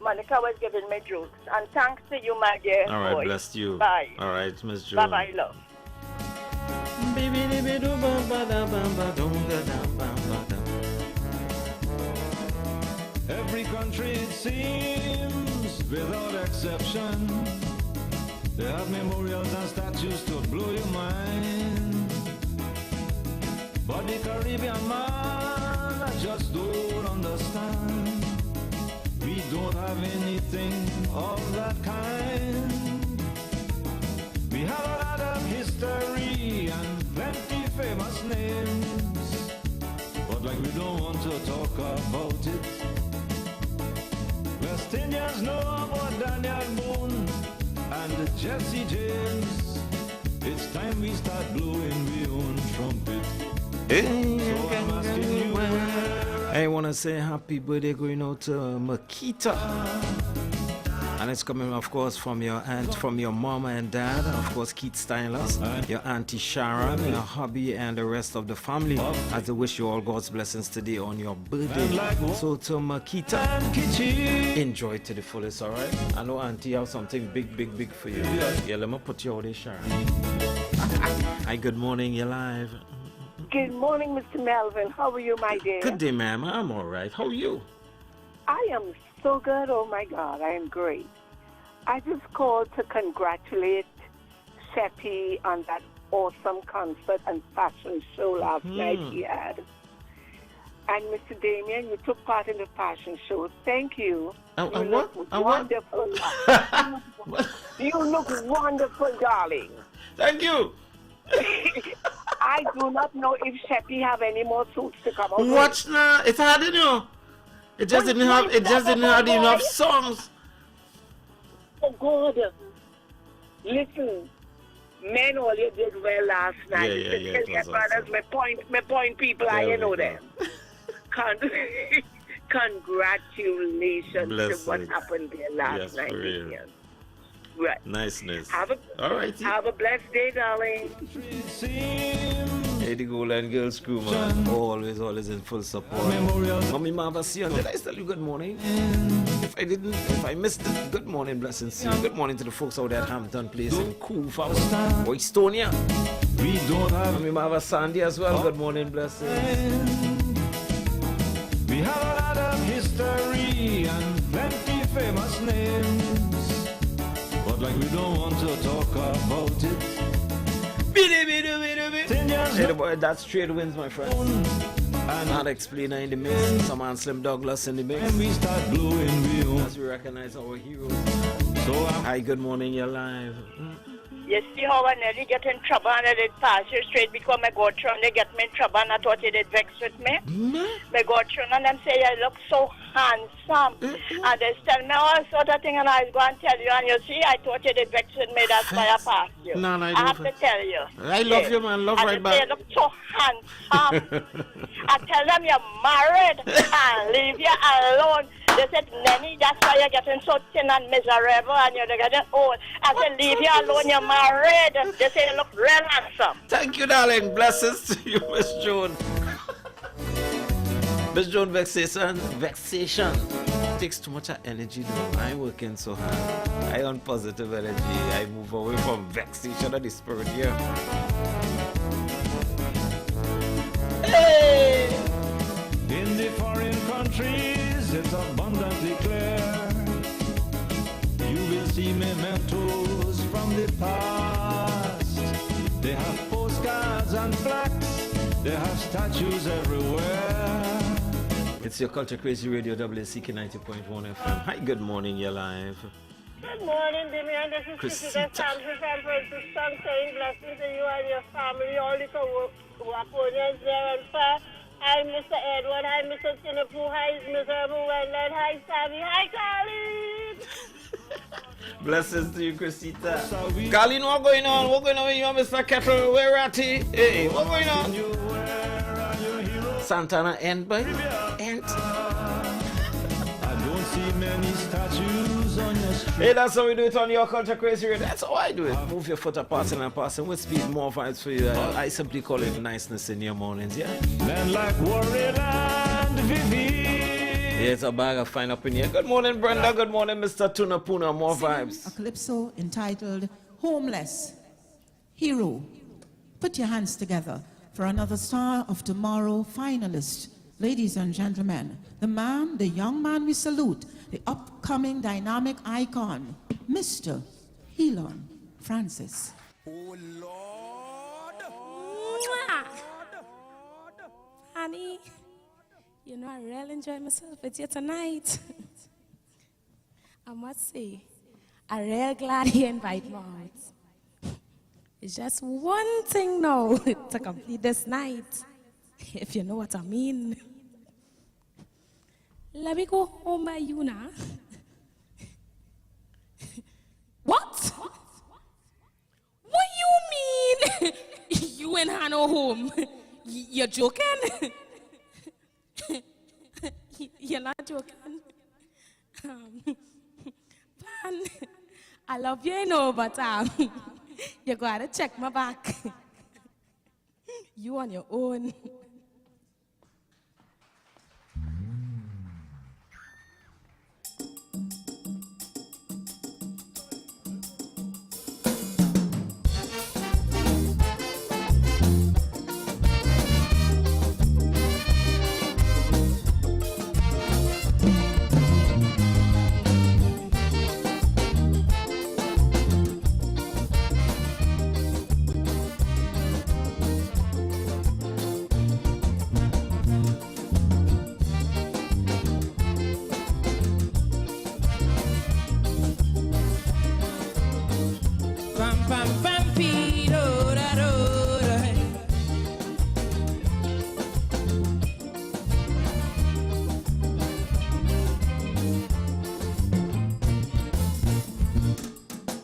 [SPEAKER 9] Monica was giving me jokes. And thanks to you, my dear.
[SPEAKER 4] All right,
[SPEAKER 9] boy.
[SPEAKER 4] bless you.
[SPEAKER 9] Bye.
[SPEAKER 4] All right, Miss Joan.
[SPEAKER 9] Bye-bye, love.
[SPEAKER 6] Every country, it seems, without exception, they have memorials and statues to blow your mind. Caribbean man, I just don't understand. We don't have anything of that kind. We have a lot of history and plenty famous names, but like we don't want to talk about it. West Indians know about Daniel Boone and Jesse James. It's time we start blowing our own trumpet. So I'm asking you where
[SPEAKER 4] I want to say happy birthday going out to Makita. And it's coming, of course, from your aunt, from your mama and dad, and of course, Keith Stylus, your auntie Sharon, your hubby, and the rest of the family. As I wish you all God's blessings today on your birthday. So to Makita, enjoy to the fullest, all right? I know auntie have something big for you. Yeah, let me put you out there, Sharon. Hi, good morning, you're live.
[SPEAKER 10] Good morning, Mr. Melvin. How are you, my dear?
[SPEAKER 4] Good day, ma'am. I'm all right. How are you?
[SPEAKER 10] I am so good. Oh, my God. I am great. I just called to congratulate Sheppy on that awesome concert and fashion show last night he had. And Mr. Damien, you took part in the fashion show. Thank you. You look wonderful. You look wonderful, darling.
[SPEAKER 4] Thank you.
[SPEAKER 10] I do not know if Sheppy have any more suits to come out.
[SPEAKER 4] Watch now. It's hard to know. It just didn't have enough songs.
[SPEAKER 10] Oh God. Listen. Men all you did well last night.
[SPEAKER 4] Yeah,
[SPEAKER 10] brothers, my point people, I know them. Congratulations to what happened there last night.
[SPEAKER 4] Yes.
[SPEAKER 10] Right.
[SPEAKER 4] Niceness.
[SPEAKER 10] All right. Have a blessed day, darling.
[SPEAKER 4] Hey, the Golan Girls crew, man. Always in full support. Mommy Mavasian, did I tell you good morning? If I missed it, good morning, blessings to you. Good morning to the folks out there at Hampton Place in Cool Farm, or Estonia. Mommy Mava Sandy as well. Good morning, blessings.
[SPEAKER 6] We have a lot of history and plenty famous names, but like we don't want to talk about it.
[SPEAKER 4] Hey, the boy, that's trade wins, my friend. Not explainer in the mix. Some man Slim Douglas in the mix.
[SPEAKER 6] And we start blowing
[SPEAKER 4] as we recognize our heroes. Hi, good morning, you're live.
[SPEAKER 9] You see how I nearly get in trouble and I did pass you straight because my God thrown they get me in trouble and I thought you did vex with me. My God thrown and them say you look so handsome. And they tell me all sort of thing and I was going to tell you and you see I thought you did vex with me, that's why I passed you.
[SPEAKER 4] No,
[SPEAKER 9] I have to tell you.
[SPEAKER 4] I love you, man, love right back.
[SPEAKER 9] They look so handsome. I tell them you're married and leave you alone. They said, Nenny, that's why you're getting so thin and miserable and you're getting old. I said, leave you alone, you're married. They say you look real handsome.
[SPEAKER 4] Thank you, darling. Blessings to you, Miss Joan. Miss Joan, vexation. Takes too much energy, though. I'm working so hard. I on positive energy. I move away from vexation of the spirit here.
[SPEAKER 6] Hey! In the foreign countries, it's abundantly clear. You will see mementos from the past. They have postcards and plaques. They have statues everywhere.
[SPEAKER 4] It's your Culture Crazy Radio, WCK 90.1 FM. Hi, good morning, you're live.
[SPEAKER 18] Good morning, Dimian. This is Christina Sampson from Franciston saying blessings to you and your family, all the Waconians there and far. Hi, Mr. Edward. Hi, Mr. Sinapu. Hi, Mr. Wendland. Hi, Sammy. Hi, Colleen.
[SPEAKER 4] Blessings to you, Chrisita. Colleen, what going on? What going on with you, Mr. Kettle? Where at he? Hey, what going on? Santana end by end.
[SPEAKER 6] I don't see many statues on your street.
[SPEAKER 4] Hey, that's how we do it on your Culture Crazy Radio. That's how I do it. Move your foot up, passing and passing with speed, more vibes for you. I simply call it niceness in your mornings, yeah?
[SPEAKER 6] Men like Warren and Vivi.
[SPEAKER 4] Here's a bag of fine up in here. Good morning, Brenda. Good morning, Mr. Tuna Puna. More vibes.
[SPEAKER 21] A calypso entitled Homeless Hero. Put your hands together for another Star of Tomorrow finalist. Ladies and gentlemen, the young man we salute, the upcoming dynamic icon, Mr. Elon Francis.
[SPEAKER 8] Oh, Lord.
[SPEAKER 1] honey. You know, I really enjoy myself with you tonight. I must say, I'm real glad you invite me out. It's just one thing now to complete this night, if you know what I mean. Let me go home by you now. What? What you mean? You and Hannah home? You're joking? You're not joking. Pan, I love you, you know, but you gotta check my back. You on your own.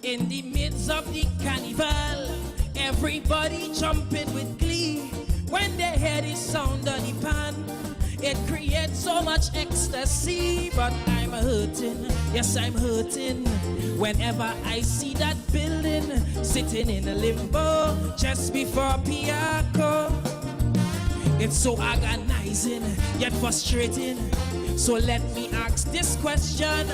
[SPEAKER 16] In the midst of the carnival, everybody jumping with glee. When they hear the sound of the pan, it creates so much ecstasy. But I'm hurting, yes I'm hurting, whenever I see that building sitting in a limbo just before Piaco. It's so agonizing, yet frustrating. So let me ask this question: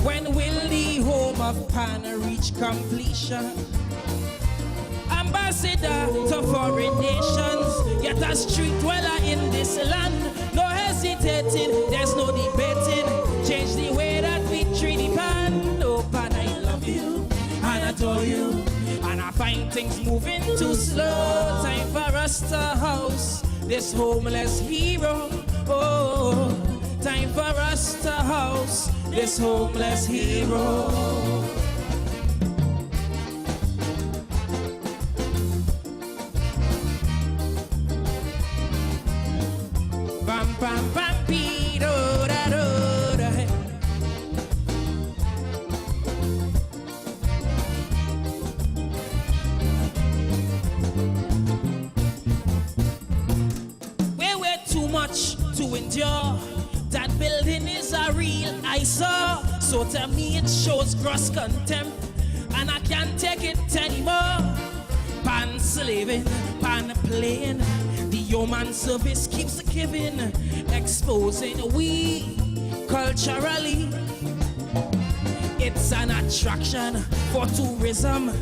[SPEAKER 16] when will the home of Pan reach completion? Ambassador to foreign nations, yet a street dweller in this land. No hesitating, there's no debating. Change the way that we treat the Pan. Oh Pan, I love you and adore you, and I find things moving too slow. Time for us to house this homeless hero. Oh, time for us to house this homeless hero. Bam bam bam be do da do da. We were too much to endure. That building is a real eyesore. So to me it shows gross contempt, and I can't take it anymore. Pan slaving, pan playing, the human service keeps giving, exposing we culturally. It's an attraction for tourism,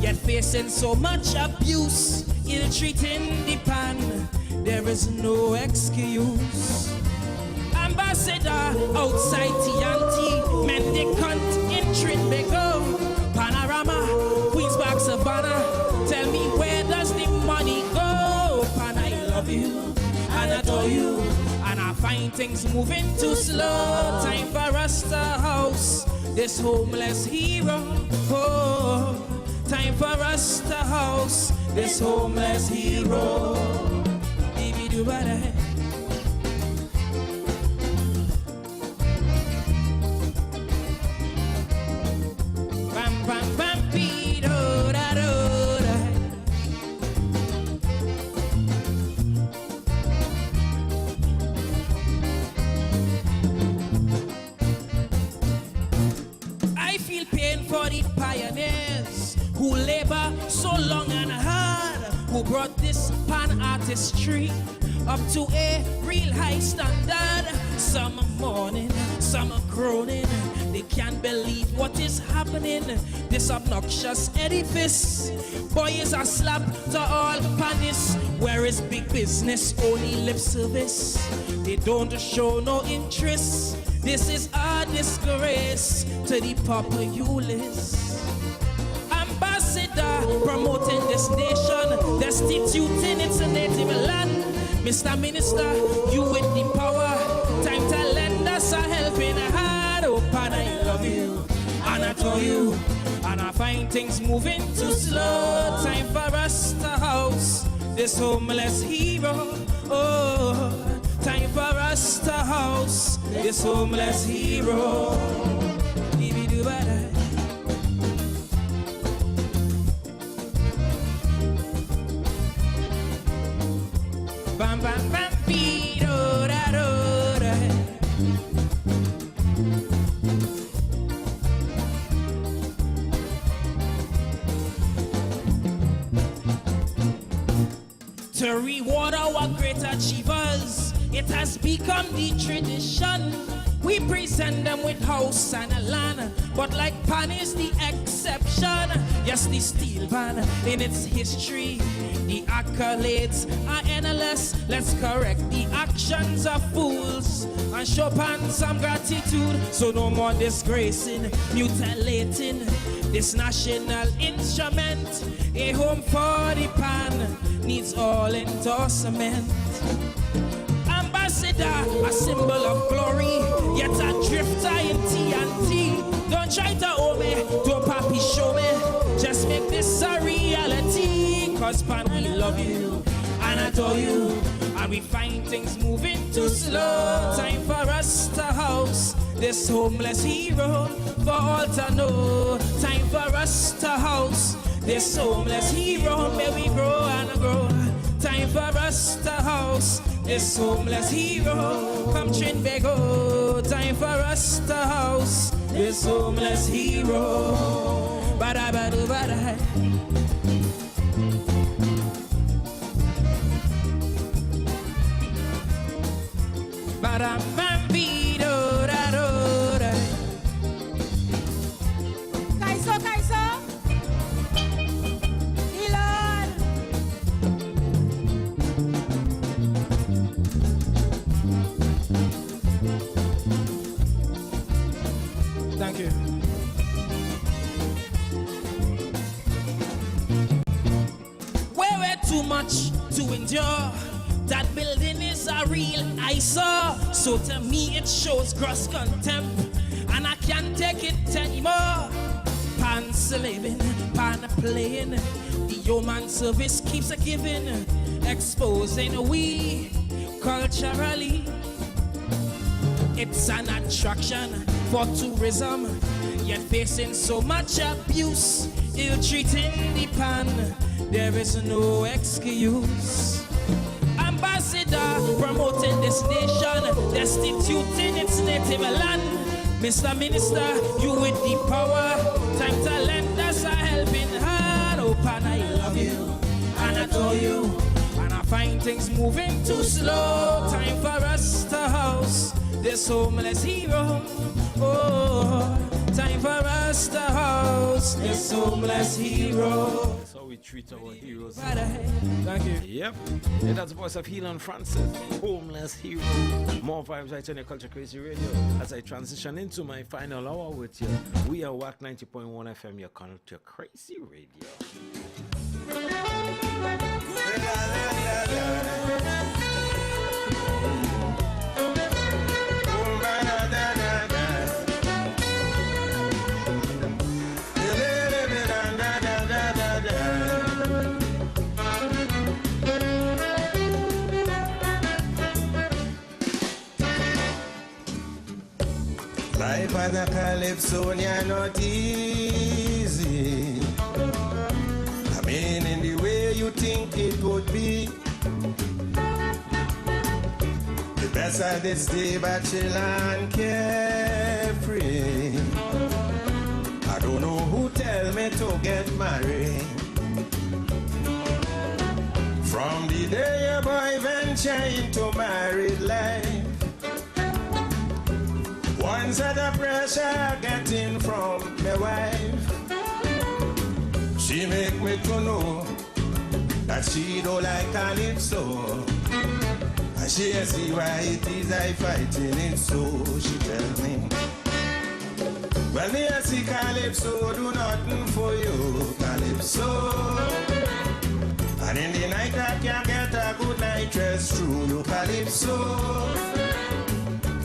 [SPEAKER 16] yet facing so much abuse, ill-treating the Pan. There is no excuse. Ambassador outside TNT, Mendicant in Trinbago, Panorama, Queenspark Savannah. Tell me, where does the money go? Pan, I love you and adore you, and I find things moving too slow. Time for us to house this homeless hero. Oh, time for us to house this homeless hero. Baby, do what I pioneers who labor so long and hard, who brought this Pan artistry up to a real high standard. Some are mourning, some are groaning. They can't believe what is happening. This obnoxious edifice, boy, is a slap to all Panis. Where is big business, only lip service? They don't show no interest. This is a disgrace to the populace. Ambassador promoting this nation, destituting its native land. Mr. Minister, you with the power. Time to lend us a helping hand. Oh, Pan, I love you, and I adore you, and I find things moving too slow. Time for us to house this homeless hero. Oh, time for us to house this homeless hero. Bam bam bam bee do da do da. To reward our great achievers, it has become the tradition. We present them with house and a land, but like Pan is the exception. Yes, the steel pan in its history, the accolades are endless. Let's correct the actions of fools and show Pan some gratitude. So no more disgracing, mutilating this national instrument. A home for the Pan needs all endorsement. Ambassador, a symbol of glory, yet a drifter in TNT. Don't try to owe me, don't papi show me. Just make this a reality. Cause Pan, we love you and adore you, and we find things moving too slow. Time for us to house this homeless hero for all to know. Time for us to house this homeless hero. May we grow and grow. Time for us to house this homeless hero. Come Trinbago. Time for us to house this homeless hero. Bada bada bada. Bada bambido da do da.
[SPEAKER 1] Kaiso, Kaiso. Elon.
[SPEAKER 16] Thank you. We're too much to endure. That building is a real eyesore. So to me it shows gross contempt, and I can't take it anymore. Pan slaving, pan playing, the human service keeps a giving, exposing we culturally. It's an attraction for tourism, yet facing so much abuse, ill-treating the Pan. There is no excuse. Ambassador promoting this nation, destituting its native land. Mr. Minister, you with the power, time to lend us a helping hand. Oh, Pan, I love you and adore you, and I find things moving too slow. Time for us to house this homeless hero. Oh, time for us to house this homeless hero.
[SPEAKER 4] That's how we treat our heroes.
[SPEAKER 16] Thank you.
[SPEAKER 4] Yep. Yeah, that's the voice of Helan Francis, homeless hero. More vibes right on your Culture Crazy Radio as I transition into my final hour with you. We are Wack 90.1 FM, your Culture Crazy Radio.
[SPEAKER 11] Life as a calypsonia not easy. I mean, in the way you think it would be. The best of this day, bachelor and carefree. I don't know who tell me to get married. From the day a boy venture into married life, one set of pressure getting from my wife. She make me to know that she don't like calypso. And she see why it is I fighting it, so she tell me, well, me I see calypso do nothing for you, calypso. And in the night I can get a good night rest.
[SPEAKER 15] dress through your calypso.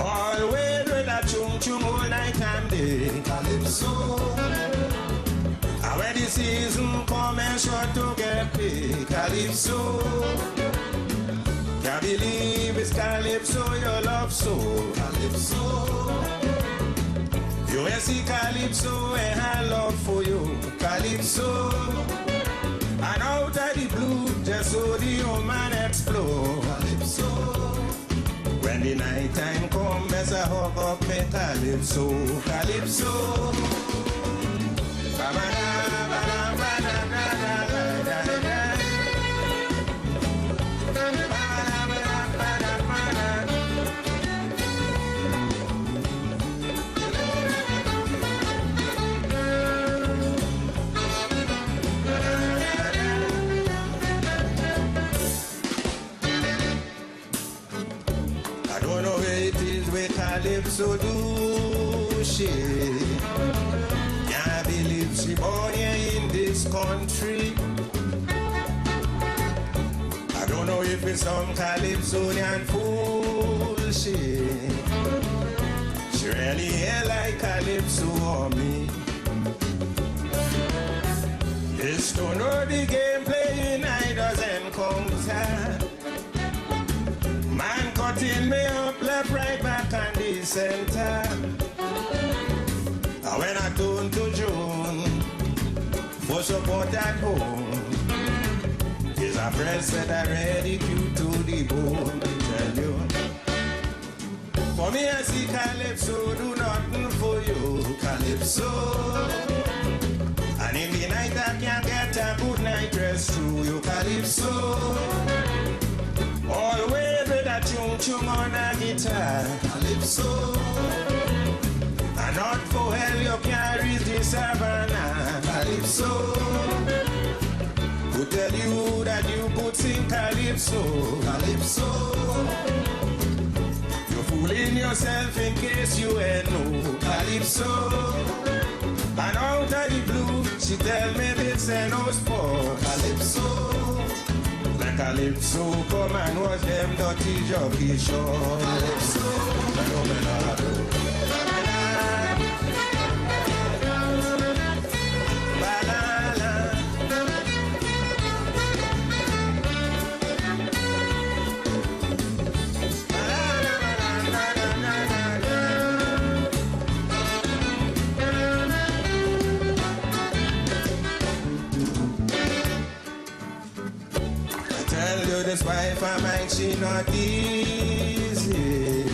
[SPEAKER 15] Always with a chung chung all night and day. Calypso. And when the season come and sure to get paid. Calypso. Can't believe it's calypso your love so. Calypso. You ain't see calypso and I love for you. Calypso. And out of the blue, just so the old man explode. Calypso. When the night time comes, there's a hug up me calypso. Calypso. Calypso do she? Can't believe she born here in this country. I don't know if it's some Calypsonian fool she. She really ain't like Calypso or me. It's to know the game playing I doesn't come. Man cutting me up left, right, back and the center. And when I turn to June for support at home, is a press that I ready cute to the bone. Tell you, for me I see Calypso do nothing for you, Calypso. And in the night I can't get a good night rest through you, Calypso. Always with a chung chung on a guitar, Calypso. And not for hell you can't reach the savannah, Calypso. Who tell you that you could sing Calypso, Calypso. You're fooling yourself in case you ain't know, Calypso. And out of the blue, she tell me this ain't no sport, Calypso. Calypso, come and watch them dirty jockey show. Calypso, this wife of mine, she not easy.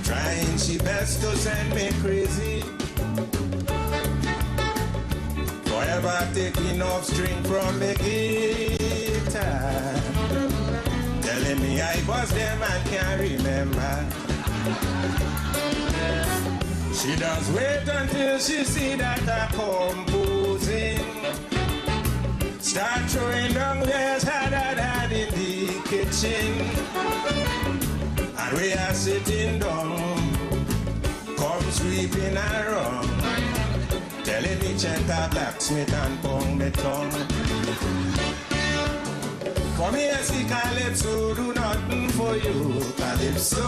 [SPEAKER 15] Trying she best to send me crazy. Forever taking off string from the guitar. Telling me I was them and can't remember. She does wait until she see that I'm composing. Start throwing down there's had in the kitchen. And we are sitting down, come sweeping around, telling me check a blacksmith and pong me tongue. For me I see Calypso do nothing for you, Calypso.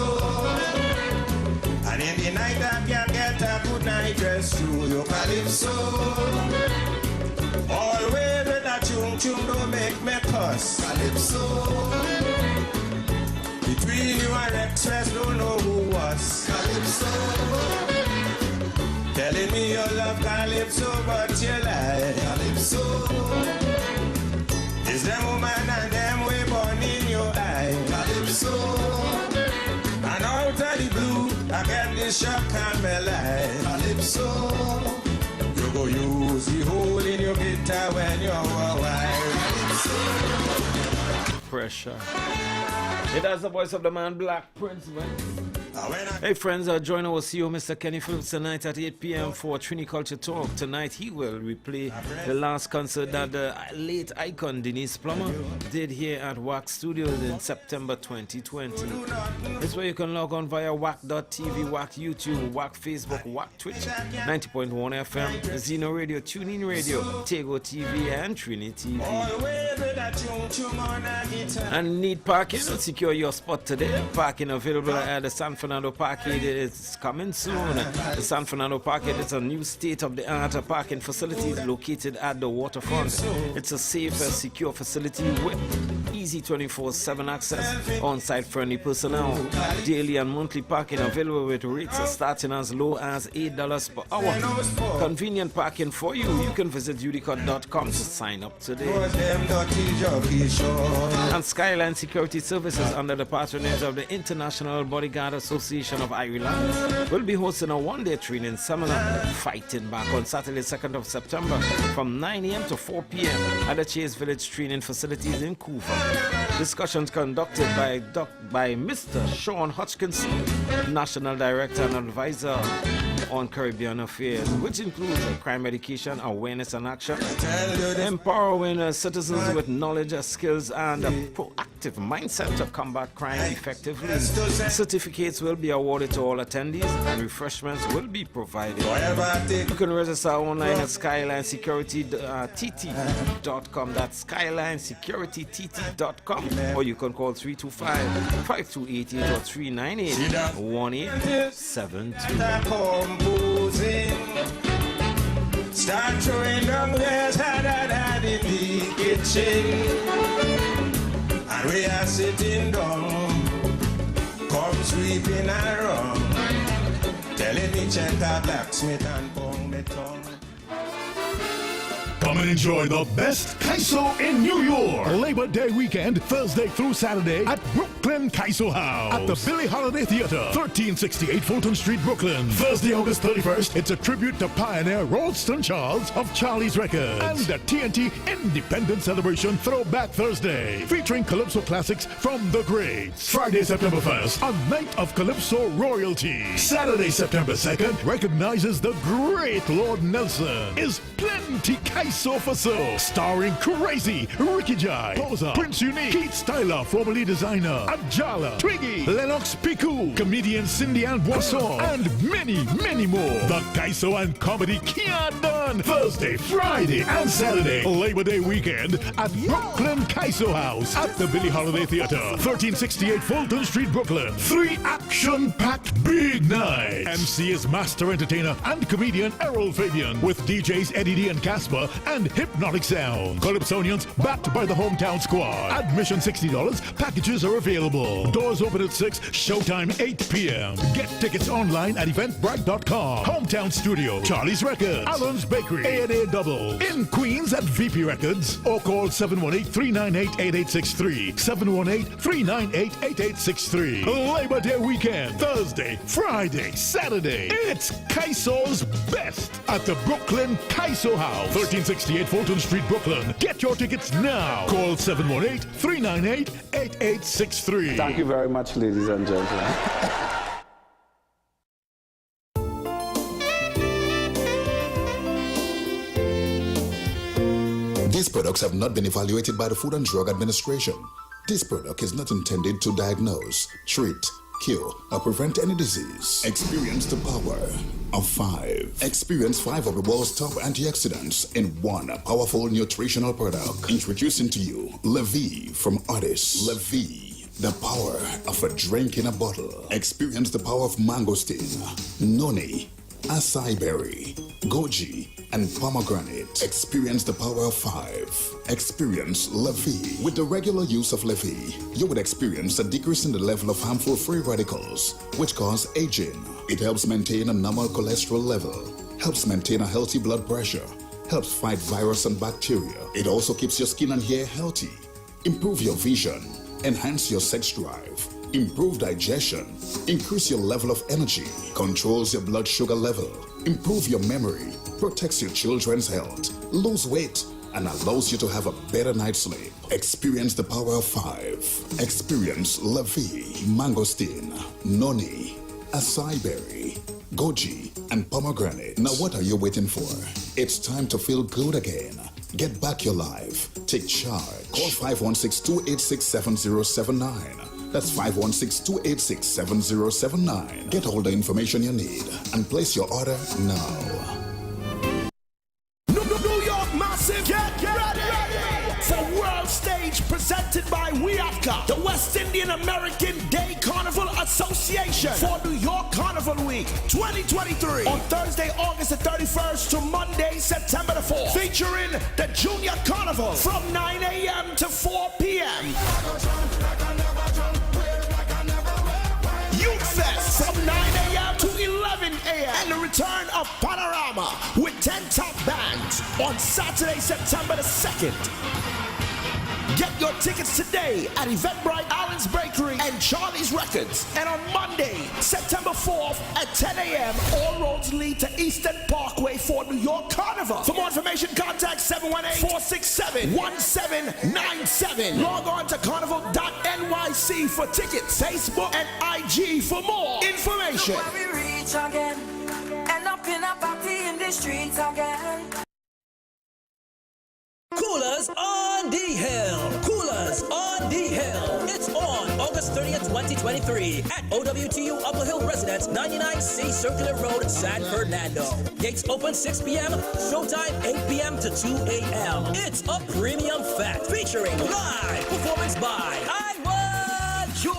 [SPEAKER 15] And in the night I can't get a good night rest through you, Calypso. Always with a chung chung don't make me cuss, Calypso. Between you and Express don't know who was, Calypso. Telling me you love Calypso but you lie, Calypso. Is them woman and them way born in your eye, Calypso. And out of the blue I get this shock and me lie, Calypso. You go use the hole in your guitar when you're wild.
[SPEAKER 4] Pressure. It has the voice of the man Black Prince, man. Hey friends, join our CEO Mr. Kenny Phillips tonight at 8 p.m. for Trini Culture Talk. Tonight he will replay the last concert that the late icon Denise Plummer did here at Wack Studios in September 2020. This way you can log on via wack.tv, Wack YouTube, Wack Facebook, Wack Twitch, 90.1 FM, Zeno Radio, TuneIn Radio, Tego TV, and Trini TV. And need parking? Secure your spot today. Parking available at the San Fernando Parkade is coming soon. The San Fernando Parkade is a new state-of-the-art parking facility located at the waterfront. It's a safe and secure facility with easy 24/7 access, on-site friendly personnel, daily and monthly parking available with rates starting as low as $8 per hour. Convenient parking for you. You can visit udicot.com to sign up today. And Skyline Security Services, under the patronage of the International Bodyguard Association of Ireland, will be hosting a one-day training seminar, Fighting Back, on Saturday 2nd of September from 9 a.m. to 4 p.m. at the Chase Village Training Facilities in Couva. Discussions conducted by Mr. Sean Hodgkinson, National Director and Advisor on Caribbean Affairs, which includes crime education, awareness and action, empowering citizens with knowledge, skills, and a proactive mindset to combat crime effectively. Certificates will be awarded to all attendees and refreshments will be provided. You can register online at skylinesecuritytt.com. That's skylinesecuritytt.com, or you can call 325-5288 or 398-1872.
[SPEAKER 11] Start throwing down where's had in the kitchen, and we are sitting down, come sweeping around, telling each other blacksmith and bong me tongue.
[SPEAKER 12] Come and enjoy the best Kaiso in New York. Labor Day weekend, Thursday through Saturday at Brooklyn Kaiso House at the Billie Holiday Theater, 1368 Fulton Street, Brooklyn. Thursday, August 31st, it's a tribute to pioneer Ralston Charles of Charlie's Records and the TNT Independence Celebration Throwback Thursday, featuring Calypso classics from the greats. Friday, September 1st, a night of Calypso royalty. Saturday, September 2nd, recognizes the great Lord Nelson. Is plenty Kaiso for so, starring Crazy, Ricky Jai, Posa, Prince Unique, Keith Styler, formerly designer, Ajala, Twiggy, Lennox Piku, comedian Cindy Ann Boisson, and many, many more. The Kaiso and Comedy can't done. Thursday, Friday, and Saturday, Labor Day weekend at Brooklyn Kaiso House at the Billie Holiday Theater, 1368 Fulton Street, Brooklyn. 3 action-packed big nights. MC is master entertainer and comedian Errol Fabian with DJs Eddie D and Casper and Hypnotic Sound. Calypsonians backed by the hometown squad. Admission $60. Packages are available. Doors open at 6. Showtime 8 p.m. Get tickets online at eventbrite.com. Hometown Studio, Charlie's Records, Allen's Bakery, A&A Double. In Queens at VP Records, or call 718-398-8863. 718-398-8863. Labor Day weekend, Thursday, Friday, Saturday. It's Kaiso's best at the Brooklyn Kaiso House, 1368 Fulton Street, Brooklyn. Get your tickets now. Call 718-398-8863.
[SPEAKER 20] Thank you very much, ladies and gentlemen.
[SPEAKER 3] These products have not been evaluated by the Food and Drug Administration. This product is not intended to diagnose, treat, cure, or prevent any disease. Experience the power of 5. Experience 5 of the world's top antioxidants in one powerful nutritional product. Introducing to you Levy from Otis. Levy, the power of a drink in a bottle. Experience the power of mangosteen, noni, acai berry, goji, and pomegranate. Experience the power of 5. Experience Levy. With the regular use of Levy, you would experience a decrease in the level of harmful free radicals, which cause aging. It helps maintain a normal cholesterol level, helps maintain a healthy blood pressure, helps fight virus and bacteria. It also keeps your skin and hair healthy, improve your vision, enhance your sex drive, improve digestion, increase your level of energy, controls your blood sugar level, improve your memory, protects your children's health, lose weight, and allows you to have a better night's sleep. Experience the power of 5. Experience Levy, mangosteen, noni, acai berry, goji, and pomegranate. Now what are you waiting for? It's time to feel good again. Get back your life. Take charge. Call 516-286-7079. That's 516-286-7079. Get all the information you need and place your order now.
[SPEAKER 8] New York Massive, get ready for World Stage presented by WIACA, the West Indian American Day Carnival Association, for New York Carnival Week 2023 on Thursday, August the 31st to Monday, September the 4th, featuring the Junior Carnival from 9 a.m. to 4 p.m. Youth Fest from 9 a.m. to 11 a.m. and the return of Panorama with 10 top bands on Saturday, September the 2nd. Get your tickets today at Eventbrite, Allen's Bakery, and Charlie's Records. And on Monday, September 4th at 10 a.m., all roads lead to Eastern Parkway for New York Carnival. For more information, contact 718-467-1797. Log on to carnival.nyc for tickets, Facebook and IG for more information.
[SPEAKER 7] Look where we reach again, end up in a party in the streets again.
[SPEAKER 13] Coolers on the Hill. Coolers on the Hill. It's on August 30th, 2023 at OWTU Upper Hill Residence, 99C Circular Road, San Fernando. Gates open 6 p.m., showtime 8 p.m. to 2 a.m. It's a premium fest featuring live performance by I Want Joy.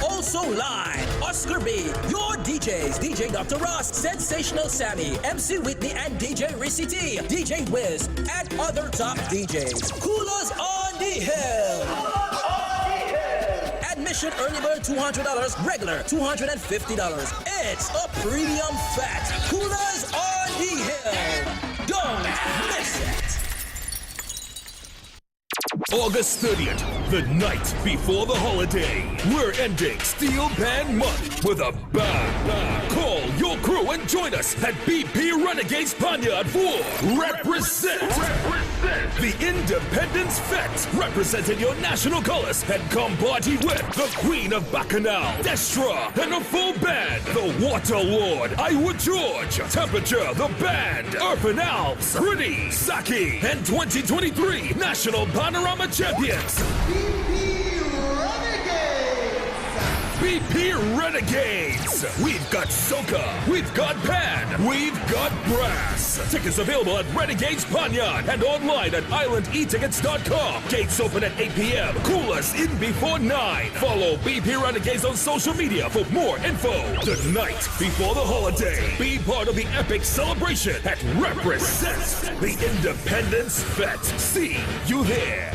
[SPEAKER 13] Also live, Oscar B, your DJs, DJ Dr. Ross, Sensational Sammy, MC Whitney and DJ Rissy T, DJ Wiz, and other top DJs. Coolers on the Hill. Admission early bird $200, regular $250. It's a premium fest. Coolers on the Hill. Don't miss it.
[SPEAKER 19] August 30th, the night before the holiday. We're ending Steel Band Month with a bang. Call your crew and join us at BP Renegades Panyard for Represent. The Independence Fete, representing your national colors, and come party with the Queen of Bacchanal, Destra, and a full band, the Water Lord, Iowa George, Temperature, the band, Urban Alps, Pretty, Saki, and 2023 National Panorama Champions. BP Renegades. We've got soca, we've got band, we've got brass. Tickets available at Renegades Panyard and online at islandetickets.com. Gates open at 8 p.m. Coolers in before 9. Follow BP Renegades on social media for more info. The night before the holiday. Be part of the epic celebration at Represent, the Independence Fete. See you there.